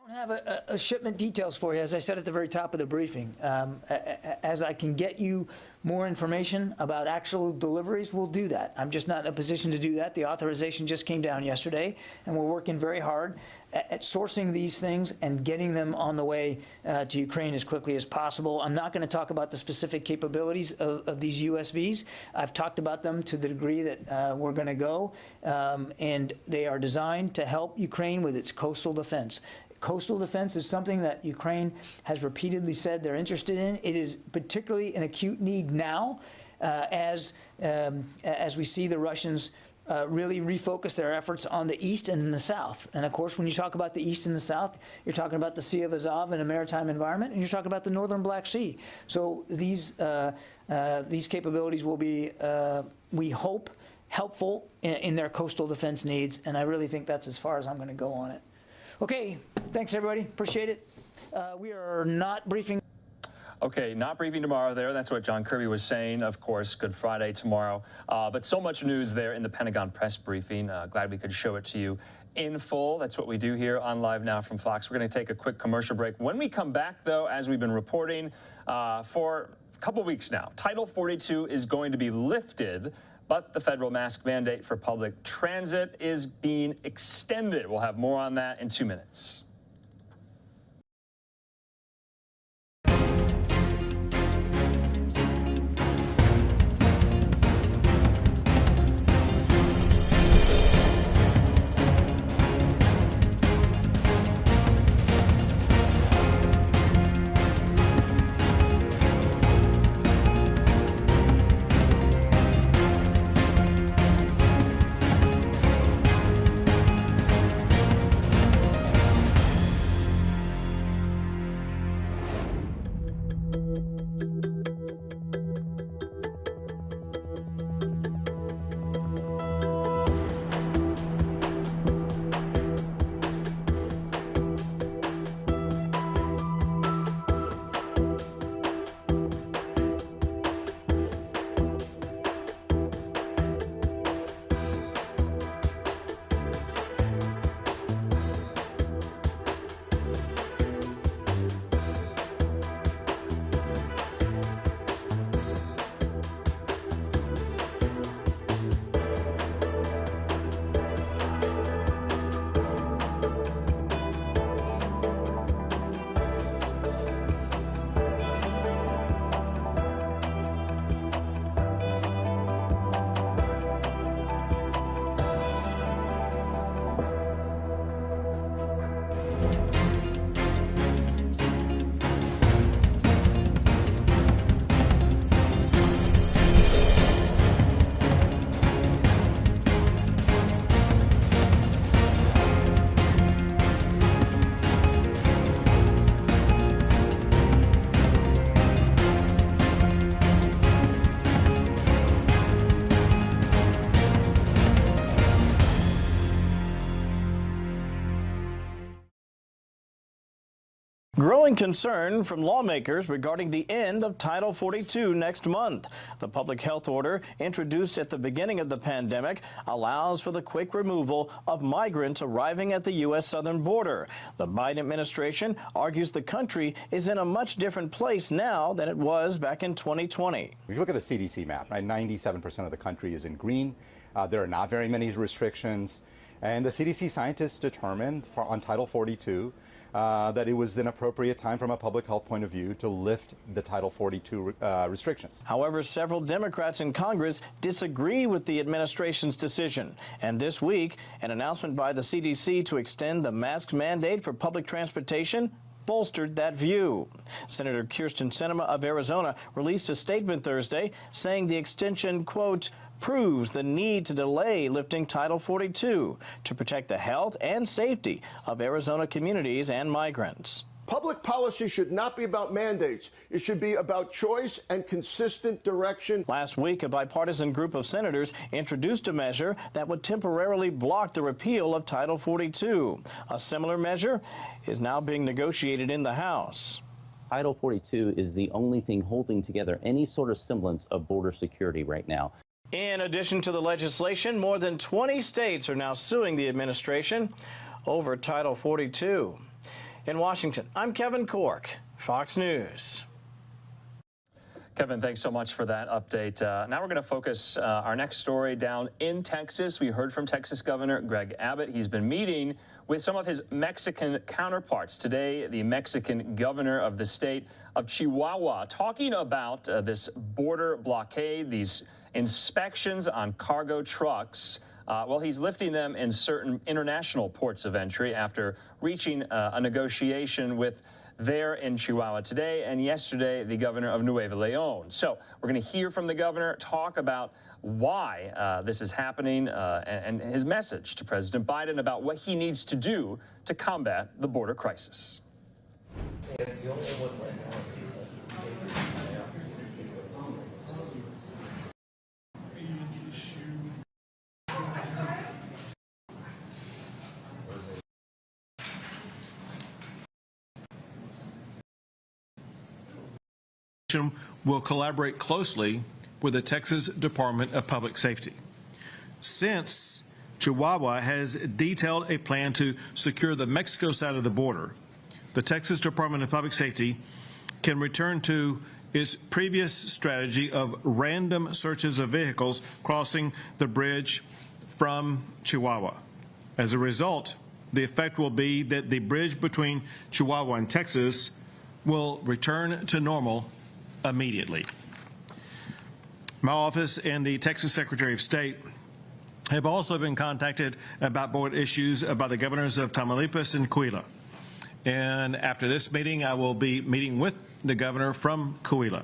I don't have a shipment details for you, as I said at the very top of the briefing. As I can get you more information about actual deliveries, we'll do that. I'm just not in a position to do that. The authorization just came down yesterday, and we're working very hard at sourcing these things and getting them on the way to Ukraine as quickly as possible. I'm not going to talk about the specific capabilities of these USVs. I've talked about them to the degree that we're going to go, and they are designed to help Ukraine with its coastal defense. Coastal defense is something that Ukraine has repeatedly said they're interested in. It is particularly an acute need now as we see the Russians really refocus their efforts on the east and the south. And of course, when you talk about the east and the south, you're talking about the Sea of Azov in a maritime environment, and you're talking about the northern Black Sea. So these capabilities will be, we hope, helpful in their coastal defense needs, and I really think that's as far as I'm going to go on it. Okay, thanks everybody, appreciate it. We are not briefing. Okay, not briefing tomorrow there. That's what John Kirby was saying. Of course, Good Friday tomorrow. But so much news there in the Pentagon press briefing. Glad we could show it to you in full. That's what we do here on Live Now from Fox. We're going to take a quick commercial break. When we come back, though, as we've been reporting for a couple weeks now, Title 42 is going to be lifted, but the federal mask mandate for public transit is being extended. We'll have more on that in 2 minutes. Growing concern from lawmakers regarding the end of Title 42 next month. The public health order, introduced at the beginning of the pandemic, allows for the quick removal of migrants arriving at the U.S. southern border. The Biden administration argues the country is in a much different place now than it was back in 2020. If you look at the CDC map, right, 97% of the country is in green. There are not very many restrictions. And the CDC scientists determined on Title 42 that it was an appropriate time from a public health point of view to lift the Title 42 restrictions. However, several Democrats in Congress disagree with the administration's decision. And this week, an announcement by the CDC to extend the mask mandate for public transportation bolstered that view. Senator Kyrsten Sinema of Arizona released a statement Thursday saying the extension, quote, proves the need to delay lifting Title 42 to protect the health and safety of Arizona communities and migrants. Public policy should not be about mandates. It should be about choice and consistent direction. Last week, a bipartisan group of senators introduced a measure that would temporarily block the repeal of Title 42. A similar measure is now being negotiated in the House. Title 42 is the only thing holding together any sort of semblance of border security right now. In addition to the legislation, more than 20 states are now suing the administration over Title 42. In Washington, I'm Kevin Cork, Fox News. Kevin, thanks so much for that update. Now we're going to focus our next story down in Texas. We heard from Texas Governor Greg Abbott. He's been meeting with some of his Mexican counterparts. Today, the Mexican governor of the state of Chihuahua talking about this border blockade, these inspections on cargo trucks. Well, he's lifting them in certain international ports of entry after reaching a negotiation with there in Chihuahua today and yesterday, the governor of Nuevo Leon. So we're going to hear from the governor, talk about why this is happening and his message to President Biden about what he needs to do to combat the border crisis. Will collaborate closely with the Texas Department of Public Safety. Since Chihuahua has detailed a plan to secure the Mexico side of the border, the Texas Department of Public Safety can return to its previous strategy of random searches of vehicles crossing the bridge from Chihuahua. As a result, the effect will be that the bridge between Chihuahua and Texas will return to normal immediately. My office and the Texas Secretary of State have also been contacted about border issues by the governors of Tamaulipas and Coahuila. And after this meeting, I will be meeting with the governor from Coahuila.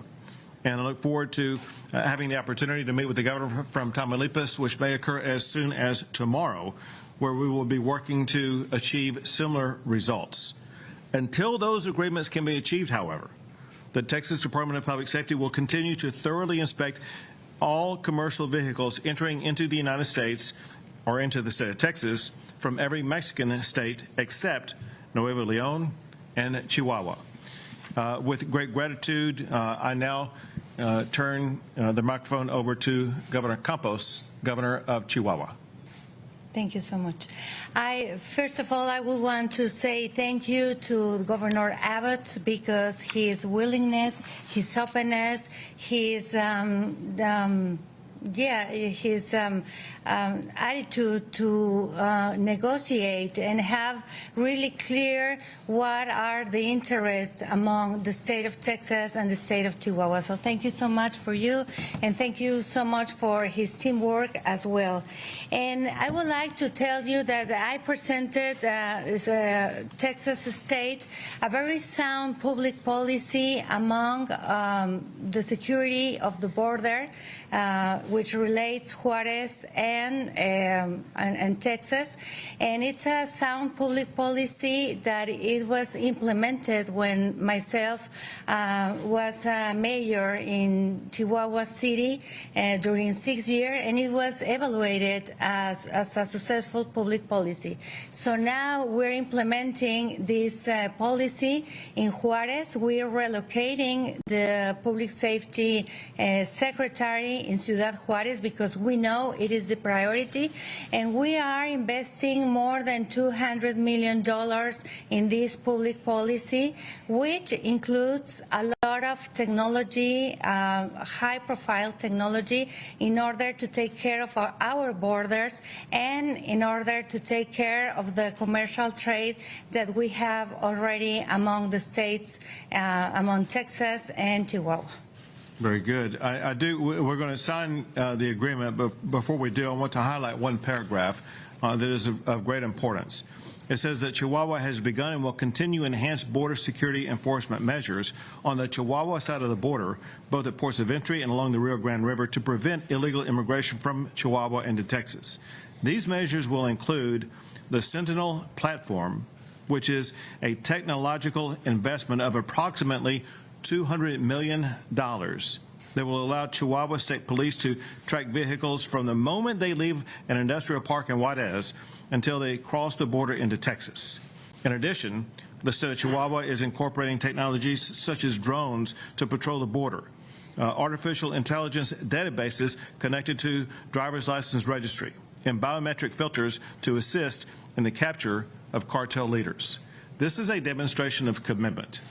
And I look forward to having the opportunity to meet with the governor from Tamaulipas, which may occur as soon as tomorrow, where we will be working to achieve similar results. Until those agreements can be achieved, however, the Texas Department of Public Safety will continue to thoroughly inspect all commercial vehicles entering into the United States or into the state of Texas from every Mexican state except Nuevo Leon and Chihuahua. With great gratitude, I now turn the microphone over to Governor Campos, governor of Chihuahua. Thank you so much. First of all, I would want to say thank you to Governor Abbott because his willingness, his openness, his attitude to negotiate and have really clear what are the interests among the state of Texas and the state of Chihuahua. So thank you so much for you, and thank you so much for his teamwork as well. And I would like to tell you that I presented as a Texas state a very sound public policy among the security of the border, which relates Juarez and Texas, and it's a sound public policy that it was implemented when myself was mayor in Chihuahua City during 6 years, and it was evaluated as a successful public policy. So now we're implementing this policy in Juarez. We are relocating the public safety secretary in Ciudad Juarez because we know it is the priority, and we are investing more than $200 million in this public policy, which includes a lot of technology, high-profile technology, in order to take care of our borders and in order to take care of the commercial trade that we have already among the states, among Texas and Chihuahua. Very good. We're going to sign the agreement, but before we do, I want to highlight one paragraph that is of great importance. It says that Chihuahua has begun and will continue enhanced border security enforcement measures on the Chihuahua side of the border, both at ports of entry and along the Rio Grande River, to prevent illegal immigration from Chihuahua into Texas. These measures will include the Sentinel platform, which is a technological investment of approximately $200 million that will allow Chihuahua State Police to track vehicles from the moment they leave an industrial park in Juarez until they cross the border into Texas. In addition, the state of Chihuahua is incorporating technologies such as drones to patrol the border, artificial intelligence databases connected to driver's license registry, and biometric filters to assist in the capture of cartel leaders. This is a demonstration of commitment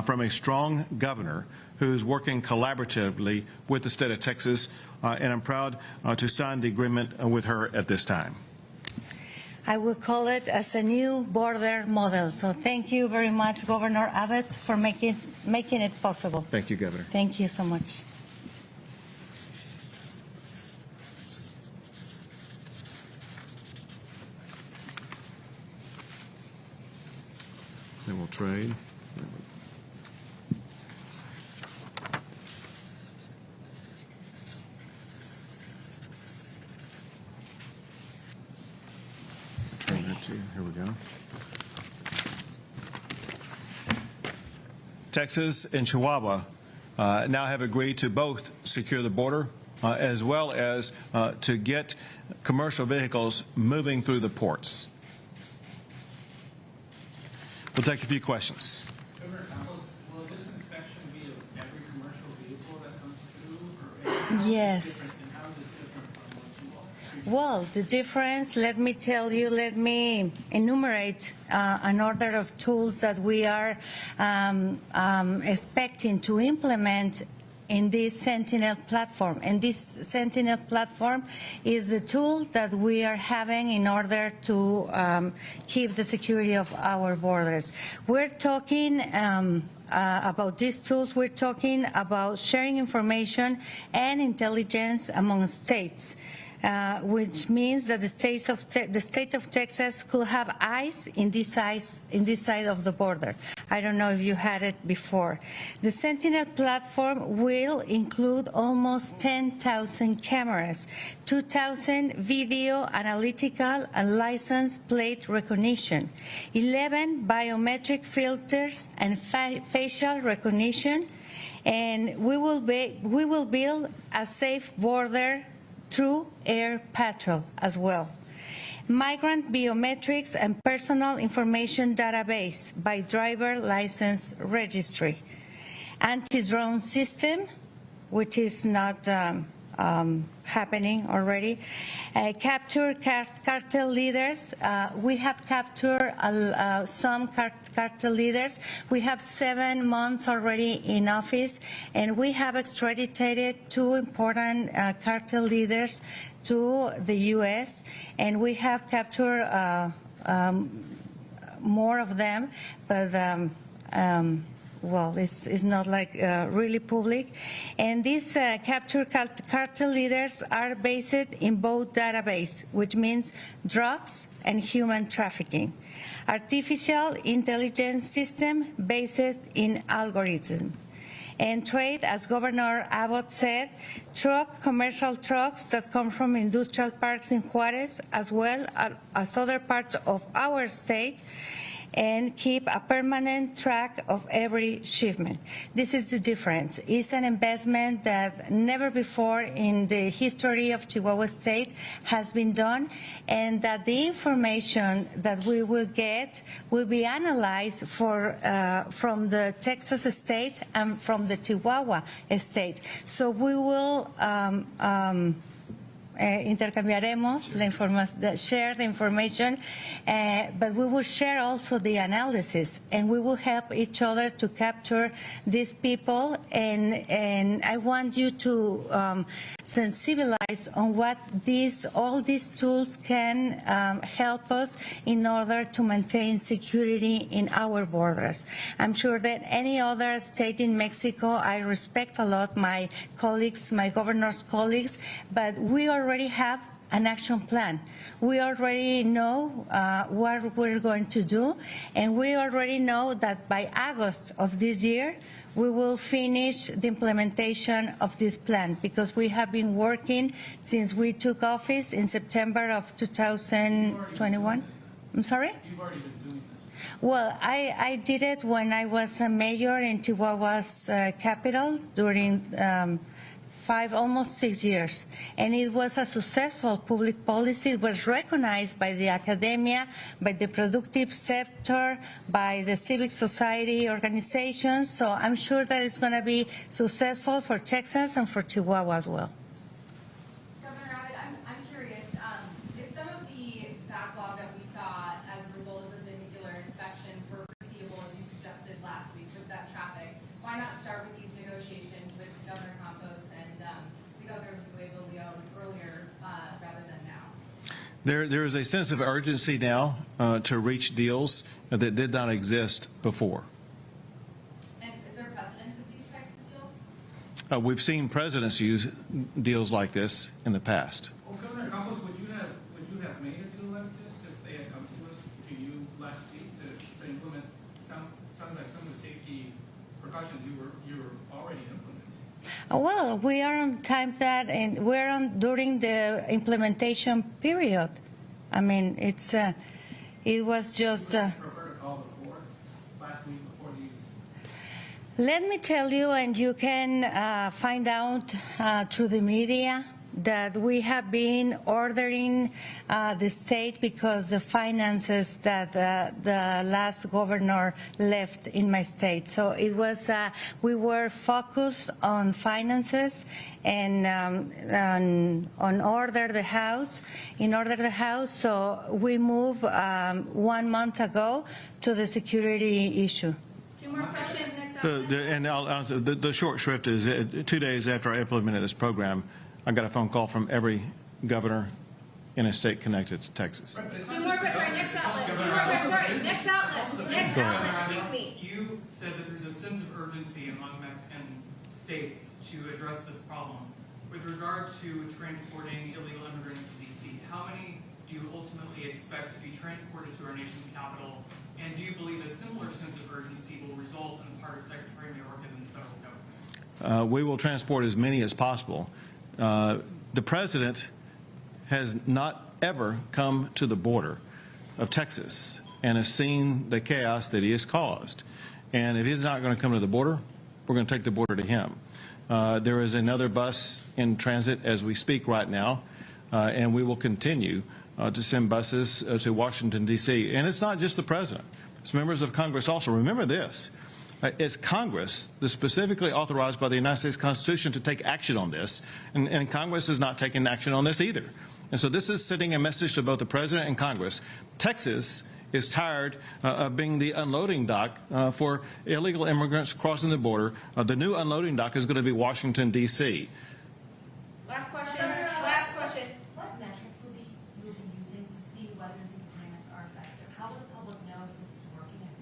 from a strong governor who's working collaboratively with the state of Texas, and I'm proud to sign the agreement with her at this time. I will call it as a new border model. So thank you very much, Governor Abbott, for making it possible. Thank you, Governor. Thank you so much. Then we'll trade. Here we go. Texas and Chihuahua now have agreed to both secure the border as well as to get commercial vehicles moving through the ports. We'll take a few questions. Governor Campos, will this inspection be of every commercial vehicle that comes through? Or Yes. Well, the difference, let me tell you, let me enumerate an order of tools that we are expecting to implement in this Sentinel platform. And this Sentinel platform is the tool that we are having in order to keep the security of our borders. We're talking about these tools, we're talking about sharing information and intelligence among states. Which means that the state of Texas could have eyes in this side of the border. I don't know if you had it before. The Sentinel platform will include almost 10,000 cameras, 2,000 video analytical and license plate recognition, 11 biometric filters and facial recognition, and we will build a safe border through air patrol as well. Migrant biometrics and personal information database by driver license registry. Anti-drone system, which is not happening already. Capture cartel leaders. We have captured some cartel leaders. We have 7 months already in office, and we have extradited 2 important cartel leaders to the U.S., and we have captured more of them, but well, it's not like really public. And these captured cartel leaders are based in both databases, which means drugs and human trafficking. Artificial intelligence system based in algorithm. And trade, as Governor Abbott said, commercial trucks that come from industrial parks in Juarez, as well as other parts of our state, and keep a permanent track of every shipment. This is the difference. It's an investment that never before in the history of Chihuahua State has been done, and that the information that we will get will be analyzed from the Texas state and from the Chihuahua state. So we will intercambiaremos la información, share the information, but we will share also the analysis, and we will help each other to capture these people. And I want you to sensibilize on what all these tools can help us in order to maintain security in our borders. I'm sure that any other state in Mexico, I respect a lot my colleagues, my governor's colleagues, but we already have an action plan. We already know what we're going to do, and we already know that by August of this year, we will finish the implementation of this plan, because we have been working since we took office in September of 2021. I'm sorry? You've already been doing this. Well, I did it when I was a mayor in Chihuahua's capital during almost 6 years. And it was a successful public policy. It was recognized by the academia, by the productive sector, by the civic society organizations. So I'm sure that it's going to be successful for Texas and for Chihuahua as well. Governor Abbott, I'm curious, if some of the backlog that we saw as a result of the vehicular inspections were foreseeable, as you suggested last week with that traffic, why not start with these negotiations with Governor Campos and the Governor of Nuevo Leon earlier rather than now? There is a sense of urgency now to reach deals that did not exist before. And is there precedence of these types of deals? We've seen presidents use deals like this in the past. Well, Governor Campos, would you have made a deal like this if they had come to you last week to implement? Sounds like some of the safety precautions you were already implementing. Well, we are on time and we're on during the implementation period. I mean, it was just. Would you prefer to call before last week before these? Let me tell you, and you can find out through the media, that we have been ordering the state because the finances that the last governor left in my state. So it was, we were focused on finances and on order the house, So we moved 1 month ago to the security issue. Two more questions next. And I'll answer. The short shrift is 2 days after I implemented this program, I got a phone call from every governor in a state connected to Texas. Two more questions. Sorry, next outlet. Next outlet. Excuse me. You said that there's a sense of urgency among Mexican states to address this problem. With regard to transporting illegal immigrants to D.C., how many do you ultimately expect to be transported to our nation's capital? And do you believe a similar sense of urgency will result in the part of Secretary Mayorkas and the federal government? We will transport as many as possible. The president has not ever come to the border of Texas and has seen the chaos that he has caused. And if he's not going to come to the border, we're going to take the border to him. There is another bus in transit as we speak right now, and we will continue to send buses to Washington, D.C. And it's not just the president. It's members of Congress also. Remember this. It's Congress that's specifically authorized by the United States Constitution to take action on this, and Congress is not taking action on this either. And so this is sending a message to both the President and Congress. Texas is tired of being the unloading dock for illegal immigrants crossing the border. The new unloading dock is going to be Washington, D.C. Last question. What metrics will you be using to see whether these agreements are effective? How will the public know if this is working in a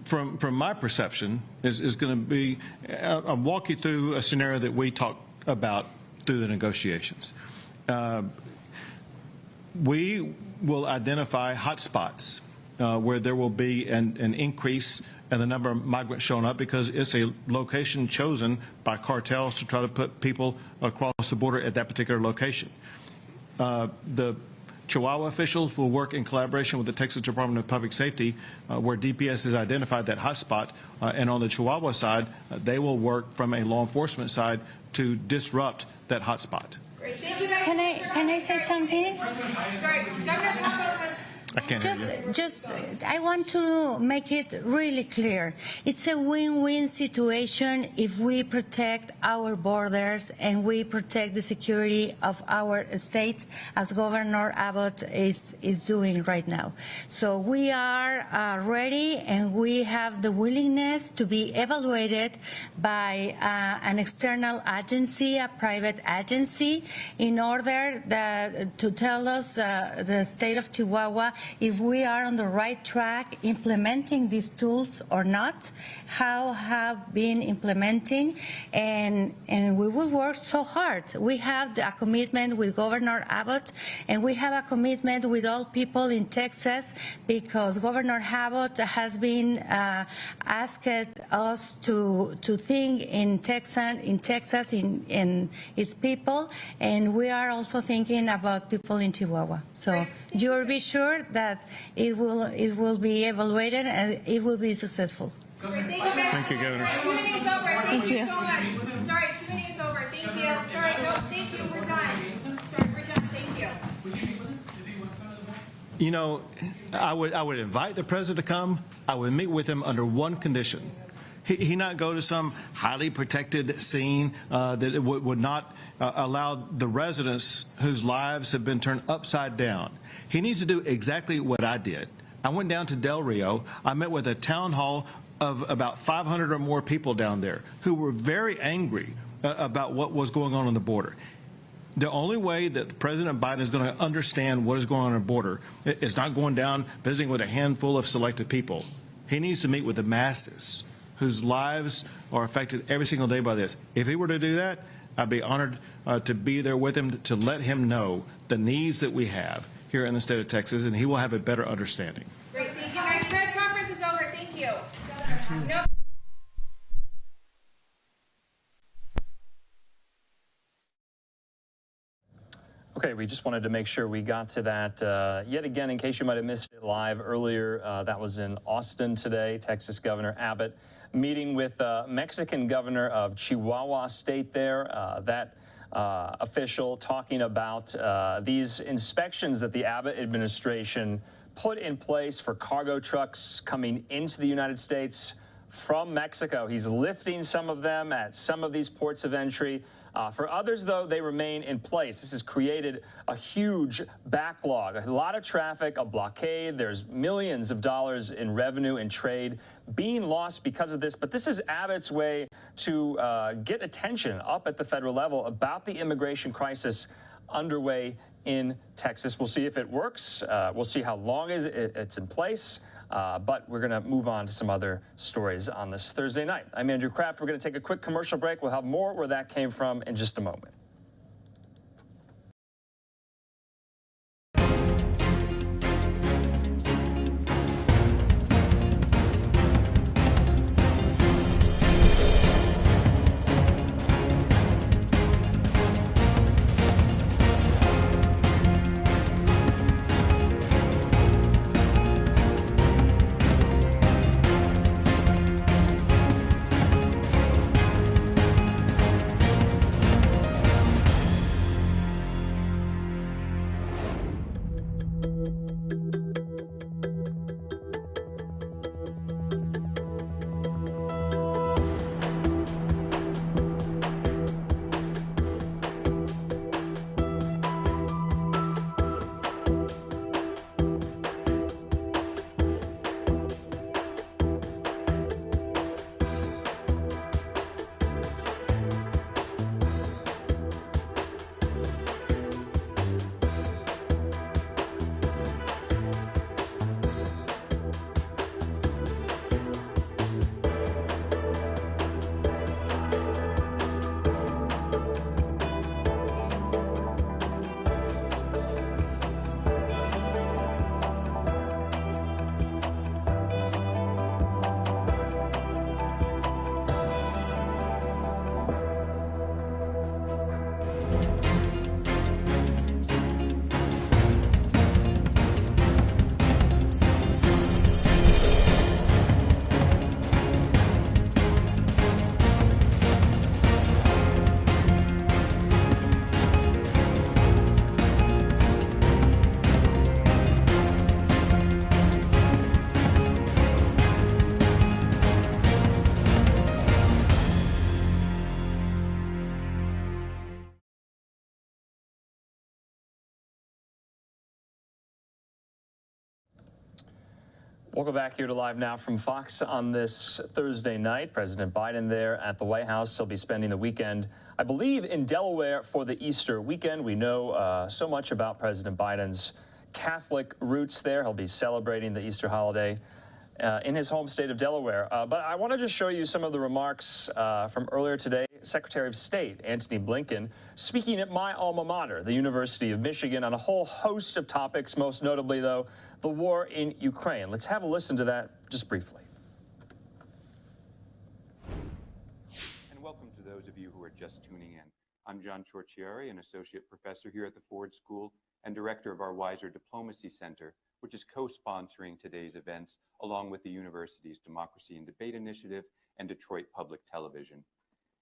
few weeks? From my perception, is going to be, I'll walk you through a scenario that we talked about through the negotiations. We will identify hotspots where there will be an increase in the number of migrants showing up because it's a location chosen by cartels to try to put people across the border at that particular location. The Chihuahua officials will work in collaboration with the Texas Department of Public Safety, where DPS has identified that hotspot. And on the Chihuahua side, they will work from a law enforcement side to disrupt that hotspot. Great. Thank you guys. Can I say something? Sorry, Governor Campos has. I can't hear you. I want to make it really clear. It's a win-win situation if we protect our borders and we protect the security of our state, as Governor Abbott is doing right now. So we are ready, and we have the willingness to be evaluated by an external agency, a private agency, in order to tell us the state of Chihuahua if we are on the right track implementing these tools or not, how have been implementing, and we will work so hard. We have a commitment with Governor Abbott, and we have a commitment with all people in Texas, because Governor Abbott has been asked us to think in Texas, in its people, and we are also thinking about people in Chihuahua. So you'll be sure that it will be evaluated and it will be successful. Thank you, guys. Thank you, Governor. Q&A is over. Thank you so much. Sorry, Q&A is over. Thank you. Sorry, no, thank you. We're done. Sorry, we're done. Thank you. You know, I would invite the president to come. I would meet with him under one condition. He not go to some highly protected scene that would not allow the residents whose lives have been turned upside down. He needs to do exactly what I did. I went down to Del Rio. I met with a town hall of about 500 or more people down there who were very angry about what was going on the border. The only way that President Biden is going to understand what is going on the border is not going down visiting with a handful of selected people. He needs to meet with the masses whose lives are affected every single day by this. If he were to do that, I'd be honored to be there with him to let him know the needs that we have here in the state of Texas, and he will have a better understanding. Great. Thank you, guys. Press conference is over. Thank you. No. Okay, we just wanted to make sure we got to that yet again, in case you might have missed it live earlier. That was in Austin today. Texas Governor Abbott meeting with Mexican governor of Chihuahua State there. That official talking about these inspections that the Abbott administration put in place for cargo trucks coming into the United States from Mexico. He's lifting some of them at some of these ports of entry. For others, though, they remain in place. This has created a huge backlog, a lot of traffic, a blockade. There's millions of dollars in revenue and trade being lost because of this. But this is Abbott's way to get attention up at the federal level about the immigration crisis underway in Texas. We'll see if it works. We'll see how long it's in place. But we're going to move on to some other stories on this Thursday night. I'm Andrew Kraft. We're going to take a quick commercial break. We'll have more where that came from in just a moment. Welcome back here to Live Now from Fox on this Thursday night. President Biden there at the White House. He'll be spending the weekend, I believe, in Delaware for the Easter weekend. We know so much about President Biden's Catholic roots there. He'll be celebrating the Easter holiday in his home state of Delaware. But I want to just show you some of the remarks from earlier today. Secretary of State Antony Blinken speaking at my alma mater, the University of Michigan, on a whole host of topics, most notably, though, the war in Ukraine. Let's have a listen to that just briefly. And welcome to those of you who are just tuning in. I'm John Ciorciari, an associate professor here at the Ford School and director of our Wiser Diplomacy Center, which is co-sponsoring today's events along with the university's Democracy and Debate Initiative and Detroit Public Television.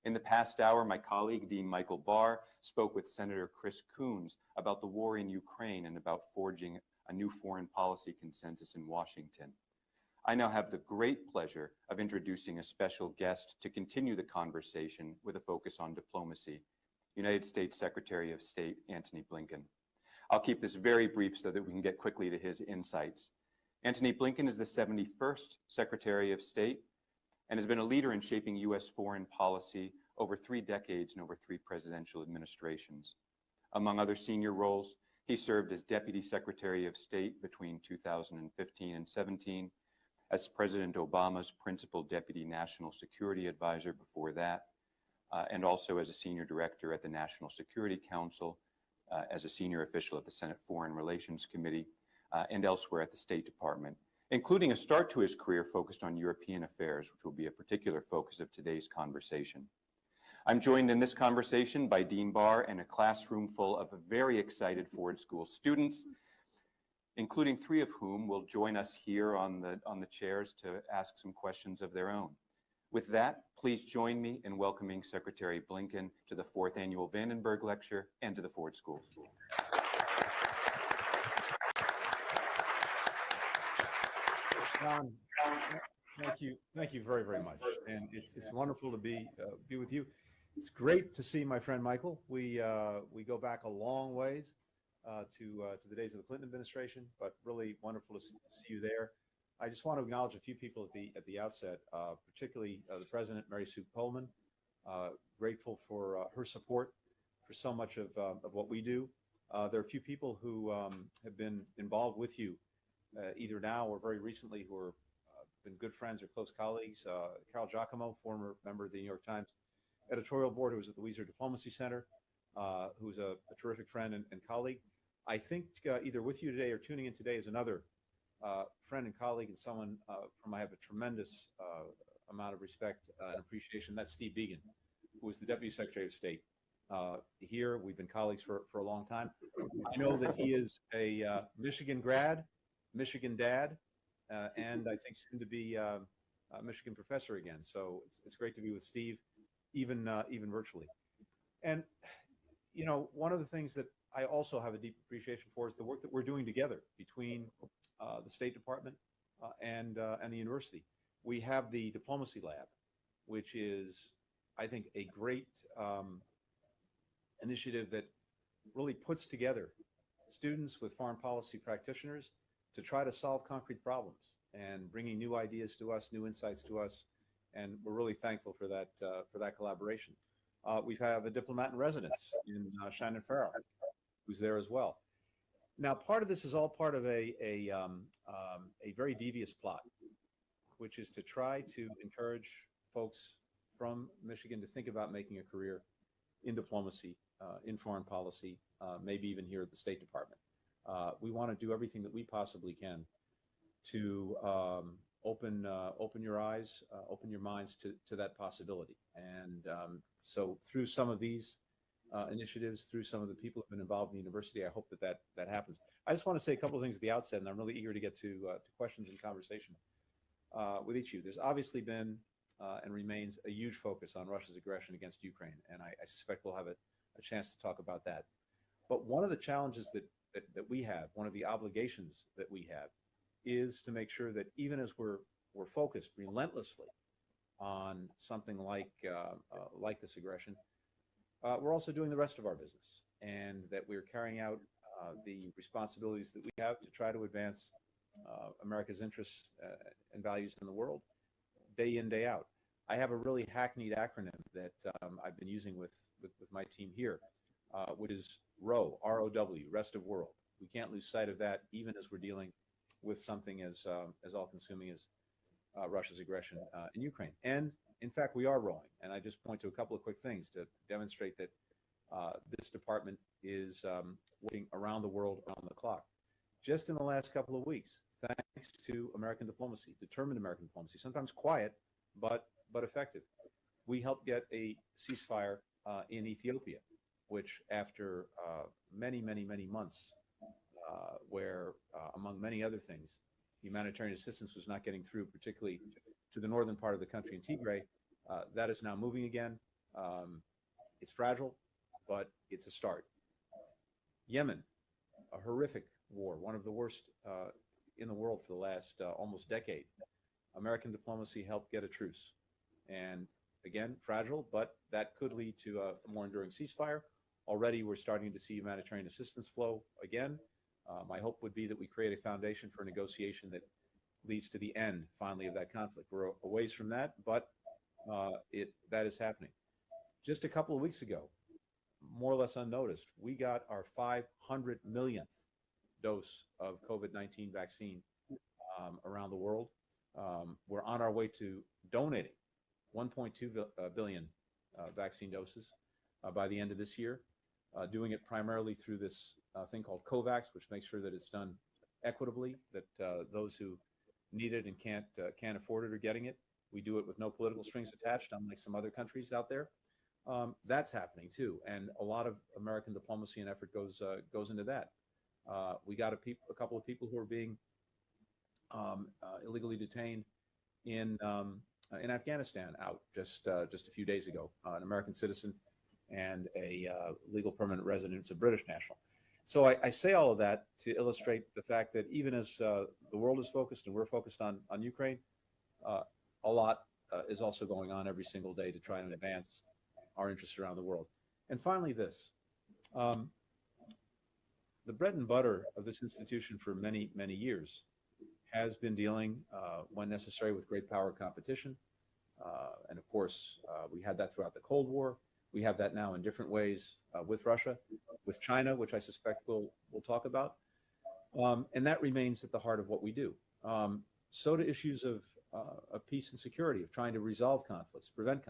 In the past hour, my colleague, Dean Michael Barr, spoke with Senator Chris Coons about the war in Ukraine and about forging a new foreign policy consensus in Washington. I now have the great pleasure of introducing a special guest to continue the conversation with a focus on diplomacy, United States Secretary of State Antony Blinken. I'll keep this very brief so that we can get quickly to his insights. Antony Blinken is the 71st Secretary of State and has been a leader in shaping U.S. foreign policy over 3 decades and over 3 presidential administrations. Among other senior roles, he served as Deputy Secretary of State between 2015 and 17, as President Obama's Principal Deputy National Security Advisor before that, and also as a Senior Director at the National Security Council, as a senior official at the Senate Foreign Relations Committee, and elsewhere at the State Department, including a start to his career focused on European affairs, which will be a particular focus of today's conversation. I'm joined in this conversation by Dean Barr and a classroom full of very excited Ford School students, including 3 of whom will join us here on the chairs to ask some questions of their own. With that, please join me in welcoming Secretary Blinken to the 4th Annual Vandenberg Lecture and to the Ford School. John, thank you very, very much, and it's wonderful to be with you. It's great to see my friend Michael. We go back a long ways to the days of the Clinton administration, but really wonderful to see you there. I just want to acknowledge a few people at the outset, particularly the President, Mary Sue Coleman. Grateful for her support for so much of what we do. There are a few people who have been involved with you, either now or very recently, who are been good friends or close colleagues. Carol Giacomo, former member of the New York Times editorial board, who was at the Wiesner Diplomacy Center, who's a terrific friend and colleague. I think either with you today or tuning in today is another friend and colleague and someone from I have a tremendous amount of respect and appreciation. That's Steve Biegun, who was the Deputy Secretary of State here. We've been colleagues for a long time. I know that he is a Michigan grad, Michigan dad, and I think soon to be a Michigan professor again. So it's great to be with Steve, even virtually. And you know, one of the things that I also have a deep appreciation for is the work that we're doing together between the State Department and the university. We have the Diplomacy Lab, which is, I think, a great initiative that really puts together students with foreign policy practitioners to try to solve concrete problems and bringing new ideas to us, new insights to us, and we're really thankful for that collaboration. We have a diplomat in residence in Shannon Farrell, who's there as well. Now, part of this is all part of a very devious plot, which is to try to encourage folks from Michigan to think about making a career in diplomacy, in foreign policy, maybe even here at the State Department. We want to do everything that we possibly can to open your eyes, open your minds to that possibility. And so through some of these initiatives, through some of the people who've been involved in the university, I hope that happens. I just want to say a couple of things at the outset, and I'm really eager to get to questions and conversation with each of you. There's obviously been and remains a huge focus on Russia's aggression against Ukraine, and I suspect we'll have a chance to talk about that. But one of the challenges that we have, one of the obligations that we have, is to make sure that even as we're focused relentlessly on something like this aggression, we're also doing the rest of our business, and that we're carrying out the responsibilities that we have to try to advance America's interests and values in the world, day in, day out. I have a really hackneyed acronym that I've been using with my team here, which is ROW, R-O-W, rest of world. We can't lose sight of that, even as we're dealing with something as all-consuming as Russia's aggression in Ukraine. And in fact, we are rowing. And I just point to a couple of quick things to demonstrate that this department is working around the world, around the clock. Just in the last couple of weeks, thanks to American diplomacy, determined American diplomacy, sometimes quiet, but effective, we helped get a ceasefire in Ethiopia, which after many months, where among many other things, humanitarian assistance was not getting through, particularly to the northern part of the country in Tigray, that is now moving again. It's fragile, but it's a start. Yemen, a horrific war, one of the worst in the world for the last almost decade. American diplomacy helped get a truce. And again, fragile, but that could lead to a more enduring ceasefire. Already we're starting to see humanitarian assistance flow again. My hope would be that we create a foundation for a negotiation that leads to the end, finally, of that conflict. We're a ways from that, but that is happening. Just a couple of weeks ago, more or less unnoticed, we got our 500 millionth dose of COVID-19 vaccine around the world. We're on our way to donating 1.2 billion vaccine doses by the end of this year, doing it primarily through this thing called COVAX, which makes sure that it's done equitably, that those who need it and can't afford it are getting it. We do it with no political strings attached, unlike some other countries out there. That's happening too, and a lot of American diplomacy and effort goes into that. We got a couple of people who are being illegally detained in Afghanistan out just a few days ago, an American citizen and a legal permanent resident, it's a British national. So I say all of that to illustrate the fact that even as the world is focused and we're focused on Ukraine, a lot is also going on every single day to try and advance our interests around the world. And finally, this. The bread and butter of this institution for many years has been dealing, when necessary, with great power competition. And of course, we had that throughout the Cold War. We have that now in different ways with Russia, with China, which I suspect we'll talk about. And that remains at the heart of what we do. So do issues of peace and security, of trying to resolve conflicts, prevent conflicts.